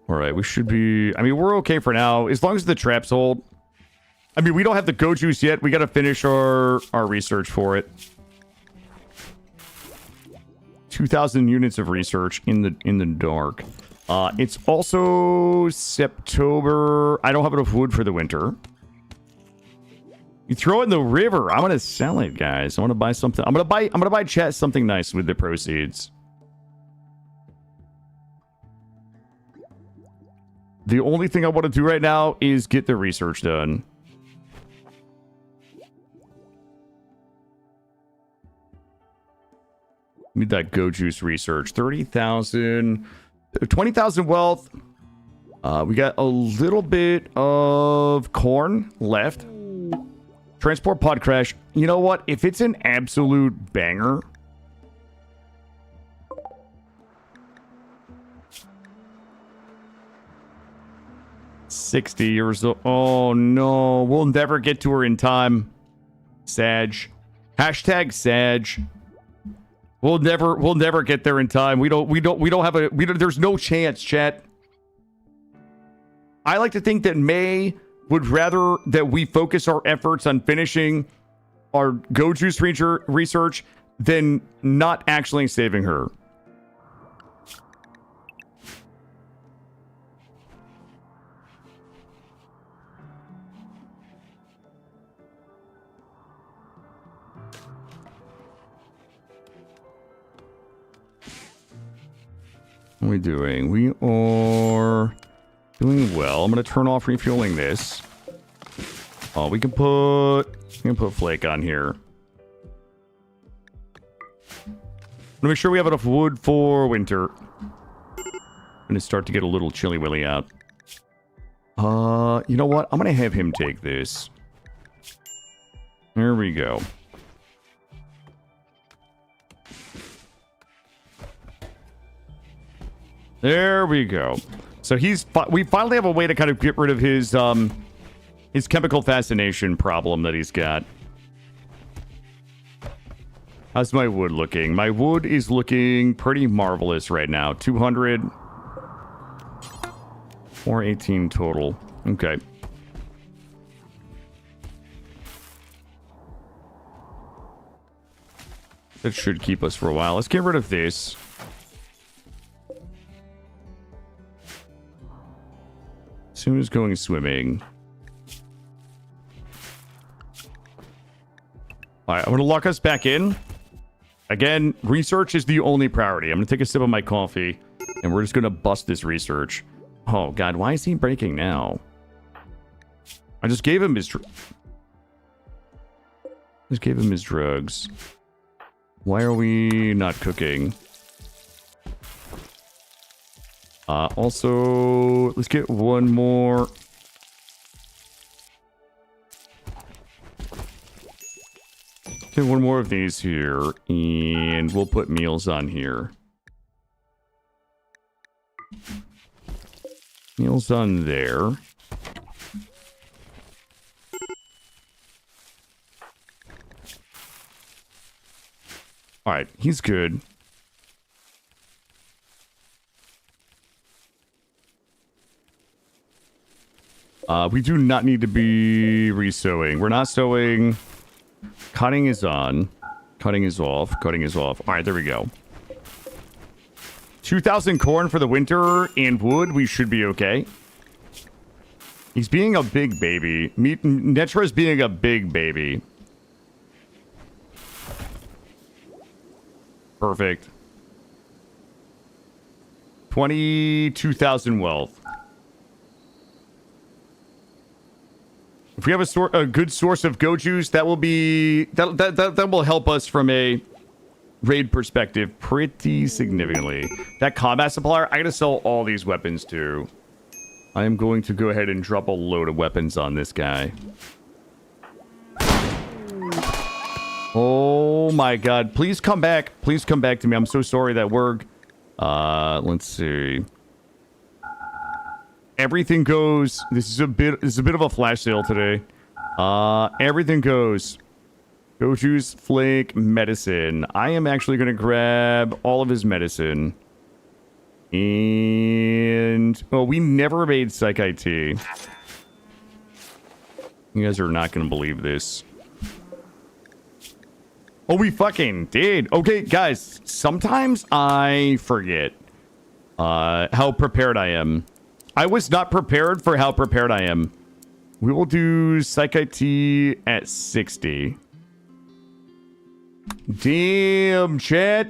[SPEAKER 1] All right, we should be... I mean, we're okay for now, as long as the traps hold. I mean, we don't have the go juice yet. We got to finish our research for it. 2,000 units of research in the dark. It's also September. I don't have enough wood for the winter. You throw it in the river. I'm gonna sell it, guys. I want to buy something. I'm gonna buy chat something nice with the proceeds. The only thing I want to do right now is get the research done. Need that go juice research. 30,000, 20,000 wealth. We got a little bit of corn left. Transport pod crash. You know what? If it's an absolute banger, $60 years old. Oh no, we'll never get to her in time. Sag. Hashtag Sag. We'll never get there in time. We don't have a, there's no chance, chat. I like to think that May would rather that we focus our efforts on finishing our Go Juice research than not actually saving her. What are we doing? We are doing well. I'm going to turn off refueling this. Oh, we can put flake on here. I'm gonna make sure we have enough wood for winter. And it start to get a little chilly willy out. You know what? I'm gonna have him take this. There we go. There we go. So we finally have a way to kind of get rid of his chemical fascination problem that he's got. How's my wood looking? My wood is looking pretty marvelous right now. 200. 418 total. Okay. That should keep us for a while. Let's get rid of this. Sue's going swimming. All right, I'm going to lock us back in. Again, research is the only priority. I'm going to take a sip of my coffee, and we're just going to bust this research. Oh, God, why is he breaking now? I just gave him his... Just gave him his drugs. Why are we not cooking? Also, let's get one more... Get one more of these here, and we'll put meals on here. Meals on there. Alright, he's good. We do not need to be re-sewing. We're not sewing... Cutting is on. Cutting is off. Cutting is off. All right, there we go. 2,000 corn for the winter and wood. We should be okay. He's being a big baby. Netra's being a big baby. Perfect. 22,000 wealth. If we have a good source of go juice, that will be that will help us from a raid perspective pretty significantly. That combat supplier, I gotta sell all these weapons too. I am going to go ahead and drop a load of weapons on this guy. Oh my God! Please come back. Please come back to me. I'm so sorry that we're. Let's see. Everything goes. This is a bit of a flash sale today. Everything goes. Go juice, flake, medicine. I am actually going to grab all of his medicine. And oh, we never made Psych IT. You guys are not going to believe this. Oh, we fucking did. Okay, guys. Sometimes I forget how prepared I am. I was not prepared for how prepared I am. We will do Psych IT at 60. Damn, chat.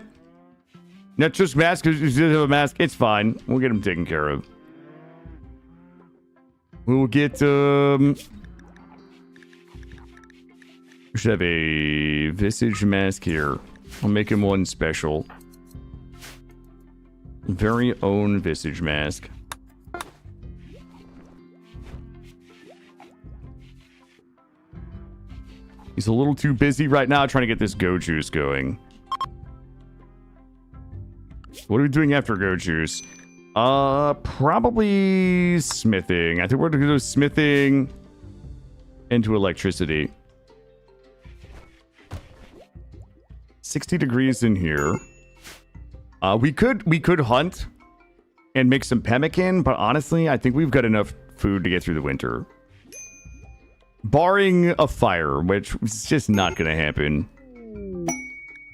[SPEAKER 1] Not just mask, because you have a mask. It's fine. We'll get him taken care of. We will get, we should have a visage mask here. I'll make him one special. Very own visage mask. He's a little too busy right now trying to get this go juice going. What are we doing after go juice? Probably smithing. I think we're going to go smithing into electricity. 60 degrees in here. We could hunt and make some pemmican, but honestly, I think we've got enough food to get through the winter. Barring a fire, which is just not going to happen.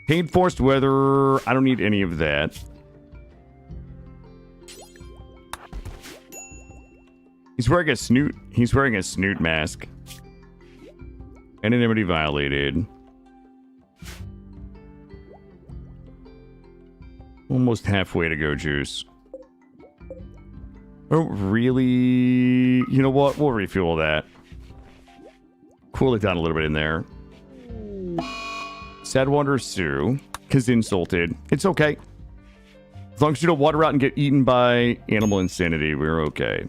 [SPEAKER 1] Paid forced weather. I don't need any of that. He's wearing a snoot. He's wearing a snoot mask. Anonymity violated. Almost halfway to go juice. Oh, really? You know what? We'll refuel that. Cool it down a little bit in there. Sad Wanderer Sue. Because insulted. It's okay. As long as you don't water out and get eaten by animal insanity, we're okay.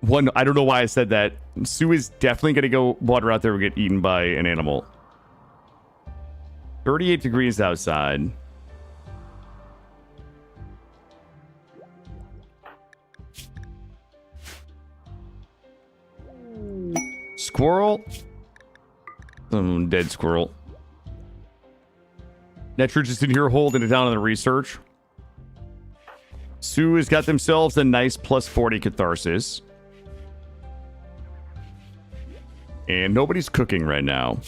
[SPEAKER 1] One, I don't know why I said that. Sue is definitely going to go water out there and get eaten by an animal. 38 degrees outside. Squirrel? Some dead squirrel. Netra just in here holding it down on the research. Sue has got themselves a nice plus 40 catharsis. And nobody's cooking right now.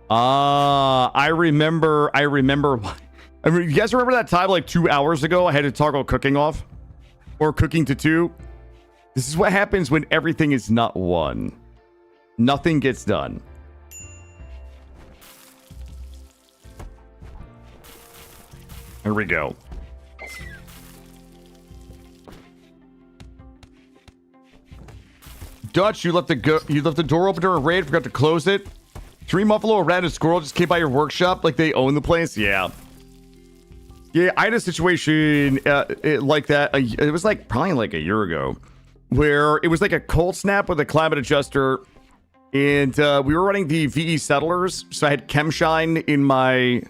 [SPEAKER 1] I remember I mean, you guys remember that time like 2 hours ago I had to toggle cooking off? Or cooking to 2? This is what happens when everything is not 1. Nothing gets done. Here we go. Dutch, you left the door open during a raid, forgot to close it. 3 Muffalo, a rat, and a squirrel just came by your workshop like they own the place. Yeah. Yeah, I had a situation like that. It was like probably like a year ago, where it was like a cold snap with a climate adjuster, and we were running the VE settlers, so I had Chemshine in my.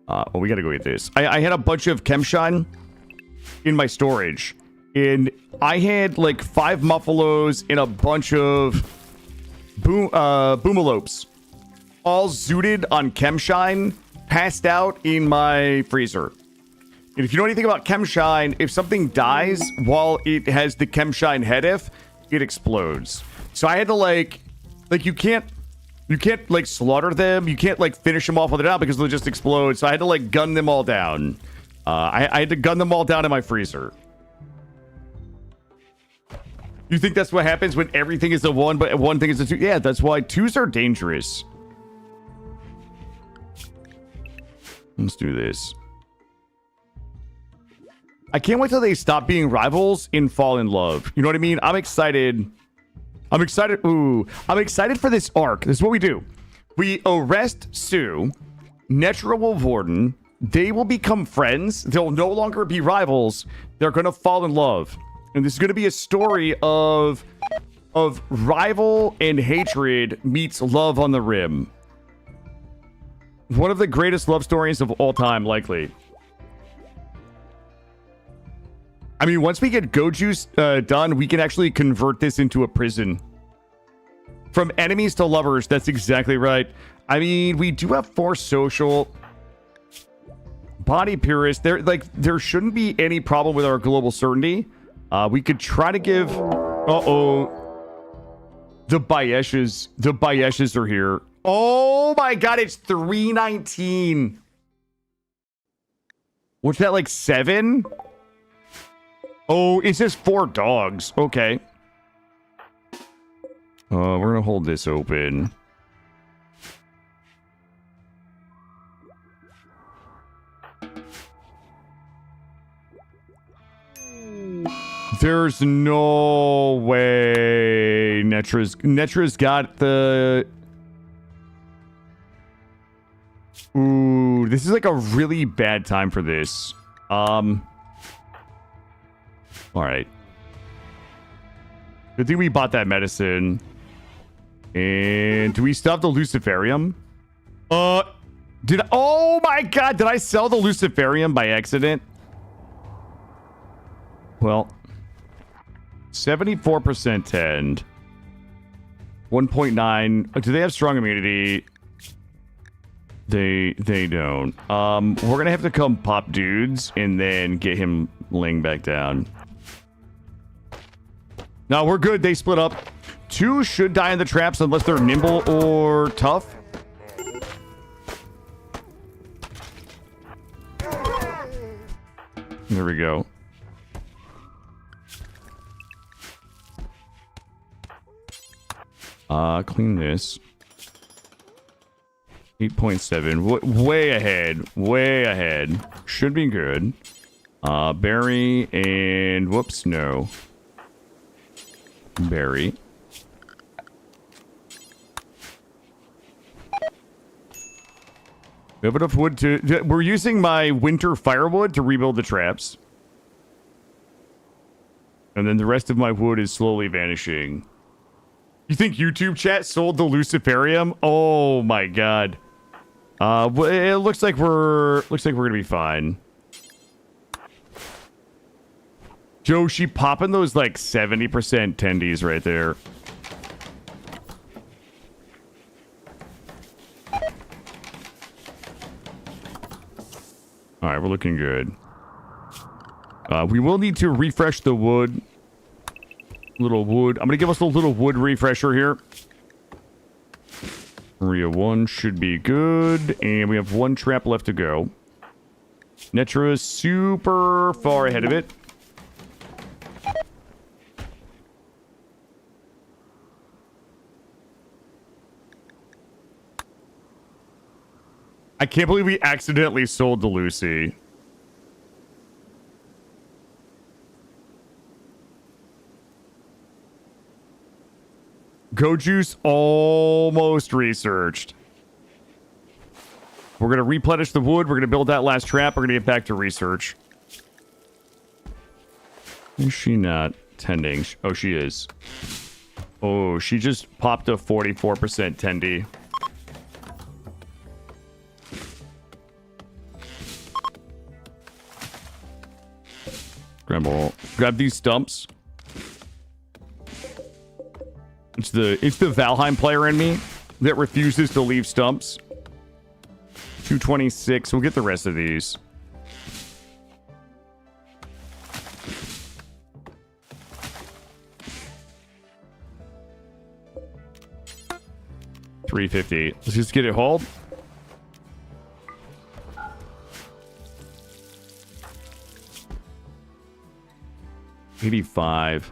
[SPEAKER 1] Oh, we gotta go get this. I had a bunch of Chemshine in my storage, and I had like 5 Muffalos and a bunch of Boomalopes, all zooted on Chemshine, passed out in my freezer. And if you know anything about Chemshine, if something dies while it has the Chemshine head it explodes. So I had to like you can't like slaughter them. You can't like finish them off with it out because they'll just explode. So I had to like gun them all down. I had to gun them all down in my freezer. You think that's what happens when everything is a 1, but one thing is a 2? Yeah, that's why 2s are dangerous. Let's do this. I can't wait till they stop being rivals and fall in love. You know what I mean? I'm excited. I'm excited. Ooh, I'm excited for this arc. This is what we do. We arrest Sue, Netra will Warden. They will become friends. They'll no longer be rivals. They're going to fall in love. And this is going to be a story of rival and hatred meets love on the rim. One of the greatest love stories of all time, likely. I mean, once we get Go Juice done, we can actually convert this into a prison. From enemies to lovers, that's exactly right. I mean, we do have 4 social. Body Purist, there shouldn't be any problem with our global certainty. We could try to give... Uh-oh. The Bayeshes are here. Oh my god, it's 319. What's that, like 7? Oh, it says 4 dogs. Okay. We're gonna hold this open. There's no way Netra's got the... Ooh, this is like a really bad time for this. All right. Good thing we bought that medicine. And do we still have the Luciferium? Oh my god, did I sell the Luciferium by accident? Well, 74% tend. 1.9. Do they have strong immunity? They don't. We're gonna have to come pop dudes and then get him laying back down. No, we're good. They split up. 2 should die in the traps unless they're nimble or tough. There we go. Clean this. 8.7. Way ahead. Way ahead. Should be good. Berry and... Whoops, no. Berry. We have enough wood to... We're using my winter firewood to rebuild the traps. And then the rest of my wood is slowly vanishing. You think YouTube chat sold the Luciferium? Oh my god. It looks like we're gonna be fine. Joe, she popping those like 70% tendies right there. All right, we're looking good. We will need to refresh the wood. Little wood. I'm gonna give us a little wood refresher here. Area 1 should be good, and we have 1 trap left to go. Netra is super far ahead of it. I can't believe we accidentally sold to Lucy. Go Juice almost researched. We're going to replenish the wood. We're going to build that last trap. We're going to get back to research. Is she not tending? Oh, she is. Oh, she just popped a 44% tendy. Grab these stumps. It's the Valheim player in me that refuses to leave stumps. 226. We'll get the rest of these. $350. Let's just get it hauled. $85.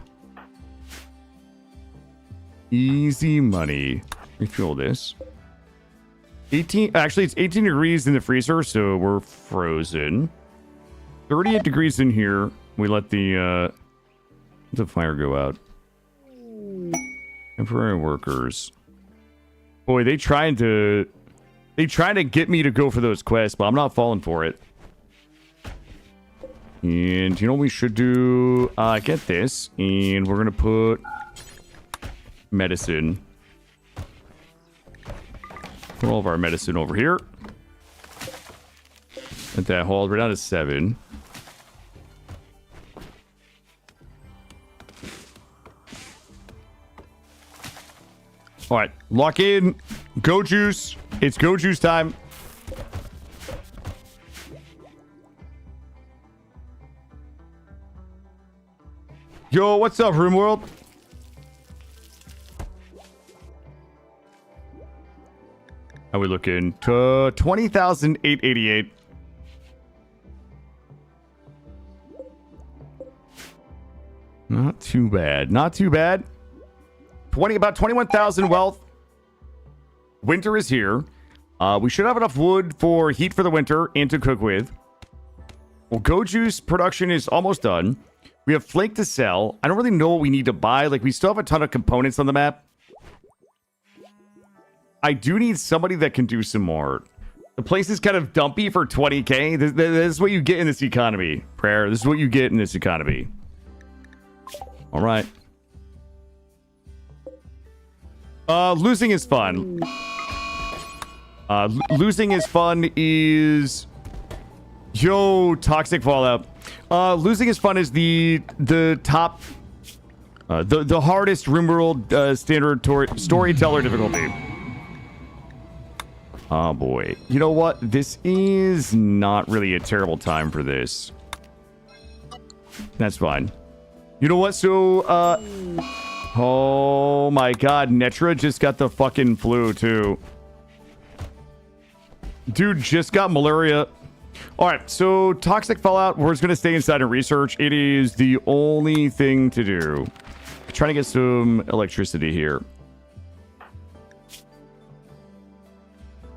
[SPEAKER 1] Easy money. Refuel this. 18. Actually, it's 18 degrees in the freezer, so we're frozen. 38 degrees in here. We let the fire go out. Temporary workers. Boy, they trying to get me to go for those quests, but I'm not falling for it. And you know what we should do? Get this, and we're gonna put medicine. Put all of our medicine over here. At that hold, we're down to 7. All right, lock in. Go Juice. It's Go Juice time. Yo, what's up, RoomWorld? How we looking? To 20,888. Not too bad. Not too bad. About 21,000 wealth. Winter is here. We should have enough wood for heat for the winter and to cook with. Well, Go Juice production is almost done. We have flake to sell. I don't really know what we need to buy. Like, we still have a ton of components on the map. I do need somebody that can do some more. The place is kind of dumpy for 20k. This is what you get in this economy. Prayer. This is what you get in this economy. All right. Losing is fun. Losing is fun is... Yo, Toxic Fallout. Losing is fun is the top... the hardest RoomWorld standard storyteller difficulty. Oh boy. You know what? This is not really a terrible time for this. That's fine. You know what? So, oh my god. Netra just got the fucking flu, too. Dude just got malaria. Alright, so Toxic Fallout, we're just going to stay inside and research. It is the only thing to do. Trying to get some electricity here.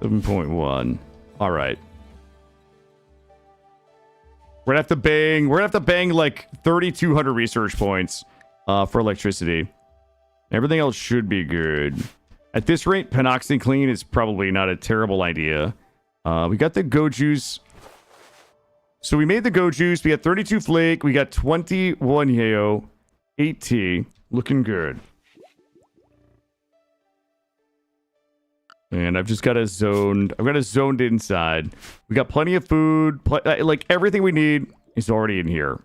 [SPEAKER 1] 7.1. Alright. We're gonna have to bang like 3,200 research points for electricity. Everything else should be good. At this rate, Panoxy Clean is probably not a terrible idea. We got the Go Juice. So we made the Go Juice. We got 32 Flake. We got 21 Yayo. 8 Tea. Looking good. And I've just got a zoned... I've got a zoned inside. We got plenty of food. Like, everything we need is already in here.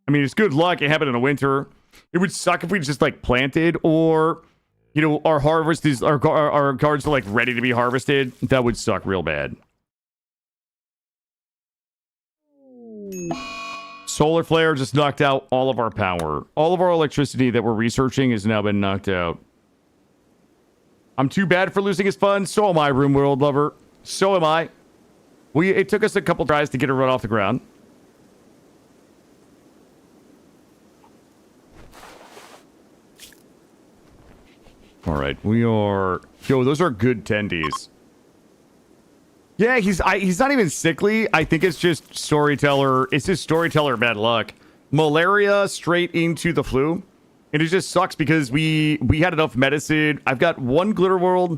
[SPEAKER 1] I mean, it's good luck. It happened in the winter. It would suck if we just, like, planted or... You know, our harvest is... Our gardens are, like, ready to be harvested. That would suck real bad. Solar flare just knocked out all of our power. All of our electricity that we're researching has now been knocked out. I'm too bad for losing his fun. So am I, Room World Lover. So am I. It took us a couple tries to get it right off the ground. All right, we are... Yo, those are good tendies. Yeah, he's not even sickly. I think it's just storyteller. It's just storyteller bad luck. Malaria straight into the flu. And it just sucks because we had enough medicine. I've got 1 glitter world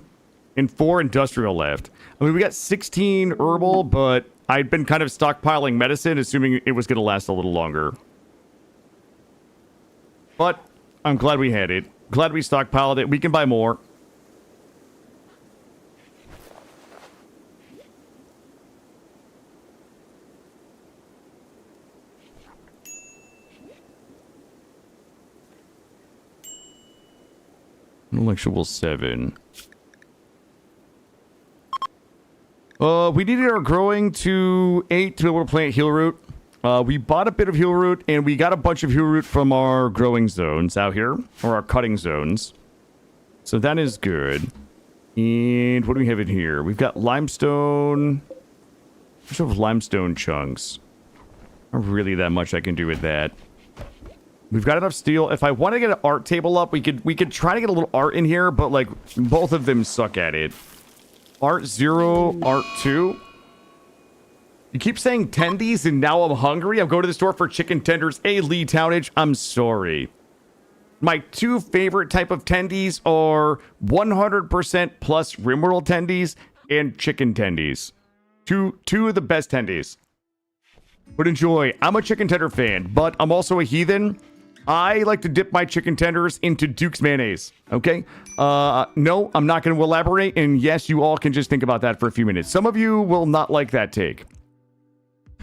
[SPEAKER 1] and 4 industrial left. I mean, we got 16 herbal, but I'd been kind of stockpiling medicine, assuming it was going to last a little longer. But I'm glad we had it. Glad we stockpiled it. We can buy more. Intellectual 7. We needed our growing to 8 to be able to plant heal root. We bought a bit of heal root, and we got a bunch of heal root from our growing zones out here, or our cutting zones. So that is good. And what do we have in here? We've got limestone. I have limestone chunks. Not really that much I can do with that. We've got enough steel. If I want to get an art table up, we could try to get a little art in here, but like both of them suck at it. Art 0, art 2. You keep saying tendies, and now I'm hungry. I'm going to the store for chicken tenders. Hey, Lee Townage, I'm sorry. My 2 favorite type of tendies are 100% plus Rimworld tendies and chicken tendies. Two of the best tendies. But enjoy. I'm a chicken tender fan, but I'm also a heathen. I like to dip my chicken tenders into Duke's mayonnaise. Okay? No, I'm not going to elaborate. And yes, you all can just think about that for a few minutes. Some of you will not like that take.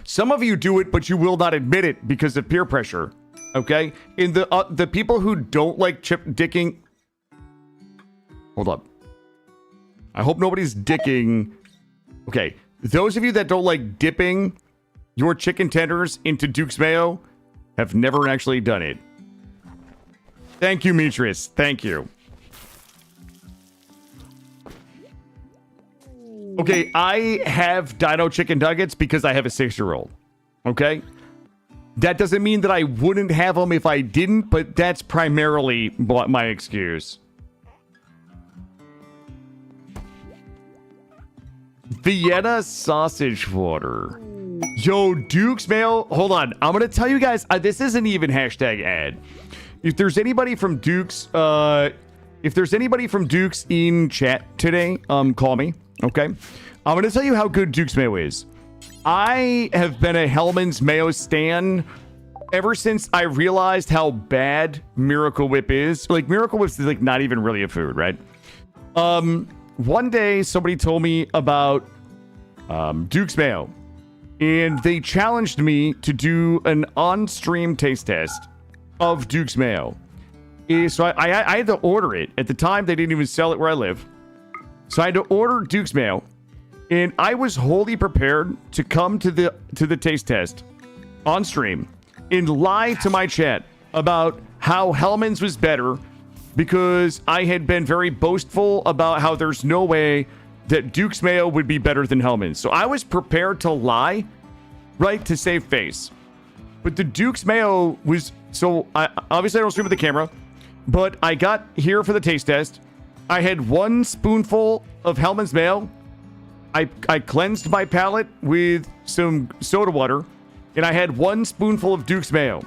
[SPEAKER 1] Some of you do it, but you will not admit it because of peer pressure. Okay? In the people who don't like chip dicking... Hold up. I hope nobody's dicking... Okay. Those of you that don't like dipping your chicken tenders into Duke's mayo have never actually done it. Thank you, Mitris. Thank you. Okay, I have Dino Chicken Nuggets because I have a 6-year-old. Okay? That doesn't mean that I wouldn't have them if I didn't, but that's primarily my excuse. Vienna sausage water. Yo, Duke's mayo. Hold on. I'm going to tell you guys, this isn't even hashtag ad. If there's anybody from Duke's, in chat today, call me. Okay. I'm going to tell you how good Duke's mayo is. I have been a Hellman's mayo stan ever since I realized how bad Miracle Whip is. Like, Miracle Whip is like not even really a food, right? One day somebody told me about Duke's mayo, and they challenged me to do an on-stream taste test of Duke's mayo. So I had to order it. At the time, they didn't even sell it where I live. So I had to order Duke's mayo, and I was wholly prepared to come to the taste test on stream and lie to my chat about how Hellman's was better because I had been very boastful about how there's no way that Duke's mayo would be better than Hellman's. So I was prepared to lie, right, to save face. But the Duke's mayo was... So, obviously I don't stream with the camera, but I got here for the taste test. I had 1 spoonful of Hellman's mayo. I cleansed my palate with some soda water, and I had 1 spoonful of Duke's mayo.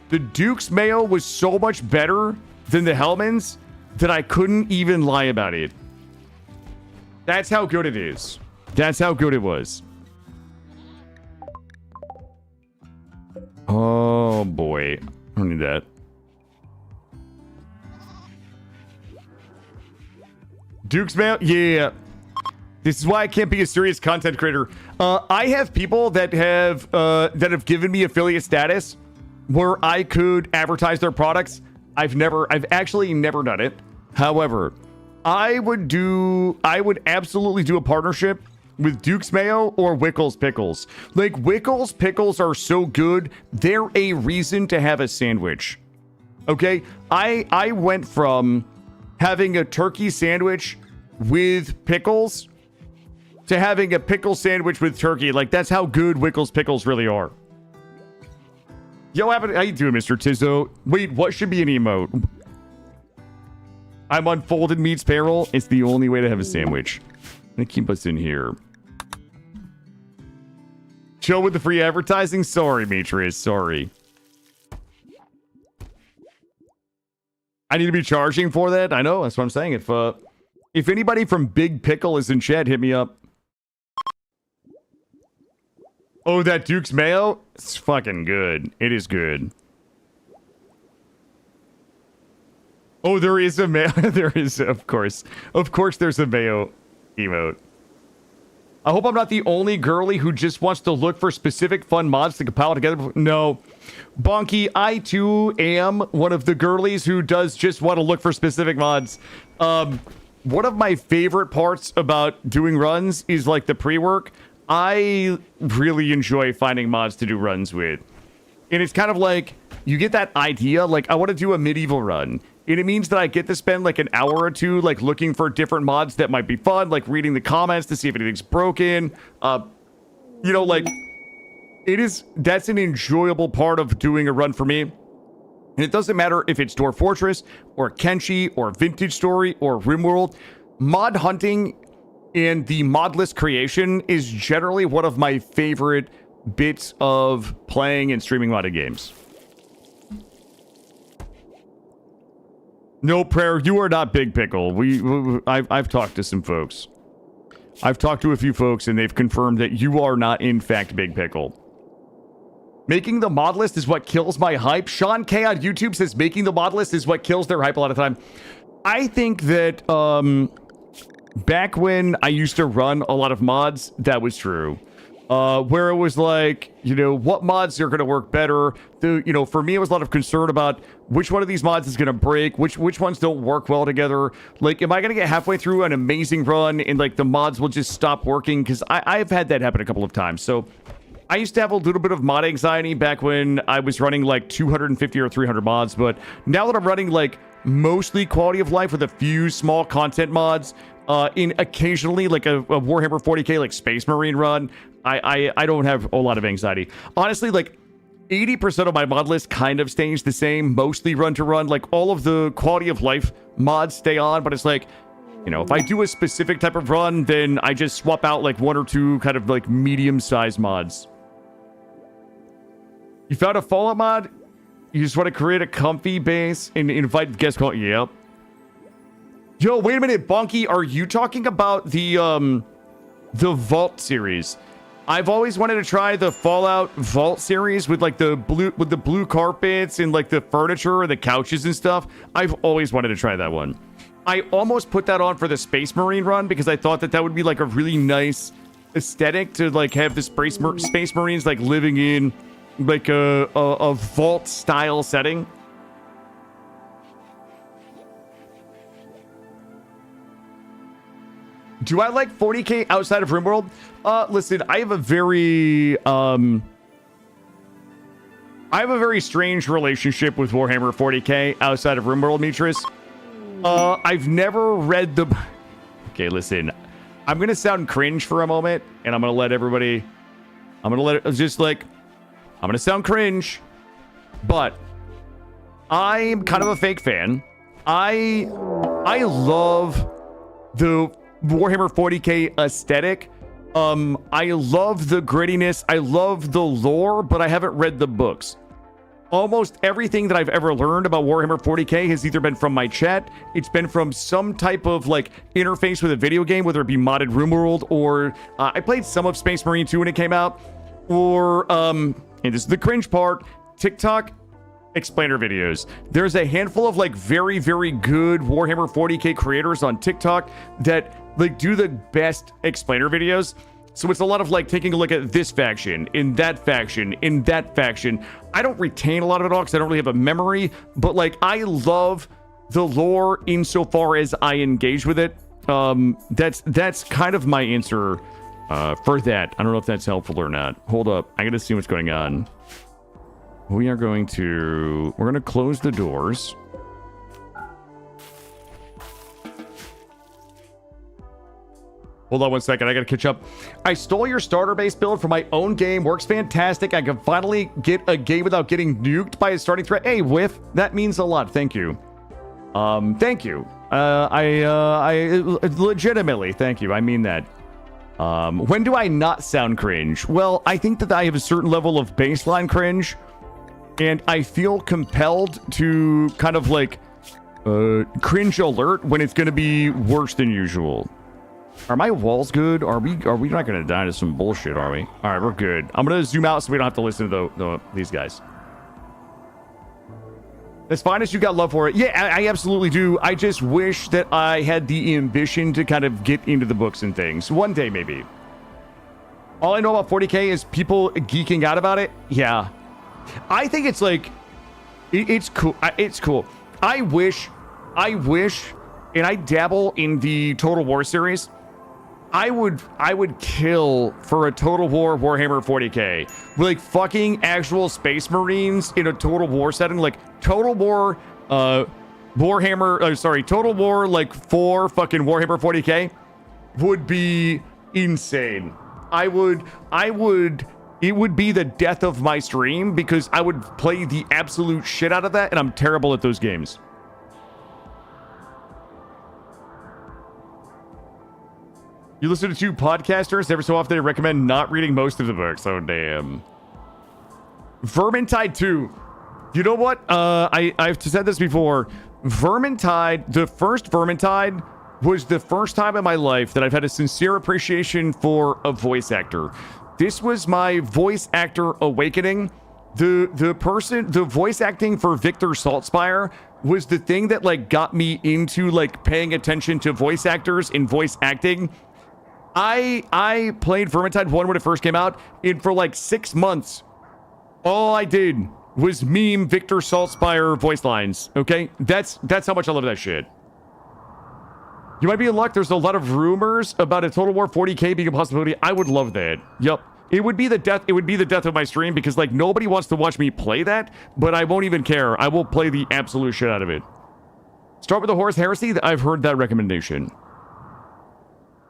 [SPEAKER 1] The Duke's mayo was so much better than the Hellman's that I couldn't even lie about it. That's how good it is. That's how good it was. Oh boy. I don't need that. Duke's mayo? Yeah. This is why I can't be a serious content creator. I have people that have given me affiliate status where I could advertise their products. I've actually never done it. However, I would absolutely do a partnership with Duke's Mayo or Wickles Pickles. Like, Wickles Pickles are so good, they're a reason to have a sandwich. Okay? I went from having a turkey sandwich with pickles to having a pickle sandwich with turkey. Like, that's how good Wickles Pickles really are. Yo, how you doing, Mr. Tizzo? Wait, what should be an emote? I'm on Folded Meats Peril. It's the only way to have a sandwich. I'm gonna keep us in here. Chill with the free advertising? Sorry, Matrius. Sorry. I need to be charging for that? I know. That's what I'm saying. If anybody from Big Pickle is in chat, hit me up. Oh, that Duke's Mayo? It's fucking good. It is good. Oh, there is a mayo. There is, of course. Of course there's a mayo emote. I hope I'm not the only girly who just wants to look for specific fun mods to compile together. No. Bonky, I too am one of the girlies who does just want to look for specific mods. One of my favorite parts about doing runs is like the pre-work. I really enjoy finding mods to do runs with. And it's kind of like, you get that idea, like, I want to do a medieval run. And it means that I get to spend like an hour or two, like, looking for different mods that might be fun, like reading the comments to see if anything's broken. You know, like, that's an enjoyable part of doing a run for me. And it doesn't matter if it's Dwarf Fortress, or Kenshi, or Vintage Story, or RimWorld. Mod hunting and the mod list creation is generally one of my favorite bits of playing and streaming modded games. No, Prayer, you are not Big Pickle. I've talked to some folks. I've talked to a few folks, and they've confirmed that you are not, in fact, Big Pickle. Making the mod list is what kills my hype. Sean K on YouTube says making the mod list is what kills their hype a lot of time. I think that, back when I used to run a lot of mods, that was true. Where it was like, you know, what mods are going to work better. You know, for me, it was a lot of concern about which one of these mods is going to break, which ones don't work well together. Like, am I going to get halfway through an amazing run and, like, the mods will just stop working? Because I've had that happen a couple of times. So I used to have a little bit of mod anxiety back when I was running, like, 250 or 300 mods. But now that I'm running, like, mostly quality of life with a few small content mods, in occasionally, like, a Warhammer 40k, like, Space Marine run, I don't have a lot of anxiety. Honestly, like, 80% of my mod list kind of stays the same, mostly run to run. Like, all of the quality of life mods stay on, but it's like, you know, if I do a specific type of run, then I just swap out, like, one or two kind of, like, medium-sized mods. You found a Fallout mod? You just want to create a comfy base and invite guest call? Yep. Yo, wait a minute, Bonky, are you talking about the Vault series? I've always wanted to try the Fallout Vault series with, like, the blue carpets and, like, the furniture and the couches and stuff. I've always wanted to try that one. I almost put that on for the Space Marine run because I thought that would be, like, a really nice aesthetic to, like, have the Space Marines, like, living in, like, a vault style setting. Do I like 40k outside of RimWorld? Listen, I have a very strange relationship with Warhammer 40k outside of RimWorld, Mitris. I've never read the... Okay, listen. I'm gonna sound cringe for a moment, and I'm gonna let everybody... I'm gonna sound cringe, but I'm kind of a fake fan. I love the Warhammer 40k aesthetic. I love the grittiness. I love the lore, but I haven't read the books. Almost everything that I've ever learned about Warhammer 40k has either been from my chat, it's been from some type of, like, interface with a video game, whether it be modded RimWorld, or I played some of Space Marine 2 when it came out, or, and this is the cringe part, TikTok explainer videos. There's a handful of, like, very, very good Warhammer 40k creators on TikTok that, like, do the best explainer videos. So it's a lot of, like, taking a look at this faction, in that faction, in that faction. I don't retain a lot of it all because I don't really have a memory, but, like, I love the lore insofar as I engage with it. That's kind of my answer for that. I don't know if that's helpful or not. Hold up. I gotta see what's going on. We're going to close the doors. Hold on one second. I gotta catch up. I stole your starter base build for my own game. Works fantastic. I can finally get a game without getting nuked by a starting threat. Hey, Whiff. That means a lot. Thank you. Thank you. I legitimately, thank you. I mean that. When do I not sound cringe? Well, I think that I have a certain level of baseline cringe, and I feel compelled to kind of like cringe alert when it's going to be worse than usual. Are my walls good? Are we not going to die to some bullshit, are we? All right, we're good. I'm going to zoom out so we don't have to listen to these guys. As fine as you got love for it. Yeah, I absolutely do. I just wish that I had the ambition to kind of get into the books and things. One day, maybe. All I know about 40K is people geeking out about it. Yeah. I think it's like... It's cool. It's cool. I wish, and I dabble in the Total War series. I would kill for a Total War Warhammer 40K with like fucking actual Space Marines in a Total War setting, like Total War Total War like 4 fucking Warhammer 40K would be insane. It would be the death of my stream because I would play the absolute shit out of that, and I'm terrible at those games. You listen to 2 podcasters. Every so often they recommend not reading most of the books. Oh, damn. Vermintide 2. You know what? I've said this before. Vermintide, the first Vermintide was the first time in my life that I've had a sincere appreciation for a voice actor. This was my voice actor awakening. The voice acting for Victor Saltspire was the thing that like got me into like paying attention to voice actors and voice acting. I played Vermintide 1 when it first came out, and for like 6 months, all I did was meme Victor Saltspire voice lines, okay? That's how much I love that shit. You might be in luck. There's a lot of rumors about a Total War 40K being a possibility. I would love that. Yup. It would be the death of my stream because like nobody wants to watch me play that, but I won't even care. I will play the absolute shit out of it. Start with the Horus Heresy. I've heard that recommendation.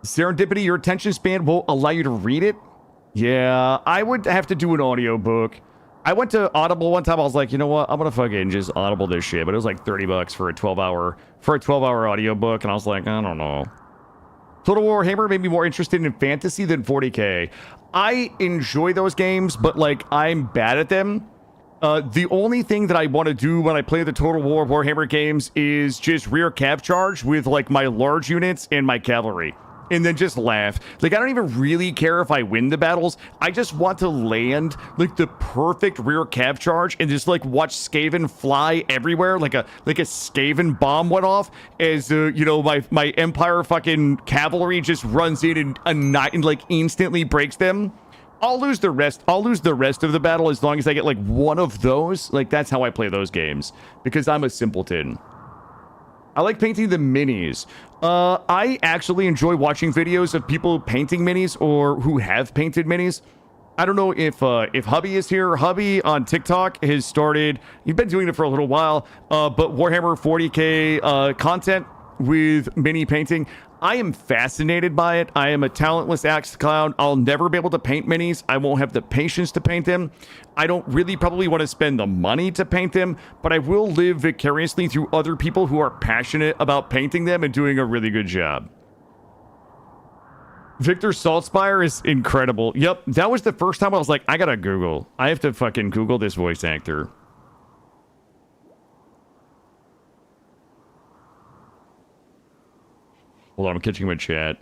[SPEAKER 1] Serendipity, your attention span won't allow you to read it? Yeah, I would have to do an audiobook. I went to Audible one time. I was like, you know what? I'm gonna fucking just Audible this shit. But it was like $30 for a 12-hour audiobook, and I was like, I don't know. Total War Warhammer made me more interested in fantasy than 40K. I enjoy those games, but like I'm bad at them. The only thing that I want to do when I play the Total War Warhammer games is just rear cav charge with like my large units and my cavalry. And then just laugh. Like, I don't even really care if I win the battles. I just want to land, like, the perfect rear cav charge and just, like, watch Skaven fly everywhere. Like a Skaven bomb went off as, you know, my Empire fucking cavalry just runs in and like, instantly breaks them. I'll lose the rest. I'll lose the rest of the battle as long as I get, like, one of those. Like, that's how I play those games. Because I'm a simpleton. I like painting the minis. I actually enjoy watching videos of people painting minis or who have painted minis. I don't know if Hubby is here. Hubby on TikTok has started, he's been doing it for a little while, but Warhammer 40K content with mini painting. I am fascinated by it. I am a talentless axe clown. I'll never be able to paint minis. I won't have the patience to paint them. I don't really probably want to spend the money to paint them, but I will live vicariously through other people who are passionate about painting them and doing a really good job. Victor Saltspire is incredible. Yep, that was the first time I was like, I gotta Google. I have to fucking Google this voice actor. Hold on, I'm catching my chat.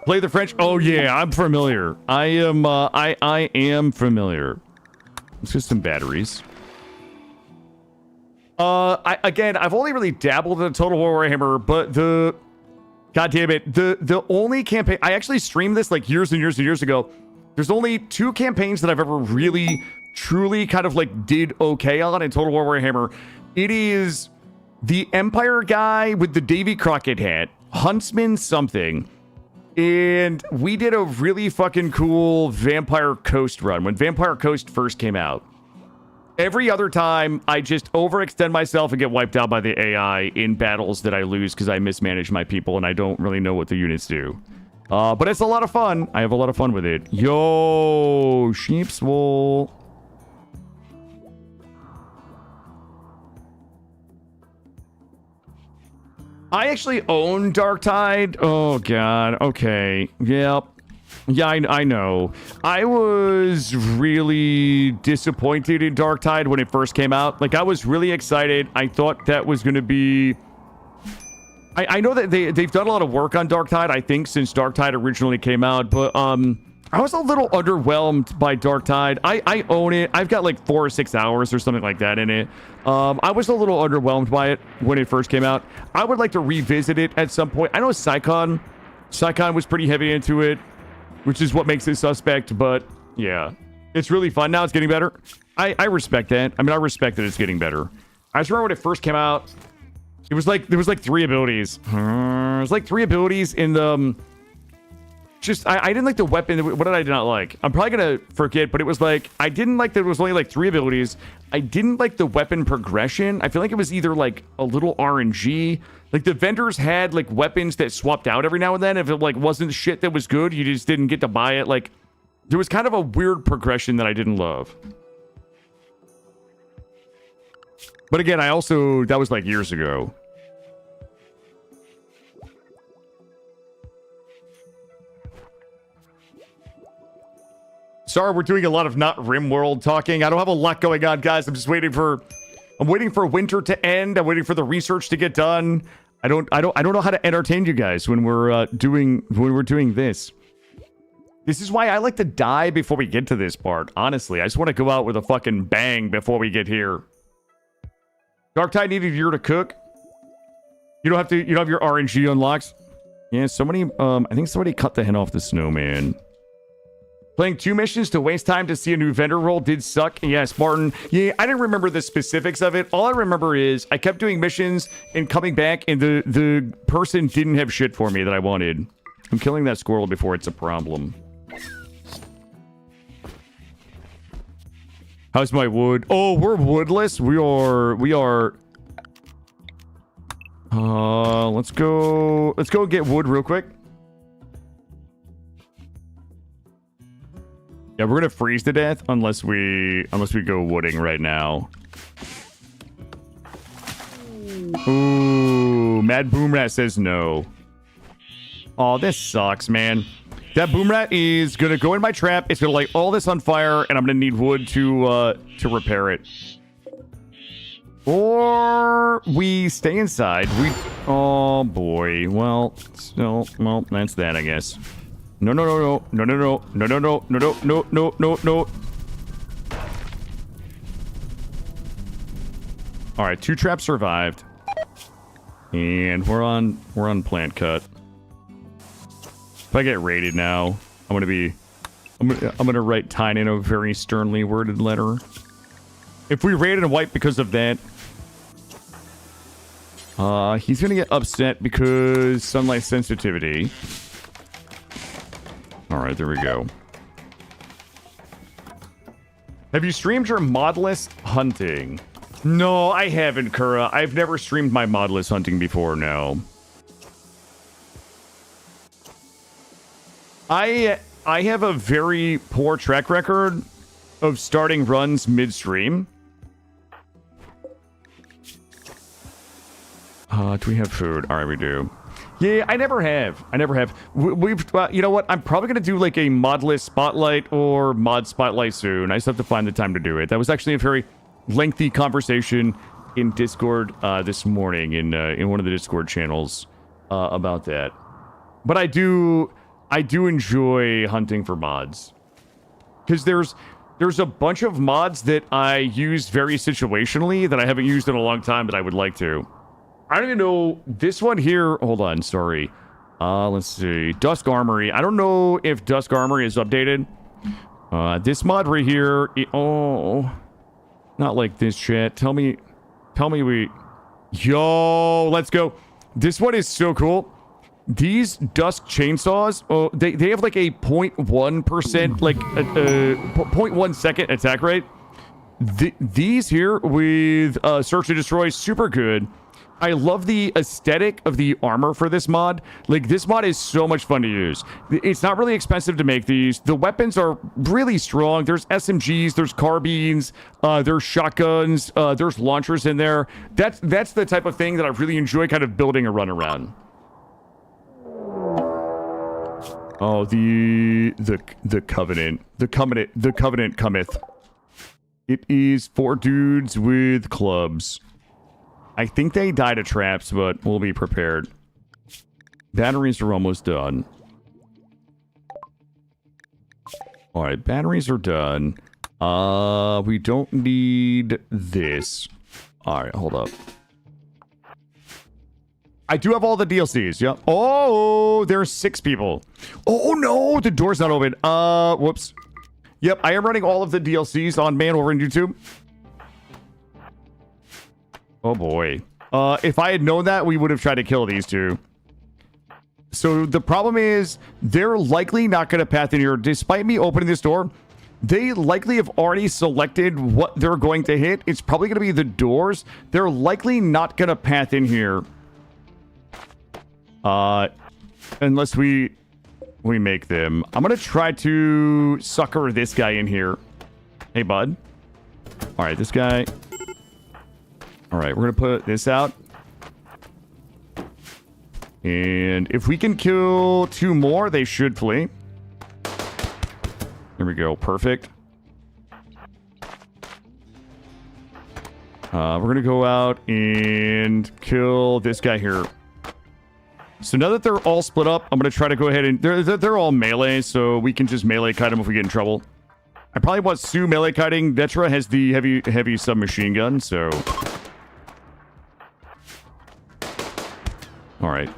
[SPEAKER 1] Play the French? Oh yeah, I'm familiar. I am familiar. Let's get some batteries. I've only really dabbled in Total War Warhammer, but God damn it, the only campaign I actually streamed this like years and years and years ago. There's only 2 campaigns that I've ever really truly kind of like did okay on in Total War Warhammer. It is the Empire guy with the Davy Crockett hat, Huntsman something, and we did a really fucking cool Vampire Coast run when Vampire Coast first came out. Every other time, I just overextend myself and get wiped out by the AI in battles that I lose because I mismanage my people and I don't really know what the units do. But it's a lot of fun. I have a lot of fun with it. Yo, sheep's wool. I actually own Darktide. Oh, God. Okay. Yep. Yeah, I know. I was really disappointed in Darktide when it first came out. Like, I was really excited. I thought that was going to be... I know that they've done a lot of work on Darktide, I think, since Darktide originally came out. But I was a little underwhelmed by Darktide. I own it. I've got like 4 or 6 hours or something like that in it. I was a little underwhelmed by it when it first came out. I would like to revisit it at some point. I know Psycon was pretty heavy into it, which is what makes it suspect. But yeah, it's really fun. Now it's getting better. I respect that. I mean, I respect that it's getting better. I just remember when it first came out, it was like, there was like 3 abilities. It was like 3 abilities in the... I didn't like the weapon. What did I not like? I'm probably going to forget, but it was like, I didn't like that it was only like 3 abilities. I didn't like the weapon progression. I feel like it was either like a little RNG. Like the vendors had like weapons that swapped out every now and then. If it like wasn't shit that was good, you just didn't get to buy it. Like there was kind of a weird progression that I didn't love. But again, that was like years ago. Sorry, we're doing a lot of not RimWorld talking. I don't have a lot going on, guys. I'm just waiting for winter to end. I'm waiting for the research to get done. I don't know how to entertain you guys when we're doing this. This is why I like to die before we get to this part. Honestly, I just want to go out with a fucking bang before we get here. Darktide needed a year to cook. You don't have your RNG unlocks. Yeah, somebody I think somebody cut the head off the snowman. Playing 2 missions to waste time to see a new vendor role did suck. Yeah, Spartan. Yeah, I didn't remember the specifics of it. All I remember is I kept doing missions and coming back, and the person didn't have shit for me that I wanted. I'm killing that squirrel before it's a problem. How's my wood? Oh, we're woodless. We are. Let's go get wood real quick. Yeah, we're gonna freeze to death unless we go wooding right now. Ooh, Mad Boomrat says no. Oh, this sucks, man. That Boomrat is gonna go in my trap. It's gonna light all this on fire, and I'm gonna need wood to repair it. Or we stay inside. Oh boy. Well, that's that, I guess. No. All right, 2 traps survived, and we're on plant cut. If I get raided now, I'm gonna write Tyne in a very sternly worded letter. If we raid and wipe because of that, he's gonna get upset because sunlight sensitivity. Alright, there we go. Have you streamed your modless hunting? No, I haven't, Kura. I've never streamed my modless hunting before, no. I have a very poor track record of starting runs mid-stream. Do we have food? Alright, we do. Yeah, I never have. We've, you know what? I'm probably going to do like a modless spotlight or mod spotlight soon. I just have to find the time to do it. That was actually a very lengthy conversation in Discord this morning in one of the Discord channels about that. But I do enjoy hunting for mods. Because there's a bunch of mods that I use very situationally that I haven't used in a long time that I would like to. I don't even know this one here. Hold on, sorry. Let's see. Dusk Armory. I don't know if Dusk Armory is updated. This mod right here. Oh, not like this, chat. Tell me we Yo, let's go. This one is so cool. These dusk chainsaws, oh, they have like a 0.1%, like a 0.1 second attack rate. These here with Search and Destroy, super good. I love the aesthetic of the armor for this mod. Like, this mod is so much fun to use. It's not really expensive to make these. The weapons are really strong. There's SMGs, there's carbines, there's shotguns, there's launchers in there. That's the type of thing that I really enjoy kind of building a run around. Oh, the Covenant. The Covenant cometh. It is 4 dudes with clubs. I think they die to traps, but we'll be prepared. Batteries are almost done. Alright, batteries are done. We don't need this. Alright, hold up. I do have all the DLCs, yep. Oh, there's 6 people. Oh no, the door's not open. Whoops. Yep, I am running all of the DLCs on Man over on YouTube. Oh boy. If I had known that, we would have tried to kill these two. So the problem is, they're likely not going to path in here. Despite me opening this door, they likely have already selected what they're going to hit. It's probably going to be the doors. They're likely not going to path in here. Unless we make them. I'm going to try to sucker this guy in here. Hey, bud. All right, this guy... All right, we're going to put this out. And if we can kill 2 more, they should flee. There we go. Perfect. We're going to go out and kill this guy here. So now that they're all split up, I'm going to try to go ahead and... They're all melee, so we can just melee kite them if we get in trouble. I probably want Sue melee kiting. Vetra has the heavy submachine gun, so... Alright.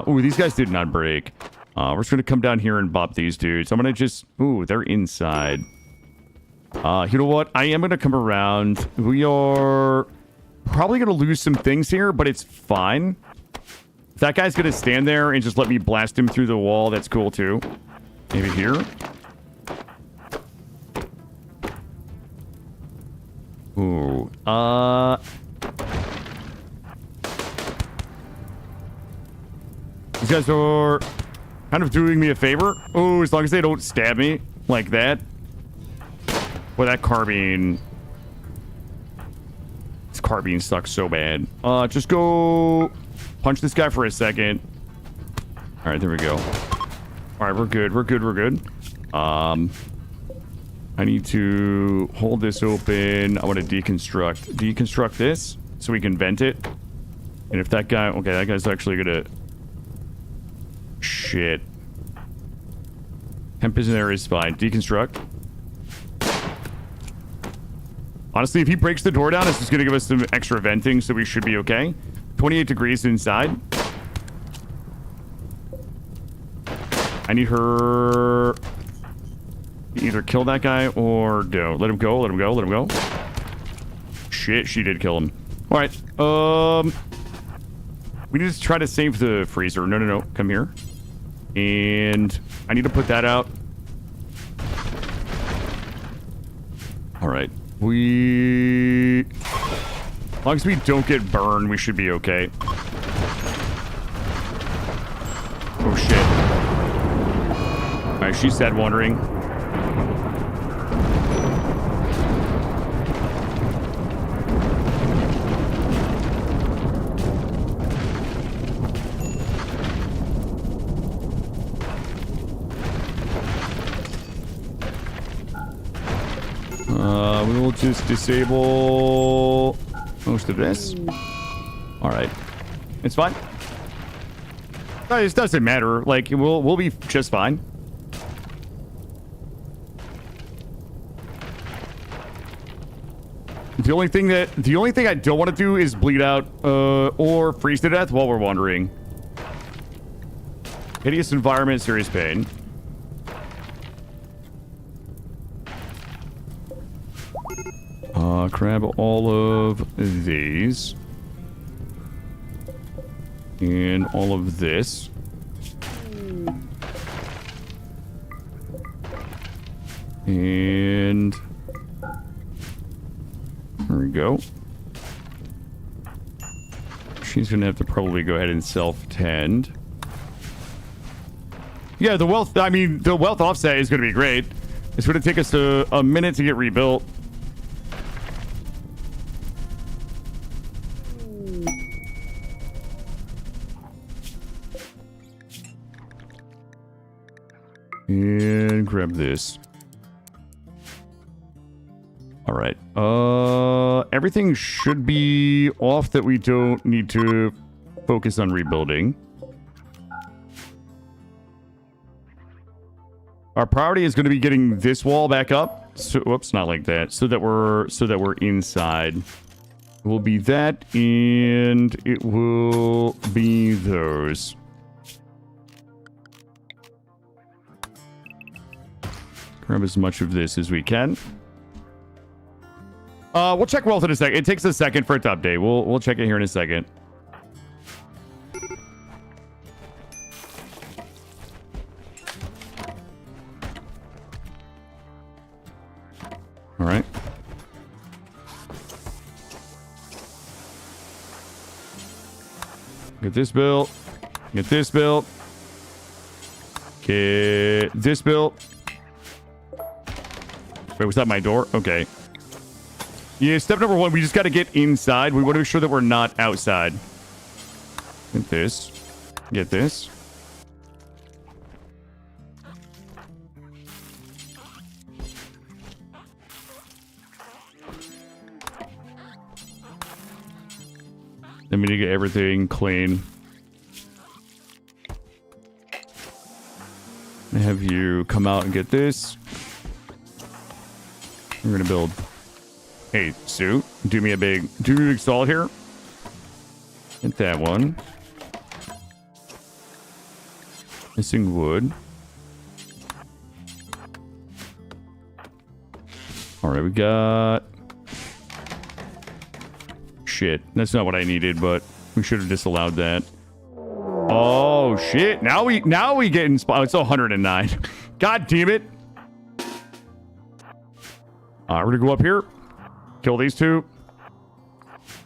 [SPEAKER 1] Ooh, these guys did not break. We're just going to come down here and bop these dudes. I'm going to just... Ooh, they're inside. You know what? I am going to come around. We are probably going to lose some things here, but it's fine. If that guy's going to stand there and just let me blast him through the wall, that's cool too. Maybe here. Ooh. These guys are kind of doing me a favor. Oh, as long as they don't stab me like that. Boy, that carbine... This carbine sucks so bad. Just go punch this guy for a second. Alright, there we go. Alright, we're good. We're good. I need to hold this open. I want to deconstruct this so we can vent it. And if that guy... Okay, that guy's actually gonna... Shit. Temp is in there is fine. Deconstruct. Honestly, if he breaks the door down, it's just going to give us some extra venting, so we should be okay. 28 degrees inside. I need her to either kill that guy or don't. Let him go, let him go, let him go. Shit, she did kill him. Alright, we need to try to save the freezer. No. Come here. And I need to put that out. Alright. As long as we don't get burned, we should be okay. Oh, shit. Alright, she's dead wandering. We will just disable most of this. Alright. It's fine. It doesn't matter. Like, we'll be just fine. The only thing I don't want to do is bleed out or freeze to death while we're wandering. Hideous environment, serious pain. Grab all of these. And all of this. And there we go. She's gonna have to probably go ahead and self-tend. Yeah, the wealth, I mean, the wealth offset is gonna be great. It's gonna take us a minute to get rebuilt. And grab this. All right. Everything should be off that we don't need to focus on rebuilding. Our priority is going to be getting this wall back up. So, whoops, not like that. So that we're inside. It will be that, and it will be those. Grab as much of this as we can. We'll check wealth in a second. It takes a second for it to update. We'll check it here in a second. All right. Get this built. Get this built. Get this built. Wait, was that my door? Okay. Yeah, step number one, we just got to get inside. We want to make sure that we're not outside. Get this. Get this. Then we need to get everything clean. I have you come out and get this. We're gonna build. Hey, Sue, do me a big solid here. Get that one. Missing wood. All right, we got. Shit, that's not what I needed, but we should have disallowed that. Oh shit! Now we get in spot. It's 109. God damn it! We're gonna go up here. Kill these two.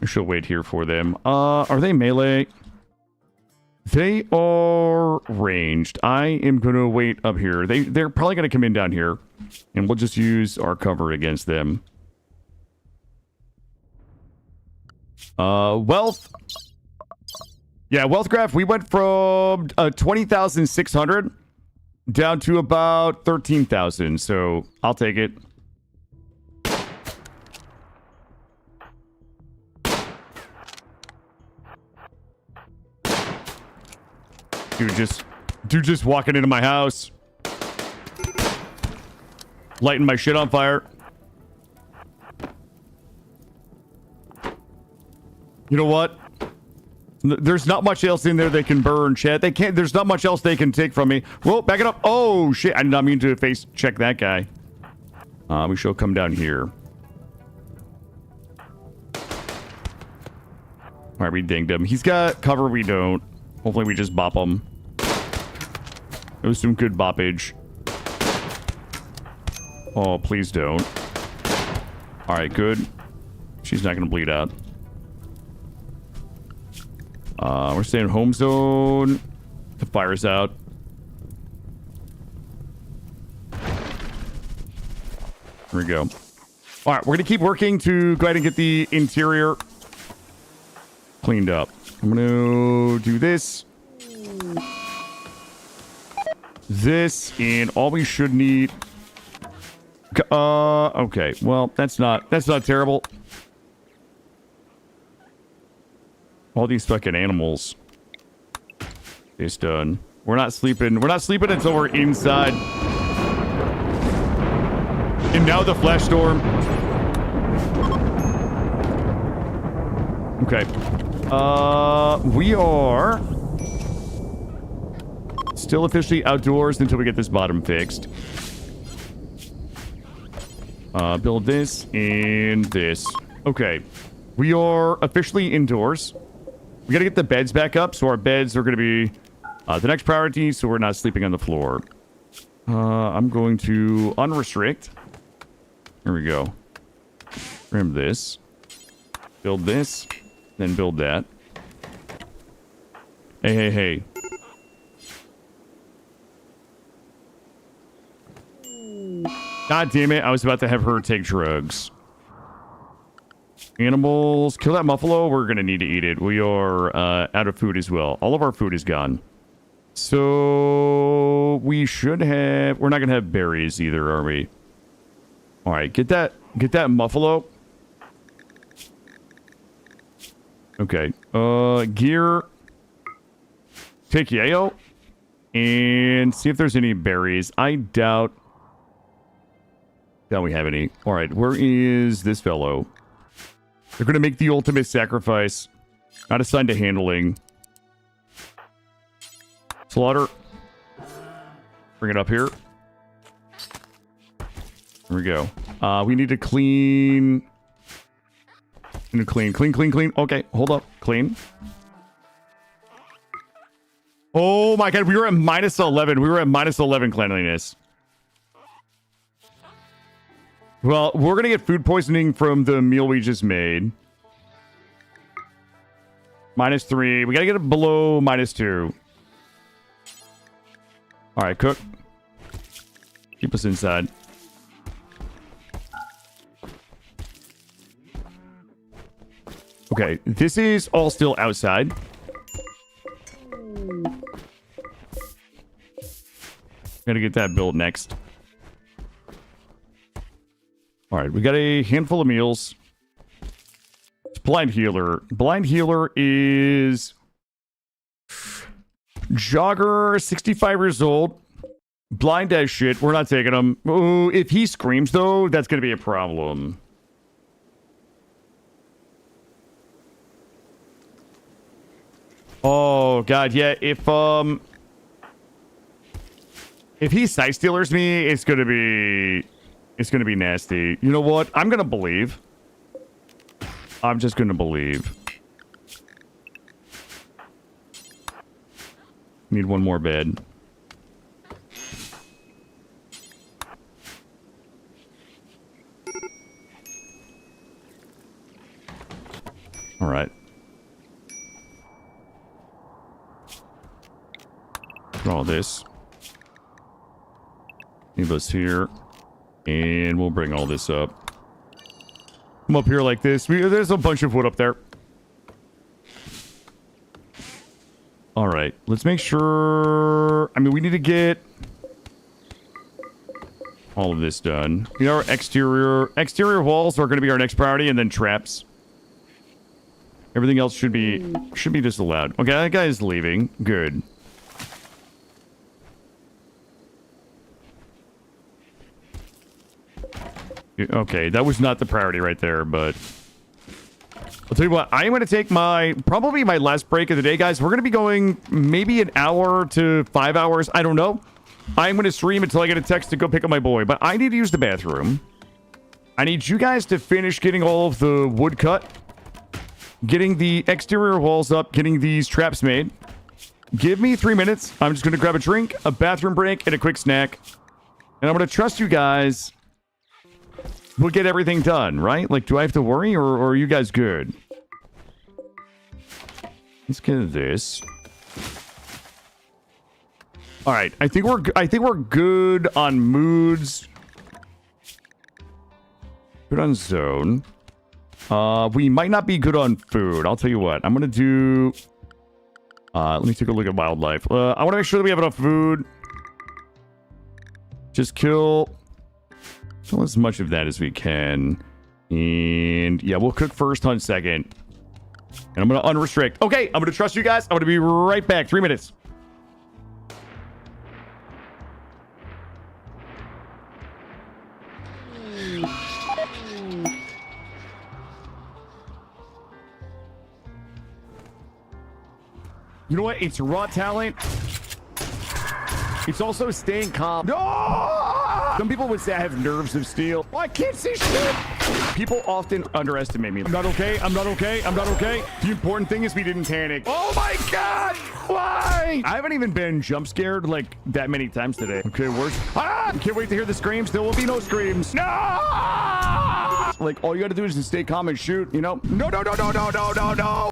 [SPEAKER 1] I should wait here for them. Are they melee? They are ranged. I am gonna wait up here. They're probably gonna come in down here, and we'll just use our cover against them. Wealth. Yeah, wealth graph. We went from 20,600 down to about 13,000. So I'll take it. Dude just walking into my house. Lighting my shit on fire. You know what? There's not much else in there they can burn, chat. They can't. There's not much else they can take from me. Whoa, back it up. Oh, shit. I did not mean to face check that guy. We shall come down here. Alright, we dinged him. He's got cover, we don't. Hopefully we just bop him. It was some good boppage. Oh, please don't. Alright, good. She's not gonna bleed out. We're staying home zone. The fire's out. Here we go. Alright, we're gonna keep working to go ahead and get the interior cleaned up. I'm gonna do this. This, and all we should need... okay. Well, that's not terrible. All these fucking animals. It's done. We're not sleeping. We're not sleeping until we're inside. And now the flash storm. Okay. We are still officially outdoors until we get this bottom fixed. Build this and this. Okay. We are officially indoors. We gotta get the beds back up, so our beds are gonna be the next priority, so we're not sleeping on the floor. I'm going to unrestrict. There we go. Trim this. Build this. Then build that. Hey, hey, hey. God damn it, I was about to have her take drugs. Animals. Kill that buffalo. We're going to need to eat it. We are out of food as well. All of our food is gone. So we should have... We're not going to have berries either, are we? All right, get that buffalo. Okay. Gear. Take yayo. And see if there's any berries. I doubt we have any. All right, where is this fellow? They're going to make the ultimate sacrifice. Not assigned to handling. Slaughter. Bring it up here. There we go. We need to clean. Clean. Okay, hold up. Clean. Oh my god, we were at minus 11. We were at minus 11 cleanliness. Well, we're going to get food poisoning from the meal we just made. Minus 3. We got to get it below minus 2. All right, cook. Keep us inside. Okay, this is all still outside. Gotta get that built next. All right, we got a handful of meals. It's blind healer. Blind healer is jogger, 65 years old. Blind as shit. We're not taking him. Ooh, if he screams though, that's gonna be a problem. Oh god, yeah. If he sight stealers me, it's gonna be nasty. You know what? I'm gonna believe. I'm just gonna believe. Need one more bed. All right. All this. Leave us here. And we'll bring all this up. Come up here like this. There's a bunch of wood up there. All right. Let's make sure... I mean, we need to get all of this done. You know, our exterior walls are going to be our next priority, and then traps. Everything else should be disallowed. Okay, that guy is leaving. Good. Okay, that was not the priority right there, but I'll tell you what, I'm going to take probably my last break of the day, guys. We're going to be going maybe an hour to 5 hours. I don't know. I'm going to stream until I get a text to go pick up my boy, but I need to use the bathroom. I need you guys to finish getting all of the wood cut, getting the exterior walls up, getting these traps made. Give me 3 minutes. I'm just going to grab a drink, a bathroom break, and a quick snack. And I'm going to trust you guys. We'll get everything done, right? Like, do I have to worry, or are you guys good? Let's get this. All right, I think we're good on moods. Good on zone. We might not be good on food. I'll tell you what. I'm gonna do. Let me take a look at wildlife. I want to make sure that we have enough food. Just kill as much of that as we can. And yeah, we'll cook first, hunt second. And I'm going to unrestrict. Okay, I'm going to trust you guys. I'm going to be right back. 3 minutes. You know what? It's raw talent. It's also staying calm. No! Some people would say I have nerves of steel. Well, I can't see shit. People often underestimate me. I'm not okay. I'm not okay. I'm not okay. The important thing is we didn't panic. Oh my God. Why? I haven't even been jump scared like that many times today. Okay, worse. Ah! Can't wait to hear the screams. There will be no screams. No! Like, all you gotta do is just stay calm and shoot, you know? No, no, no, no, no, no, no, no.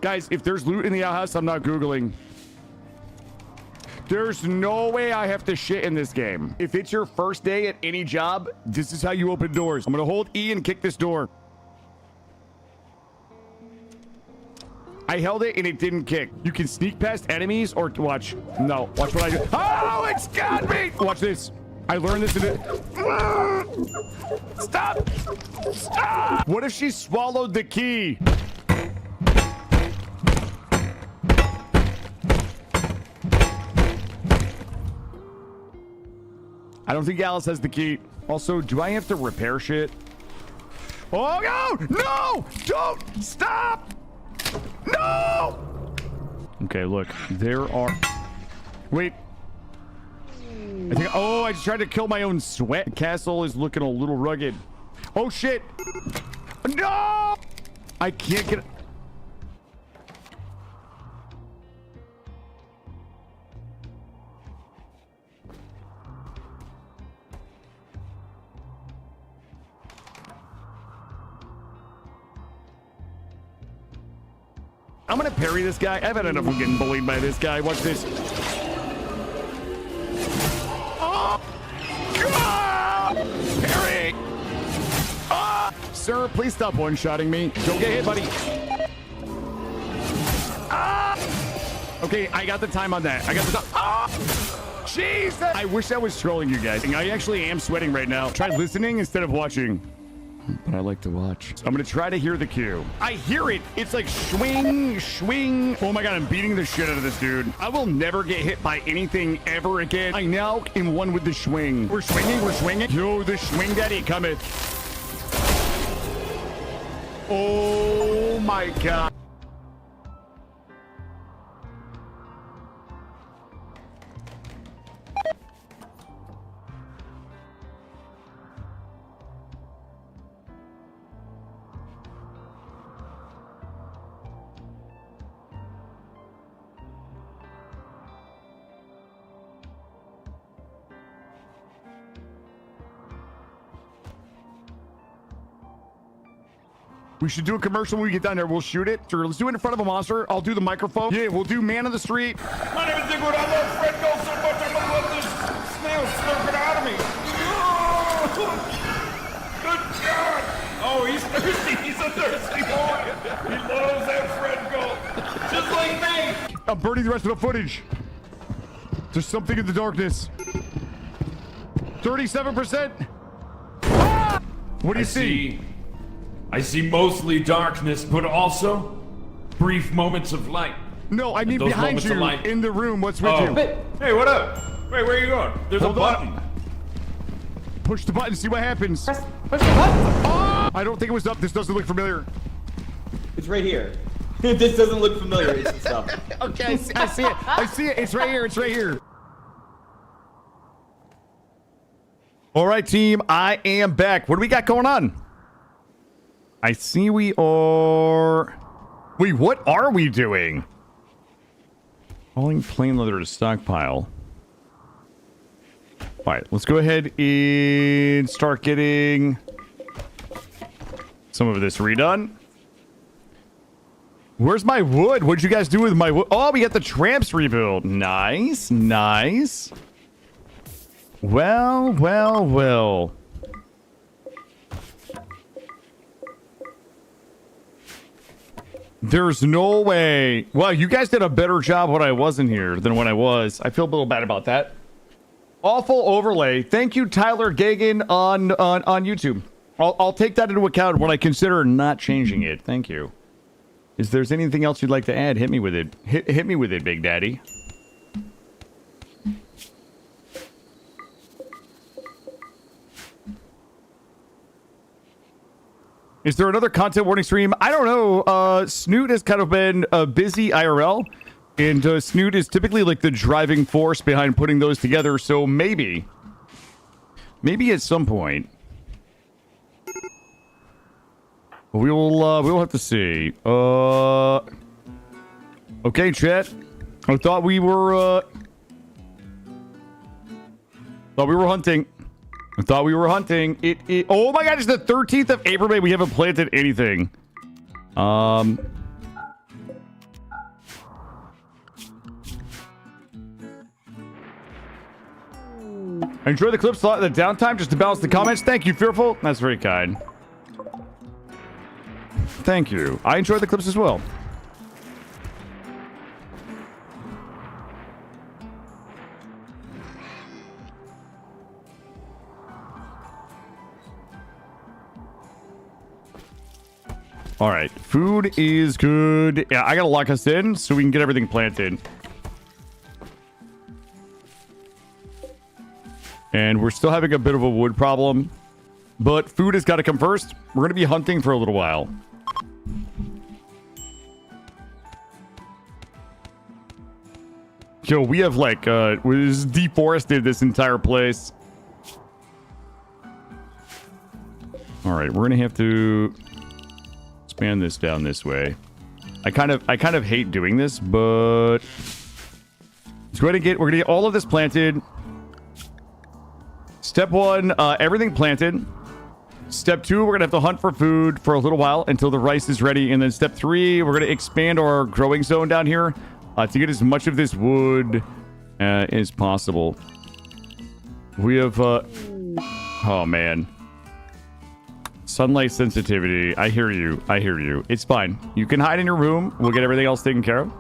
[SPEAKER 1] Guys, if there's loot in the outhouse, I'm not Googling. There's no way I have to shit in this game. If it's your first day at any job, this is how you open doors. I'm gonna hold E and kick this door. I held it and it didn't kick. You can sneak past enemies or watch. No, watch what I do. Oh, it's got me. Watch this. I learned this in it. Stop. Stop. What if she swallowed the key? I don't think Alice has the key. Also, do I have to repair shit? Oh, no! No! Don't! Stop! No! Okay, look. There are... Wait. I think... Oh, I just tried to kill my own sweat. Castle is looking a little rugged. Oh, shit! No! I can't get... I'm gonna parry this guy. I've had enough of getting bullied by this guy. Watch this. Oh! Ah! Parry! Ah! Sir, please stop one-shotting me. Don't get hit, buddy. Ah! Okay, I got the time on that. I got the time. Ah! Jesus! I wish I was trolling you guys. I actually am sweating right now. Try listening instead of watching. But I like to watch. So I'm gonna try to hear the cue. I hear it. It's like swing, swing. Oh my God, I'm beating the shit out of this dude. I will never get hit by anything ever again. I now am one with the swing. We're swinging, we're swinging. Yo, the swing daddy cometh. Oh my God. We should do a commercial when we get down there. We'll shoot it. Sure, let's do it in front of a monster. I'll do the microphone. Yeah, we'll do man of the street.
[SPEAKER 2] My name is Digwood. I love Fred Gold so much. I'm gonna let this snail slurp it out of me. Oh, good God. Oh, he's thirsty. He's a thirsty boy. He loves that Fred Gold. Just like me.
[SPEAKER 1] I'm burning the rest of the footage. There's something in the darkness. 37%. Ah! What do you see?
[SPEAKER 2] I see mostly darkness, but also brief moments of light.
[SPEAKER 1] No, I mean behind you, in the room. What's with you?
[SPEAKER 2] Hey, what up? Wait, where are you going? There's a button.
[SPEAKER 1] Push the button, see what happens.
[SPEAKER 3] Push the button.
[SPEAKER 1] Oh! I don't think it was up. This doesn't look familiar.
[SPEAKER 3] It's right here. This doesn't look familiar. It's the stuff.
[SPEAKER 1] Okay, I see it. I see it. It's right here. It's right here. All right, team. I am back. What do we got going on? I see we are... Wait, what are we doing? Hauling plain leather to stockpile. All right, let's go ahead and start getting some of this redone. Where's my wood? What'd you guys do with my wood? Oh, we got the tramps rebuild. Nice, nice. Well, well, well. There's no way. Well, you guys did a better job when I wasn't here than when I was. I feel a little bad about that. Awful overlay. Thank you, Tyler Gagan on YouTube. I'll take that into account when I consider not changing it. Thank you. Is there anything else you'd like to add? Hit me with it. Hit me with it, Big Daddy. Is there another content warning stream? I don't know. Snoot has kind of been busy IRL. And Snoot is typically like the driving force behind putting those together. So maybe. Maybe at some point. We'll have to see. Okay, chat. I thought we were hunting. I thought we were hunting. Oh my god, it's the 13th of April, May. We haven't planted anything. Enjoy the clips, the downtime, just to balance the comments. Thank you, Fearful. That's very kind. Thank you. I enjoy the clips as well. All right, food is good. Yeah, I gotta lock us in so we can get everything planted. And we're still having a bit of a wood problem, but food has got to come first. We're gonna be hunting for a little while. Yo, we have like we just deforested this entire place. All right, we're gonna have to expand this down this way. I kind of hate doing this, but let's go ahead and we're gonna get all of this planted. Step 1, everything planted. Step 2, we're gonna have to hunt for food for a little while until the rice is ready, and then step 3, we're gonna expand our growing zone down here to get as much of this wood as possible. We have oh man. Sunlight sensitivity. I hear you. I hear you. It's fine. You can hide in your room. We'll get everything else taken care of.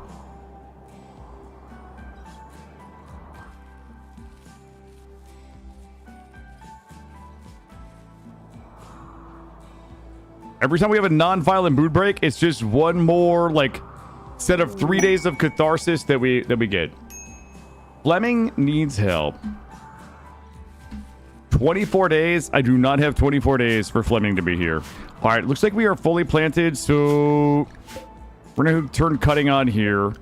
[SPEAKER 1] Every time we have a non-violent mood break, it's just one more like set of 3 days of catharsis that we get. Fleming needs help. 24 days. I do not have 24 days for Fleming to be here. All right, looks like we are fully planted, so we're gonna turn cutting on here.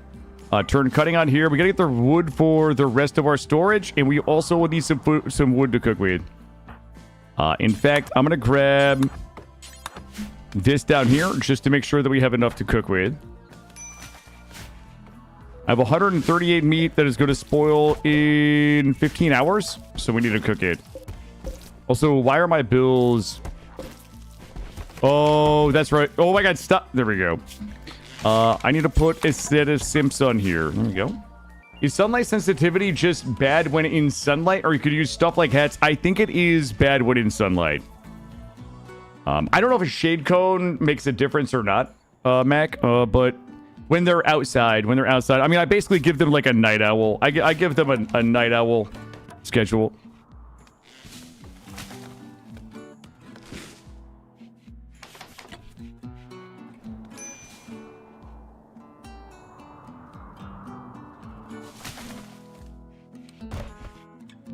[SPEAKER 1] Turn cutting on here. We gotta get the wood for the rest of our storage, and we also will need some wood to cook with. In fact, I'm gonna grab this down here just to make sure that we have enough to cook with. I have 138 meat that is going to spoil in 15 hours, so we need to cook it. Also, why are my bills... Oh, that's right. Oh my god, stop. There we go. I need to put a set of simps on here. There we go. Is sunlight sensitivity just bad when in sunlight, or you could use stuff like hats? I think it is bad when in sunlight. I don't know if a shade cone makes a difference or not, Mac, but when they're outside, I mean, I basically give them like a night owl. I give them a night owl schedule.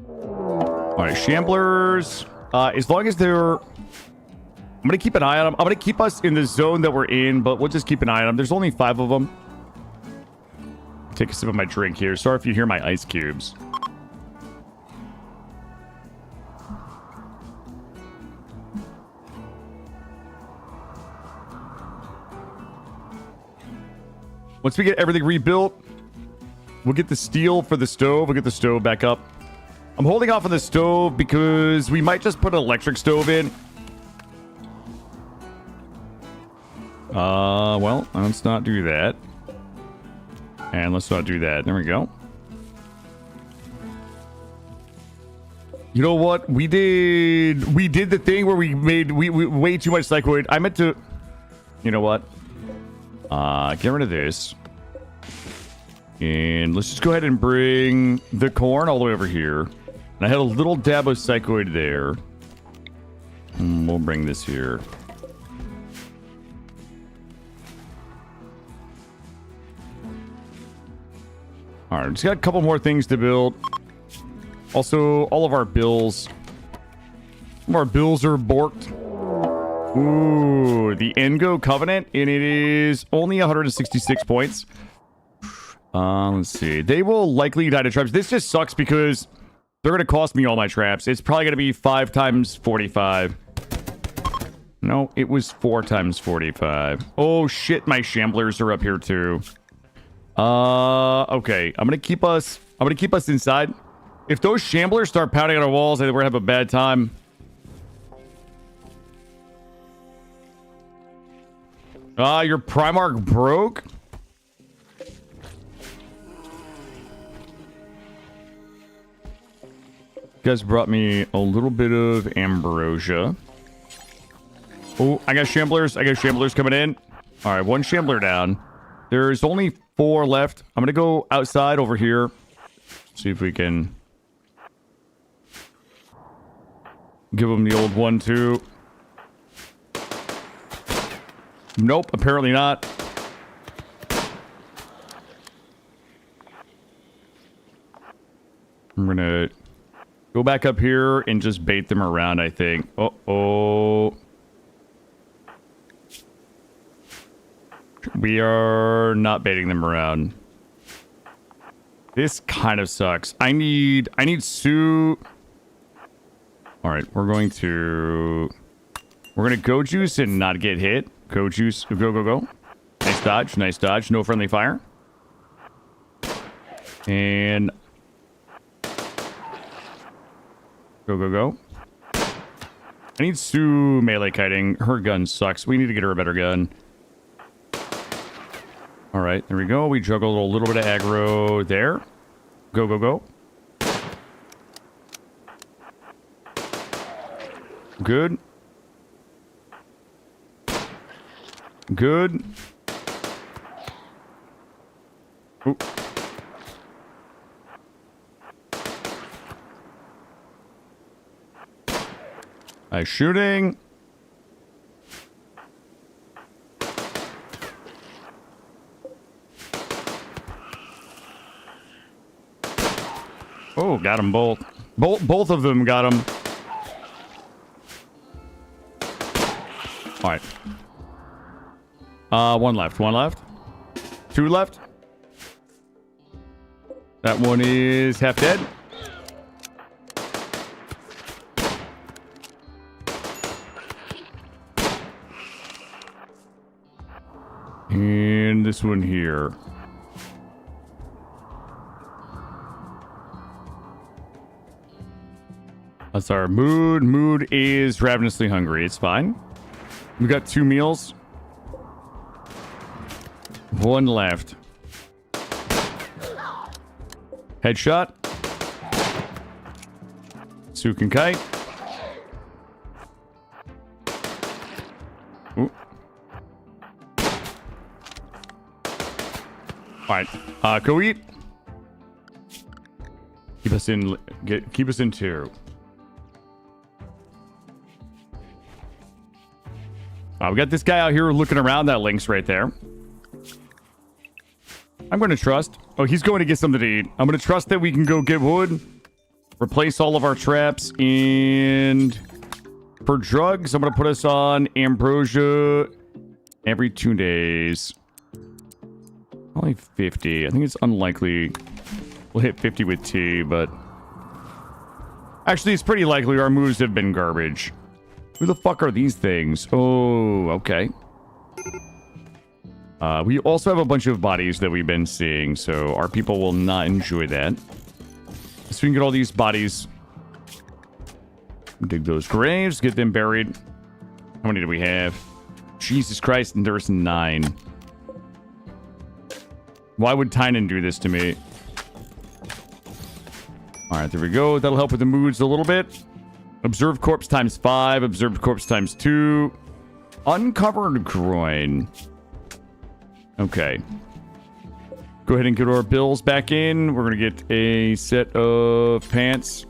[SPEAKER 1] All right, shamblers. As long as they're... I'm going to keep an eye on them. I'm going to keep us in the zone that we're in, but we'll just keep an eye on them. There's only 5 of them. Take a sip of my drink here. Sorry if you hear my ice cubes. Once we get everything rebuilt, we'll get the steel for the stove. We'll get the stove back up. I'm holding off on the stove because we might just put an electric stove in. Well, let's not do that. And let's not do that. There we go. You know what? We did the thing where we made we way too much psychoid. I meant to. You know what? Get rid of this. And let's just go ahead and bring the corn all the way over here. And I had a little dab of psychoid there. We'll bring this here. Alright, just got a couple more things to build. Also, all of our bills. Some of our bills are borked. Ooh, the Engo Covenant, and it is only 166 points. Let's see. They will likely die to traps. This just sucks because they're going to cost me all my traps. It's probably going to be 5 times 45. No, it was 4 times 45. Oh, shit, my Shamblers are up here, too. Okay. I'm going to keep us inside. If those Shamblers start pounding on our walls, I think we're going to have a bad time. Your Primarch broke? You guys brought me a little bit of ambrosia. Oh, I got Shamblers. I got Shamblers coming in. All right, 1 Shambler down. There's only 4 left. I'm going to go outside over here. See if we can give them the old 1-2. Nope, apparently not. I'm going to go back up here and just bait them around, I think. Uh-oh. We are not baiting them around. This kind of sucks. I need Sue. All right, we're going to go juice and not get hit. Go juice. Go. Nice dodge. Nice dodge. No friendly fire. And go. I need Sue melee kiting. Her gun sucks. We need to get her a better gun. All right, there we go. We juggled a little bit of aggro there. Go. Good. Ooh. Nice shooting. Oh, got them both. Both of them got them. All right. 1 left. 2 left. That one is half dead. And this one here. That's our mood. Mood is ravenously hungry. It's fine. We got 2 meals. 1 left. Headshot. Sue can kite. Ooh. All right. Go eat. Keep us in 2. We got this guy out here looking around. That Lynx right there. I'm going to trust. Oh, he's going to get something to eat. I'm going to trust that we can go get wood. Replace all of our traps. And for drugs, I'm going to put us on ambrosia every 2 days. Only 50. I think it's unlikely we'll hit 50 with tea, but actually, it's pretty likely our moves have been garbage. Who the fuck are these things? Oh, okay. We also have a bunch of bodies that we've been seeing, so our people will not enjoy that. So we can get all these bodies. Dig those graves, get them buried. How many do we have? Jesus Christ, and there's 9. Why would Tynan do this to me? All right, there we go. That'll help with the moods a little bit. Observed corpse times 5. Observed corpse times 2. Uncovered groin. Okay. Go ahead and get our bills back in. We're going to get a set of pants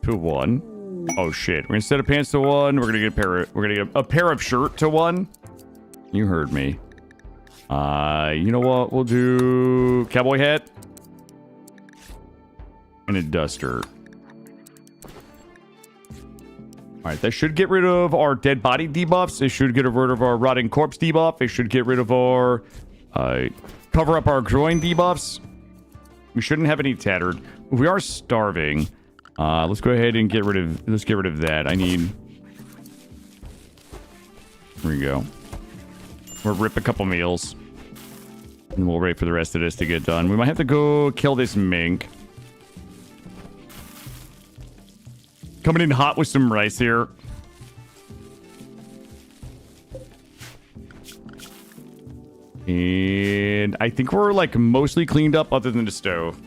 [SPEAKER 1] to 1. Oh, shit. We're going to set a pants to 1. We're going to get a pair of shirt to 1. You heard me. You know what? We'll do cowboy hat and a duster. Alright, that should get rid of our dead body debuffs. It should get rid of our rotting corpse debuff. It should get rid of our cover up our groin debuffs. We shouldn't have any tattered. We are starving. Let's go ahead and get rid of that. I need... Here we go. We'll rip a couple meals. And we'll wait for the rest of this to get done. We might have to go kill this mink. Coming in hot with some rice here. And I think we're like mostly cleaned up other than the stove.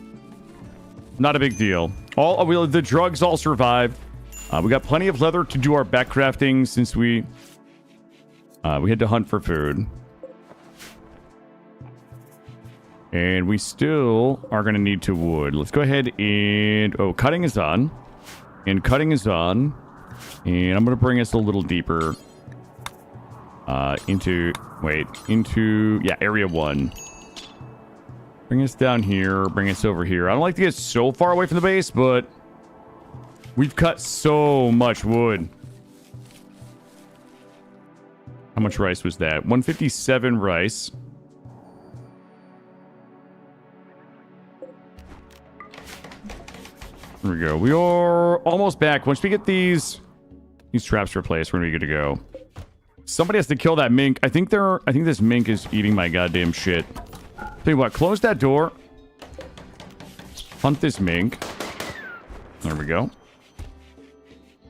[SPEAKER 1] Not a big deal. The drugs all survived. We got plenty of leather to do our back crafting since we had to hunt for food. And we still are going to need to wood. Let's go ahead and... Oh, cutting is on. And cutting is on. And I'm going to bring us a little deeper. Into area 1. Bring us down here. Bring us over here. I don't like to get so far away from the base, but... We've cut so much wood. How much rice was that? 157 rice. There we go. We are almost back. Once we get these traps replaced, we're gonna be good to go. Somebody has to kill that mink. I think this mink is eating my goddamn shit. Tell you what, close that door. Hunt this mink. There we go.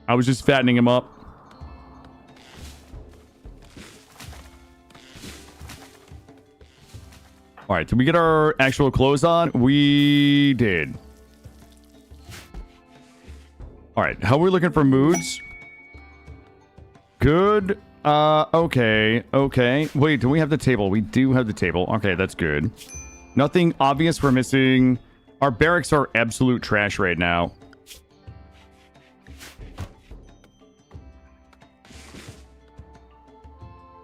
[SPEAKER 1] I was just fattening him up. All right, did we get our actual clothes on? We did. All right, how are we looking for moods? Good. Okay. Wait, do we have the table? We do have the table. Okay, that's good. Nothing obvious we're missing. Our barracks are absolute trash right now.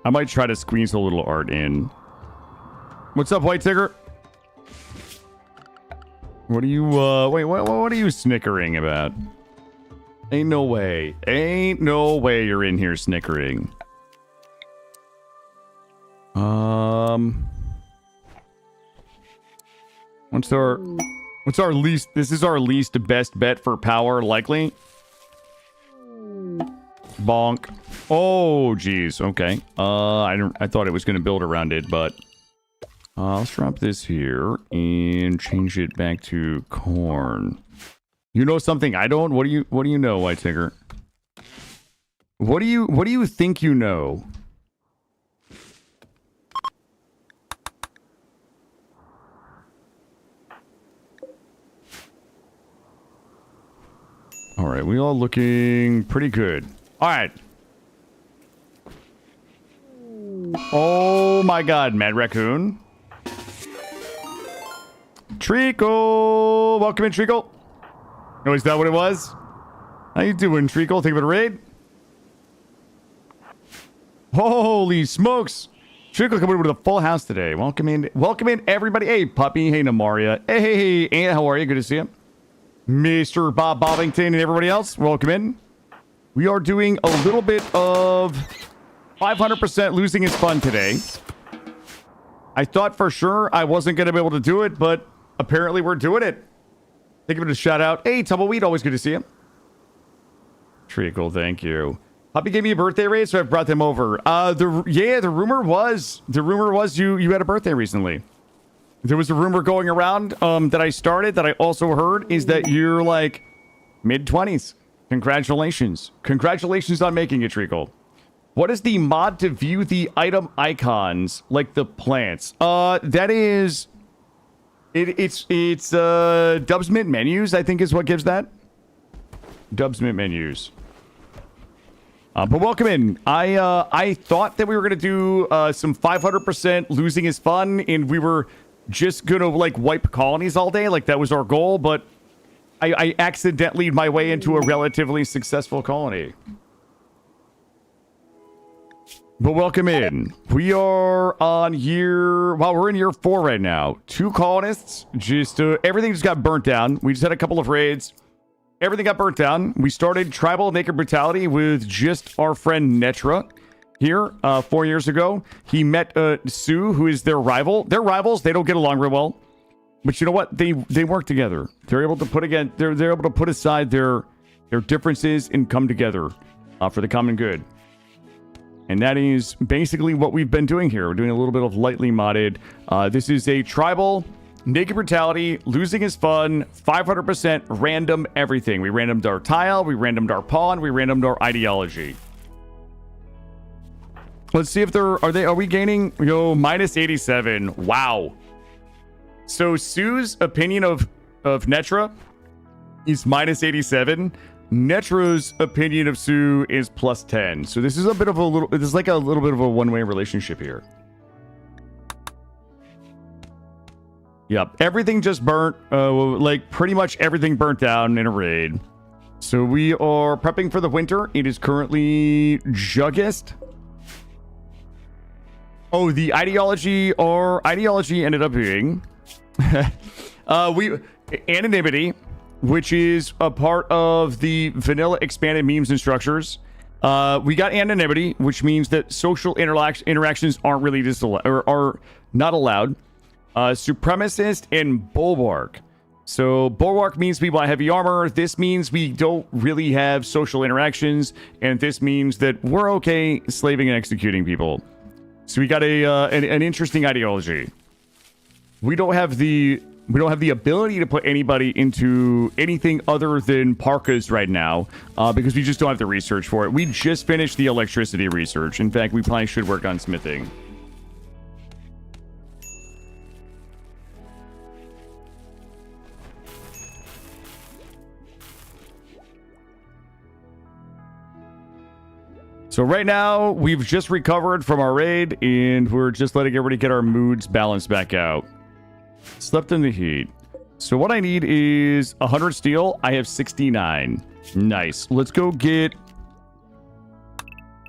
[SPEAKER 1] I might try to squeeze a little art in. What's up, White Tigger? What are you, wait, what are you snickering about? Ain't no way. Ain't no way you're in here snickering. What's our least, this is our least best bet for power, likely? Bonk. Oh, geez. Okay. I thought it was going to build around it, but... let's drop this here and change it back to corn. You know something I don't? What do you know, White Tigger? What do you think you know? All right, we all looking pretty good. All right. Oh my God, Mad Raccoon. Treacle! Welcome in, Treacle. Oh, is that what it was? How you doing, Treacle? Think of a raid? Holy smokes! Treacle coming with a full house today. Welcome in, everybody. Hey, Puppy. Hey, Namaria. Hey, Aunt, how are you? Good to see you. Mr. Bob Bobbington and everybody else, welcome in. We are doing a little bit of 500% losing is fun today. I thought for sure I wasn't going to be able to do it, but apparently we're doing it. Think of it a shout out. Hey, Tumbleweed, always good to see you. Treacle, thank you. Puppy gave me a birthday raise, so I've brought them over. The rumor was you had a birthday recently. There was a rumor going around that I started that I also heard is that you're like mid-20s. Congratulations. Congratulations on making it, Treacle. What is the mod to view the item icons, like the plants? That is It's Dubs Mint menus, I think is what gives that. Dubs Mint menus. But welcome in. I thought that we were gonna do some 500% losing is fun, and we were just gonna like wipe colonies all day, like that was our goal. But I accidentally my way into a relatively successful colony. But welcome in. We are on we're in year 4 right now. 2 colonists, everything just got burnt down. We just had a couple of raids. Everything got burnt down. We started Tribal Naked Brutality with just our friend Netra here 4 years ago. He met Sue, who is their rival. They're rivals. They don't get along real well. But you know what? They work together. They're able to they're able to put aside their differences and come together for the common good. And that is basically what we've been doing here. We're doing a little bit of lightly modded. This is a Tribal Naked Brutality. Losing is fun. 500% random everything. We randomed our tile. We randomed our pawn. We randomed our ideology. Let's see if are we gaining? Minus 87. Wow. So Sue's opinion of Netra is minus 87. Netra's opinion of Sue is plus 10. So this is like a little bit of a one-way relationship here. Yep, everything just burnt. Like pretty much everything burnt down in a raid. So we are prepping for the winter. It is currently Juggist. Oh, the ideology. Our ideology ended up being anonymity, which is a part of the vanilla expanded memes and structures. We got anonymity, which means that social interactions aren't really are not allowed. Supremacist and bulwark. So bulwark means we buy heavy armor. This means we don't really have social interactions, and this means that we're okay slaving and executing people. So we got an interesting ideology. We don't have the ability to put anybody into anything other than parkas right now because we just don't have the research for it. We just finished the electricity research. In fact, we probably should work on smithing. So right now, we've just recovered from our raid, and we're just letting everybody get our moods balanced back out. Slept in the heat. So what I need is 100 steel. I have 69. Nice. Let's go get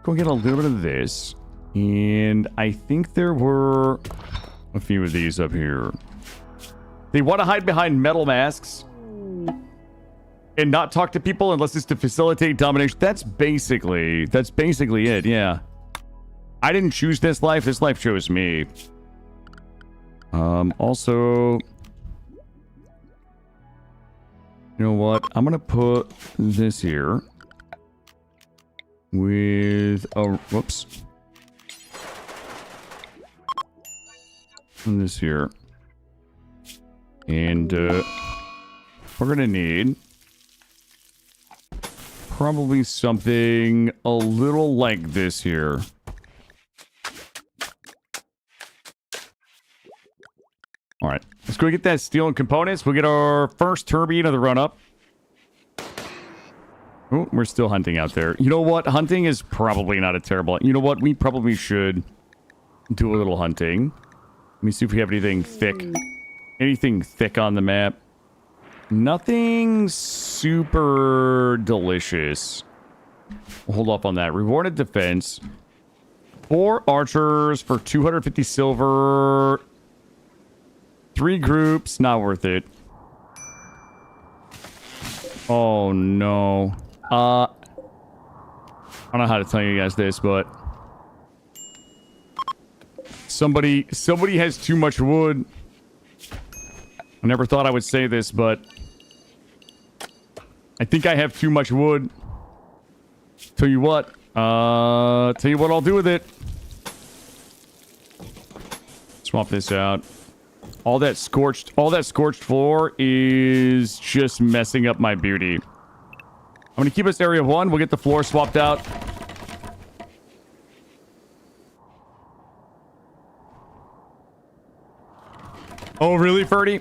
[SPEAKER 1] a little bit of this. And I think there were a few of these up here. They want to hide behind metal masks and not talk to people unless it's to facilitate domination. That's basically it, yeah. I didn't choose this life. This life chose me. Also, you know what? I'm gonna put this here with whoops. And this here. And we're gonna need probably something a little like this here. All right, let's go get that steel and components. We'll get our first turbine of the run-up. Oh, we're still hunting out there. You know what? Hunting is probably not a terrible... You know what? We probably should do a little hunting. Let me see if we have anything thick. Anything thick on the map. Nothing super delicious. We'll hold off on that. Rewarded defense. 4 archers for 250 silver. 3 groups, not worth it. Oh no. I don't know how to tell you guys this, but somebody has too much wood. I never thought I would say this, but I think I have too much wood. Tell you what I'll do with it. Swap this out. All that scorched floor is just messing up my beauty. I'm gonna keep us area 1. We'll get the floor swapped out. Oh, really, Ferdy?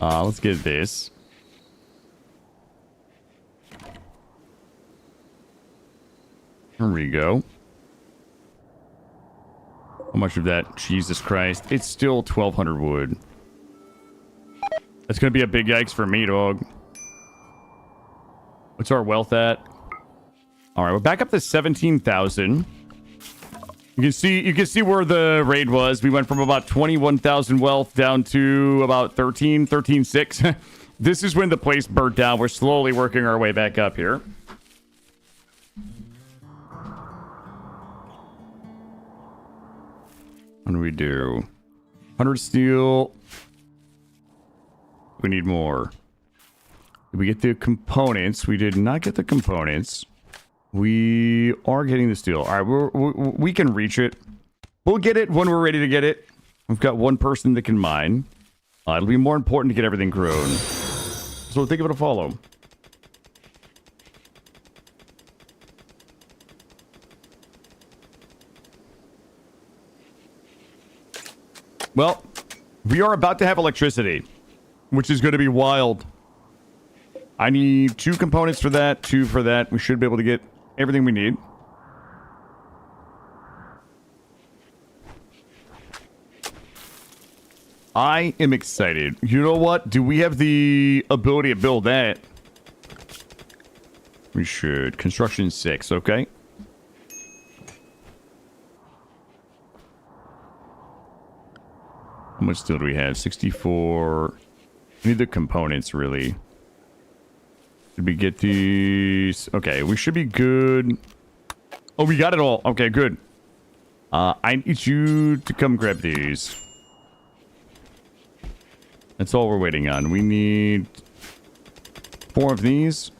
[SPEAKER 1] Let's get this. Here we go. How much of that? Jesus Christ. It's still 1,200 wood. That's going to be a big yikes for me, dog. What's our wealth at? All right, we're back up to 17,000. You can see where the raid was. We went from about 21,000 wealth down to about 13,600. This is when the place burnt down. We're slowly working our way back up here. What do we do? 100 steel. We need more. Did we get the components? We did not get the components. We are getting the steel. All right, we can reach it. We'll get it when we're ready to get it. We've got one person that can mine. It'll be more important to get everything grown. So think of it a follow. Well, we are about to have electricity, which is going to be wild. I need 2 components for that, 2 for that. We should be able to get everything we need. I am excited. You know what? Do we have the ability to build that? We should. Construction 6, okay. How much steel do we have? 64. We need the components, really. Did we get these? Okay, we should be good. Oh, we got it all. Okay, good. I need you to come grab these. That's all we're waiting on. We need 4 of these.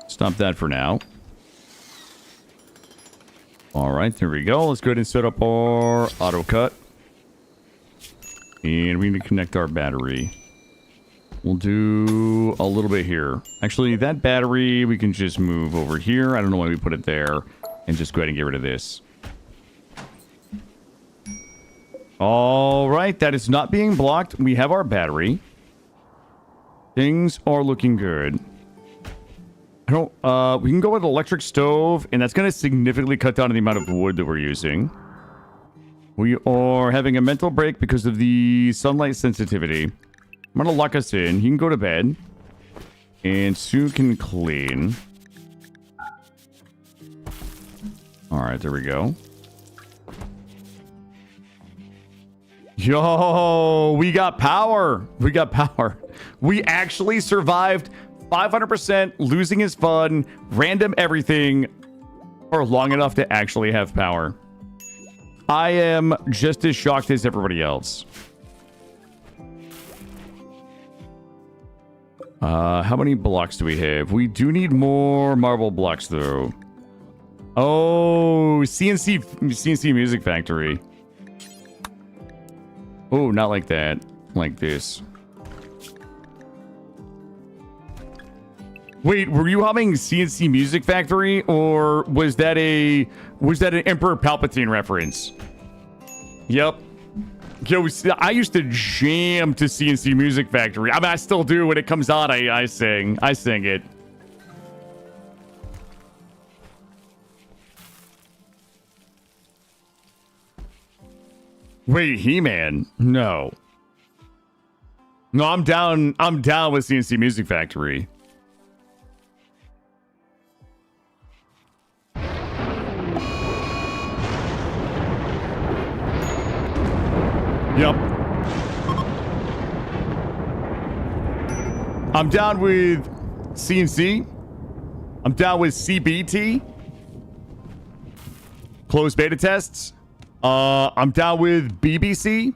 [SPEAKER 1] Stop that for now. All right, there we go. Let's go ahead and set up our auto cut. And we need to connect our battery. We'll do a little bit here. Actually, that battery, we can just move over here. I don't know why we put it there. And just go ahead and get rid of this. All right, that is not being blocked. We have our battery. Things are looking good. I don't, we can go with electric stove, and that's going to significantly cut down on the amount of wood that we're using. We are having a mental break because of the sunlight sensitivity. I'm going to lock us in. He can go to bed. And Sue can clean. All right, there we go. Yo, we got power. We got power. We actually survived 500% losing his fun, random everything, for long enough to actually have power. I am just as shocked as everybody else. How many blocks do we have? We do need more marble blocks, though. Oh, CNC Music Factory. Oh, not like that. Like this. Wait, were you humming CNC Music Factory, or was that an Emperor Palpatine reference? Yep. Yo, I used to jam to CNC Music Factory. I mean, I still do. When it comes on, I sing it. Wait, He-Man? No. No, I'm down with CNC Music Factory. Yep. I'm down with CNC. I'm down with CBT. Closed beta tests. I'm down with BBC.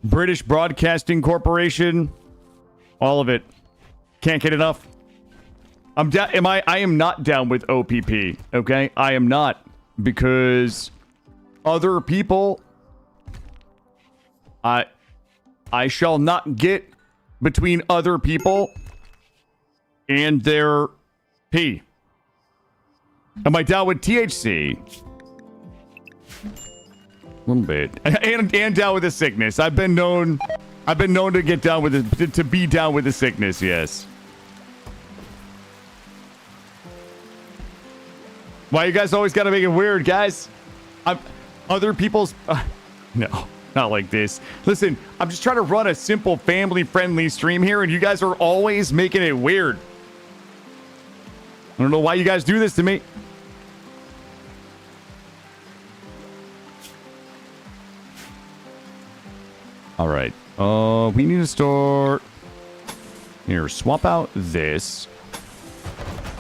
[SPEAKER 1] British Broadcasting Corporation. All of it. Can't get enough. I'm down. I am not down with OPP. Okay? I am not. Because other people... I shall not get between other people and their pee. Am I down with THC? A little bit. And down with the sickness. I've been known to get down with it, to be down with the sickness, yes. Why you guys always gotta make it weird, guys? Other people's... no, not like this. Listen, I'm just trying to run a simple family-friendly stream here, and you guys are always making it weird. I don't know why you guys do this to me. All right. We need to start... Here, swap out this.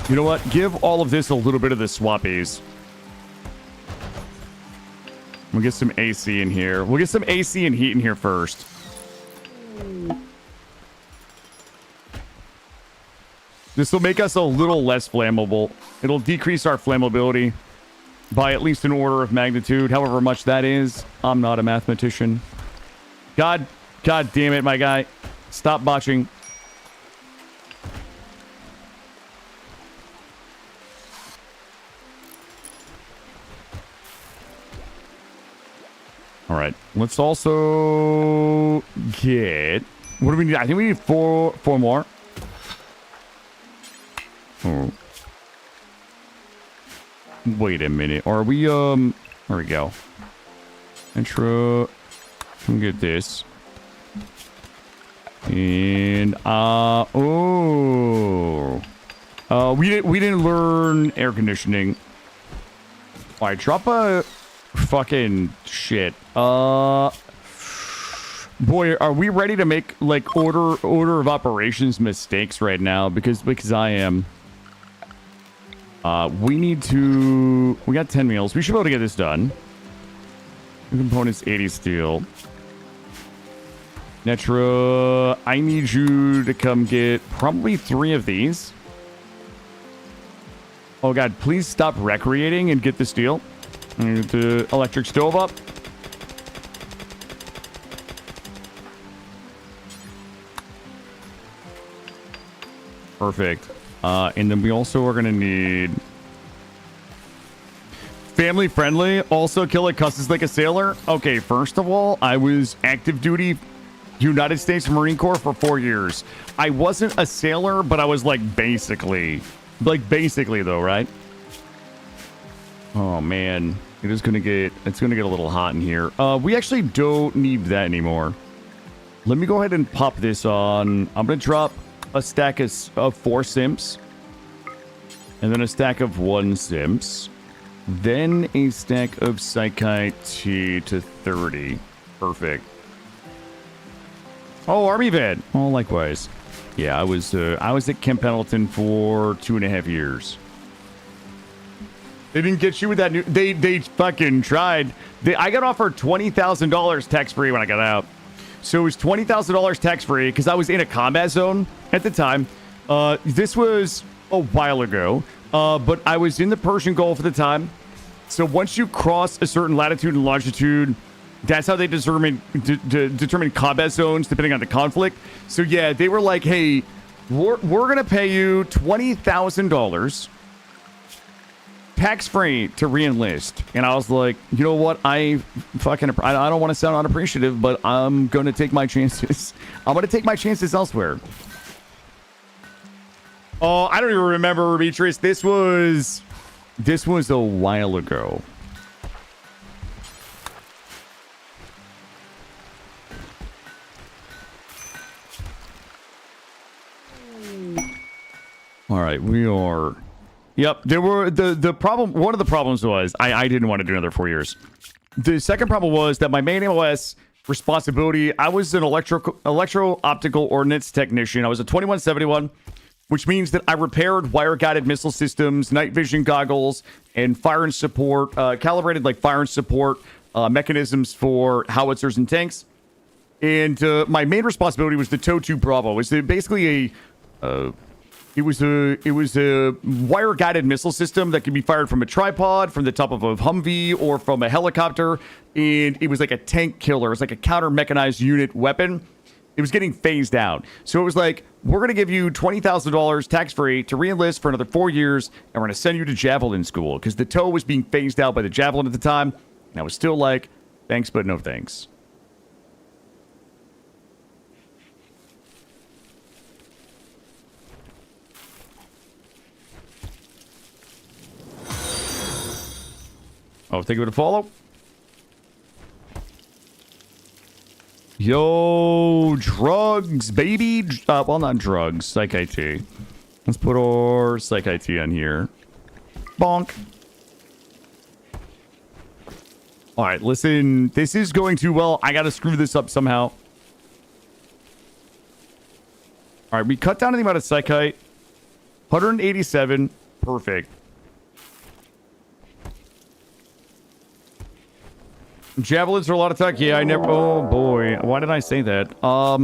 [SPEAKER 1] You know what? Give all of this a little bit of the swappies. We'll get some AC in here. We'll get some AC and heat in here first. This will make us a little less flammable. It'll decrease our flammability by at least an order of magnitude, however much that is. I'm not a mathematician. God damn it, my guy. Stop botching. All right. Let's also get... What do we need? I think we need four more. Oh. Wait a minute. Are we, there we go. Intro... Let me get this. And we didn't learn air conditioning. All right, drop a fucking shit. Boy, are we ready to make like order of operations mistakes right now? Because I am. We got 10 meals. We should be able to get this done. Components 80 steel. Netra, I need you to come get probably 3 of these. Oh god, please stop recreating and get the steel. And get the electric stove up. Perfect. And then we also are going to need... Family friendly. Also, kill it cusses like a sailor. Okay, first of all, I was active duty United States Marine Corps for 4 years. I wasn't a sailor, but I was like basically though, right? Oh man, it's gonna get a little hot in here. We actually don't need that anymore. Let me go ahead and pop this on. I'm gonna drop a stack of 4 simps, and then a stack of 1 simps, then a stack of Psychite T to 30. Perfect. Oh, Army vet. Oh, likewise. Yeah, I was at Camp Pendleton for 2.5 years. They didn't get you with that new... They fucking tried. I got offered $20,000 tax-free when I got out. So it was $20,000 tax-free because I was in a combat zone at the time. This was a while ago. But I was in the Persian Gulf at the time. So once you cross a certain latitude and longitude... That's how they determine combat zones depending on the conflict. So yeah, they were like, "Hey, we're gonna pay you $20,000 tax free to re-enlist." And I was like, "You know what? I don't want to sound unappreciative, but I'm gonna take my chances. I'm gonna take my chances elsewhere." Oh, I don't even remember, Beatrice. This was a while ago. All right, we are... Yep, there were... The problem... One of the problems was I didn't want to do another 4 years. The second problem was that my main MOS responsibility... I was an electro-optical ordnance technician. I was a 2171, which means that I repaired wire-guided missile systems, night vision goggles, and fire and support... calibrated, like, fire and support mechanisms for howitzers and tanks. And my main responsibility was the TOW-2 Bravo. It was basically a... It was a wire-guided missile system that could be fired from a tripod, from the top of a Humvee, or from a helicopter. And it was like a tank killer. It was like a counter-mechanized unit weapon. It was getting phased out. So it was like, we're going to give you $20,000 tax-free to re-enlist for another 4 years, and we're going to send you to Javelin school. Because the TOW was being phased out by the Javelin at the time. And I was still like, Thanks, but no thanks. Oh, thank you for the follow. Yo, drugs, baby. Well, not drugs. Psych IT. Let's put our Psych IT on here. Bonk. All right, listen. This is going too well. I got to screw this up somehow. All right, we cut down the amount of Psych IT. 187. Perfect. Javelins are a lot of tech. Yeah, I never... Oh, boy. Why did I say that? Are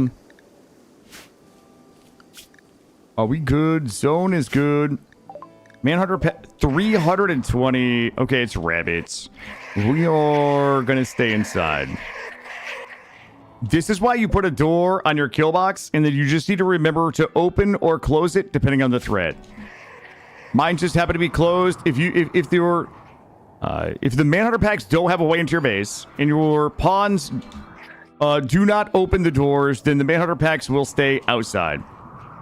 [SPEAKER 1] we good? Zone is good. Manhunter pet 320. Okay, it's rabbits. We are going to stay inside. This is why you put a door on your kill box, and then you just need to remember to open or close it depending on the threat. Mine just happened to be closed. If the Manhunter packs don't have a way into your base, and your pawns do not open the doors, then the Manhunter packs will stay outside,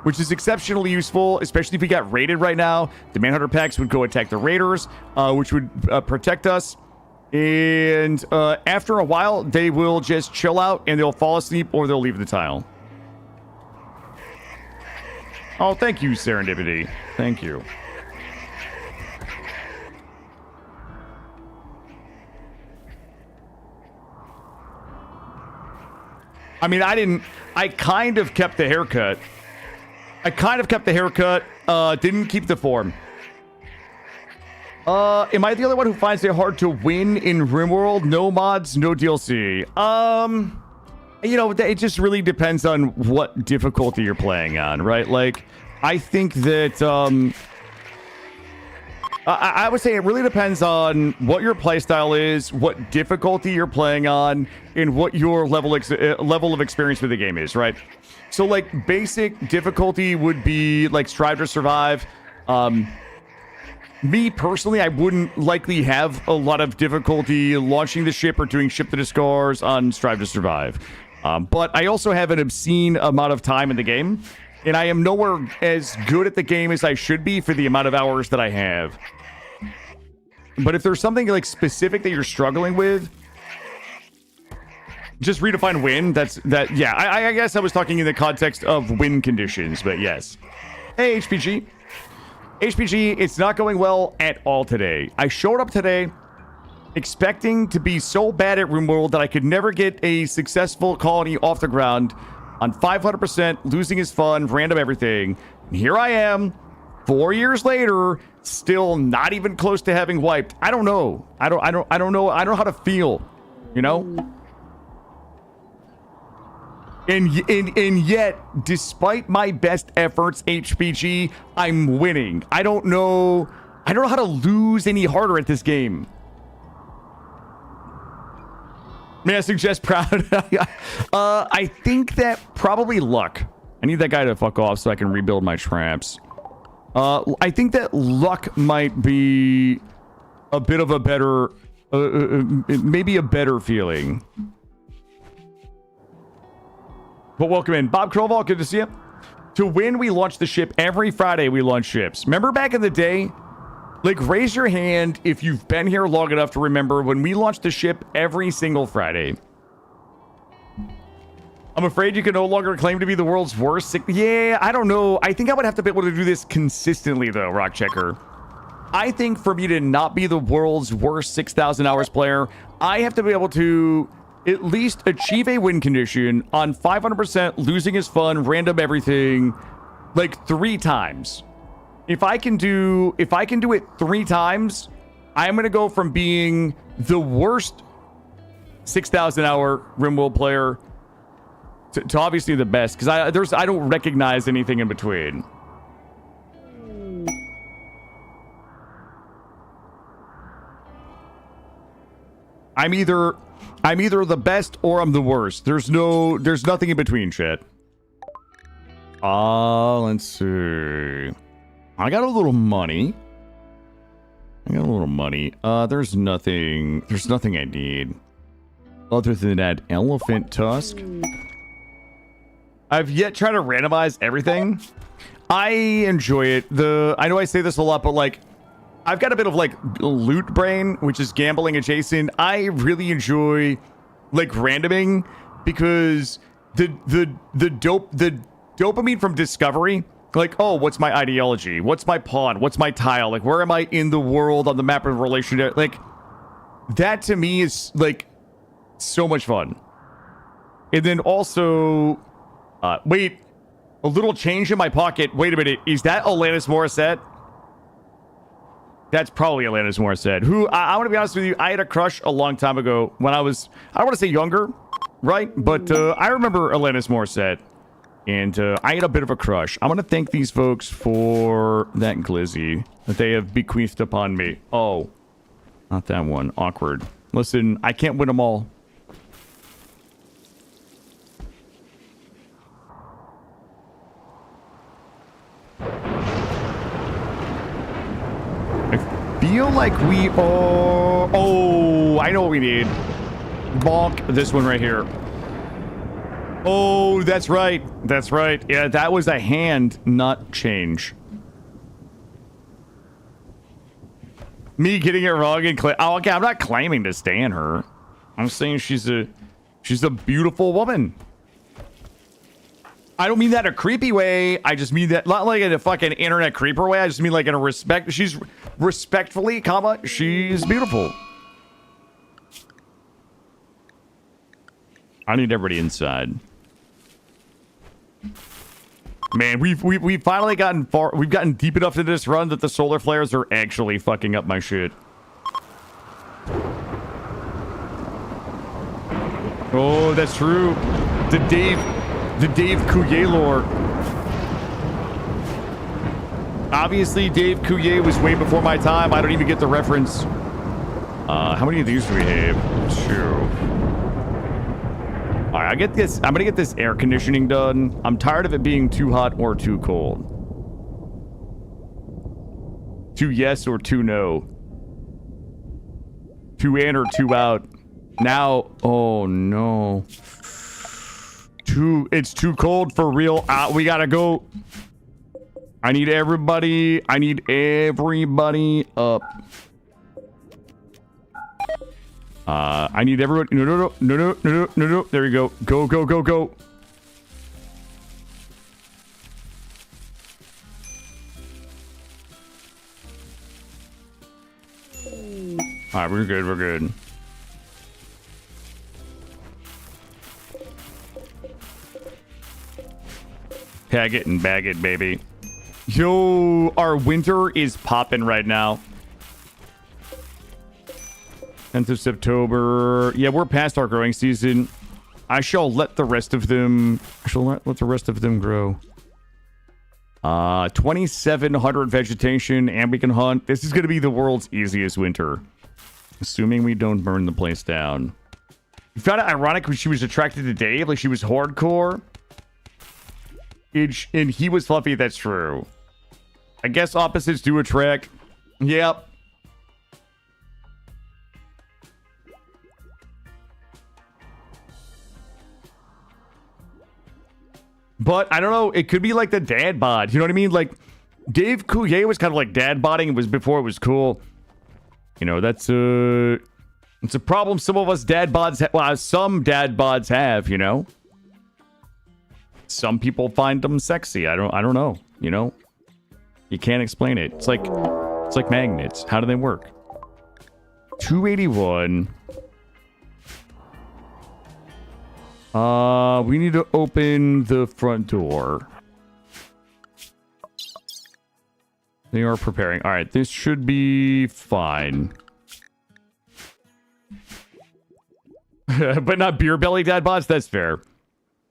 [SPEAKER 1] which is exceptionally useful, especially if we got raided right now. The Manhunter packs would go attack the raiders, which would protect us. And after a while, they will just chill out, and they'll fall asleep, or they'll leave the tile. Oh, thank you, Serendipity. Thank you. I mean, I kind of kept the haircut. Didn't keep the form. Am I the only one who finds it hard to win in RimWorld? No mods, no DLC. You know, it just really depends on what difficulty you're playing on, right? Like, I think that, I would say it really depends on what your playstyle is, what difficulty you're playing on, and what your level of experience with the game is, right? So, like, basic difficulty would be, like, Strive to Survive. Me, personally, I wouldn't likely have a lot of difficulty launching the ship or doing Ship to the Scars on Strive to Survive. But I also have an obscene amount of time in the game, and I am nowhere as good at the game as I should be for the amount of hours that I have. But if there's something like specific that you're struggling with, just redefine win. Yeah, I guess I was talking in the context of win conditions, but yes. Hey, HPG. HPG, it's not going well at all today. I showed up today expecting to be so bad at RimWorld that I could never get a successful colony off the ground on 500%, losing is fun, random everything. And here I am, 4 years later, still not even close to having wiped. I don't know. I don't know. I don't know how to feel, you know? And yet, despite my best efforts, HPG, I'm winning. I don't know how to lose any harder at this game. May I suggest proud? I think that probably luck. I need that guy to fuck off so I can rebuild my traps. I think that luck might be a bit of a better, maybe a better feeling. But welcome in. Bob Kroval, good to see you. To win, we launch the ship. Every Friday, we launch ships. Remember back in the day? Like, raise your hand if you've been here long enough to remember when we launched the ship every single Friday. I'm afraid you can no longer claim to be the world's worst. Yeah, I don't know. I think I would have to be able to do this consistently, though, Rock Checker. I think for me to not be the world's worst 6,000 hours player, I have to be able to at least achieve a win condition on 500%, losing is fun, random everything, like 3 times. If I can do it 3 times, I'm going to go from being the worst 6,000 hour RimWorld player to obviously the best, because I don't recognize anything in between. I'm either the best or I'm the worst. There's nothing in between, chat. Let's see. I got a little money. There's nothing I need. Other than that, elephant tusk. I've yet tried to randomize everything. I enjoy it. I know I say this a lot, but like, I've got a bit of like loot brain, which is gambling adjacent. I really enjoy like randoming because the dopamine from discovery, like, oh, what's my ideology? What's my pawn? What's my tile? Like, where am I in the world on the map of relationship? Like, that to me is like so much fun. And then also, wait, a little change in my pocket. Wait a minute, is that Alanis Morissette? That's probably Alanis Morissette. Who, I want to be honest with you, I had a crush a long time ago when I was, I don't want to say younger, right? But I remember Alanis Morissette. And I had a bit of a crush. I want to thank these folks for that glizzy that they have bequeathed upon me. Oh, not that one. Awkward. Listen, I can't win them all. I feel like we are... Oh, I know what we need. Bonk this one right here. Oh, that's right. That's right. Yeah, that was a hand, not change. Me getting it wrong and oh, okay, I'm not claiming to stan her. I'm saying she's a beautiful woman. I don't mean that in a creepy way. I just mean that not like in a fucking internet creeper way. I just mean like in a respect. She's respectfully, comma, she's beautiful. I need everybody inside. Man, we've finally gotten far. We've gotten deep enough into this run that the solar flares are actually fucking up my shit. Oh, that's true. The Dave Coulier lore. Obviously, Dave Coulier was way before my time. I don't even get the reference. How many of these do we have? 2. All right, I'm gonna get this air conditioning done. I'm tired of it being too hot or too cold. 2 yes or 2 no. 2 in or 2 out. Now, oh no. It's too cold for real. We gotta go. I need everybody up. I need everyone. No. There we go. Go. All right, we're good. Tag it and bag it, baby. Yo, our winter is popping right now. 10th of September. Yeah, we're past our growing season. I shall let the rest of them... let the rest of them grow. 2,700 vegetation, and we can hunt. This is going to be the world's easiest winter. Assuming we don't burn the place down. You found it ironic when she was attracted to Dave? Like, she was hardcore? And he was fluffy, that's true. I guess opposites do attract. Yep. But I don't know. It could be like the dad bod. You know what I mean? Like Dave Coulier was kind of like dad bodding. It was before it was cool. You know, it's a problem some of us dad bods. Well, some dad bods have. You know, some people find them sexy. I don't know. You know, you can't explain it. It's like magnets. How do they work? 281. We need to open the front door. They are preparing. All right, this should be fine. But not beer belly dad bods. That's fair.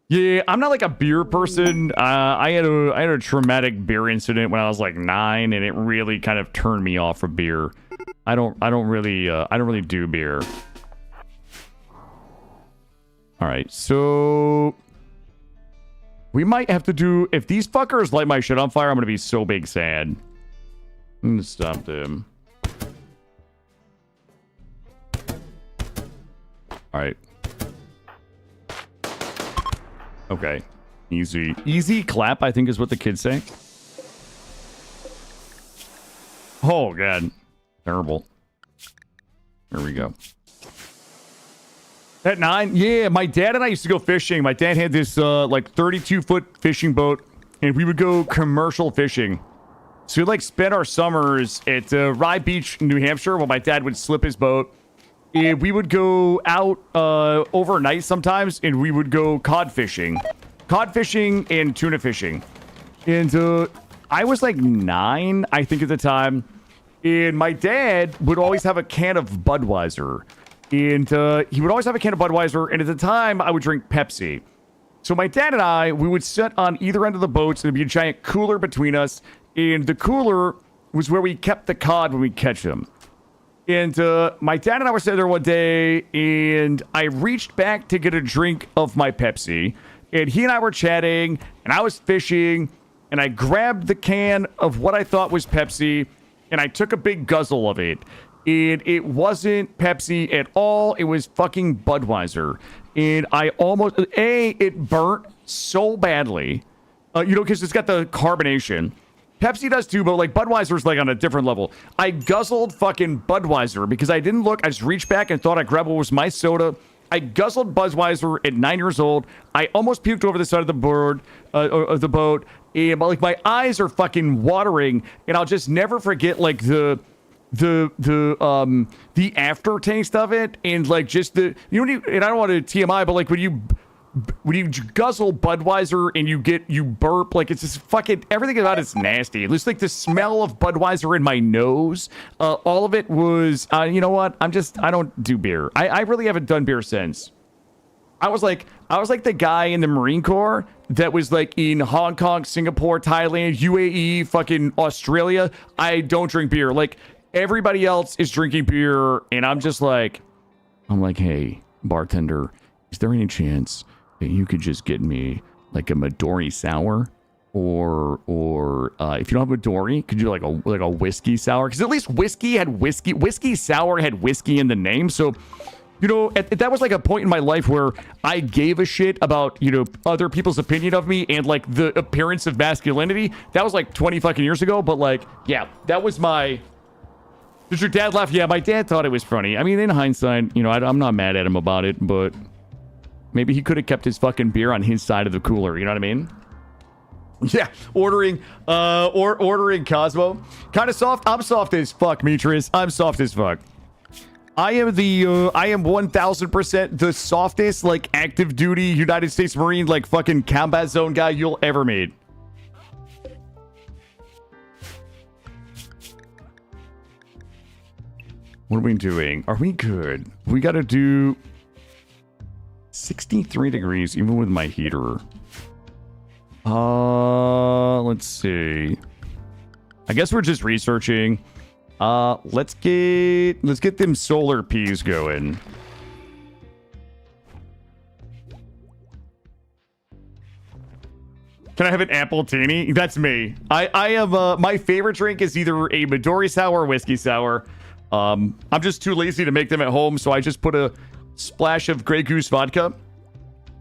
[SPEAKER 1] Yeah, I'm not like a beer person. I had a traumatic beer incident when I was like 9, and it really kind of turned me off of beer. I don't really do beer. All right, so we might have to do, if these fuckers light my shit on fire, I'm gonna be so big sad. I'm gonna stop them. All right, Okay. Easy. Easy clap, I think is what the kids say. Oh, God. Terrible. There we go. At 9? Yeah, my dad and I used to go fishing. My dad had this, like, 32-foot fishing boat, and we would go commercial fishing. So we'd, like, spend our summers at Rye Beach, New Hampshire, while my dad would slip his boat. And we would go out overnight sometimes, and we would go cod fishing. Cod fishing and tuna fishing. And I was like 9, I think, at the time. And my dad would always have a can of Budweiser. And he would always have a can of Budweiser. And at the time, I would drink Pepsi. So my dad and I, we would sit on either end of the boats. And there'd be a giant cooler between us. And the cooler was where we kept the cod when we catch them. And my dad and I were sitting there one day. And I reached back to get a drink of my Pepsi. And he and I were chatting, and I was fishing, and I grabbed the can of what I thought was Pepsi, and I took a big guzzle of it. And it wasn't Pepsi at all. It was fucking Budweiser. And I almost... it burnt so badly. You know, because it's got the carbonation. Pepsi does too, but like Budweiser's like on a different level. I guzzled fucking Budweiser because I didn't look. I just reached back and thought I grabbed what was my soda. I guzzled Budweiser at 9 years old. I almost puked over the side of the board, of the boat. And like my eyes are fucking watering, and I'll just never forget like the aftertaste of it, and like just the and I don't want to TMI, but like when you guzzle Budweiser and you burp, like it's just fucking everything about it's nasty. It's like the smell of Budweiser in my nose. All of it was, you know what? I don't do beer. I really haven't done beer since. I was like the guy in the Marine Corps that was like in Hong Kong, Singapore, Thailand, UAE, fucking Australia. I don't drink beer. Like everybody else is drinking beer, and I'm like, hey, bartender, is there any chance that you could just get me like a Midori sour, or if you don't have Midori, could you like a whiskey sour? Because at least whiskey sour had whiskey in the name. So, you know, that was like a point in my life where I gave a shit about, you know, other people's opinion of me and like the appearance of masculinity. That was like 20 fucking years ago. But like, yeah, that was my. Did your dad laugh? Yeah, my dad thought it was funny. I mean, in hindsight, you know, I'm not mad at him about it, but. Maybe he could have kept his fucking beer on his side of the cooler. You know what I mean? Yeah, ordering Cosmo. Kind of soft. I'm soft as fuck, Mitris. I'm soft as fuck. I am 1000% the softest, like, active duty United States Marine, like, fucking combat zone guy you'll ever meet. What are we doing? Are we good? We gotta do 63 degrees, even with my heater. Let's see. I guess we're just researching. Let's get them solar peas going. Can I have an apple teeny? That's me. I have my favorite drink is either a Midori sour or whiskey sour. I'm just too lazy to make them at home, so I just put a splash of Grey Goose vodka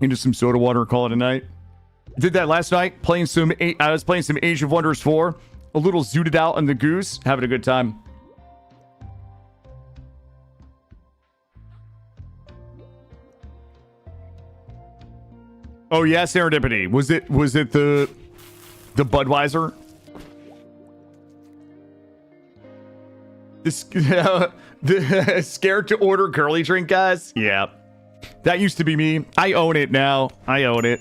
[SPEAKER 1] into some soda water and call it a night. Did that last night. I was playing some Age of Wonders 4. A little zooted out on the goose. Having a good time. Oh yeah, serendipity. Was it the Budweiser? The scared to order girly drink, guys? Yeah. That used to be me. I own it now. I own it.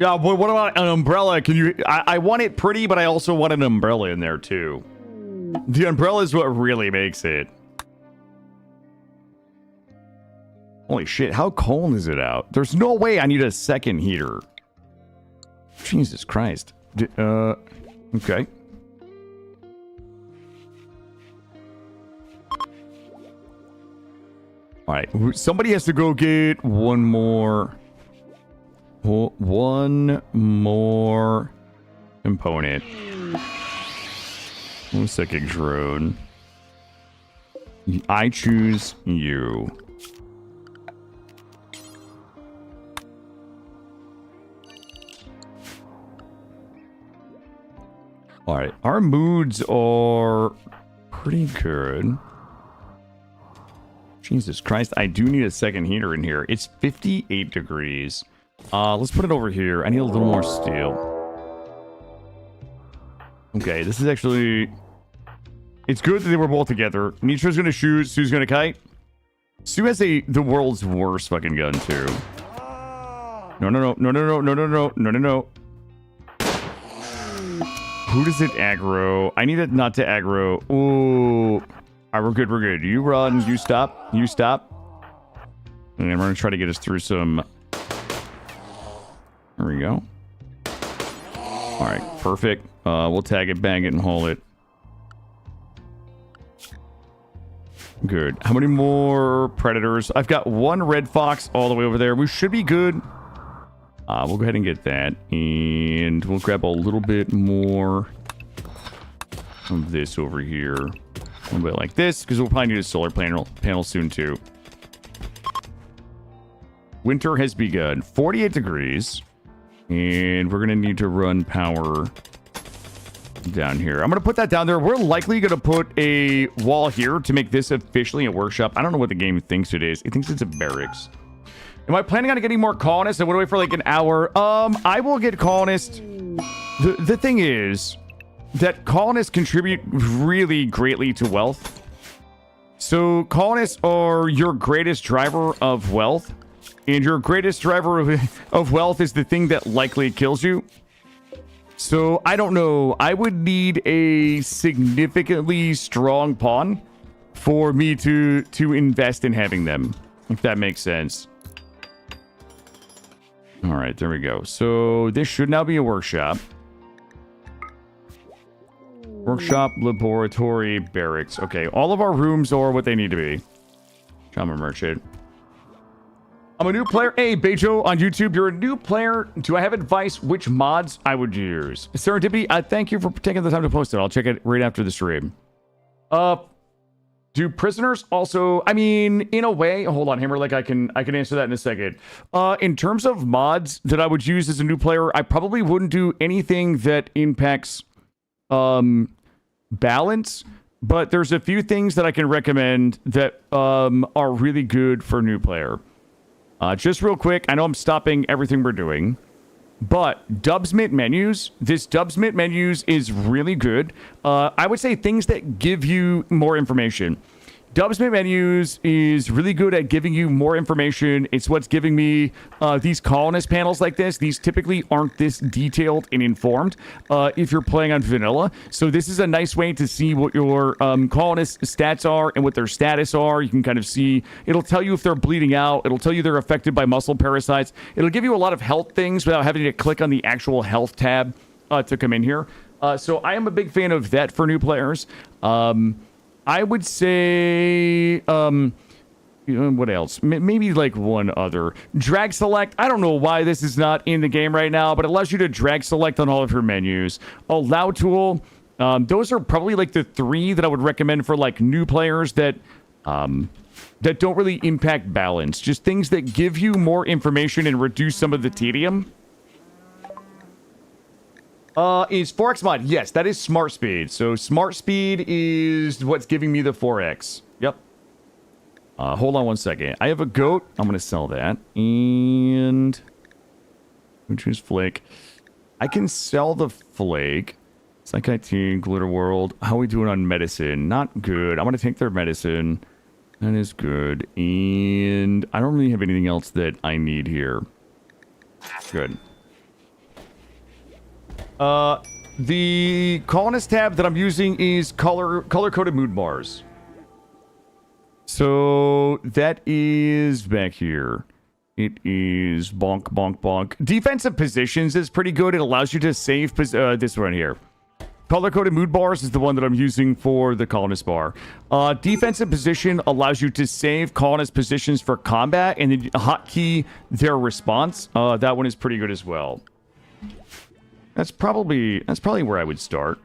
[SPEAKER 1] Yeah, what about an umbrella? Can you... I want it pretty, but I also want an umbrella in there, too. The umbrella is what really makes it. Holy shit, how cold is it out? There's no way I need a second heater. Jesus Christ. Okay. Alright, somebody has to go get one more component. 1 second, drone. I choose you. All right, our moods are pretty good. Jesus Christ, I do need a second heater in here. It's 58 degrees. Let's put it over here. I need a little more steel. Okay, this is actually... It's good that they were both together. Nitro's gonna shoot, Sue's gonna kite. Sue has the world's worst fucking gun, too. No. Who does it aggro? I need it not to aggro. Ooh. All right, we're good. You run, you stop. And then we're gonna try to get us through some... There we go. All right, perfect. We'll tag it, bang it, and haul it. Good. How many more predators? I've got one red fox all the way over there. We should be good. We'll go ahead and get that. And we'll grab a little bit more of this over here. A little bit like this, because we'll probably need a solar panel soon, too. Winter has begun. 48 degrees. And we're going to need to run power down here. I'm going to put that down there. We're likely going to put a wall here to make this officially a workshop. I don't know what the game thinks it is. It thinks it's a barracks. Am I planning on getting more colonists? I went away for like an hour. I will get colonists. The thing is that colonists contribute really greatly to wealth. So colonists are your greatest driver of wealth. And your greatest driver of wealth is the thing that likely kills you. So, I don't know. I would need a significantly strong pawn for me to invest in having them. If that makes sense. Alright, there we go. So, this should now be a workshop. Workshop, laboratory, barracks. Okay, all of our rooms are what they need to be. Trauma merchant. I'm a new player. Hey, Bejo on YouTube, you're a new player. Do I have advice which mods I would use? Serendipity, thank you for taking the time to post it. I'll check it right after the stream. Do prisoners also... I mean, in a way... Hold on, Hammer, like I can answer that in a second. In terms of mods that I would use as a new player, I probably wouldn't do anything that impacts balance. But there's a few things that I can recommend that are really good for a new player. Just real quick, I know I'm stopping everything we're doing, but Dubsmit menus, this Dubsmit menus is really good. I would say things that give you more information. Dubsmit menus is really good at giving you more information. It's what's giving me these colonist panels like this. These typically aren't this detailed and informed if you're playing on vanilla. So this is a nice way to see what your colonist stats are and what their status are. You can kind of see, it'll tell you if they're bleeding out. It'll tell you they're affected by muscle parasites. It'll give you a lot of health things without having to click on the actual health tab to come in here. So I am a big fan of that for new players. I would say, you know, what else? Maybe like one other. Drag select. I don't know why this is not in the game right now, but it allows you to drag select on all of your menus. Allow tool. Those are probably like the three that I would recommend for like new players that don't really impact balance. Just things that give you more information and reduce some of the tedium. Is 4x mod? Yes, that is smart speed. So smart speed is what's giving me the 4x. Yep. Hold on one second. I have a goat. I'm going to sell that. And we choose flake. I can sell the flake. Psych-IT, Glitter World. How are we doing on medicine? Not good. I'm going to take their medicine. That is good. And I don't really have anything else that I need here. Good. The colonist tab that I'm using is color-coded mood bars. So that is back here. It is bonk, bonk, bonk. Defensive positions is pretty good. It allows you to save this one here. Color-coded mood bars is the one that I'm using for the colonist bar. Defensive position allows you to save colonist positions for combat and then hotkey their response. That one is pretty good as well. That's probably where I would start.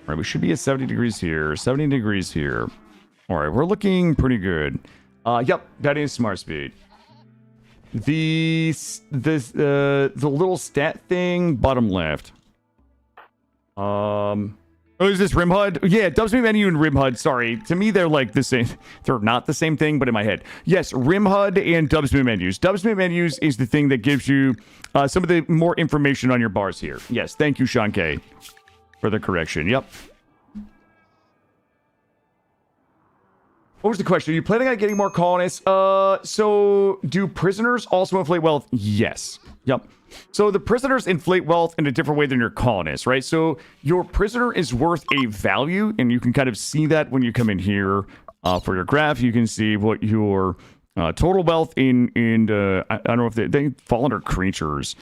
[SPEAKER 1] right, we should be at 70 degrees here, 70 degrees here. All right, we're looking pretty good. Yep, that is smart speed. The little stat thing, bottom left. Oh, is this Rim HUD? Yeah, Dubsmith menu and Rim HUD. Sorry, to me they're like the same. They're not the same thing, but in my head, yes, Rim HUD and Dubsmith menus. Dubsmith menus is the thing that gives you some of the more information on your bars here. Yes, thank you, Sean K, for the correction. Yep. What was the question? Are you planning on getting more colonists? So do prisoners also inflate wealth? Yes. Yep. So the prisoners inflate wealth in a different way than your colonists, right? So your prisoner is worth a value, and you can kind of see that when you come in here for your graph. You can see what your total wealth in I don't know if they fall under creatures.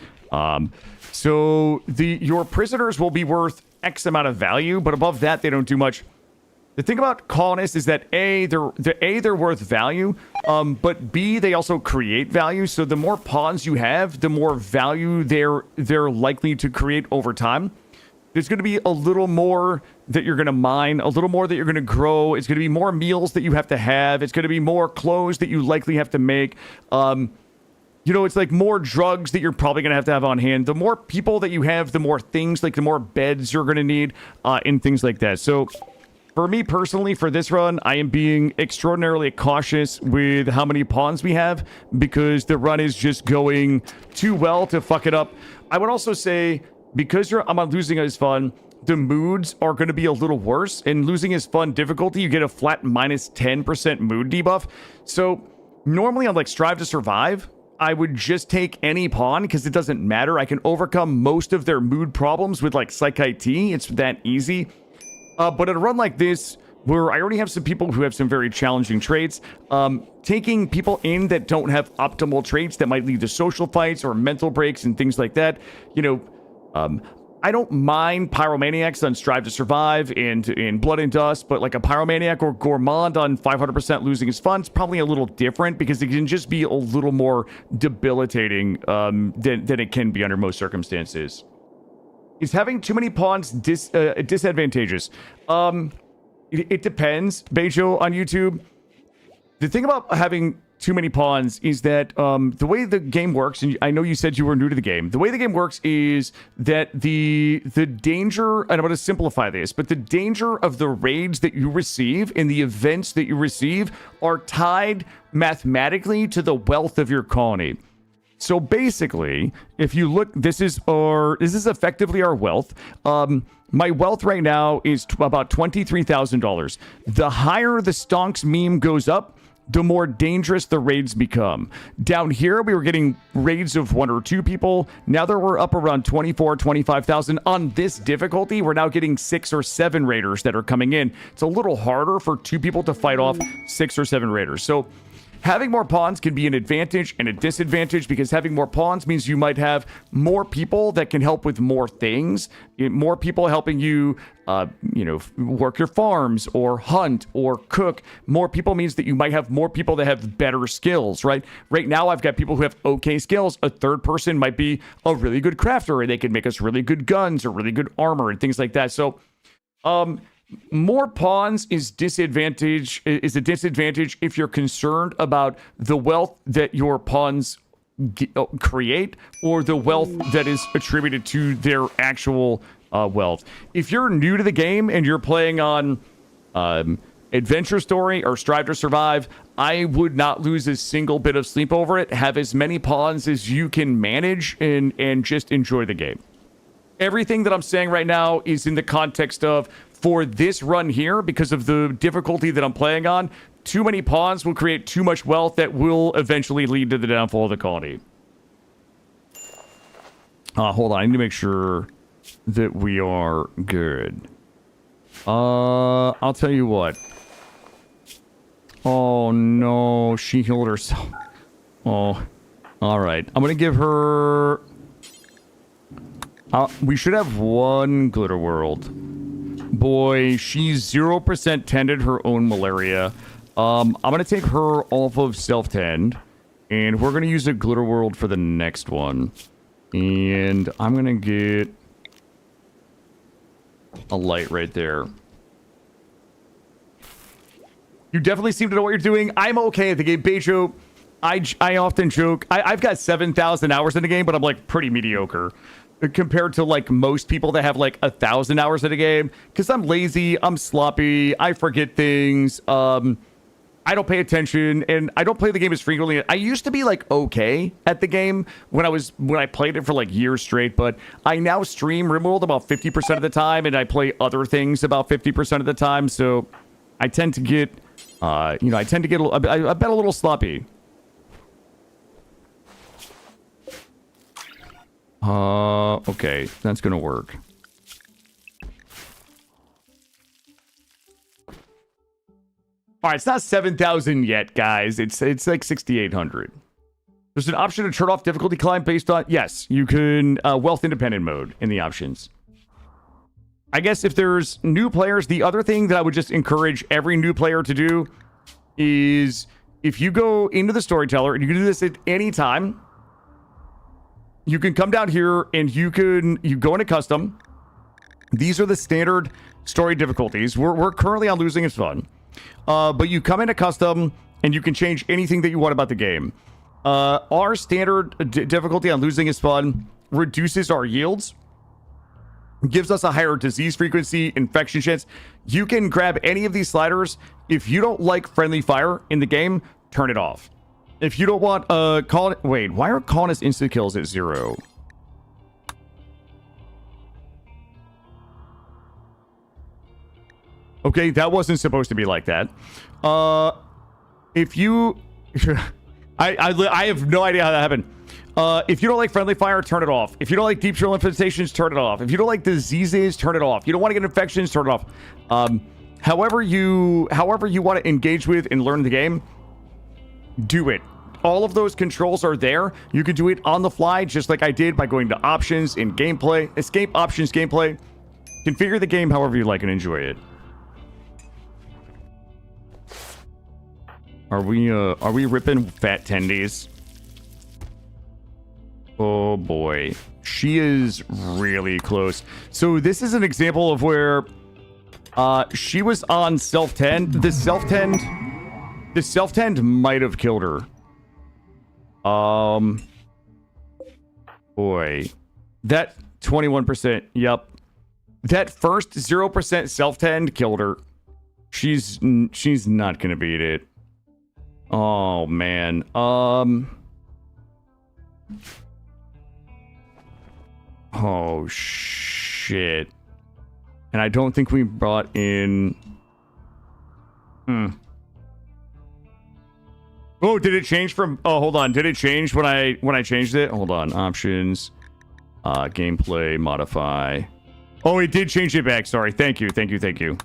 [SPEAKER 1] So your prisoners will be worth X amount of value, but above that they don't do much. The thing about colonists is that they're worth value, but B, they also create value. So the more pawns you have, the more value they're likely to create over time. There's going to be a little more that you're going to mine, a little more that you're going to grow. It's going to be more meals that you have to have. It's going to be more clothes that you likely have to make. You know, it's like more drugs that you're probably going to have on hand. The more people that you have, the more things, like the more beds you're going to need, and things like that. So for me personally, for this run, I am being extraordinarily cautious with how many pawns we have because the run is just going too well to fuck it up. I would also say, because I'm on losing is fun, the moods are going to be a little worse. And losing is fun difficulty, you get a flat minus 10% mood debuff. So normally on like Strive to Survive, I would just take any pawn because it doesn't matter. I can overcome most of their mood problems with like Psych IT. It's that easy. But at a run like this, where I already have some people who have some very challenging traits, taking people in that don't have optimal traits that might lead to social fights or mental breaks and things like that, you know, I don't mind Pyromaniacs on Strive to Survive and in Blood and Dust, but like a Pyromaniac or Gourmand on 500% losing is fun. It's probably a little different because it can just be a little more debilitating than it can be under most circumstances. Is having too many pawns disadvantageous? It depends, Bejo on YouTube. The thing about having too many pawns is that the way the game works, and I know you said you were new to the game, the way the game works is that the danger, and I'm going to simplify this, but the danger of the raids that you receive and the events that you receive are tied mathematically to the wealth of your colony. So basically, if you look, this is effectively our wealth. My wealth right now is about $23,000. The higher the Stonks meme goes up, the more dangerous the raids become. Down here, we were getting raids of 1 or 2 people. Now that we're up around 24, 25,000 on this difficulty, we're now getting 6 or 7 raiders that are coming in. It's a little harder for 2 people to fight off 6 or 7 raiders. So having more pawns can be an advantage and a disadvantage because having more pawns means you might have more people that can help with more things. More people helping you, work your farms or hunt or cook. More people means that you might have more people that have better skills, right? Right now, I've got people who have okay skills. A third person might be a really good crafter and they can make us really good guns or really good armor and things like that. So, more pawns is a disadvantage if you're concerned about the wealth that your pawns create or the wealth that is attributed to their actual wealth. If you're new to the game and you're playing on Adventure Story or Strive to Survive, I would not lose a single bit of sleep over it. Have as many pawns as you can manage and just enjoy the game. Everything that I'm saying right now is in the context of, for this run here, because of the difficulty that I'm playing on, too many pawns will create too much wealth that will eventually lead to the downfall of the colony. Hold on, I need to make sure that we are good. I'll tell you what. Oh no, she healed herself. Oh, all right. I'm gonna give her. We should have 1 glitter world. Boy, she's 0% tended her own malaria. I'm gonna take her off of self-tend, and we're gonna use a glitter world for the next one. And I'm gonna get a light right there. You definitely seem to know what you're doing. I'm okay at the game. Bejo, I often joke. I've got 7,000 hours in the game, but I'm like pretty mediocre compared to like most people that have like 1,000 hours in a game. Because I'm lazy, I'm sloppy, I forget things. I don't pay attention, and I don't play the game as frequently. I used to be like okay at the game when I played it for like years straight, but I now stream RimWorld about 50% of the time, and I play other things about 50% of the time. So I tend to get, I bet a little sloppy. Okay, that's gonna work. All right, it's not 7,000 yet, guys. It's like 6,800. There's an option to turn off difficulty climb based on... Yes, you can wealth independent mode in the options. I guess if there's new players, the other thing that I would just encourage every new player to do is if you go into the storyteller, and you can do this at any time, you can come down here and you go into custom. These are the standard story difficulties. We're currently on losing is fun. But you come into custom and you can change anything that you want about the game. Our standard difficulty on losing is fun reduces our yields, gives us a higher disease frequency, infection chance. You can grab any of these sliders. If you don't like friendly fire in the game, turn it off. If you don't want wait, why are colonist insta kills at 0? Okay, that wasn't supposed to be like that. If you... I have no idea how that happened. If you don't like friendly fire, turn it off. If you don't like deep drill infestations, turn it off. If you don't like diseases, turn it off. You don't want to get infections, turn it off. However you want to engage with and learn the game, do it. All of those controls are there. You can do it on the fly, just like I did by going to options in gameplay, escape options gameplay. Configure the game however you like and enjoy it. Are we ripping fat tendies? Oh boy. She is really close. So this is an example of where she was on self-tend. The self-tend might have killed her. Boy. That 21%, yep. That first 0% self-tend killed her. She's not gonna beat it. Oh man. Oh shit. And I don't think we brought in... Oh, did it change from... Oh, hold on. Did it change when I changed it? Hold on. Options. Gameplay. Modify. Oh, it did change it back. Sorry. Thank you. Thank you. Thank you.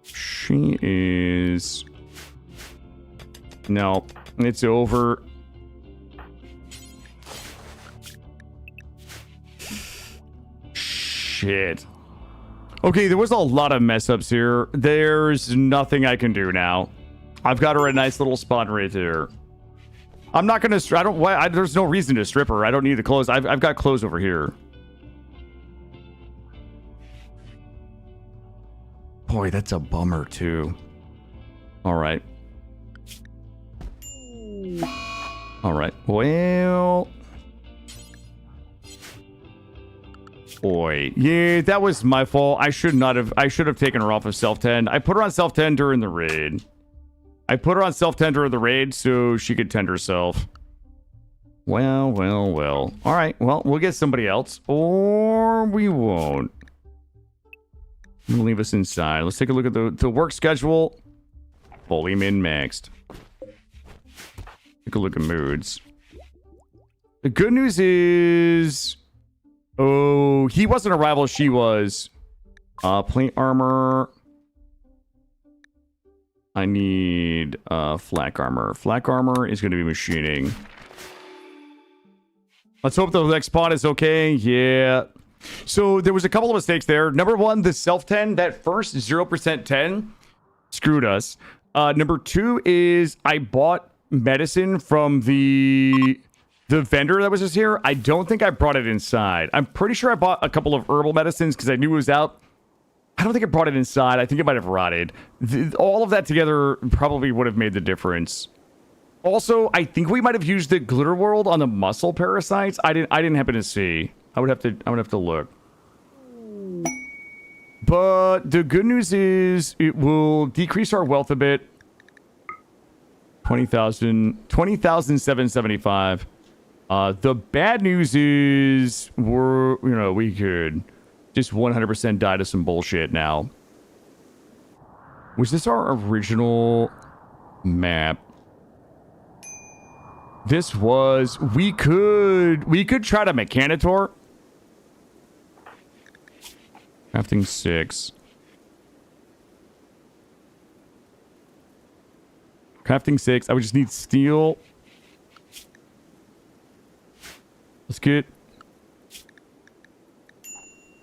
[SPEAKER 1] She is... No, it's over. Shit. Okay, there was a lot of mess ups here. There's nothing I can do now. I've got her a nice little spot right there. I'm not gonna... there's no reason to strip her. I don't need the clothes. I've got clothes over here. Boy, that's a bummer, too. All right. All right. Well... Boy. Yeah, that was my fault. I should have taken her off of self-tend. I put her on self-tend during the raid. So she could tend herself. Well. All right. Well, we'll get somebody else. Or we won't. I'm gonna leave us inside. Let's take a look at the work schedule. Fully min-maxed. Take a look at moods. The good news is... Oh, he wasn't a rival, she was. Plate armor. I need flak armor. Flak armor is going to be machining. Let's hope the next spawn is okay. Yeah. So there was a couple of mistakes there. Number one, the self-10, that first 0% 10 screwed us. Number 2 is I bought medicine from the vendor that was just here. I don't think I brought it inside. I'm pretty sure I bought a couple of herbal medicines because I knew it was out. I don't think I brought it inside. I think it might have rotted. All of that together probably would have made the difference. Also, I think we might have used the glitter world on the muscle parasites. I didn't happen to see. I would have to look. But the good news is it will decrease our wealth a bit. 20,775. The bad news is we could just 100% die to some bullshit now. Was this our original map? This was... We could try to Mechanitor. Crafting 6. Crafting 6. I would just need steel. Let's get...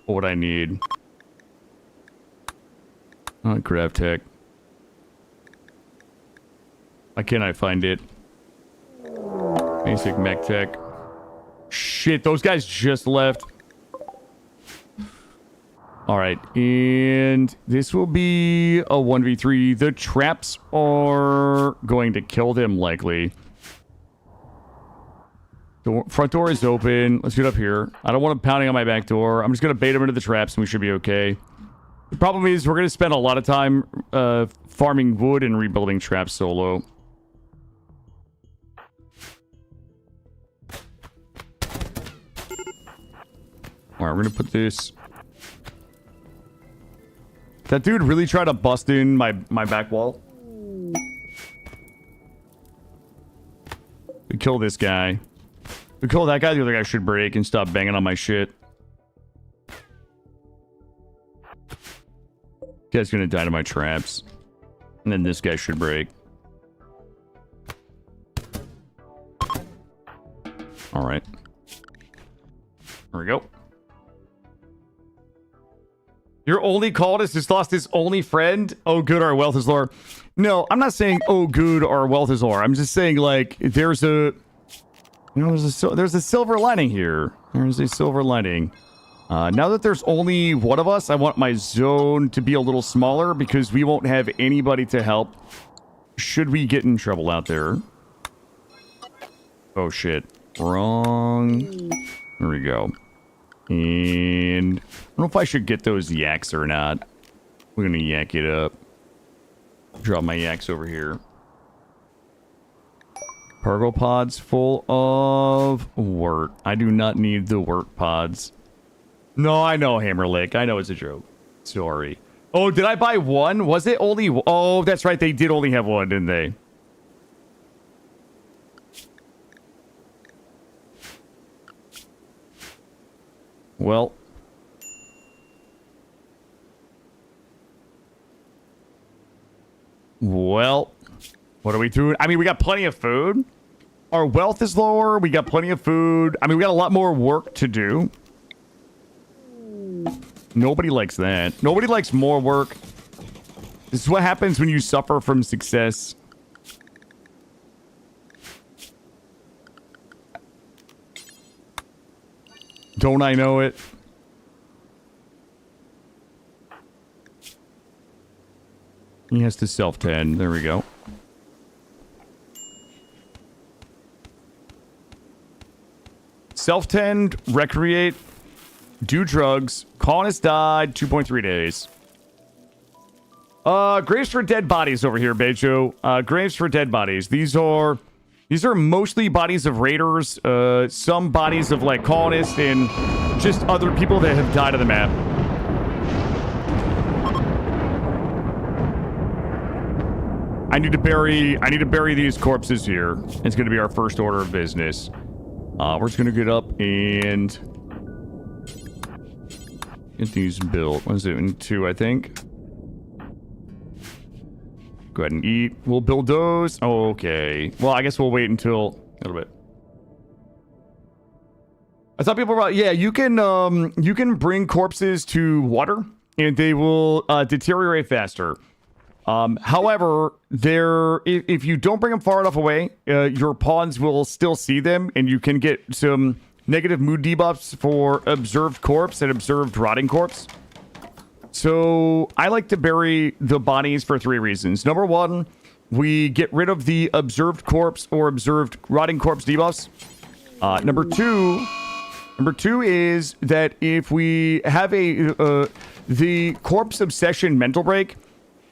[SPEAKER 1] What would I need? Craft tech. Why can't I find it? Basic mech tech. Shit, those guys just left. Alright, and this will be a 1v3. The traps are going to kill them, likely. Front door is open. Let's get up here. I don't want them pounding on my back door. I'm just going to bait them into the traps and we should be okay. The problem is we're going to spend a lot of time farming wood and rebuilding traps solo. Alright, we're going to put this... That dude really tried to bust in my back wall. We kill this guy. We kill that guy, the other guy should break and stop banging on my shit. Guy's gonna die to my traps. And then this guy should break. Alright. There we go. Your only colonist has lost his only friend? Oh, good, our wealth is lower. No, I'm not saying, oh, good, our wealth is lower. I'm just saying, like, there's a... You know, there's a silver lining here. There's a silver lining. Now that there's only one of us, I want my zone to be a little smaller because we won't have anybody to help should we get in trouble out there. Oh, shit. Wrong. There we go. And I don't know if I should get those yaks or not. We're gonna yak it up. Drop my yaks over here. Cargo pods full of wort. I do not need the wort pods. No, I know, Hammerlick. I know it's a joke. Sorry. Oh, did I buy one? Was it only... Oh, that's right. They did only have one, didn't they? Well... Well... What are we doing? I mean, we got plenty of food. Our wealth is lower. We got plenty of food. I mean, we got a lot more work to do. Nobody likes that. Nobody likes more work. This is what happens when you suffer from success. Don't I know it? He has to self-tend. There we go. Self-tend, recreate, do drugs. Colonist died, 2.3 days. Graves for dead bodies over here, Bejo. Graves for dead bodies. These are mostly bodies of raiders, some bodies of like colonists, and just other people that have died on the map. I need to bury these corpses here. It's gonna be our first order of business. We're just gonna get up and get these built. What is it? In 2, I think. Go ahead and eat. We'll build those. Oh, okay. Well, I guess we'll wait until a little bit. I thought people were like, yeah, you can bring corpses to water and they will deteriorate faster. However, if you don't bring them far enough away, your pawns will still see them, and you can get some negative mood debuffs for observed corpse and observed rotting corpse. So I like to bury the bodies for 3 reasons. Number 1, we get rid of the observed corpse or observed rotting corpse debuffs. Number two is that if we have the corpse obsession mental break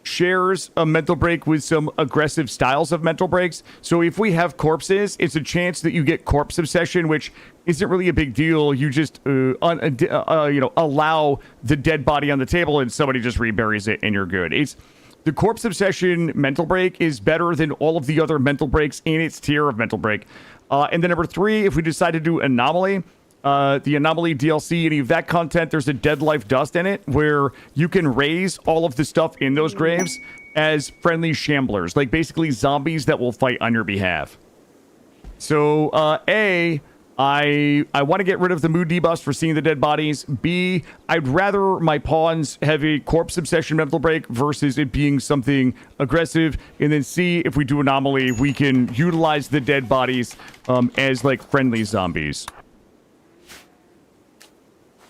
[SPEAKER 1] shares a mental break with some aggressive styles of mental breaks. So if we have corpses, it's a chance that you get corpse obsession, which isn't really a big deal. You just allow the dead body on the table and somebody just reburies it and you're good. The corpse obsession mental break is better than all of the other mental breaks in its tier of mental break. And then number 3, if we decide to do anomaly, the anomaly DLC, any of that content, there's a dead life dust in it where you can raise all of the stuff in those graves as friendly shamblers, like basically zombies that will fight on your behalf. So I want to get rid of the mood debuffs for seeing the dead bodies. B, I'd rather my pawns have a corpse obsession mental break versus it being something aggressive. And then C, if we do anomaly, we can utilize the dead bodies as like friendly zombies.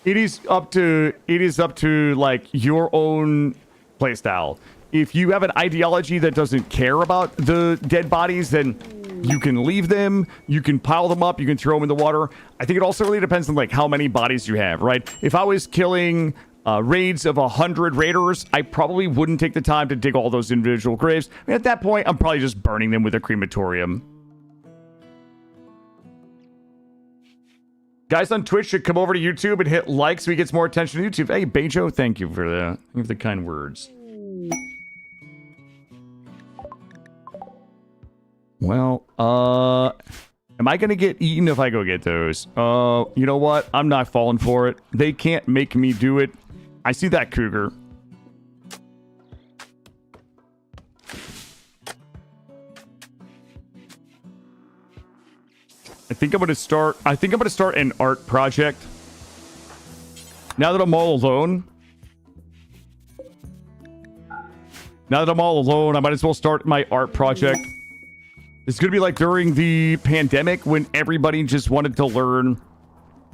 [SPEAKER 1] It is up to like your own playstyle. If you have an ideology that doesn't care about the dead bodies, then you can leave them, you can pile them up, you can throw them in the water. I think it also really depends on like how many bodies you have, right? If I was killing raids of 100 raiders, I probably wouldn't take the time to dig all those individual graves. I mean, at that point, I'm probably just burning them with a crematorium. Guys on Twitch should come over to YouTube and hit like so he gets more attention to YouTube. Hey, Bejo, thank you for the kind words. Well, am I going to get eaten if I go get those? You know what? I'm not falling for it. They can't make me do it. I see that cougar. I think I'm going to start an art project. Now that I'm all alone. I might as well start my art project. It's going to be like during the pandemic when everybody just wanted to learn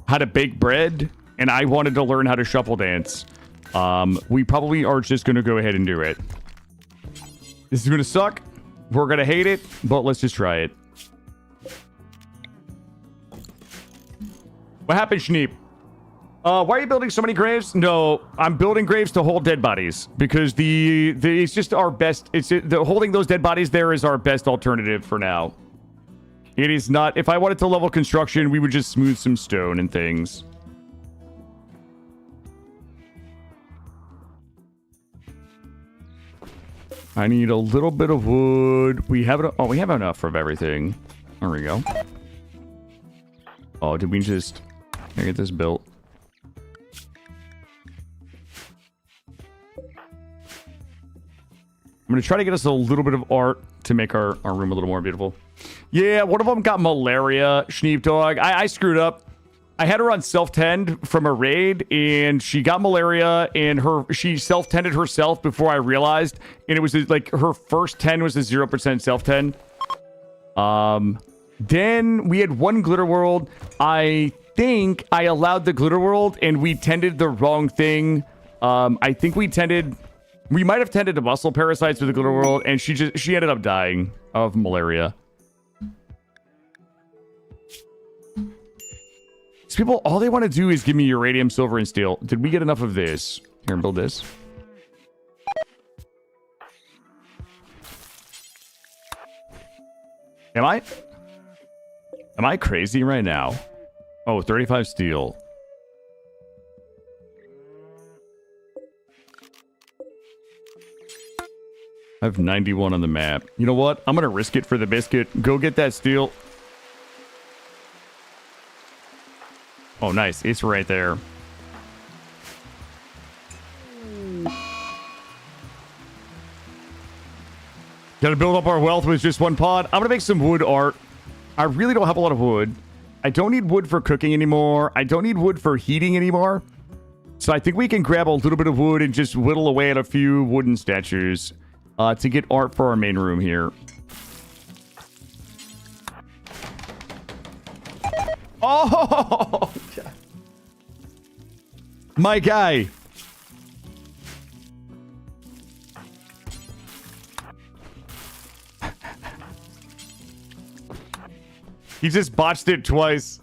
[SPEAKER 1] how to bake bread and I wanted to learn how to shuffle dance. We probably are just going to go ahead and do it. This is going to suck. We're going to hate it, but let's just try it. What happened, Schneep? Why are you building so many graves? No, I'm building graves to hold dead bodies because it's just our best. Holding those dead bodies there is our best alternative for now. It is not. If I wanted to level construction, we would just smooth some stone and things. I need a little bit of wood. We have enough of everything. There we go. Oh, did we just get this built? I'm going to try to get us a little bit of art to make our room a little more beautiful. Yeah, one of them got malaria, Schneep Dog. I screwed up. I had her on self-tend from a raid, and she got malaria, and she self-tended herself before I realized, and it was like her first 10 was a 0% self-tend. Then we had one glitter world. I think I allowed the glitter world, and we tended the wrong thing. I think we might have tended to muscle parasites with the glitter world, and she ended up dying of malaria. These people, all they want to do is give me uranium, silver, and steel. Did we get enough of this? Here, build this. Am I crazy right now? Oh, 35 steel. I have 91 on the map. You know what? I'm going to risk it for the biscuit. Go get that steel. Oh, nice. It's right there. Gotta build up our wealth with just one pod. I'm going to make some wood art. I really don't have a lot of wood. I don't need wood for cooking anymore. I don't need wood for heating anymore. So I think we can grab a little bit of wood and just whittle away at a few wooden statues. to get art for our main room here. Oh, my guy. He just botched it twice.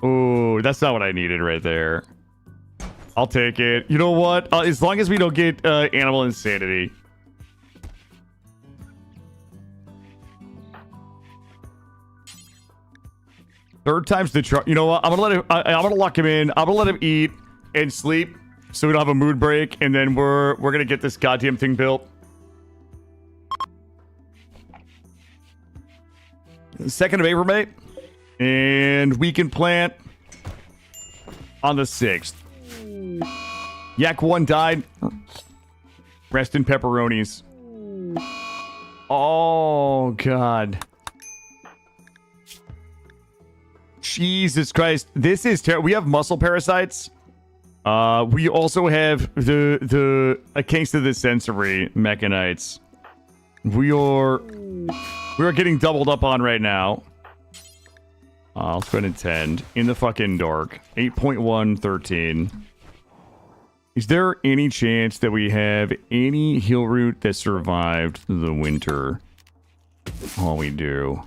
[SPEAKER 1] Oh, that's not what I needed right there. I'll take it. You know what? As long as we don't get animal insanity. Third time's the charm. You know what? I'm gonna let him. I'm gonna lock him in. I'm gonna let him eat and sleep, so we don't have a mood break, and then we're gonna get this goddamn thing built. 2nd of April, mate, and we can plant on the 6th. Yak 1 died. Rest in pepperonis. Oh God. Jesus Christ. This is terrible. We have muscle parasites. We also have the a case of the sensory mechanites. We are getting doubled up on right now. Let's go ahead and tend in the fucking dark. 8.113. Is there any chance that we have any heal root that survived the winter? Oh, we do.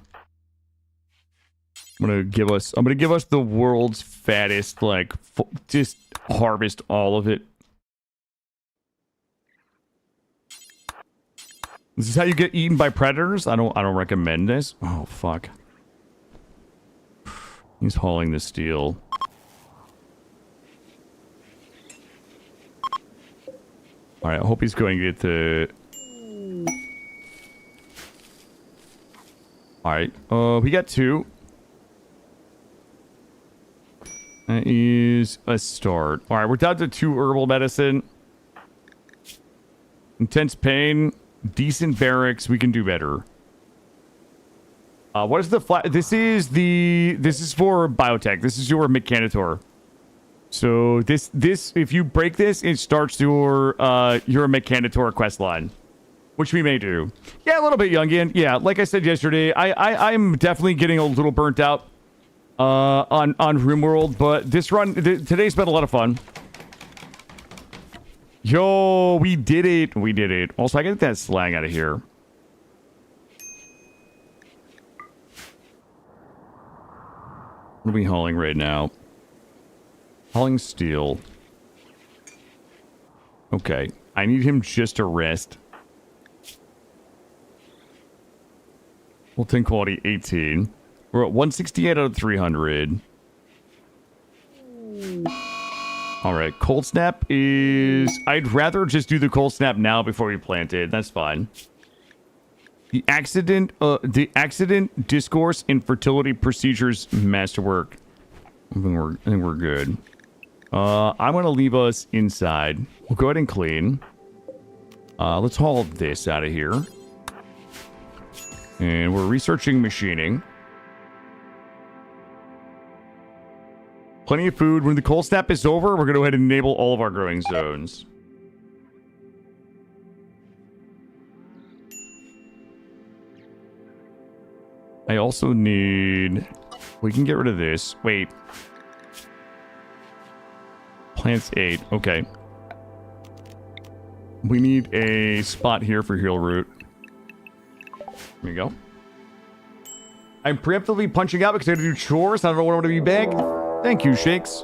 [SPEAKER 1] I'm gonna give us the world's fattest, like, just harvest all of it. This is how you get eaten by predators? I don't recommend this. Oh fuck. He's hauling the steel. Alright, I hope he's going to get the... Alright, we got 2. That is a start. Alright, we're down to 2 herbal medicine. Intense pain. Decent barracks. We can do better. What is the flat? This is for biotech. This is your mechanitor. So this if you break this, it starts your mechanitor quest line, which we may do. Yeah, a little bit, Youngin. Yeah, like I said yesterday, I'm definitely getting a little burnt out on RimWorld, but this run today's been a lot of fun. Yo, we did it. We did it. Also, I get that slang out of here. What are we hauling right now? Hauling steel. Okay. I need him just to rest. Molten quality 18. We're at 168 out of 300. Alright, cold snap is... I'd rather just do the cold snap now before we plant it. That's fine. The accident discourse and fertility procedures masterwork. I think we're good. I'm gonna leave us inside. We'll go ahead and clean. Let's haul this out of here. And we're researching machining. Plenty of food. When the cold snap is over, we're gonna go ahead and enable all of our growing zones. I also need... We can get rid of this. Wait. Plants 8. Okay. We need a spot here for heal root. Here we go. I'm preemptively punching out because I have to do chores. I don't want to be back. Thank you, Shakes.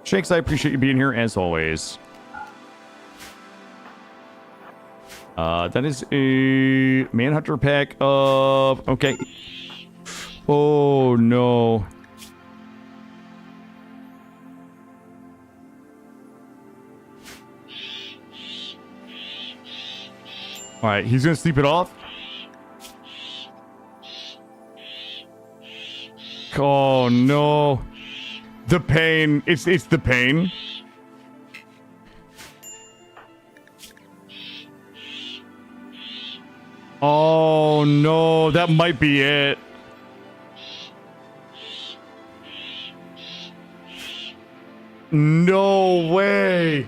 [SPEAKER 1] Shakes, I appreciate you being here as always. That is a Manhunter pack of... Okay. Oh, no. Alright, he's gonna sleep it off. Oh, no. The pain. It's the pain. Oh, no. That might be it. No way.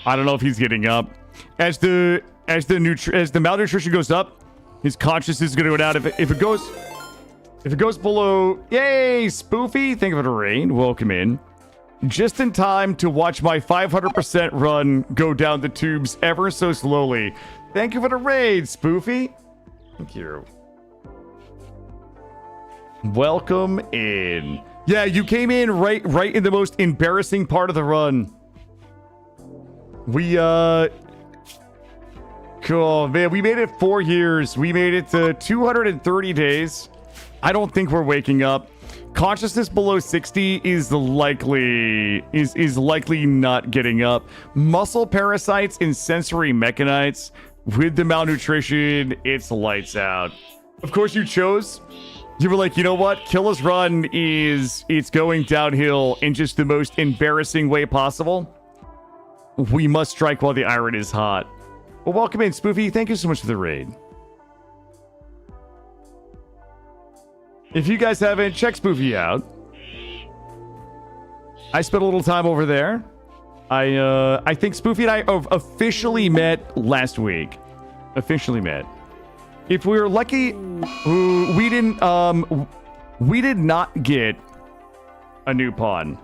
[SPEAKER 1] I don't know if he's getting up. As the malnutrition goes up, his consciousness is going to go down. If it goes below, yay, Spoofy, thank you for the rain. Welcome in. Just in time to watch my 500% run go down the tubes ever so slowly. Thank you for the raid, Spoofy. Thank you. Welcome in. Yeah, you came in right in the most embarrassing part of the run. Cool, man, we made it 4 years. We made it to 230 days. I don't think we're waking up. Consciousness below 60 is likely not getting up. Muscle parasites and sensory mechanites with the malnutrition, it's lights out. Of course you chose. You were like, you know what? Killa's run it's going downhill in just the most embarrassing way possible. We must strike while the iron is hot. Well, welcome in, Spoofy. Thank you so much for the raid. If you guys haven't, check Spoofy out. I spent a little time over there. I think Spoofy and I officially met last week. Officially met. If we were lucky, we did not get a new pawn.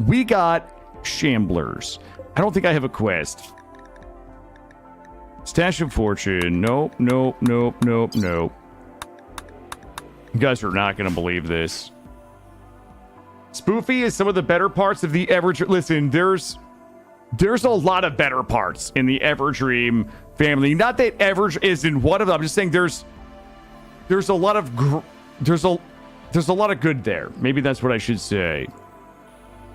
[SPEAKER 1] We got Shamblers. I don't think I have a quest. Stash of Fortune. Nope, nope, nope, nope, nope. You guys are not going to believe this. Spoofy is some of the better parts of the Everdream. Listen, there's a lot of better parts in the Everdream family. Not that Everdream isn't one of them. I'm just saying there's a lot of there's a lot of good there. Maybe that's what I should say.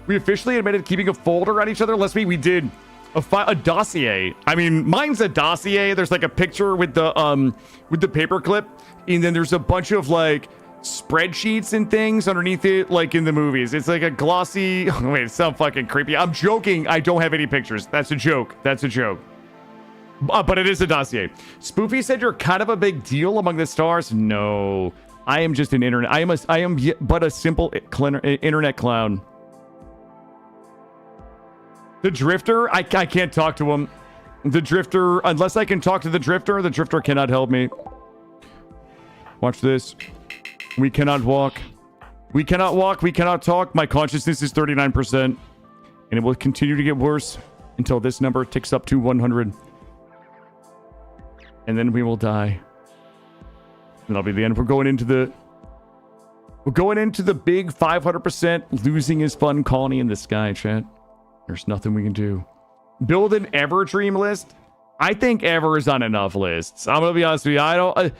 [SPEAKER 1] We officially admitted keeping a folder on each other. Last week we did a dossier. I mean, mine's a dossier. There's like a picture with the paperclip, and then there's a bunch of like spreadsheets and things underneath it, like in the movies. It's like a glossy. Oh, wait, it sounds fucking creepy. I'm joking. I don't have any pictures. That's a joke. That's a joke. But it is a dossier. Spoofy said you're kind of a big deal among the stars. No, I am just an internet. I am but a simple internet clown. The Drifter, I can't talk to him. The Drifter, unless I can talk to the Drifter cannot help me. Watch this. We cannot walk. We cannot walk. We cannot talk. My consciousness is 39%. And it will continue to get worse until this number ticks up to 100. And then we will die. And that'll be the end. We're going into the big 500% losing his fun colony in the sky, chat. There's nothing we can do. Build an Everdream list? I think Ever is on enough lists. I'm going to be honest with you. I don't...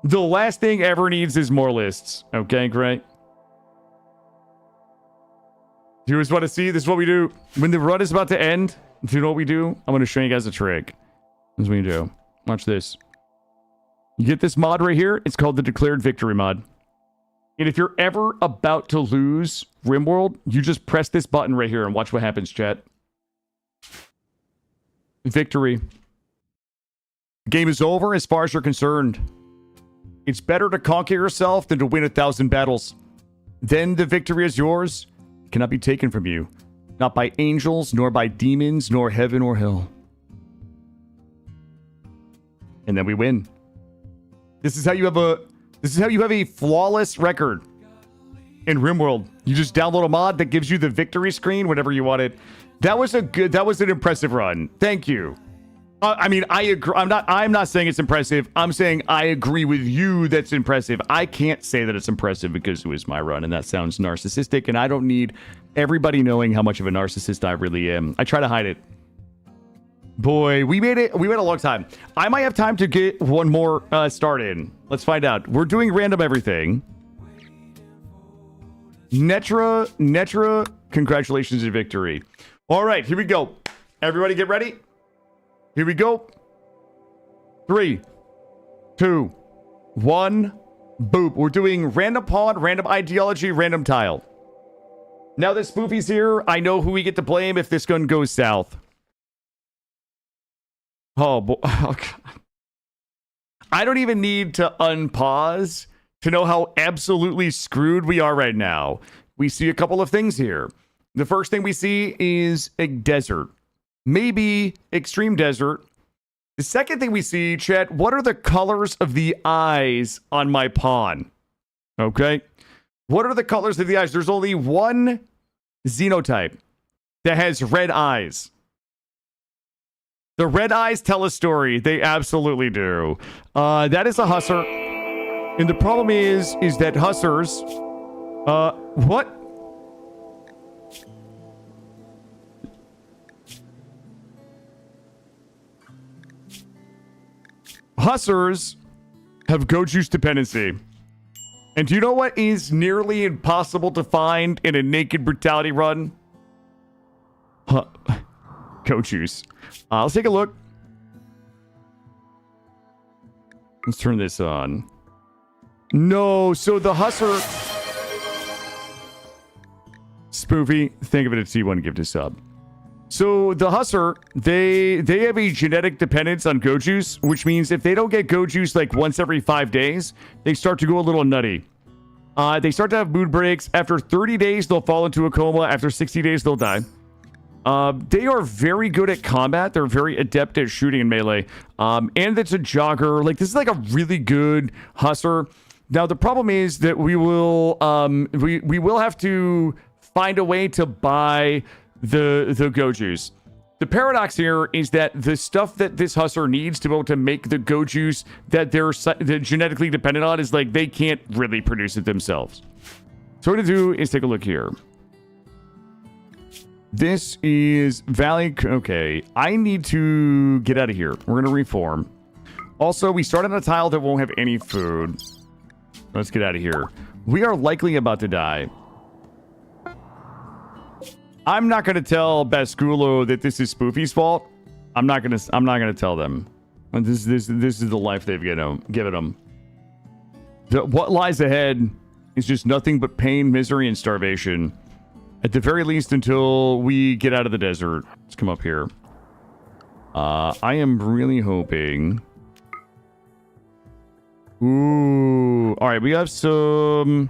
[SPEAKER 1] the last thing Ever needs is more lists. Okay, great. You just want to see? This is what we do. When the run is about to end, do you know what we do? I'm going to show you guys a trick. This is what you do. Watch this. You get this mod right here. It's called the Declared Victory mod. And if you're ever about to lose RimWorld, you just press this button right here and watch what happens, chat. Victory. The game is over as far as you're concerned. It's better to conquer yourself than to win 1,000 battles. Then the victory is yours. It cannot be taken from you. Not by angels, nor by demons, nor heaven or hell. And then we win. This is how you have a flawless record in RimWorld. You just download a mod that gives you the victory screen whenever you want it. That was an impressive run. Thank you. I mean, I agree. I'm not saying it's impressive. I'm saying I agree with you that's impressive. I can't say that it's impressive because it was my run, and that sounds narcissistic, and I don't need everybody knowing how much of a narcissist I really am. I try to hide it. Boy, we made it. We went a long time. I might have time to get one more started. Let's find out. We're doing random everything. Netra, congratulations on victory. All right, here we go. Everybody get ready. Here we go. 3, 2, 1. Boop. We're doing random pawn, random ideology, random tile. Now that Spoofy's here, I know who we get to blame if this gun goes south. Oh, boy. Oh, God. I don't even need to unpause to know how absolutely screwed we are right now. We see a couple of things here. The first thing we see is a desert. maybe extreme desert. The second thing we see, chat, what are the colors of the eyes on my pawn? Okay. What are the colors of the eyes? There's only one xenotype that has red eyes. The red eyes tell a story. They absolutely do. That is a Hussar. And the problem is that Hussars... what? Hussars have goat juice dependency. And do you know what is nearly impossible to find in a naked brutality run? Goat juice. Let's take a look. Let's turn this on. No, so the Hussar... Spoofy, think of it as T1 gift a sub. So the Hussar, they have a genetic dependence on goat juice, which means if they don't get goat juice like once every 5 days, they start to go a little nutty. They start to have mood breaks. After 30 days, they'll fall into a coma. After 60 days, they'll die. They are very good at combat. They're very adept at shooting and melee. And it's a jogger. Like, this is like a really good Hussar. Now, the problem is that we will have to find a way to buy the goat juice. The paradox here is that the stuff that this Hussar needs to be able to make the goat juice that they're genetically dependent on is like they can't really produce it themselves. So what I'm going to do is take a look here. This is Valley. Okay, I need to get out of here. We're going to reform. Also, we start on a tile that won't have any food. Let's get out of here. We are likely about to die. I'm not going to tell Basculo that this is Spoofy's fault. I'm not going to tell them. This is the life they've given them. What lies ahead is just nothing but pain, misery, and starvation. At the very least, until we get out of the desert. Let's come up here. I am really hoping. Ooh. All right, we have some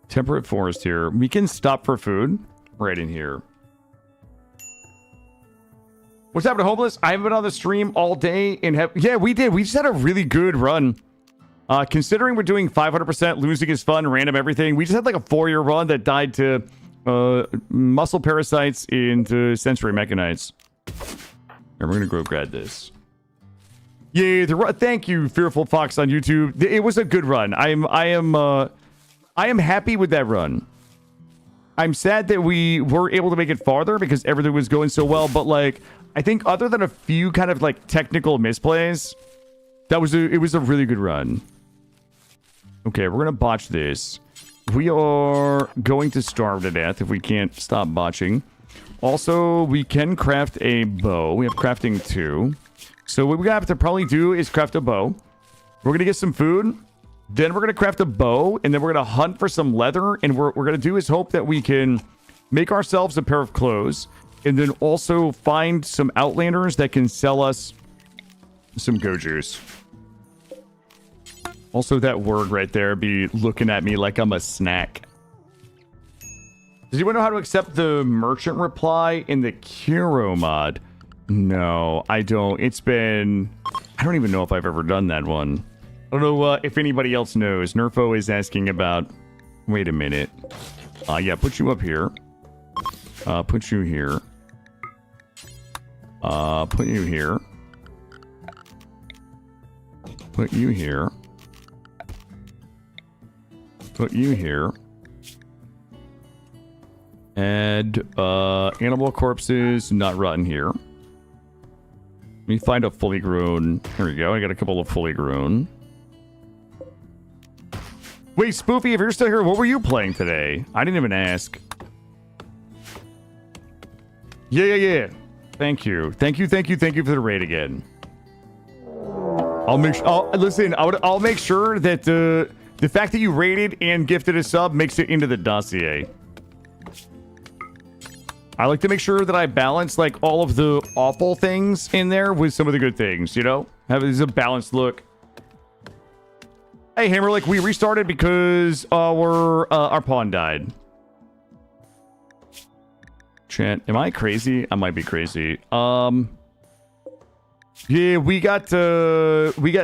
[SPEAKER 1] temperate forest here. We can stop for food right in here. What's happening, homeless? I haven't been on the stream all day and have... Yeah, we did. We just had a really good run. Considering we're doing 500%, losing is fun, random everything. We just had like a 4-year run that died to muscle parasites into sensory mechanites. And we're going to go grab this. Yeah, thank you, Fearful Fox on YouTube. It was a good run. I am happy with that run. I'm sad that we were able to make it farther because everything was going so well. But like, I think other than a few kind of like technical misplays, it was a really good run. Okay, we're gonna botch this. We are going to starve to death if we can't stop botching. Also, we can craft a bow. We have crafting 2. So what we're gonna have to probably do is craft a bow. We're gonna get some food. Then we're gonna craft a bow, and then we're gonna hunt for some leather. And what we're gonna do is hope that we can make ourselves a pair of clothes, and then also find some outlanders that can sell us some go juice. Also, that word right there be looking at me like I'm a snack. Does anyone know how to accept the merchant reply in the Kiro mod? No, I don't. It's been... I don't even know if I've ever done that one. I don't know if anybody else knows. Nerfo is asking about... Wait a minute. Yeah, put you up here. Put you here. Put you here. Put you here. Put you here. Add animal corpses, not rotten here. Let me find a fully grown. There we go. I got a couple of fully grown. Wait, Spoofy, if you're still here, what were you playing today? I didn't even ask. Yeah. Thank you for the raid again. I'll make sure. Listen, I'll make sure that the fact that you raided and gifted a sub makes it into the dossier. I like to make sure that I balance like all of the awful things in there with some of the good things, you know? Have a balanced look. Hey, Hammerlick, we restarted because our pawn died. Chat, am I crazy? I might be crazy. Yeah, we got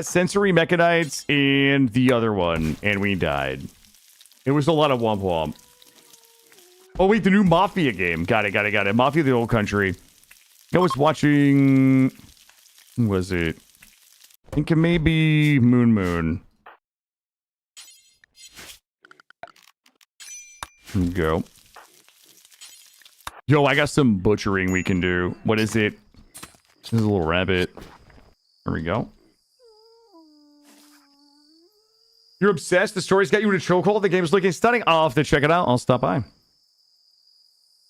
[SPEAKER 1] sensory mechanites and the other one, and we died. It was a lot of womp womp. Oh wait, the new Mafia game. Got it. Mafia the Old Country. I was watching... Who was it? I think it may be Moon. Here we go. Yo, I got some butchering we can do. What is it? This is a little rabbit. There we go. You're obsessed? The story's got you in a chokehold? The game's looking stunning. I'll have to check it out. I'll stop by.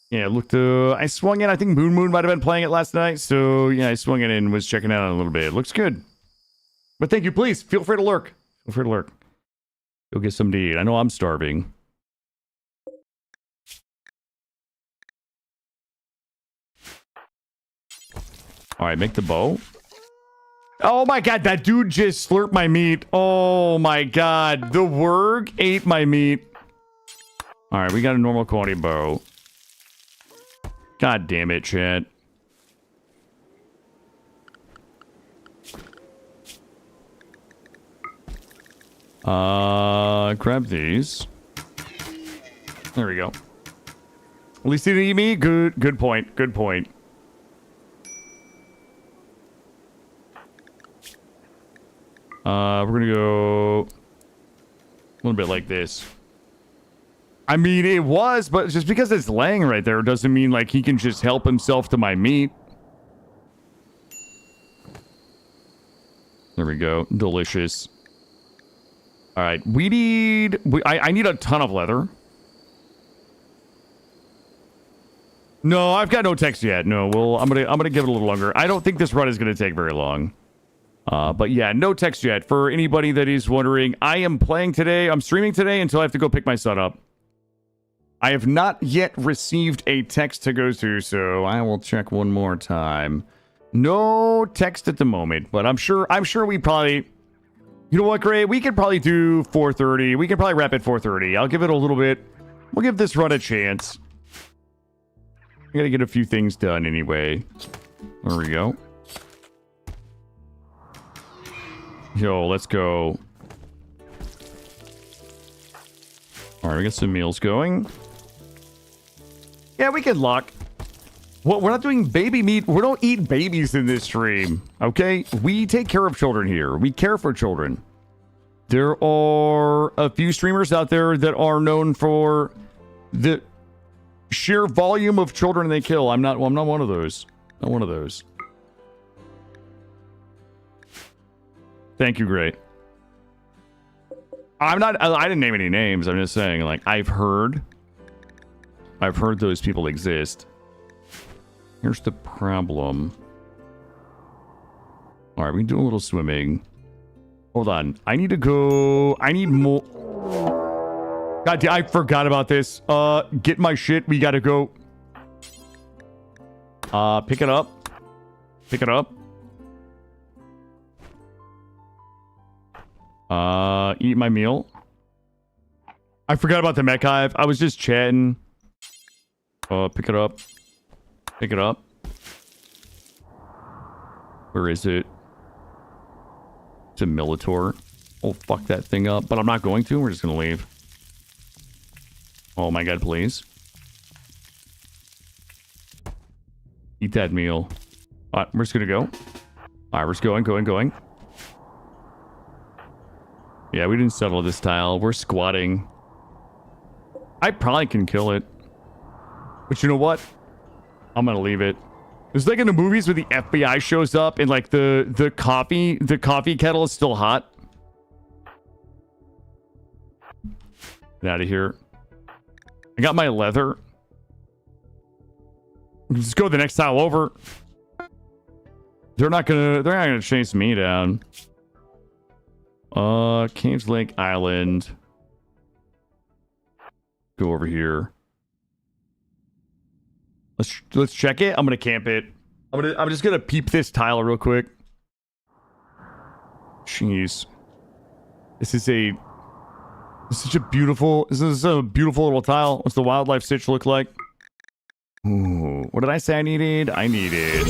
[SPEAKER 1] Yeah, looked. I swung in. I think Moon might have been playing it last night. So, yeah, I swung in and was checking it out a little bit. It looks good. But thank you. Please, feel free to lurk. Feel free to lurk. Go get some to eat. I know I'm starving. All right, make the bow. Oh my god, that dude just slurped my meat. Oh my god, the Wurg ate my meat. All right, we got a normal quality bow. God damn it, chat. Grab these. There we go. At least he didn't eat me. Good point. Good point. We're gonna go a little bit like this. I mean, it was, but just because it's laying right there doesn't mean like he can just help himself to my meat. There we go. Delicious. All right, we need... I need a ton of leather. No, I've got no text yet. No, well, I'm gonna give it a little longer. I don't think this run is gonna take very long. But yeah, no text yet. For anybody that is wondering, I am playing today. I'm streaming today until I have to go pick my son up. I have not yet received a text to go to, so I will check one more time. No text at the moment, but I'm sure we probably... You know what, Gray? We could probably do 4:30. We could probably wrap at 4:30. I'll give it a little bit. We'll give this run a chance. I gotta get a few things done anyway. There we go. Yo, let's go. Alright, we got some meals going. Yeah, we can lock. What? We're not doing baby meat. We don't eat babies in this stream. Okay? We take care of children here. We care for children. There are a few streamers out there that are known for the sheer volume of children they kill. I'm not one of those. Not one of those. Thank you, Great. I didn't name any names. I'm just saying, like, I've heard those people exist. Here's the problem. All right, we can do a little swimming. Hold on. I need to go. I need more. God damn, I forgot about this. Get my shit. We gotta go. Pick it up. Pick it up. Eat my meal. I forgot about the mech hive. I was just chatting. Pick it up. Pick it up. Where is it? It's a Militor. Oh, fuck that thing up. But I'm not going to. We're just gonna leave. Oh my god, please. Eat that meal. Alright, we're just gonna go. Alright, we're just going. Yeah, we didn't settle this tile. We're squatting. I probably can kill it. But you know what? I'm gonna leave it. It's like in the movies where the FBI shows up and like the coffee kettle is still hot. Get out of here. I got my leather. Let's go the next tile over. They're not gonna chase me down. Caves Lake Island. Go over here. Let's check it. I'm gonna camp it. I'm just gonna peep this tile real quick. Jeez. This is a beautiful little tile. What's the wildlife stitch look like? Ooh, what did I say I needed? I needed...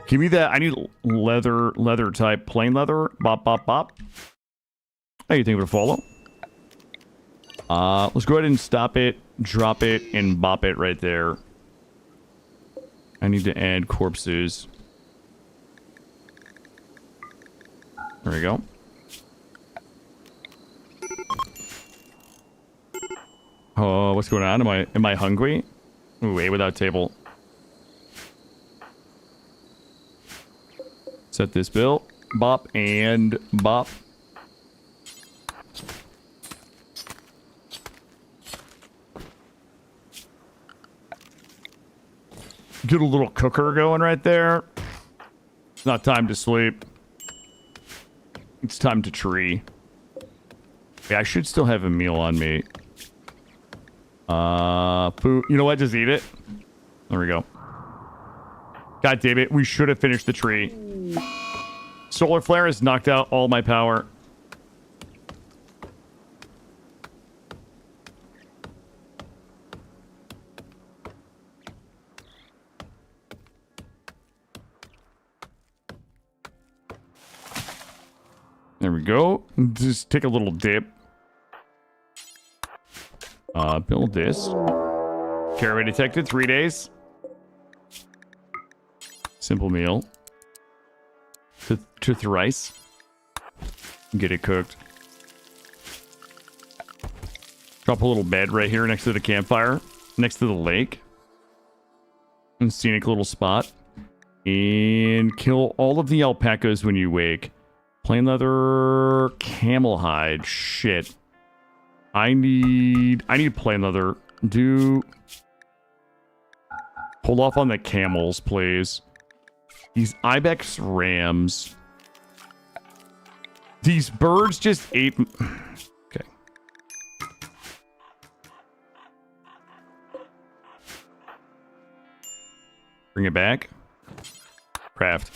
[SPEAKER 1] Give me that. I need leather type. Plain leather. Bop, bop, bop. How you think it would follow? Let's go ahead and stop it, drop it, and bop it right there. I need to add corpses. There we go. Oh, what's going on? Am I hungry? Ooh, wait, without table. Set this bill. Bop and bop. Get a little cooker going right there. It's not time to sleep. It's time to tree. Yeah, I should still have a meal on me. Food. You know what? Just eat it. There we go. God damn it. We should have finished the tree. Solar flare has knocked out all my power. There we go. Just take a little dip. Build this. Carry detected. 3 days. Simple meal. To thrice. Get it cooked. Drop a little bed right here next to the campfire. Next to the lake. And scenic little spot. And kill all of the alpacas when you wake. Plain leather, camel hide. Shit. I need plain leather. Hold off on the camels, please. These ibex rams. These birds just ate. Okay. Bring it back. Craft.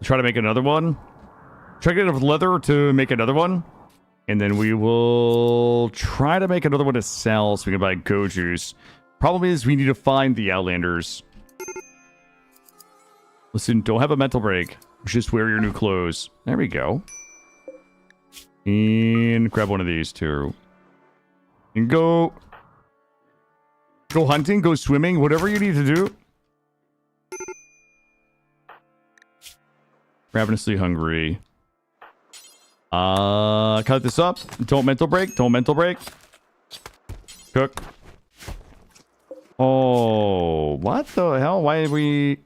[SPEAKER 1] Try to make another one. Try to get enough leather to make another one. And then we will try to make another one to sell so we can buy go juice. Problem is we need to find the Outlanders. Listen, don't have a mental break. Just wear your new clothes. There we go. And grab one of these too. And go hunting, go swimming, whatever you need to do. Ravenously hungry. Cut this up. Don't mental break. Don't mental break. Cook. Oh, what the hell? Why did we...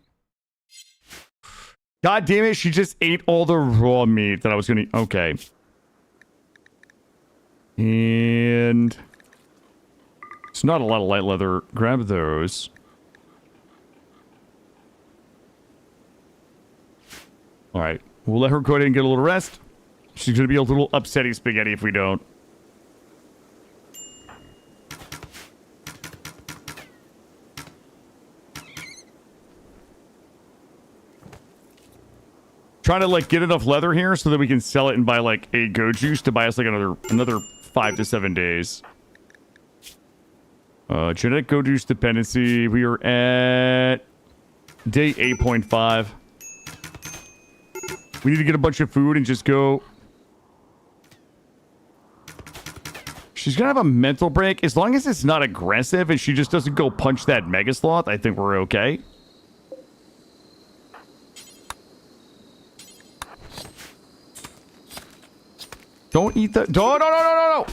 [SPEAKER 1] God damn it, she just ate all the raw meat that I was gonna... Okay. And... It's not a lot of light leather. Grab those. Alright. We'll let her go ahead and get a little rest. She's gonna be a little upsetty spaghetti if we don't. Trying to like get enough leather here so that we can sell it and buy like a go juice to buy us like another 5 to 7 days. Genetic go juice dependency. We are at day 8.5. We need to get a bunch of food and just go. She's gonna have a mental break. As long as it's not aggressive and she just doesn't go punch that mega sloth, I think we're okay. Don't eat the... No.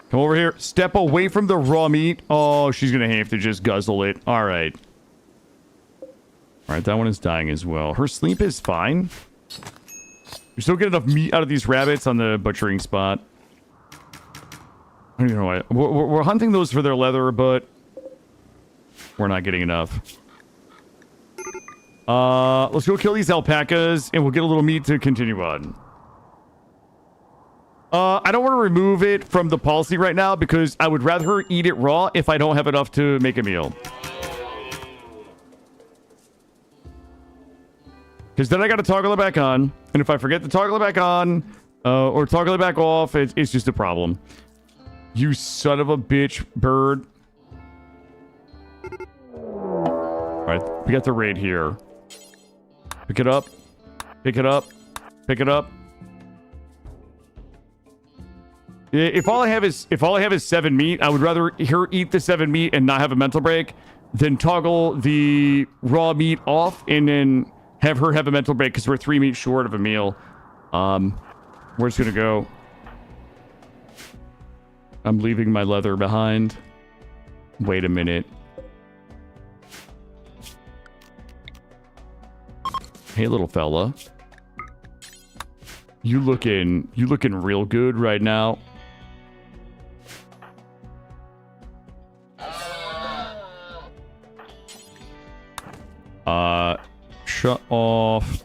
[SPEAKER 1] Come over here. Step away from the raw meat. Oh, she's going to have to just guzzle it. All right. All right, that one is dying as well. Her sleep is fine. We still get enough meat out of these rabbits on the butchering spot. I don't even know why. We're hunting those for their leather, but we're not getting enough. Let's go kill these alpacas, and we'll get a little meat to continue on. I don't want to remove it from the policy right now because I would rather her eat it raw if I don't have enough to make a meal. Because then I got to toggle it back on. And if I forget to toggle it back on or toggle it back off, it's just a problem. You son of a bitch, bird. All right, we got the raid here. Pick it up. Pick it up. Pick it up. If all I have is 7 meat, I would rather her eat the 7 meat and not have a mental break than toggle the raw meat off and then have her have a mental break because we're 3 meat short of a meal. We're just gonna go. I'm leaving my leather behind. Wait a minute. Hey, little fella. You looking real good right now. Shut off.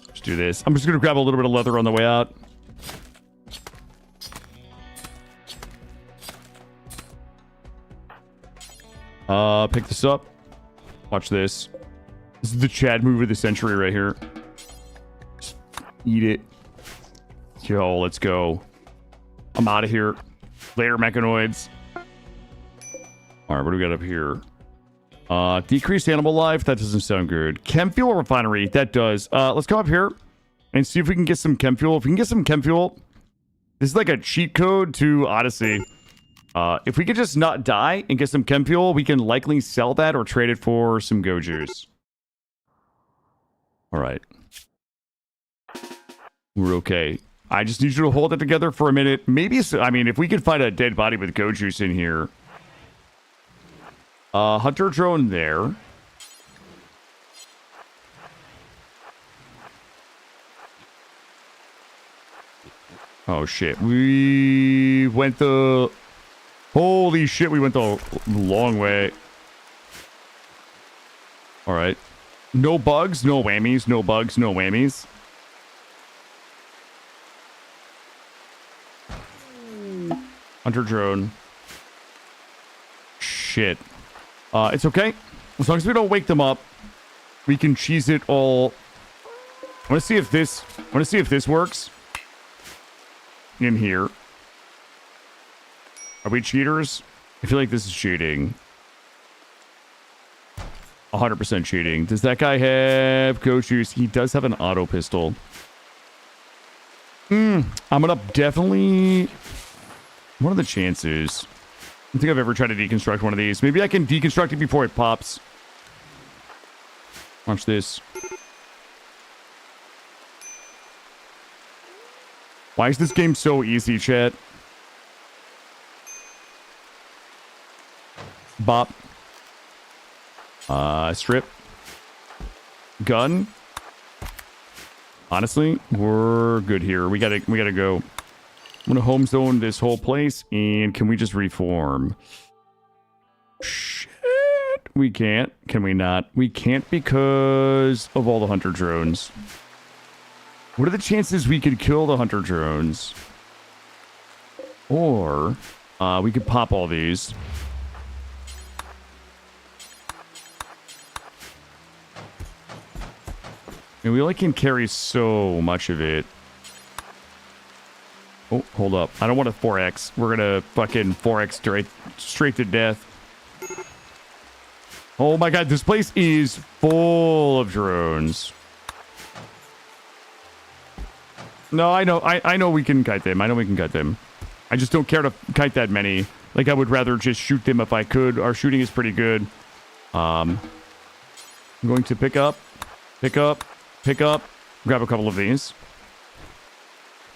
[SPEAKER 1] Let's do this. I'm just gonna grab a little bit of leather on the way out. Pick this up. Watch this. This is the Chad move of the century right here. Just eat it. Yo, let's go. I'm out of here. Later, mechanoids. All right, what do we got up here? Decreased animal life. That doesn't sound good. Chem fuel refinery. That does. Let's go up here and see if we can get some chem fuel. If we can get some chem fuel, this is like a cheat code to Odyssey. If we could just not die and get some chem fuel, we can likely sell that or trade it for some go juice. All right. We're okay. I just need you to hold it together for a minute. Maybe, I mean, if we could find a dead body with go juice in here. Hunter drone there. Oh, shit. We went the... Holy shit, we went the long way. All right. No bugs, no whammies, no bugs, no whammies. Hunter drone. Shit. It's okay. As long as we don't wake them up, we can cheese it all. I want to see if this works. In here. Are we cheaters? I feel like this is cheating. 100% cheating. Does that guy have go juice? He does have an auto pistol. I'm gonna definitely... What are the chances? I don't think I've ever tried to deconstruct one of these. Maybe I can deconstruct it before it pops. Watch this. Why is this game so easy, chat? Bop. Strip. Gun. Honestly, we're good here. We gotta go. I'm gonna home zone this whole place, and can we just reform? Shit. We can't. Can we not? We can't because of all the hunter drones. What are the chances we could kill the hunter drones? Or we could pop all these. And we only can carry so much of it. Oh, hold up. I don't want a 4X. We're gonna fucking 4X straight to death. Oh my god, this place is full of drones. No, I know we can kite them. I know we can kite them. I just don't care to kite that many. Like, I would rather just shoot them if I could. Our shooting is pretty good. I'm going to pick up, grab a couple of these.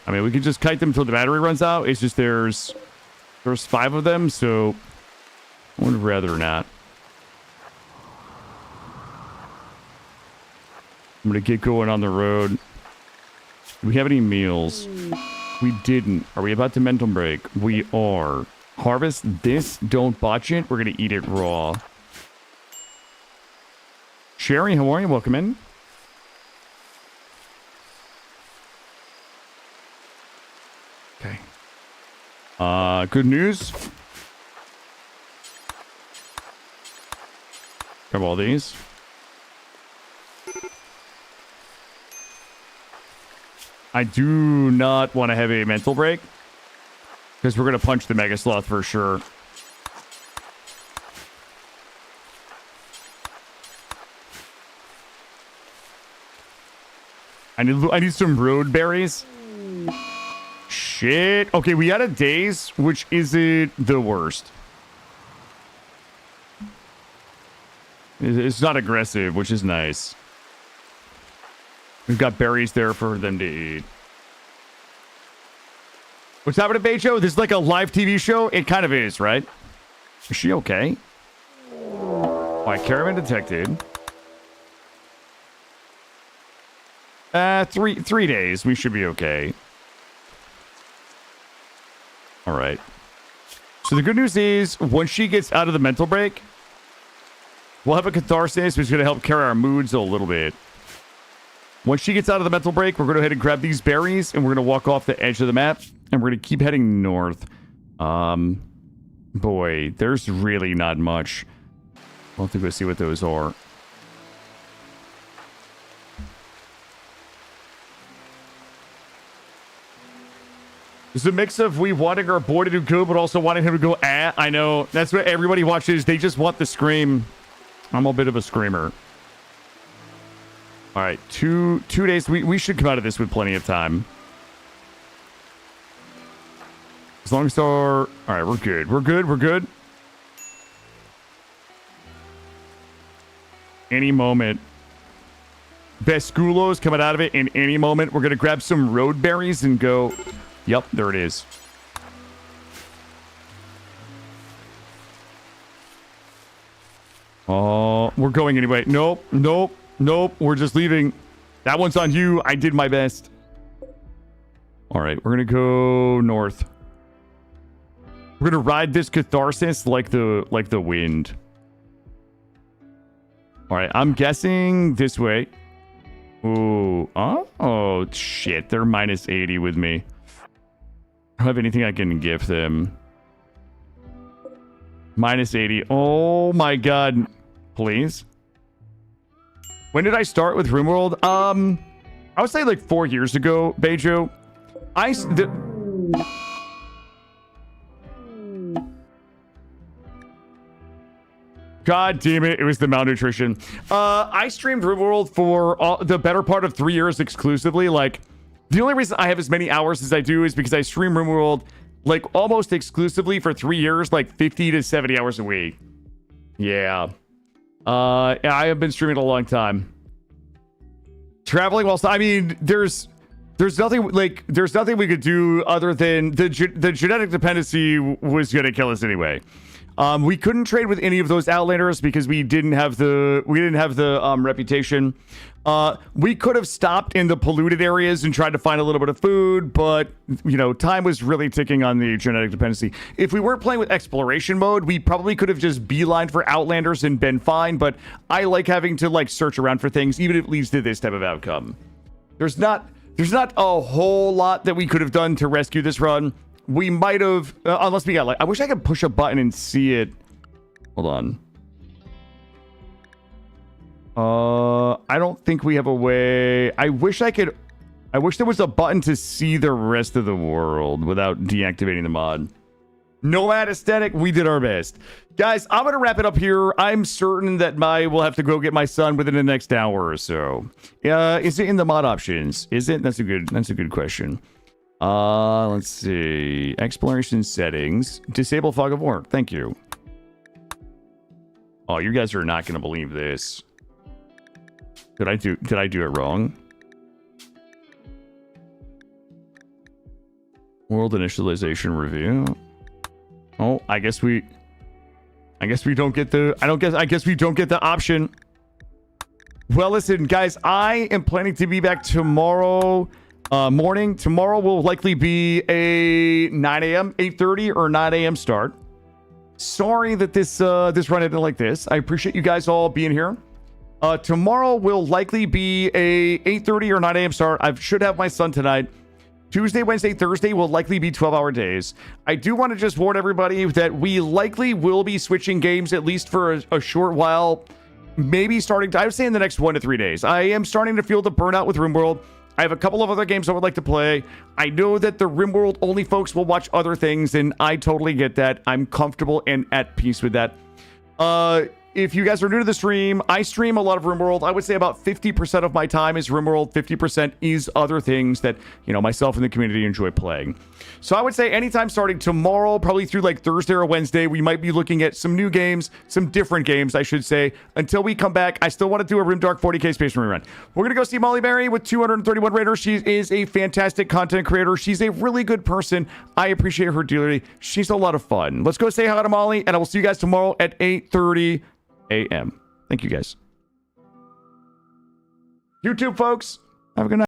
[SPEAKER 1] I mean, we can just kite them until the battery runs out. It's just there's 5 of them, so I would rather not. I'm going to get going on the road. Do we have any meals? We didn't. Are we about to mental break? We are. Harvest this. Don't botch it. We're going to eat it raw. Sherry, how are you? Welcome in. Okay. Good news. Grab all these. I do not want to have a mental break because we're going to punch the Mega Sloth for sure. I need some road berries. Shit. Okay, we had a daze, which isn't the worst. It's not aggressive, which is nice. We've got berries there for them to eat. What's happening, Bejo? This is like a live TV show? It kind of is, right? Is she okay? All right, caravan detected. 3 days. We should be okay. All right. So the good news is, once she gets out of the mental break, we'll have a catharsis, which is going to help carry our moods a little bit. Once she gets out of the mental break, we're going to go ahead and grab these berries, and we're going to walk off the edge of the map, and we're going to keep heading north. Boy, there's really not much. I'll have to go see what those are. It's a mix of we wanting our boy to do good, but also wanting him to go, ah. I know. That's what everybody watches. They just want the scream. I'm a bit of a screamer. All right, two days. We should come out of this with plenty of time. As long as our... All right, we're good. We're good. We're good. Any moment. Besculo's coming out of it in any moment. We're going to grab some road berries and go... Yep, there it is. Oh, we're going anyway. Nope, nope, nope. We're just leaving. That one's on you. I did my best. All right, we're going to go north. We're going to ride this catharsis like the wind. All right, I'm guessing this way. Ooh. Oh, shit. They're minus 80 with me. I don't have anything I can give them. Minus 80. Oh my god. Please. When did I start with RimWorld? I would say like 4 years ago, Bejo. God damn it, it was the malnutrition. I streamed RimWorld for the better part of 3 years exclusively. Like, the only reason I have as many hours as I do is because I stream RimWorld like almost exclusively for 3 years, like 50 to 70 hours a week. Yeah. I have been streaming a long time. Traveling whilst, I mean, there's nothing we could do other than the genetic dependency was gonna kill us anyway. We couldn't trade with any of those Outlanders because we didn't have the reputation. We could have stopped in the polluted areas and tried to find a little bit of food, but you know, time was really ticking on the genetic dependency. If we weren't playing with exploration mode, we probably could have just beelined for Outlanders and been fine, but I like having to like search around for things, even if it leads to this type of outcome. There's not a whole lot that we could have done to rescue this run. We might have, unless we got like, I wish I could push a button and see it. Hold on. I don't think we have a way. I wish there was a button to see the rest of the world without deactivating the mod. Nomad aesthetic, we did our best. Guys, I'm going to wrap it up here. I'm certain that we'll have to go get my son within the next hour or so. Is it in the mod options? Is it? That's a good question. Let's see. Exploration settings. Disable fog of war. Thank you. Oh, you guys are not going to believe this. Did I do it wrong? World initialization review. Oh, I guess we don't get the I guess we don't get the option. Well, listen, guys, I am planning to be back tomorrow morning. Tomorrow will likely be a 9 a.m., 8:30 or 9 a.m. start. Sorry that this run ended like this. I appreciate you guys all being here. Tomorrow will likely be a 8:30 or 9 a.m. start. I should have my son tonight. Tuesday, Wednesday, Thursday will likely be 12-hour days. I do want to just warn everybody that we likely will be switching games at least for a short while. Maybe starting, I would say in the next 1 to 3 days. I am starting to feel the burnout with RimWorld. I have a couple of other games I would like to play. I know that the RimWorld only folks will watch other things, and I totally get that. I'm comfortable and at peace with that. if you guys are new to the stream, I stream a lot of RimWorld. I would say about 50% of my time is RimWorld, 50% is other things that, you know, myself and the community enjoy playing. So I would say anytime starting tomorrow, probably through like Thursday or Wednesday, we might be looking at some new games, some different games, I should say. Until we come back, I still want to do a Rimdark 40k Space Marine run. We're going to go see Molly Berry with 231 raiders. She is a fantastic content creator. She's a really good person. I appreciate her dearly. She's a lot of fun. Let's go say hi to Molly, and I will see you guys tomorrow at 8:30 a.m. Thank you, guys. YouTube folks, have a good night.